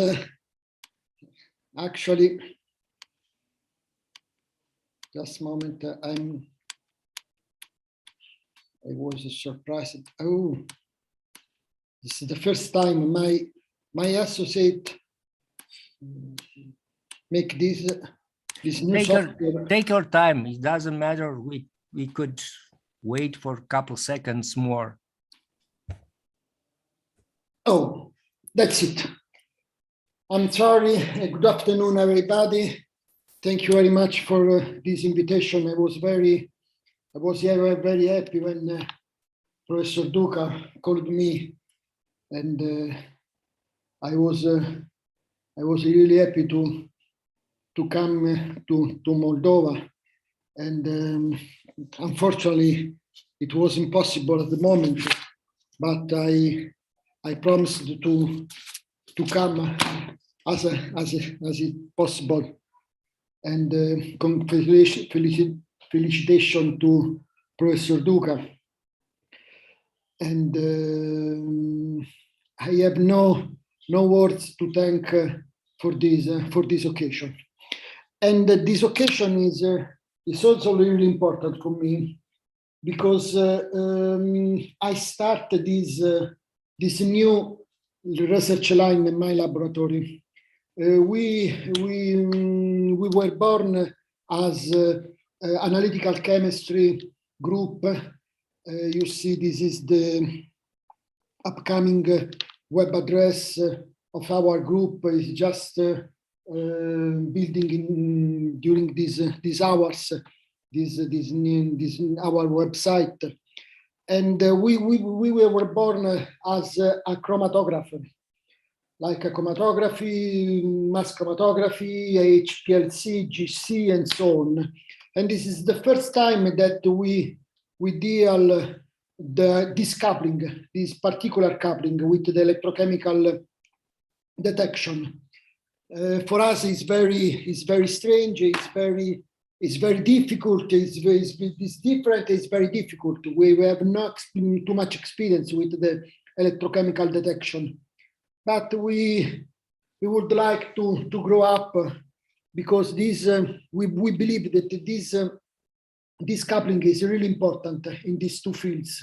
actually, just a moment, I was surprised. Oh, this is the first time my associate make this new software. Take your time. It doesn't matter. We could wait for a couple seconds more. Oh, that's it. I'm sorry. Good afternoon, everybody. Thank you very much for this invitation. I was very happy when Professor DUCA called me, and I was really happy to come to Moldova, and unfortunately it was impossible at the moment, but I promised to come as it possible, and felicitation to Professor DUCA, and I have no words to thank for this occasion. And this occasion is also really important for me because I started this new research line in my laboratory. We were born as analytical chemistry group. You see, this is the upcoming web address of our group. Is just building during these hours this our website, and we were born as a chromatographer, like a chromatography, mass chromatography, HPLC, GC, and so on. And this is the first time that we deal this coupling, this particular coupling with the electrochemical detection. For us, it's very strange. It's very difficult. It's different. It's very difficult. We have not too much experience with the electrochemical detection, but we would like to grow up because this we believe that this coupling is really important in these two fields.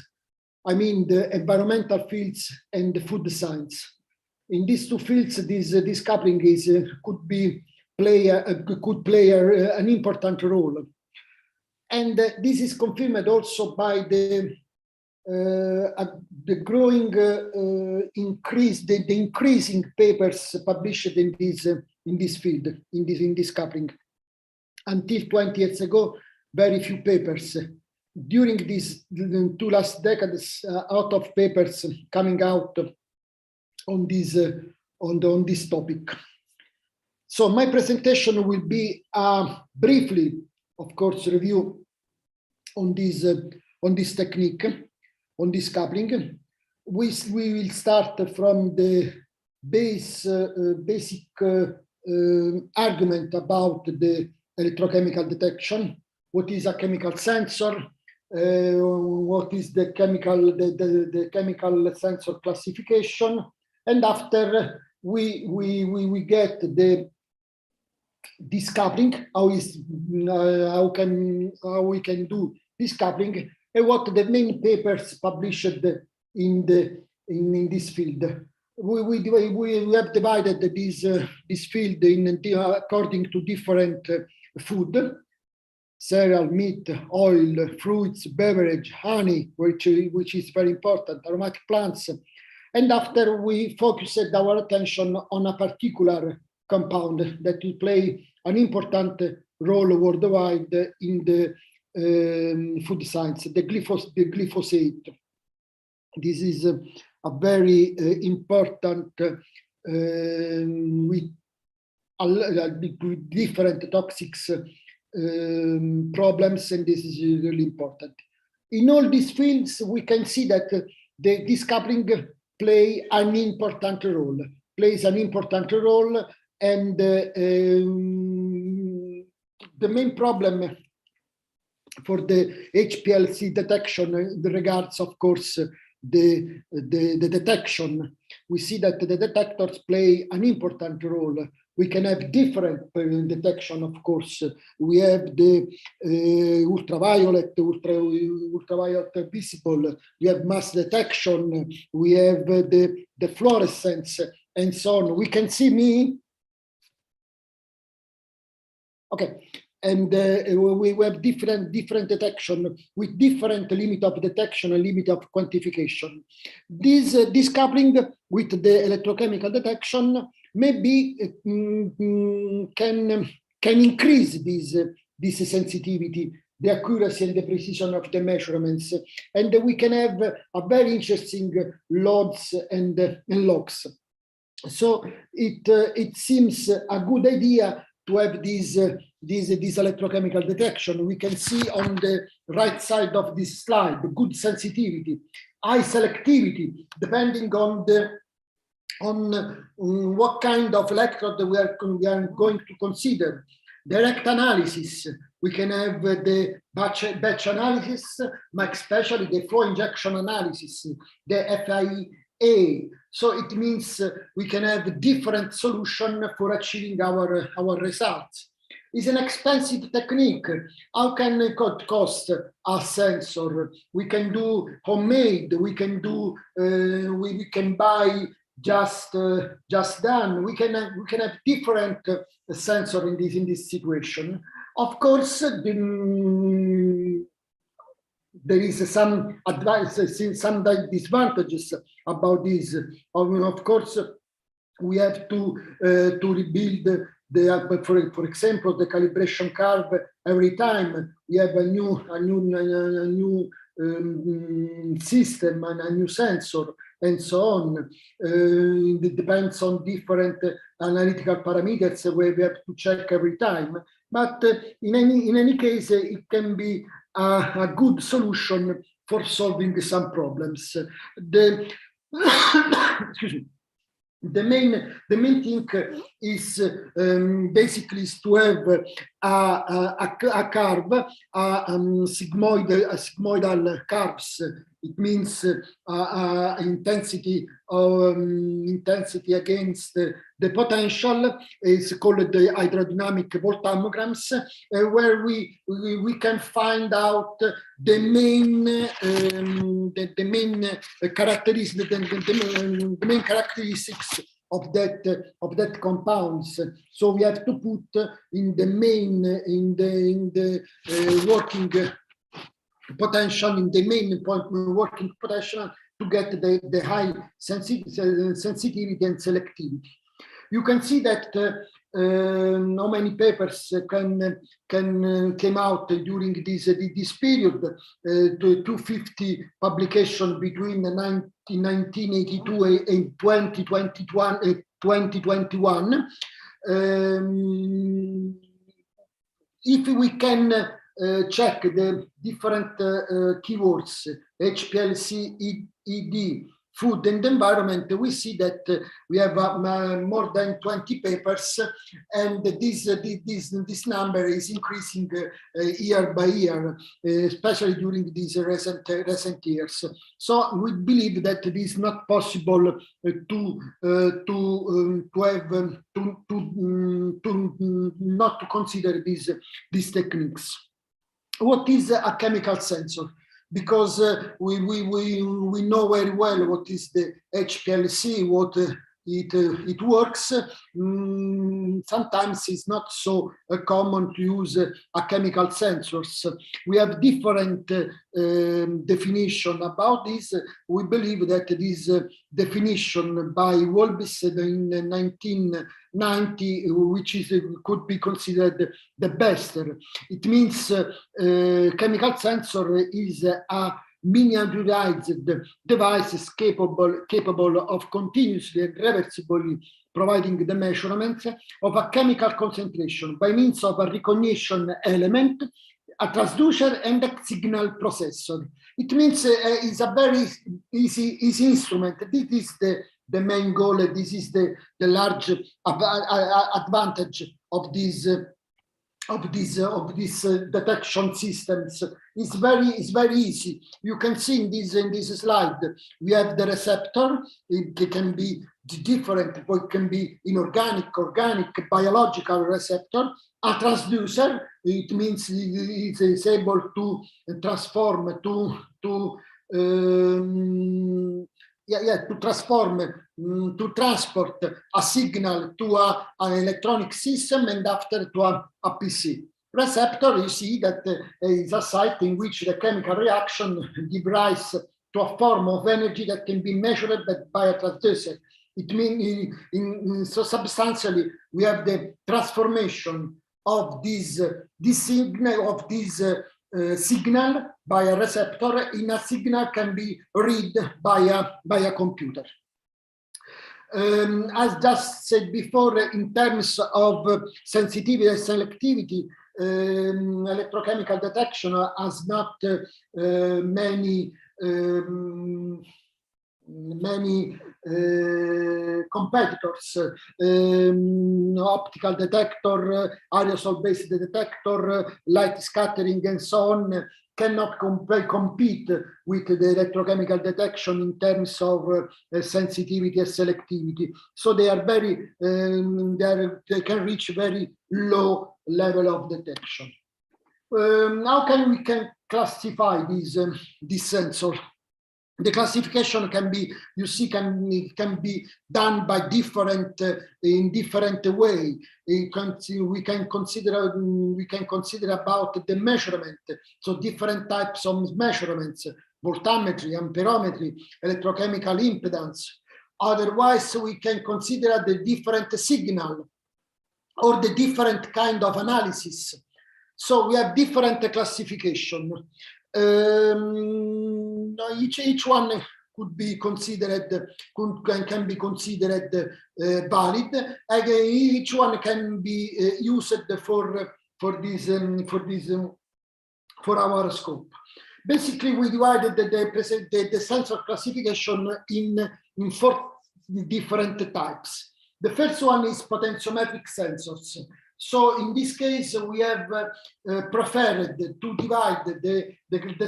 I mean, the environmental fields and the food science. In these two fields, this coupling could play an important role, and this is confirmed also by the growing the increasing papers published in this field, in this coupling. Until 20 years ago, very few papers during these 2 last decades, out of papers coming out on this on this topic. So my presentation will be briefly, of course, review on this technique, on this coupling. We will start from the basic argument about the electrochemical detection. What is a chemical sensor? What is the chemical sensor classification? And after we get this coupling, how we can do this coupling, and what the main papers published in this field. We have divided this field according to different food: cereal, meat, oil, fruits, beverage, honey, which is very important, aromatic plants. And after we focused our attention on a particular compound that will play an important role worldwide in the food science, the glyphosate. This is a very important with different toxics problems, and this is really important. In all these fields, we can see that this coupling plays an important role, and the main problem for the HPLC detection regards, of course, the detection. We see that the detectors play an important role. We can have different detection, of course. We have the ultraviolet visible, we have mass detection, we have the fluorescence, and so on. We can see me. Okay. And we have different detection with different limit of detection and limit of quantification. This coupling with the electrochemical detection maybe can increase this sensitivity, the accuracy and the precision of the measurements, and we can have a very interesting loads and logs. So it seems a good idea to have this electrochemical detection. We can see on the right side of this slide, good sensitivity, high selectivity, depending on what kind of electrode we are going to consider. Direct analysis, we can have the batch analysis, but especially the flow injection analysis, the FIA. So it means we can have different solution for achieving our results. It's an expensive technique. How can it cost a sensor? We can do homemade. We can do. We can buy just done. We can have different sensor in this situation. Of course, there is some advantages, some disadvantages about this. Of course, we have to rebuild for example, the calibration curve every time we have a new system and a new sensor, and so on. It depends on different analytical parameters where we have to check every time. But in any case, it can be a good solution for solving some problems. Excuse me. The main thing is basically to have a curve, sigmoidal curves. It means intensity against the potential. It's called the hydrodynamic voltammograms, where we can find out the main characteristics of that compounds. So we have to put in the working potential, in the main working potential, to get the high sensitivity and selectivity. You can see that how many papers came out during this period. 250 publications between 1982 and 2021. If we can check the different keywords, HPLC, ED, food and environment, we see that we have more than 20 papers, and this number is increasing year by year, especially during these recent years. So we believe that it is not possible not to consider these techniques. What is a chemical sensor? Because we know very well what is the HPLC, what it works. Sometimes it's not so common to use a chemical sensors. We have different definition about this. We believe that this definition by Wolbis in 1990, which could be considered the best. It means chemical sensor is a miniaturized devices capable of continuously and reversibly providing the measurements of a chemical concentration by means of a recognition element, a transducer, and a signal processor. It means it's a very easy instrument. This is the main goal. This is the large advantage of these detection systems. It's very easy. You can see in this slide we have the receptor. It can be different. It can be inorganic, organic, biological receptor. A transducer. It means it is able to transform to transport a signal to an electronic system and after to a PC. Receptor, you see that is a site in which the chemical reaction gives rise to a form of energy that can be measured by a transducer. It means so substantially we have the transformation of this signal by a receptor in a signal can be read by a computer. As just said before, in terms of sensitivity and selectivity, electrochemical detection has not many competitors. Optical detector, aerosol-based detector, light scattering, and so on cannot compete with the electrochemical detection in terms of sensitivity and selectivity. So they are very, they can reach very low level of detection. How can we classify this sensor? The classification can be, you see, can be done by in different way. We can consider about the measurement. So different types of measurements: voltammetry, amperometry, electrochemical impedance. Otherwise, we can consider the different signal or the different kind of analysis. So we have different classification. Each one could be considered, can be considered valid. Again, each one can be used for our scope. Basically, we divided the sensor classification in 4 different types. The first one is potentiometric sensors. So in this case, we have preferred to divide the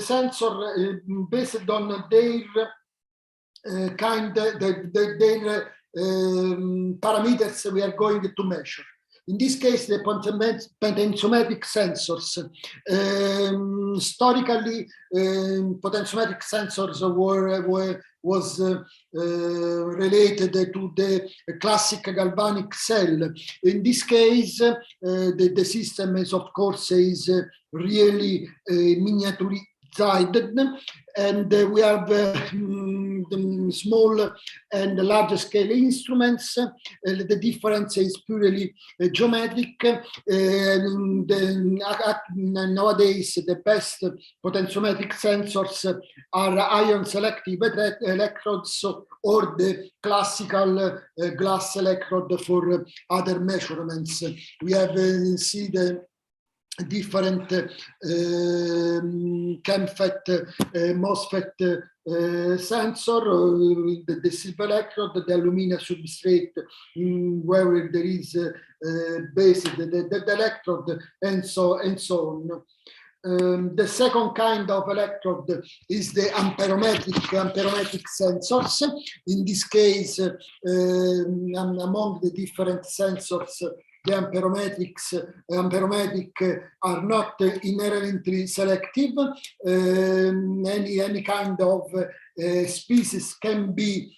sensor based on their parameters we are going to measure. In this case, the potentiometric sensors. Historically, potentiometric sensors was related to the classic galvanic cell. In this case, the system is, of course, is really miniaturized, and we have the small and large scale instruments. The difference is purely geometric. Nowadays, the best potentiometric sensors are ion selective electrodes or the classical glass electrode for other measurements. We have see the different ChemFET, MOSFET sensor, the silver electrode, the alumina substrate, where there is basically the electrode, and so on. The second kind of electrode is the amperometric sensors. In this case, among the different sensors, the amperometric are not inherently selective. Any kind of species can be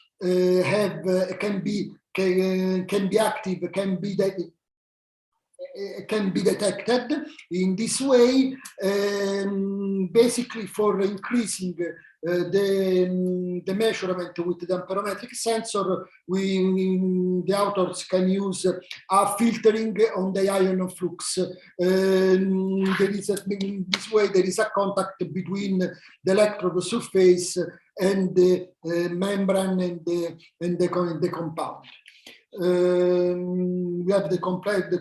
active, can be detected in this way. Basically, for increasing the measurement with the amperometric sensor, the authors can use a filtering on the ion flux. In this way, there is a contact between the electrode surface and the membrane and the compound. We have the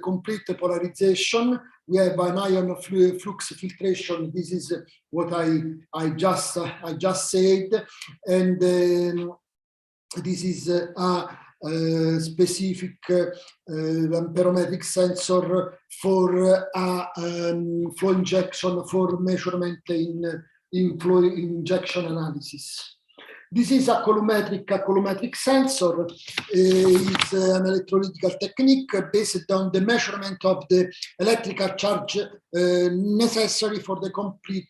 complete polarization. We have an ion flux filtration. This is what I just said, and this is a specific amperometric sensor for flow injection, for measurement in flow injection analysis. This is a colorimetric sensor. It's an electrolytical technique based on the measurement of the electrical charge necessary for the complete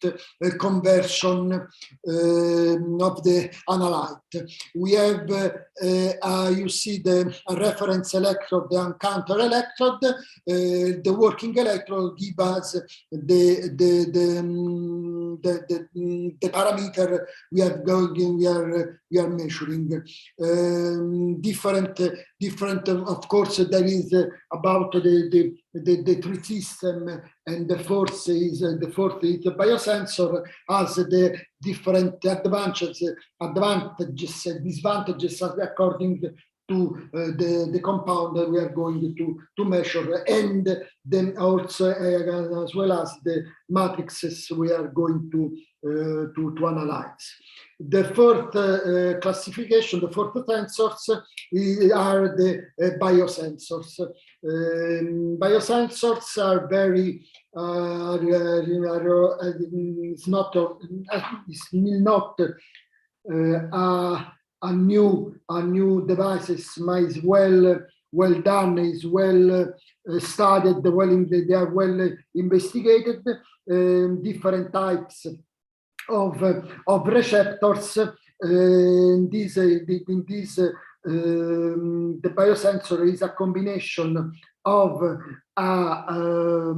conversion of the analyte. We have, you see the reference electrode and counter electrode. The working electrode gives us the parameter we are measuring. Different. Of course, there is about the three system, and the fourth is the biosensor, has the different advantages, disadvantages according to the compound that we are going to measure, and then also as well as the matrices we are going to analyze. The fourth classification, the fourth sensors are the biosensors. Biosensors are very it's not a new devices, but is well done, is well studied, they are well investigated. Different types of receptors. The biosensor is a combination of a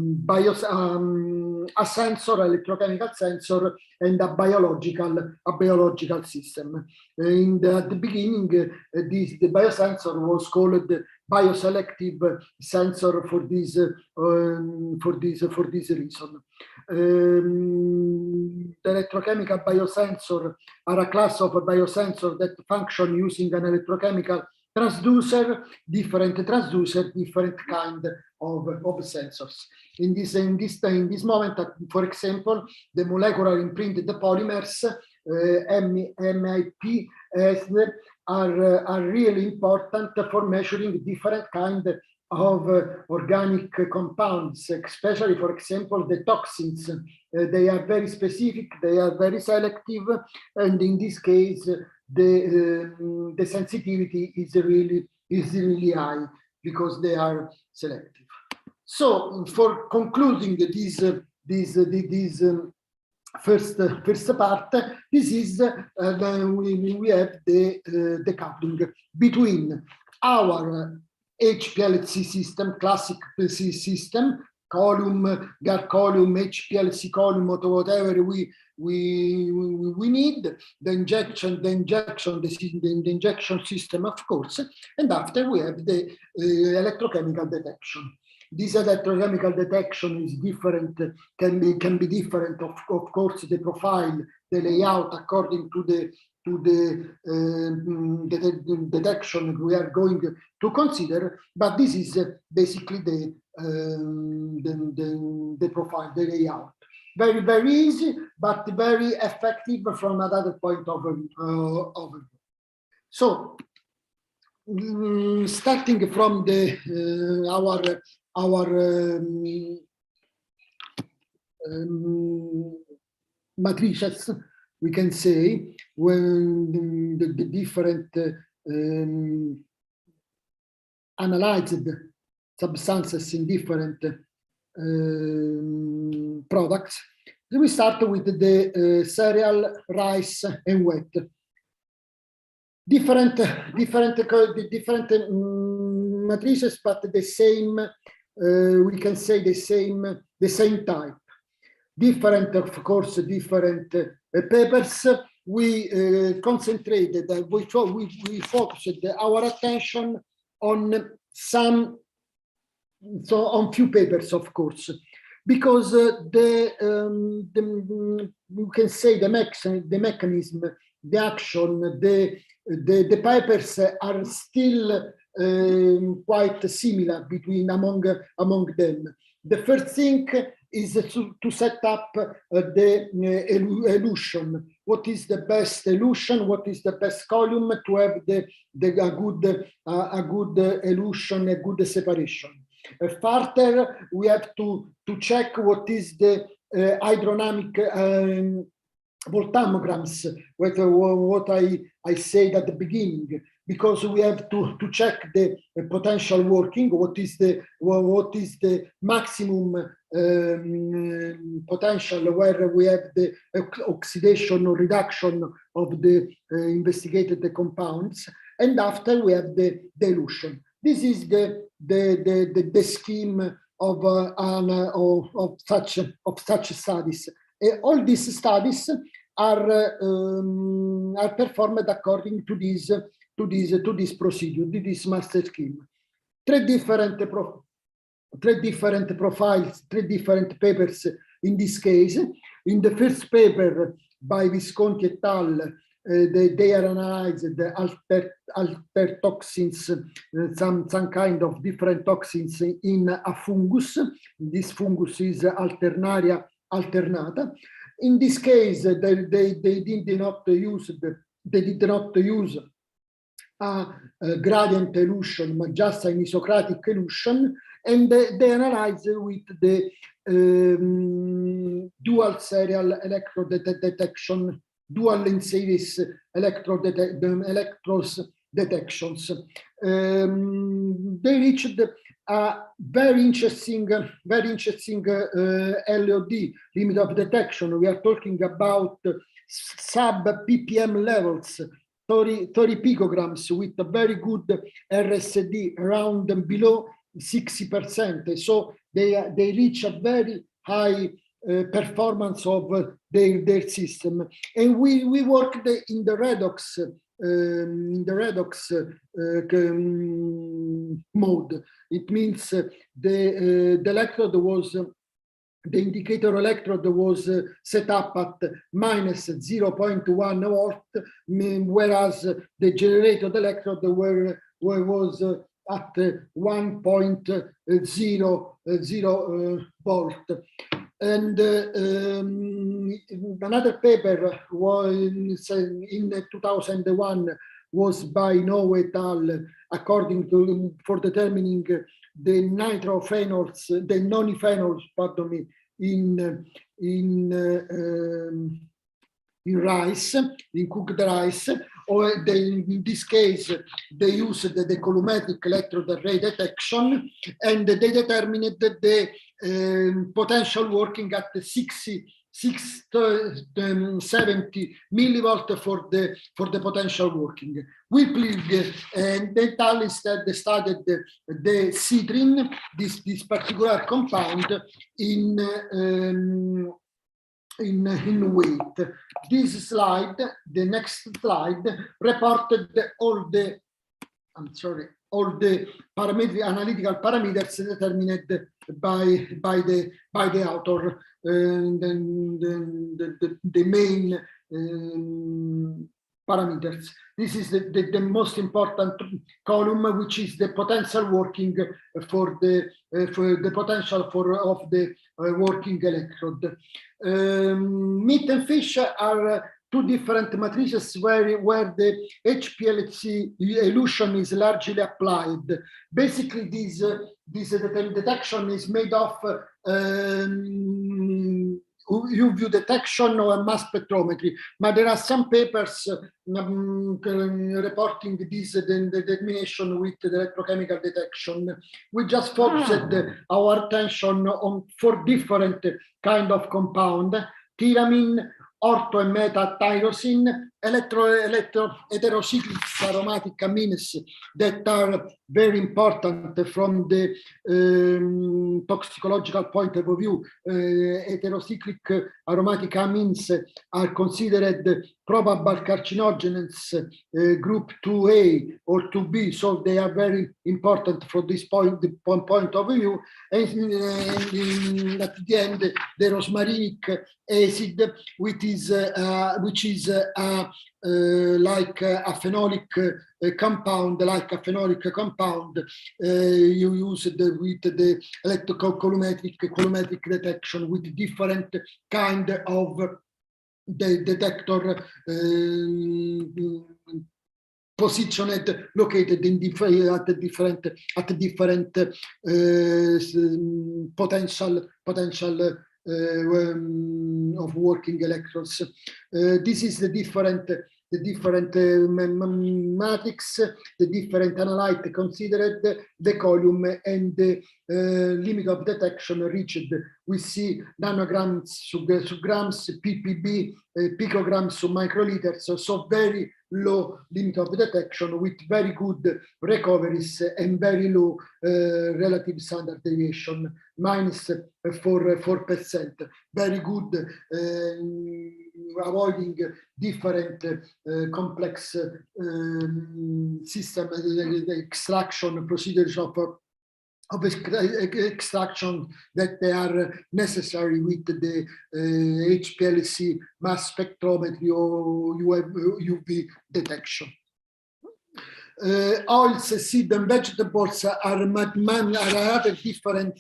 sensor, electrochemical sensor, and a biological system. At the beginning, the biosensor was called bioselective sensor for this reason. The electrochemical biosensor are a class of biosensor that function using an electrochemical transducer, different kind of sensors. In this moment, for example, the molecular imprinted polymers, MIP, are really important for measuring different kind of organic compounds, especially, for example, the toxins. They are very specific, they are very selective, and in this case, the sensitivity is really high because they are selective. So, for concluding this first part, this is we have the coupling between our HPLC system, classic PLC system, column, column, HPLC column, or whatever we need, the injection system, of course, and after we have the electrochemical detection. This electrochemical detection is different, can be different, of course, the profile, the layout according to the detection we are going to consider, but this is basically the profile, the layout. Very, very easy, but very effective from another point of view. So, starting from our matrices, we can say, when the different analyzed substances in different products. We start with the cereal, rice, and wheat. Different matrices, but the same. We can say the same type. Different, of course, different papers. We concentrated. We focused our attention on on few papers, of course, because we can say the mechanism, the action, the papers are still quite similar among them. The first thing is to set up the elution. What is the best elution? What is the best column to have a good elution, a good separation? Further, we have to check what is the hydrodynamic voltammograms, what I said at the beginning, because we have to check the potential working, what is the maximum potential where we have the oxidation or reduction of the investigated compounds, and after we have the dilution. This is the scheme of such studies. All these studies are performed according to this procedure, to this master scheme. Three different profiles, three different papers in this case. In the first paper by Visconti et al., they are analyzed the alter toxins, some kind of different toxins in a fungus. This fungus is Alternaria alternata. In this case, they did not use a gradient elution, but just an isocratic elution, and they analyzed with the dual serial electrode detection, dual in series electros detections. They reached a very interesting LOD, limit of detection. We are talking about sub ppm levels, 30 picograms, with a very good RSD around and below 60%. So they reach a very high performance of their system. And we worked in the redox mode. It means the electrode was, the indicator electrode was set up at minus 0.1 volt, whereas the generated electrode was at 1.00 volt. And another paper was in 2001 was by Noe et al. According to for determining the nitrophenols, the nonylphenols, pardon me, in rice, in cooked rice, or in this case they used the colorimetric electrode array detection, and they determined the potential working at 60 670 millivolt for the potential working. We plug and Dental instead studied the citrin, this particular compound in weight. This slide, the next slide, reported all the analytical parameters determined by the author. The main parameters. This is the most important column, which is the potential working for the potential of the working electrode. Meat and fish are two different matrices where the HPLC elution is largely applied. Basically, this detection is made of UV detection or mass spectrometry, but there are some papers reporting this determination with the electrochemical detection. We just focused our attention on 4 different kind of compound: tyramine, ortho and meta tyrosine, heterocyclic aromatic amines that are very important from the toxicological point of view. Heterocyclic aromatic amines are considered probable carcinogens, group 2A or 2B, so they are very important from this point of view. And at the end, the rosmarinic acid, which is like a phenolic compound, you use it with the electrocolorimetric detection with different kind of the detector positioned, located in different potential of working electrons. This is the different matrix, the different analyte considered, the column, and the limit of detection reached. We see nanograms to grams, ppb, picograms to microliters, so very low limit of detection with very good recoveries and very low relative standard deviation, minus 4%. Very good, avoiding different complex system extraction procedures of extraction that they are necessary with the HPLC mass spectrometry or UV detection. Oils, seed, and vegetables are other different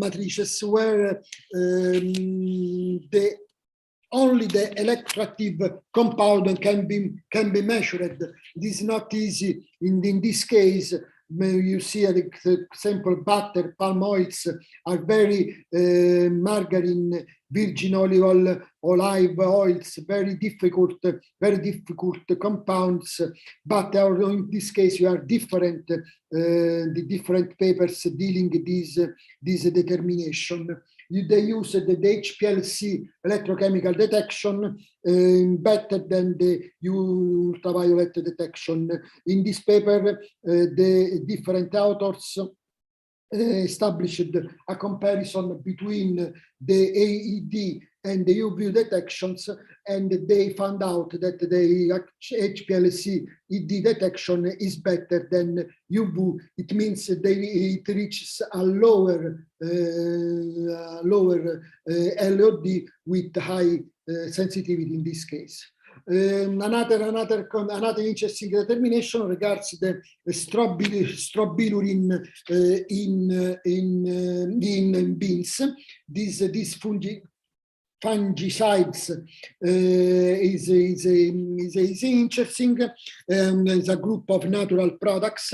matrices where only the electroactive compound can be measured. This is not easy in this case. You see the example, butter, palm oils are very margarine, virgin olive oils, very difficult compounds. But in this case, you are different, the different papers dealing this determination. They use the HPLC electrochemical detection better than the ultraviolet detection. In this paper, the different authors established a comparison between the AED and the UV detections, and they found out that the HPLC ED detection is better than UV. It means it reaches a lower LOD with high sensitivity in this case. Another interesting determination regards the strobilurine in beans. This fungicides is interesting. It's a group of natural products,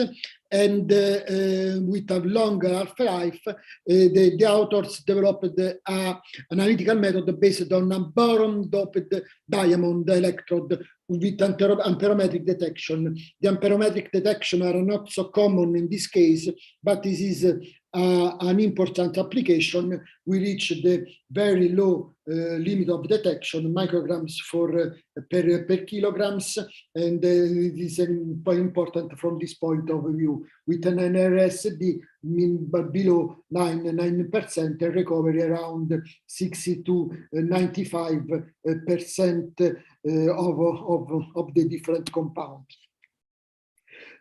and with a longer half-life, the authors developed an analytical method based on a boron-doped diamond electrode with amperometric detection. The amperometric detection are not so common in this case, but this is an important application. We reach the very low limit of detection, micrograms per kilograms, and it is important from this point of view. With an NRSD below 9% and recovery around 60 to 95% of the different compounds.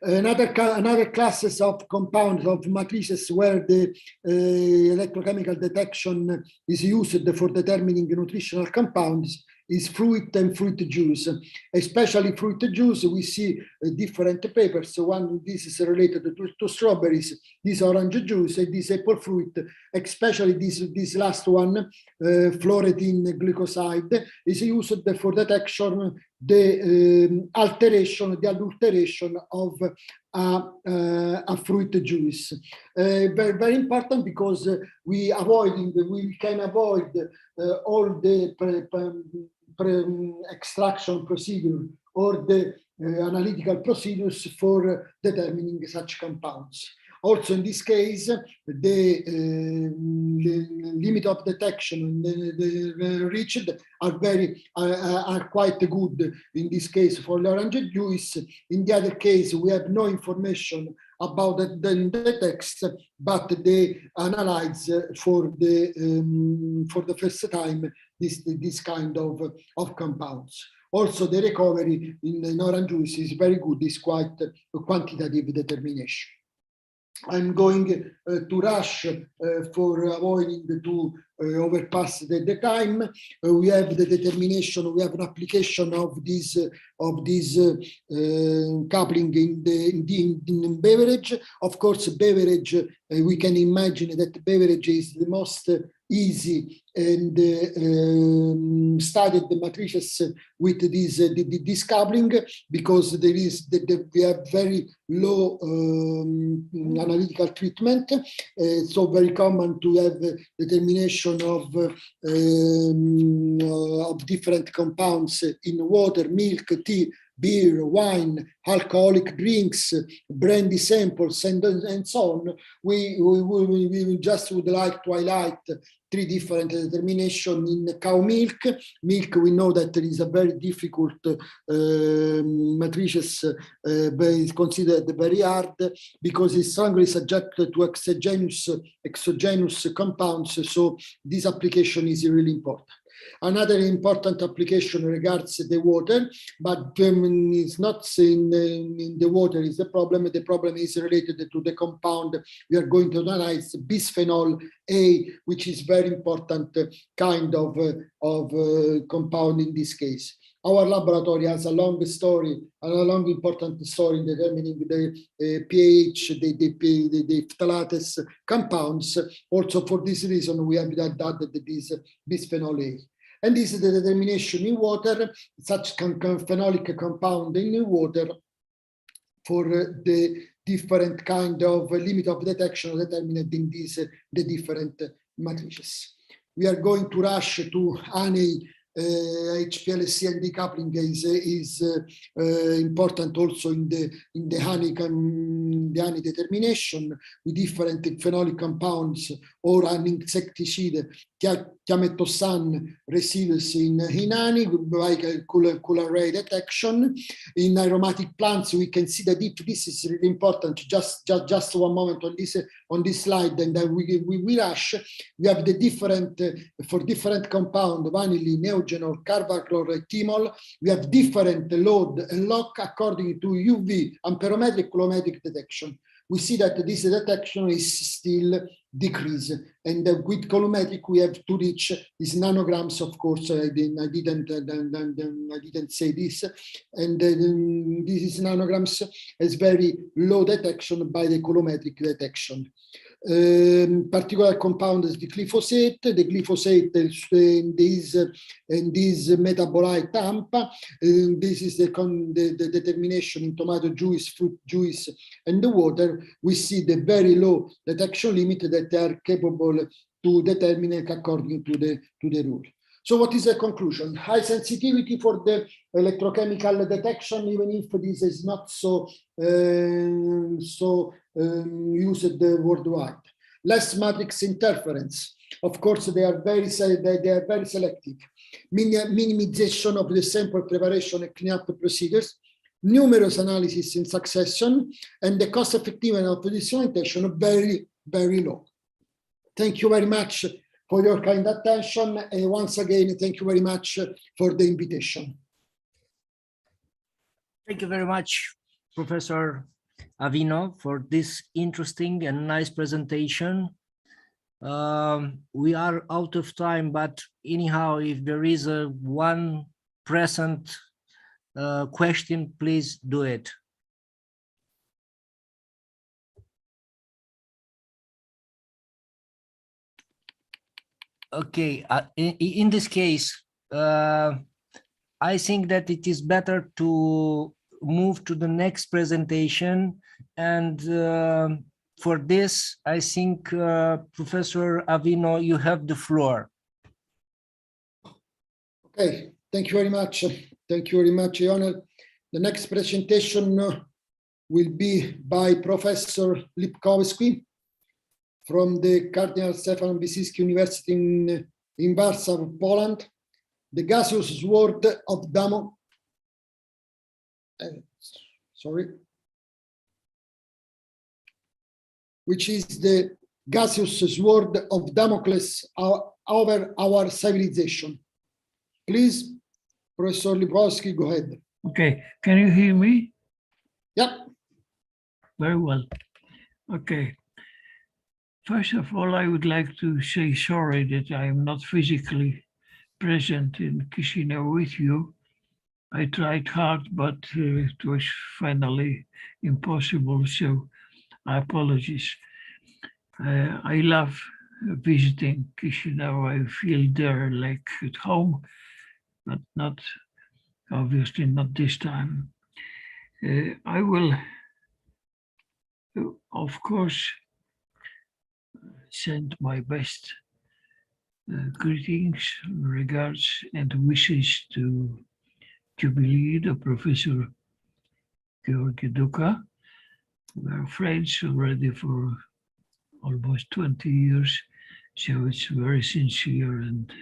Another classes of compounds of matrices where the electrochemical detection is used for determining nutritional compounds is fruit and fruit juice. Especially fruit juice, we see different papers. So one, this is related to strawberries, this orange juice, and this apple fruit, especially this last one, fluoretine glycoside, is used for detection the adulteration of a fruit juice. Very important, because we can avoid all the extraction procedure or the analytical procedures for determining such compounds. Also, in this case, the limit of detection reached are quite good. In this case, for the orange juice. In the other case, we have no information about the text, but they analyze for the first time this kind of compounds. Also, the recovery in orange juice is very good. It's quite a quantitative determination. I'm going to rush for avoiding to overpass the time. We have the determination. We have an application of this coupling in beverage. Of course, beverage. We can imagine that beverage is the most easy and studied the matrices with this coupling, because we have very low analytical treatment. So very common to have determination of different compounds in water, milk, tea, beer, wine, alcoholic drinks, brandy samples, and so on. We just would like to highlight three different determinations in cow milk. Milk, we know that there is a very difficult matrices, is considered very hard because it's strongly subjected to exogenous compounds. So this application is really important. Another important application regards the water, but it's not in the water is the problem. The problem is related to the compound we are going to analyze, bisphenol A, which is very important kind of compound in this case. Our laboratory has a long story, a long important story in determining the pH, the phthalates compounds. Also, for this reason, we have added this bisphenol A. And this is the determination in water, such phenolic compound in water for the different kind of limit of detection determined in the different matrices. We are going to rush to honey. HPLC and decoupling is important also in the honey determination with different phenolic compounds or an insecticide, thiamethosan residues in honey by molecular array detection. In aromatic plants, we can see that if this is really important. Just one moment on this slide, and then we rush. We have the different for different compound, vanillin, neogenol, carbachloryl, thymol. We have different load and lock according to UV, amperometric, coulometric detection. We see that this detection is still decrease, and with coulometric we have to reach these nanograms. Of course, I didn't say this, and this is nanograms as very low detection by the coulometric detection. Particular compound is the glyphosate. The glyphosate in this metabolite AMPA. This is the determination in tomato juice, fruit juice, and the water. We see the very low detection limit that they are capable to determine according to the rule. So what is the conclusion? High sensitivity for the electrochemical detection, even if this is not so used worldwide. less matrix interference. Of course, they are very selective. Minimization of the sample preparation and cleanup procedures, numerous analysis in succession, and the cost effectiveness of this instrumentation very, very low. Thank you very much for your kind attention. And once again, thank you very much for the invitation. Thank you very much, Professor Avino, for this interesting and nice presentation. We are out of time, but anyhow, if there is one present question, please do it. Okay, in this case, I think that it is better to move to the next presentation, and for this, I think, Professor Avino, you have the floor. Okay, thank you very much. Thank you very much, Ionel. The next presentation will be by Professor Lipkowski from the Cardinal Stefan Wyszyński University in Warsaw, Poland. The gaseous sword of which is the gaseous sword of Damocles over our civilization. Please, Professor Lipkowski, go ahead. Okay, can you hear me? Yep. Very well. Okay. First of all, I would like to say sorry that I am not physically present in Chisinau with you. I tried hard, but it was finally impossible, so I apologize. I love visiting Chisinau. I feel there like at home, but not, obviously not this time. I will, of course, send my best greetings, regards, and wishes to Jubilee, the Professor Gheorghe DUCA. We are friends already for almost 20 years, so it's very sincere and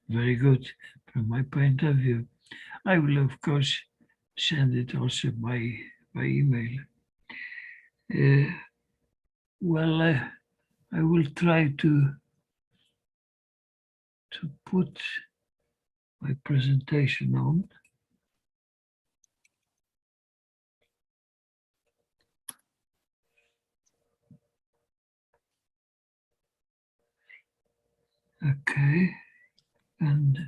very good from my point of view. I will, of course, send it also by email. I will try to put my presentation on. Okay, and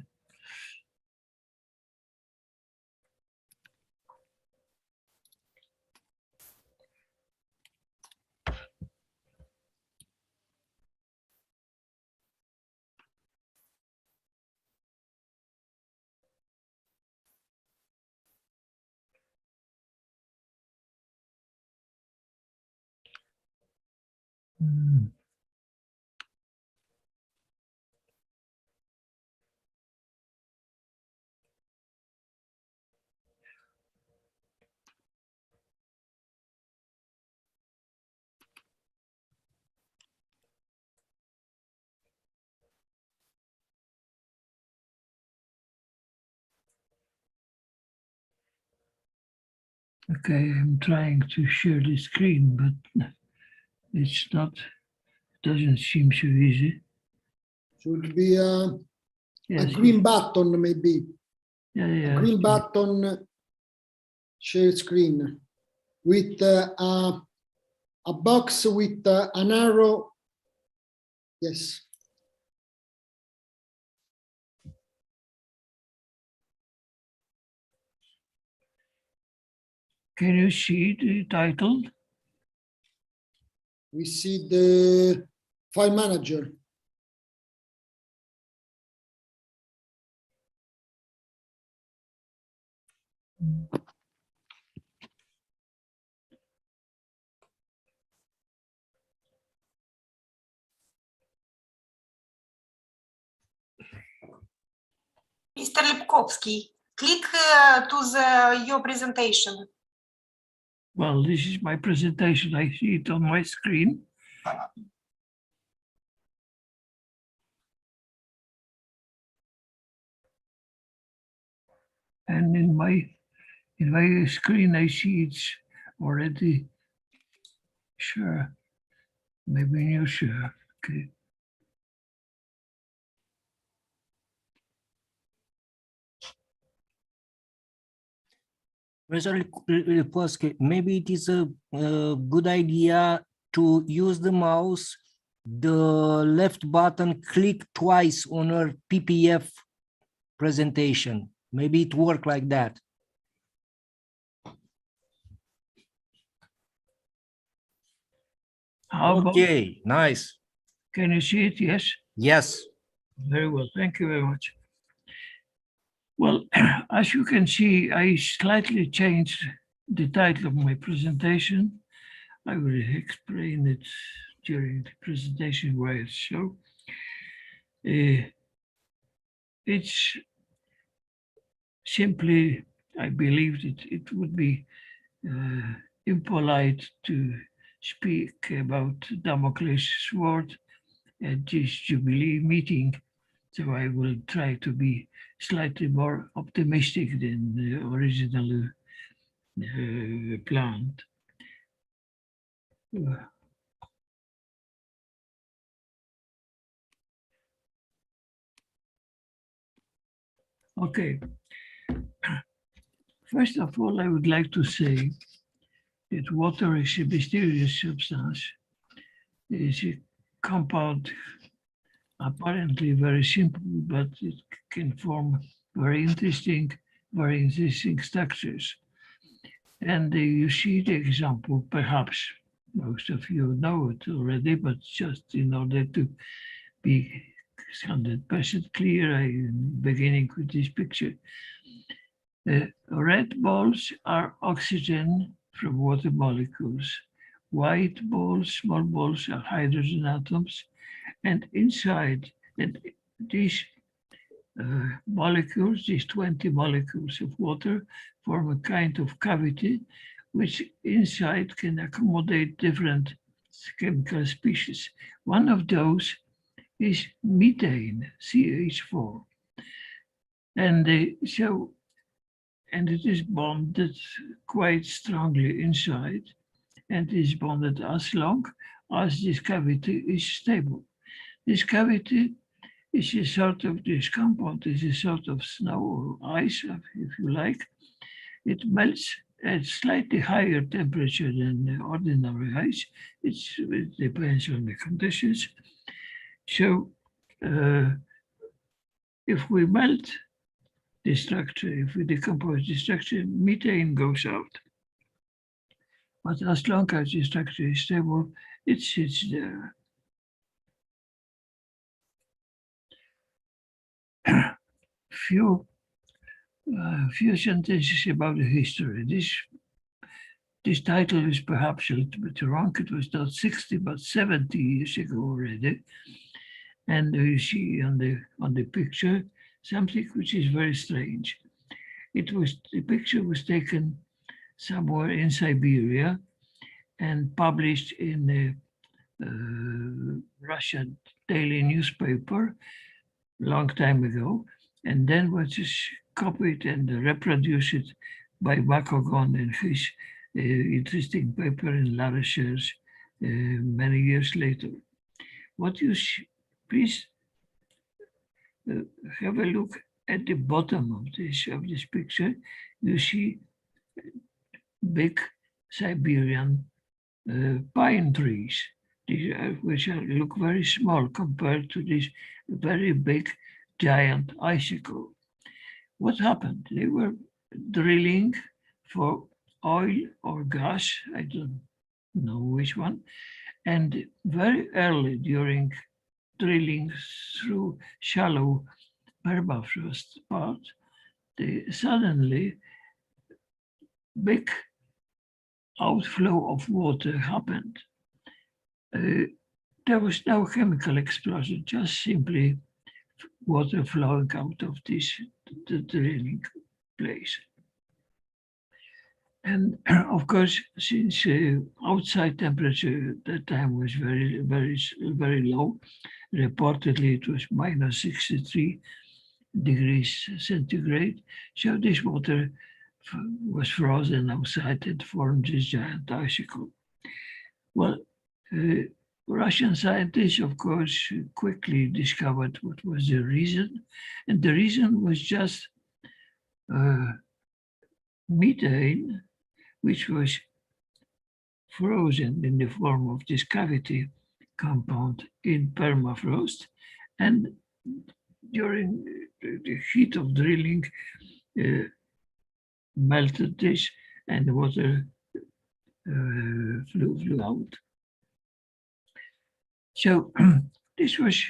okay, I'm trying to share the screen, but it's not, doesn't seem so easy. Should be a Yes. green button, maybe. Yeah. A green button, share screen, with a box with an arrow. Yes. Can you see the title? We see the file manager. Mr. Lipkowski, click to your presentation. Well, this is my presentation. I see it on my screen. And in my screen, I see it's already sure. Maybe you share. Okay. Maybe it is a good idea to use the mouse, the left button, click twice on our PPF presentation. Maybe it works like that. Okay, nice. Can you see it? Yes? Yes. Very well. Thank you very much. Well, as you can see, I slightly changed the title of my presentation. I will explain it during the presentation where it's shown. It's simply, I believe that it would be impolite to speak about Damocles' sword at this Jubilee meeting. So I will try to be slightly more optimistic than originally planned. Okay. First of all, I would like to say that water is a mysterious substance. It is a compound, apparently very simple, but it can form very interesting structures. And you see the example, perhaps most of you know it already, but just in order to be 100% clear, I'm beginning with this picture. Red balls are oxygen from water molecules. White balls, small balls, are hydrogen atoms. And inside these molecules, these 20 molecules of water, form a kind of cavity, which inside can accommodate different chemical species. One of those is methane, CH4. And it is bonded quite strongly inside, and is bonded as long as this cavity is stable. This cavity is a sort of, this compound is a sort of snow or ice, if you like. It melts at slightly higher temperature than ordinary ice. It depends on the conditions. So if we melt the structure, if we decompose the structure, methane goes out. But as long as the structure is stable, it sits there. Few sentences about the history. This title is perhaps a little bit wrong. It was not 60, but 70 years ago already. And you see on the picture something which is very strange. The picture was taken somewhere in Siberia and published in a Russian daily newspaper long time ago, and then was just copied and reproduced by Makogon and his interesting paper in La Recherche many years later. What you see, please have a look at the bottom of this picture. You see big Siberian pine trees, which look very small compared to this very big giant icicle. What happened? They were drilling for oil or gas, I don't know which one, and very early during drilling through shallow permafrost part, suddenly big outflow of water happened. There was no chemical explosion, just simply water flowing out of the drilling place. And of course, since outside temperature at that time was very low, reportedly it was minus 63 degrees centigrade. So this water was frozen outside and formed this giant icicle. Well, Russian scientists, of course, quickly discovered what was the reason. And the reason was just methane, which was frozen in the form of this cavity compound in permafrost. And during the heat of drilling, melted this and the water flew out. So this was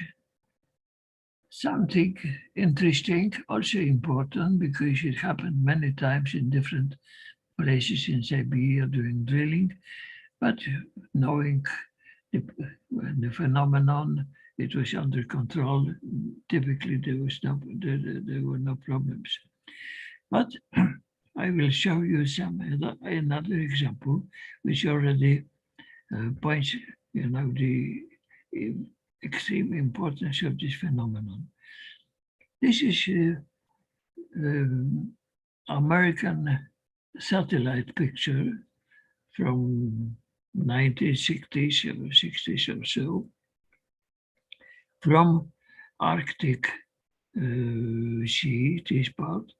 something interesting, also important, because it happened many times in different places in Siberia during drilling. But knowing the phenomenon, it was under control. Typically, there were no problems. But I will show you another example, which already points, the extreme importance of this phenomenon. This is American satellite picture from 1960s or 60s or so, from Arctic Sea, this part.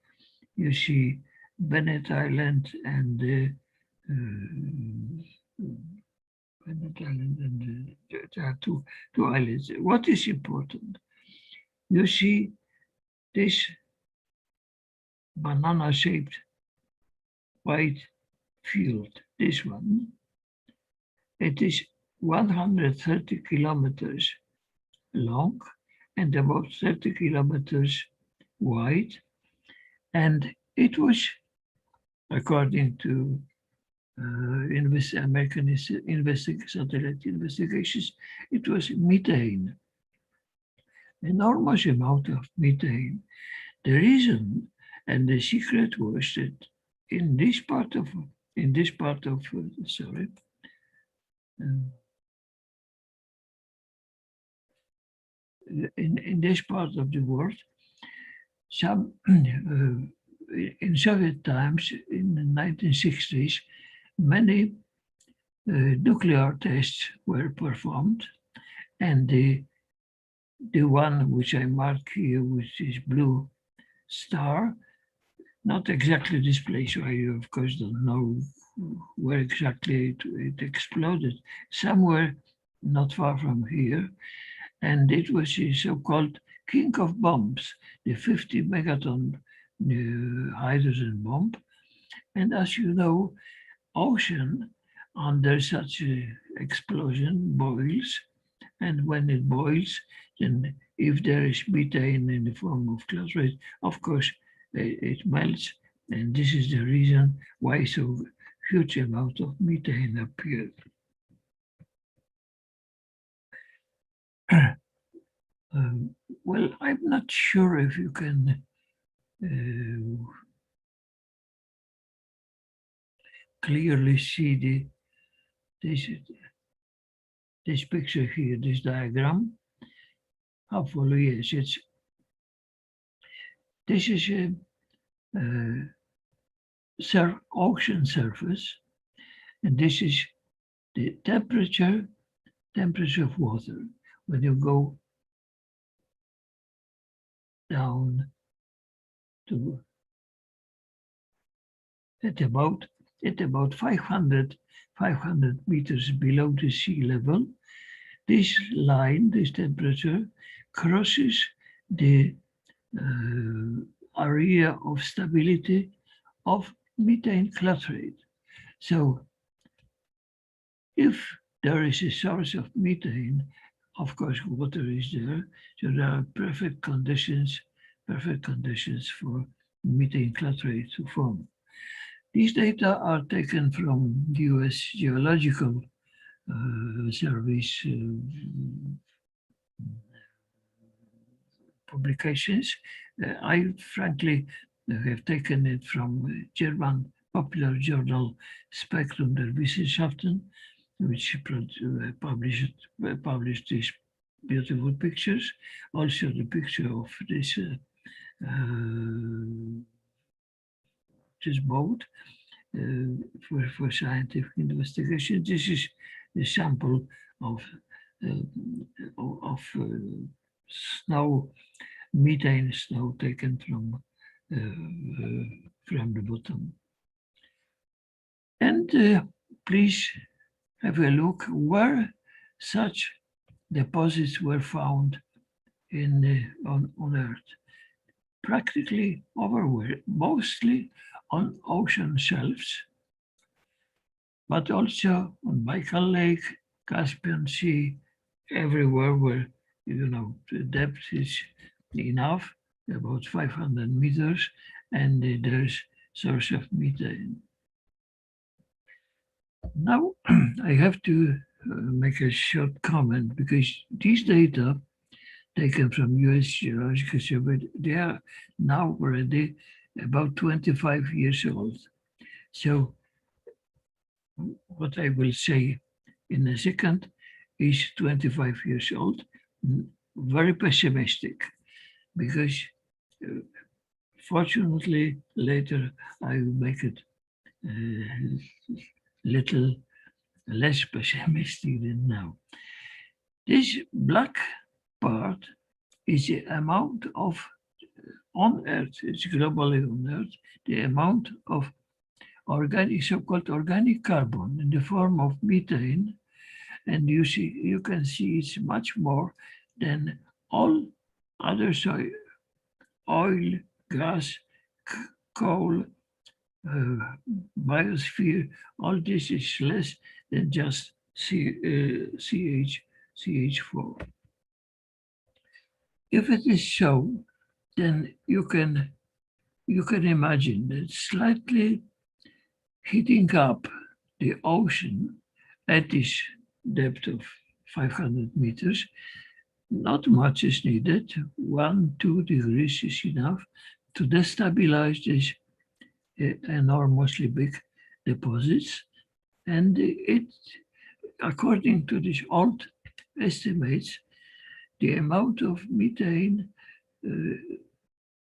You see Bennett Island and Bennett Island, and there are two islands. What is important? You see this banana-shaped white field, this one. It is 130 kilometers long and about 30 kilometers wide. And it was, according to American satellite investigations, it was methane, enormous amount of methane. The reason and the secret was that in this part of the world, some in Soviet times, in the 1960s, many nuclear tests were performed, and the one which I mark here with this blue star, not exactly this place, I of course don't know where exactly it exploded, somewhere not far from here, and it was the so-called king of bombs, the 50 megaton hydrogen bomb. And as you know, ocean under such an explosion boils, and when it boils, then if there is methane in the form of clusterate, of course it melts, and this is the reason why so huge amount of methane appeared. Well, I'm not sure if you can clearly see this picture here, this diagram. Hopefully, yes, this is a ocean surface, and this is the temperature of water. When you go down to at about 500 meters below the sea level, this line, this temperature, crosses the area of stability of methane clusterate. So if there is a source of methane, of course water is there, so there are perfect conditions for methane clusterate to form. These data are taken from the US Geological Service publications. I frankly have taken it from German popular journal Spektrum der Wissenschaften, which published these beautiful pictures. Also the picture of this this boat for scientific investigation. This is the sample of snow, methane snow taken from the bottom. And please have a look where such deposits were found on Earth. Practically everywhere, mostly on ocean shelves, but also on Baikal Lake, Caspian Sea, everywhere where, you know, the depth is enough, about 500 meters, and there's source of methane. Now, I have to make a short comment because these data taken from US Geological Survey, they are now already about 25 years old. So what I will say in a second is 25 years old, very pessimistic, because fortunately later I will make it little less pessimistic than now. This black part is the amount of on Earth, it's globally on Earth, the amount of organic, so-called organic carbon in the form of methane, and you can see it's much more than all other oil, gas, coal, biosphere. All this is less than just CH4. If it is so, then you can imagine that slightly heating up the ocean at this depth of 500 meters, not much is needed. 1-2 degrees is enough to destabilize these enormously big deposits. And it, according to these old estimates, the amount of methane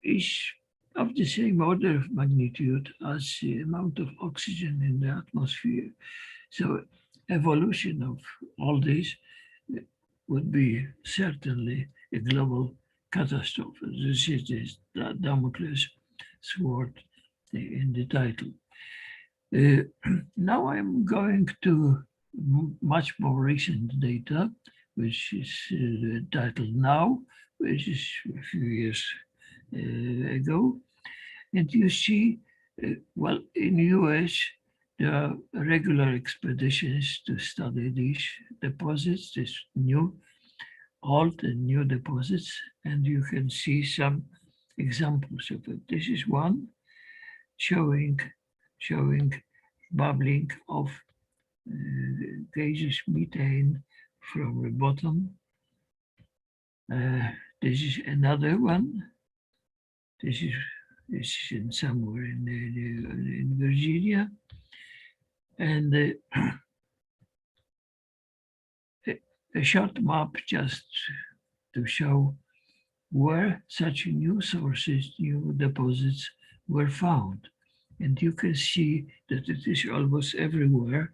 is of the same order of magnitude as the amount of oxygen in the atmosphere. So evolution of all this would be certainly a global catastrophe. This is the Damocles sword in the title. Now I'm going to much more recent data, which is titled Now, which is a few years ago. And you see, well, in the US, there are regular expeditions to study these deposits, these new, old and new deposits, and you can see some examples of it. This is one showing bubbling of gaseous methane from the bottom. This is another one. This is in somewhere in Virginia, and a short map just to show where such new sources, new deposits were found. And you can see that it is almost everywhere,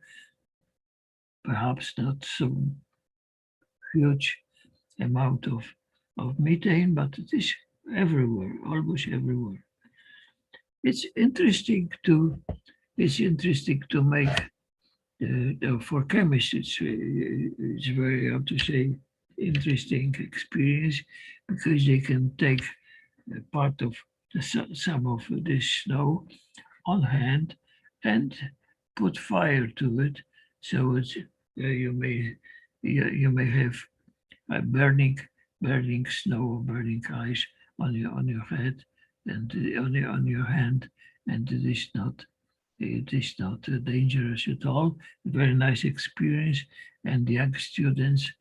perhaps not so huge amount of methane, but it is everywhere, almost everywhere. It's interesting to make, for chemists, it's very, how to say, interesting experience, because they can take part of some of this snow on hand and put fire to it, so it's you may have a burning snow or burning ice on your head and on your hand, and it is not dangerous at all. Very nice experience, and the young students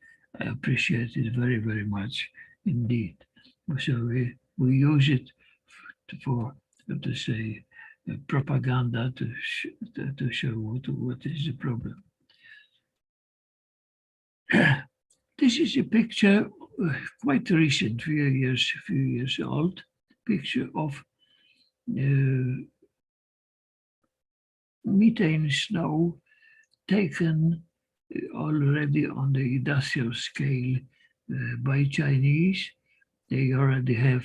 appreciate it very, very much indeed. So we use it for, to say, propaganda to show what is the problem. This is a picture, quite recent, few years old, picture of methane snow taken already on the industrial scale by Chinese. They already have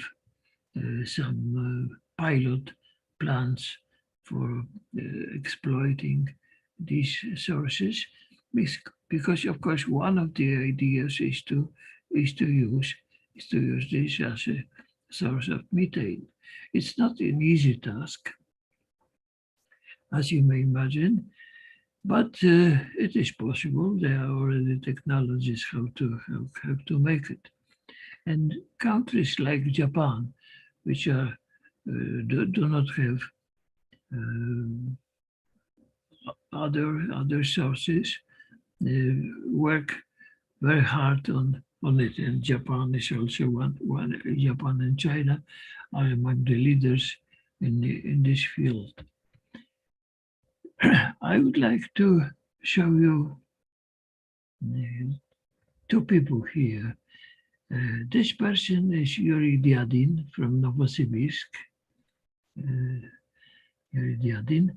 some pilot plans for exploiting these sources, because of course one of the ideas is to use this as a source of methane. It's not an easy task, as you may imagine, but it is possible. There are already technologies how to make it. And countries like Japan, which are do not have other sources, work very hard on it. And Japan is also one. Japan and China are among the leaders in this field. I would like to show you two people here. This person is Yuri Diadin from Novosibirsk. Yuri Diadin,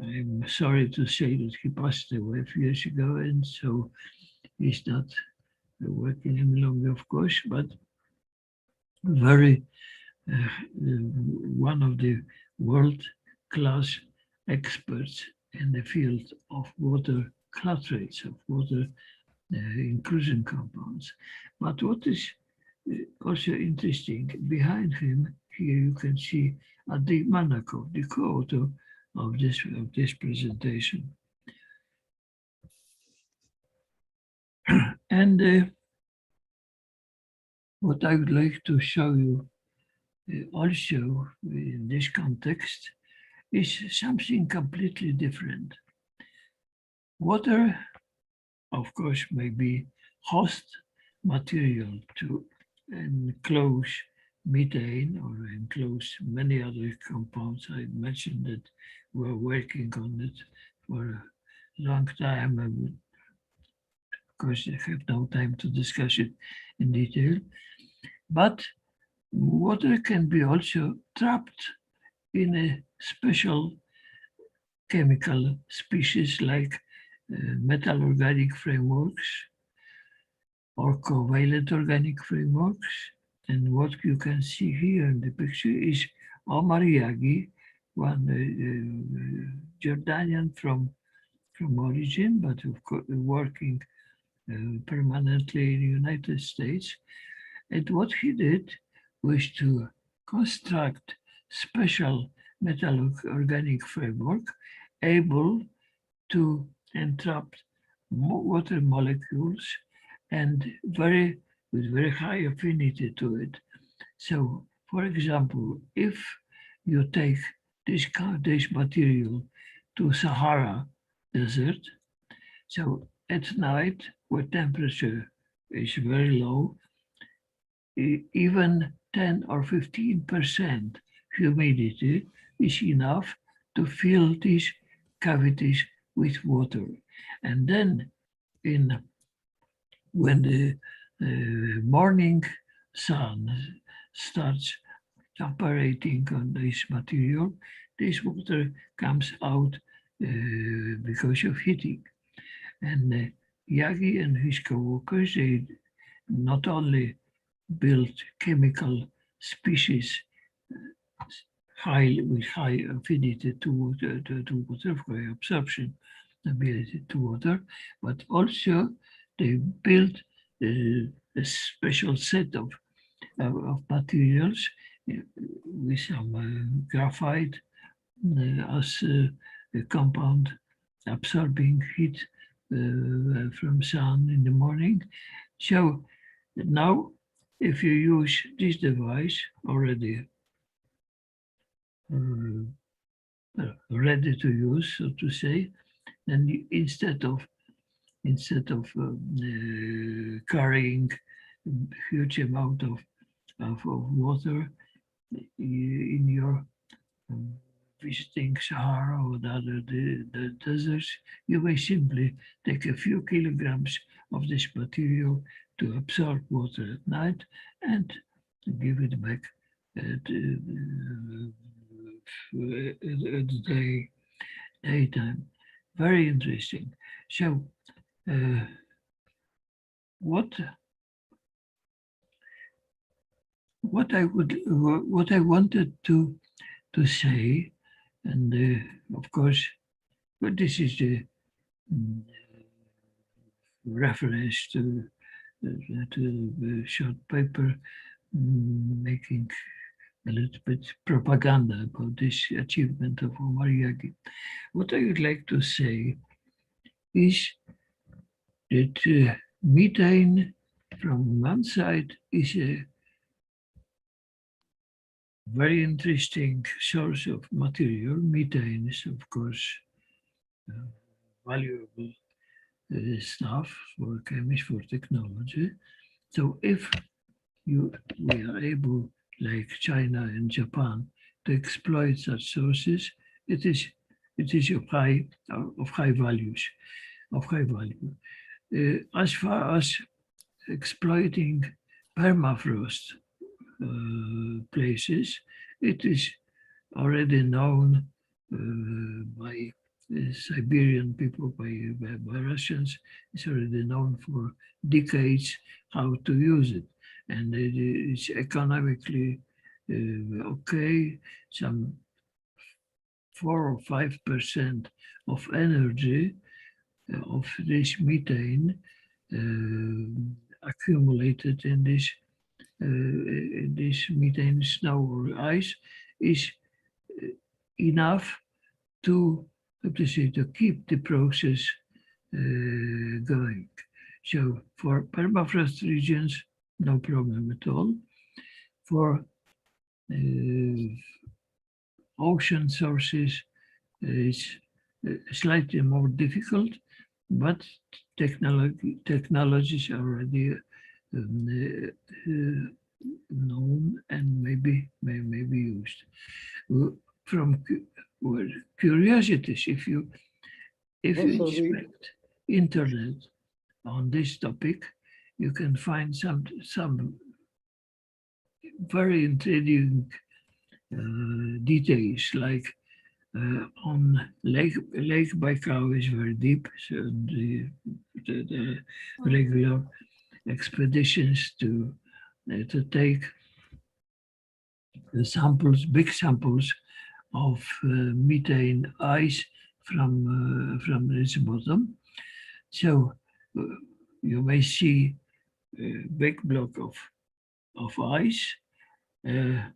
I'm sorry to say that he passed away a few years ago, and so he's not working any longer, of course, but very one of the world-class experts in the field of water clathrates, of water inclusion compounds. But what is also interesting, behind him here you can see Adi Manakov, the co-author of this presentation. And what I would like to show you also in this context is something completely different. Water, of course, may be host material to enclose methane or enclose many other compounds. I mentioned that we're working on it for a long time. I would, of course, I have no time to discuss it in detail. But water can be also trapped in a special chemical species like metal organic frameworks or covalent organic frameworks. And what you can see here in the picture is Omar Yagi, one Jordanian from origin, but of course working permanently in the United States. And what he did was to construct special metal organic framework able to entrap water molecules and with very high affinity to it. So, for example, if you take this material to Sahara Desert, so at night where temperature is very low, even 10 or 15% humidity is enough to fill these cavities with water. And then when the morning sun starts operating on this material, this water comes out because of heating. And Yagi and his co-workers, they not only built chemical species with high affinity to water, high absorption ability to water, but also they built a special set of materials with some graphite as a compound absorbing heat from sun in the morning. So now, if you use this device already ready to use, so to say, then you, instead of carrying a huge amount of water, in your visiting Sahara or the deserts, you may simply take a few kilograms of this material to absorb water at night and give it back at the daytime. Very interesting. So what I wanted to say, and of course, but this is the reference to the short paper, making a little bit propaganda about this achievement of Gheorghe. What I would like to say is that methane from one side is a very interesting source of material. Methane is, of course, valuable stuff for chemists, for technology. So if we are able, like China and Japan, to exploit such sources, it is of high values, of high value. As far as exploiting permafrost places, it is already known by Siberian people, by Russians. It's already known for decades how to use it, and it is economically okay. Some 4 or 5% of energy of this methane accumulated in this methane snow or ice is enough to keep the process going. So for permafrost regions, no problem at all. For ocean sources, it's slightly more difficult, but technologies are already known and may be used. From curiosities, if you inspect internet on this topic, you can find some very intriguing details, like on Lake Baikal is very deep, so the regular expeditions to take the samples, big samples of methane ice from its bottom. So you may see a big block of ice, and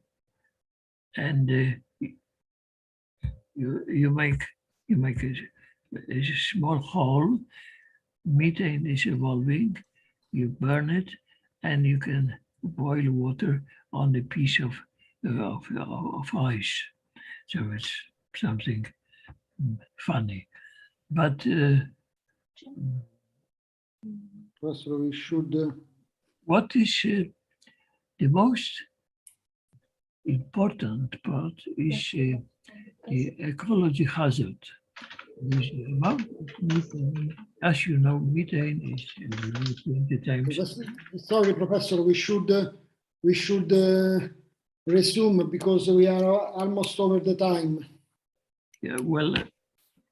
you make a small hole. Methane is evolving. You burn it, and you can boil water on the piece of ice. So it's something funny, but Professor, we should. What is the most important part is the ecology hazard. This amount of methane, as you know, methane is 20 times. Sorry, Professor, we should resume because we are almost over the time. Yeah, well,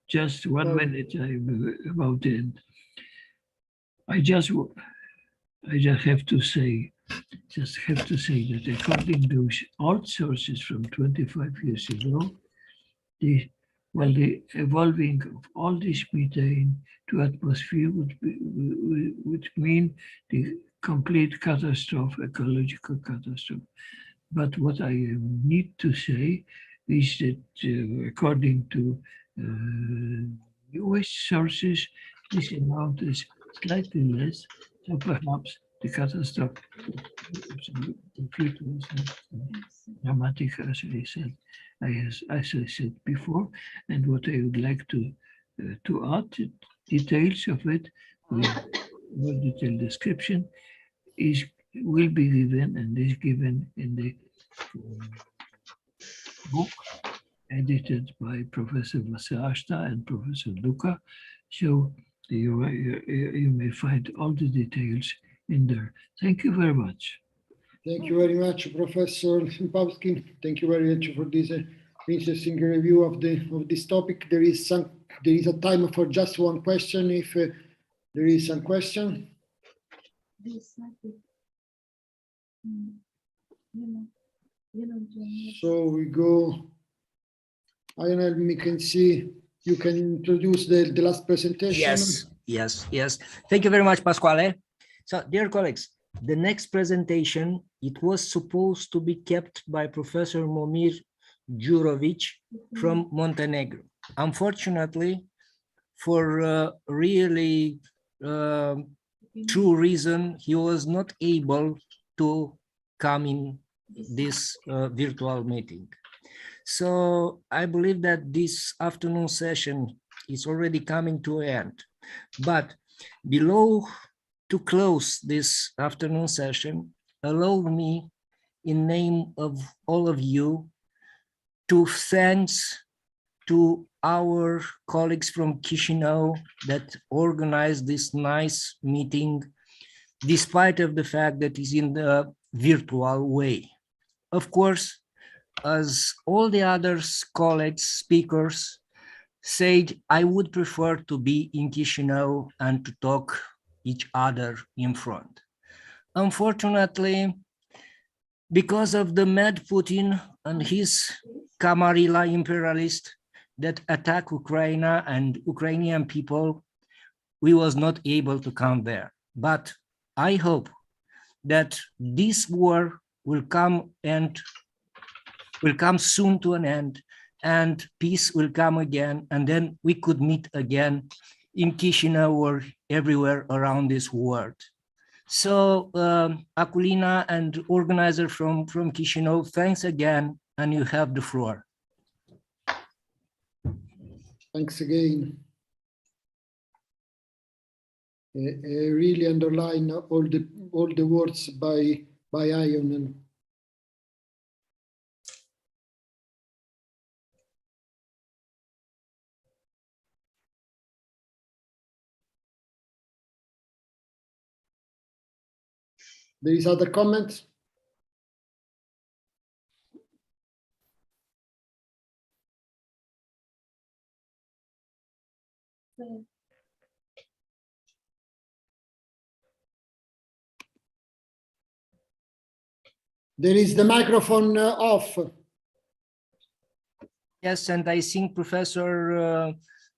just 1 minute. I'm about to end. I just have to say that according to old sources from 25 years ago, the evolving of all this methane to atmosphere would mean the complete catastrophe, ecological catastrophe. But what I need to say is that according to US sources, this amount is slightly less, so perhaps the catastrophe was dramatic, as I said before. And what I would like to add, details of it, with more detailed description, will be given and is given in the book edited by Professor Vasilashta and Professor DUCA. So you may find all the details in there. Thank you very much. Thank you very much, Professor Pawski. Thank you very much for this interesting review of this topic. There is a time for just one question, if there is some question. So we go. I don't know, we can see, you can introduce the last presentation. Yes. Thank you very much, Pasquale. So, dear colleagues, the next presentation, it was supposed to be kept by Professor Momir Đurović from Montenegro. Unfortunately, for really true reason, he was not able to come in this virtual meeting. So I believe that this afternoon session is already coming to an end. But below, to close this afternoon session, allow me, in name of all of you, to thanks to our colleagues from Chisinau that organized this nice meeting, despite of the fact that it's in the virtual way. Of course, as all the other colleagues, speakers said, I would prefer to be in Chisinau and to talk each other in front. Unfortunately, because of the mad Putin and his Camarilla imperialist that attack Ukraine and Ukrainian people, we was not able to come there. But I hope that this war will come soon to an end, and peace will come again, and then we could meet again in Chisinau or everywhere around this world. So Akulina and organizer from Chisinau, thanks again, and you have the floor. Thanks again. I really underline all the words by Ion. There is other comments? There is the microphone off. Yes, and I think Professor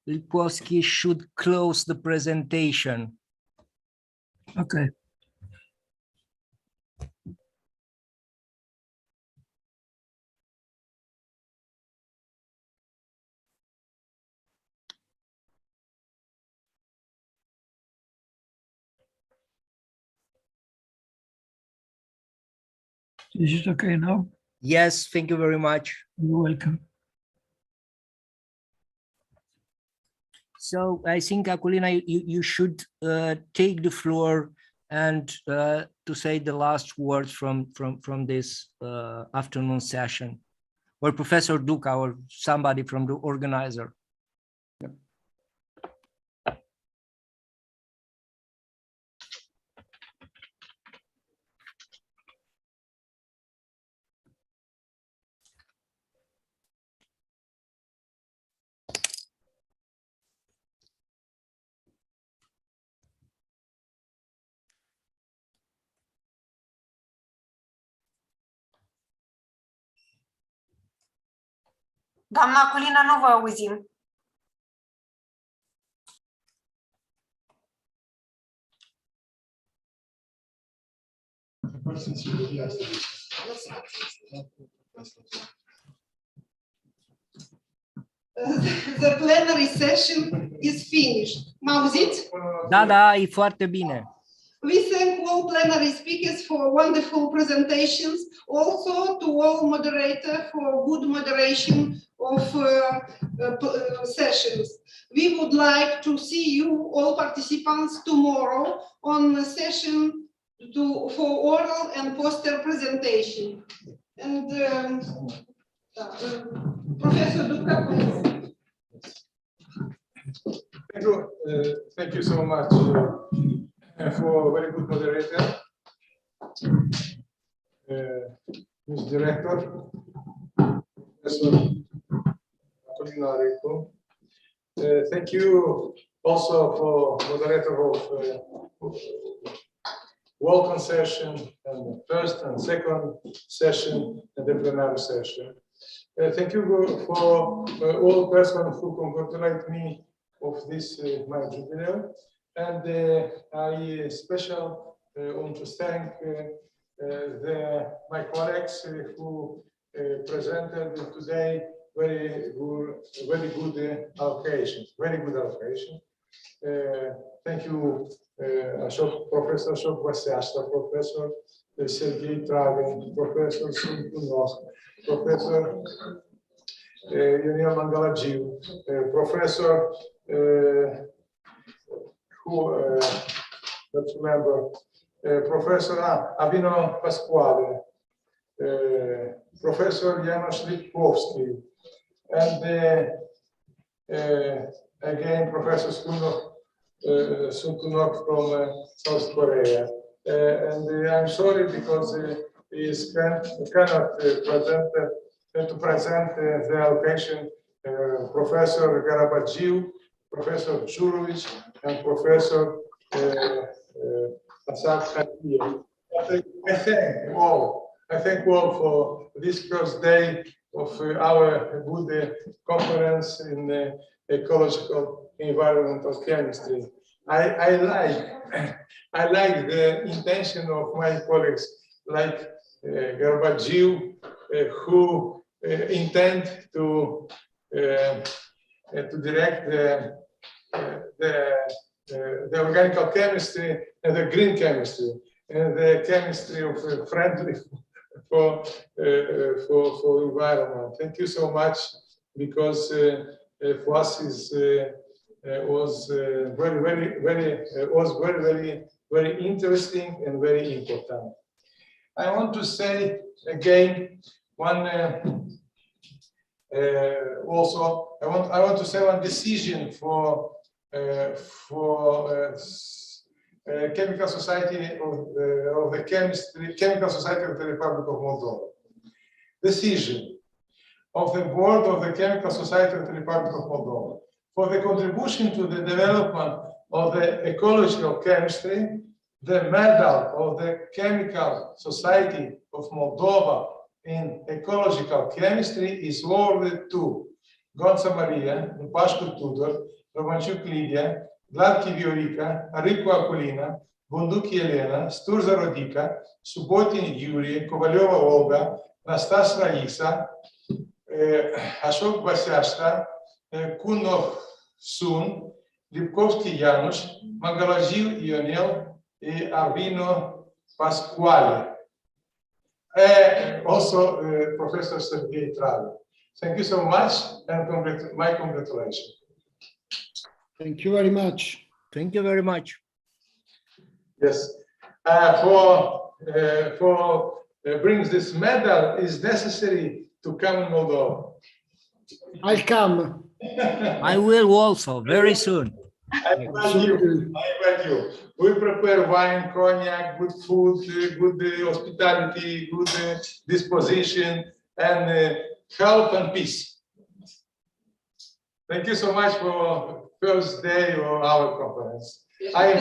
Lipowski should close the presentation. Okay. Is it okay now? Yes, thank you very much. You're welcome. So I think, Akulina, you should take the floor and to say the last words from this afternoon session, or Professor DUCA or somebody from the organizer. Yep. Doamna Aculina, nu vă auzim. The plenary session is finished. Mă auziți? Da, e foarte bine. We thank all plenary speakers for wonderful presentations, also to all moderators for good moderation of sessions. We would like to see you, all participants, tomorrow on the session for oral and poster presentation. And Professor Duca, please. Thank you so much for a very good moderator, Ms. Director, Professor Acolina. Thank you also for moderator of welcome session and first and second session and the plenary session. Thank you for all persons who congratulate me of this my jubilee, and I especially want to thank my colleagues who presented today very good allocation. Thank you, Professor Ashok Vasyashta, Professor Sergei Travin, Professor Sunkunov, Professor Ionel Mangalajiu, Professor let's remember, Professor Avino Pasquale, Professor Janusz Lipkowski, and again Professor Sunkunov from South Korea. And I'm sorry because he cannot present the allocation. Professor Garabadziu, Professor Jurovic, and Professor Asad Khatiyeh. I thank all for this first day of our good conference in ecological environmental chemistry. I like the intention of my colleagues, like Garabadziu, who intend to direct the organical chemistry and the green chemistry and the chemistry of friendly for environment. Thank you so much, because for us was very interesting and very important. I want to say again one also I want to say one decision for Chemical Society of the Chemical Society of the Republic of Moldova. Decision of the Board of the Chemical Society of the Republic of Moldova for the contribution to the development of the ecological chemistry. The medal of the Chemical Society of Moldova in ecological chemistry is awarded to Gonța Maria, Pașcu Tudor, Romanciuc Lidia, Gheorghe Viorica, Ricu Acolina, Bunduc Elena, Sturza Rodica, Subotin Yurie, Kovaliova Olga, Nastas Raisa, Ashok Vasyashta, Kunov Sun, Lipkovski Janusz, Mangalajiu Ionel, and Arvino Pasquale. Also Professor Sergei Travin. Thank you so much, and my congratulations. Thank you very much. Thank you very much. Yes. For brings this medal is necessary to come in Moldova. I'll come. I will also very soon. I invite you. We prepare wine, cognac, good food, good hospitality, good disposition, and health and peace. Thank you so much for first day of our conference. I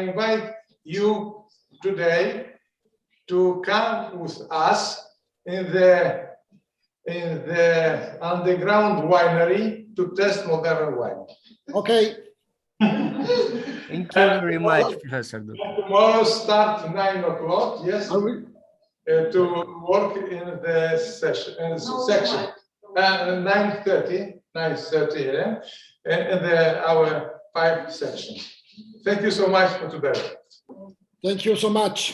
invite you today to come with us in the underground winery to test Moldovan wine. Okay. Thank you very much, Professor. Tomorrow start 9 o'clock. Yes. To work in the section 9:30 a.m. and our 5 sections. Thank you so much for today. Thank you so much.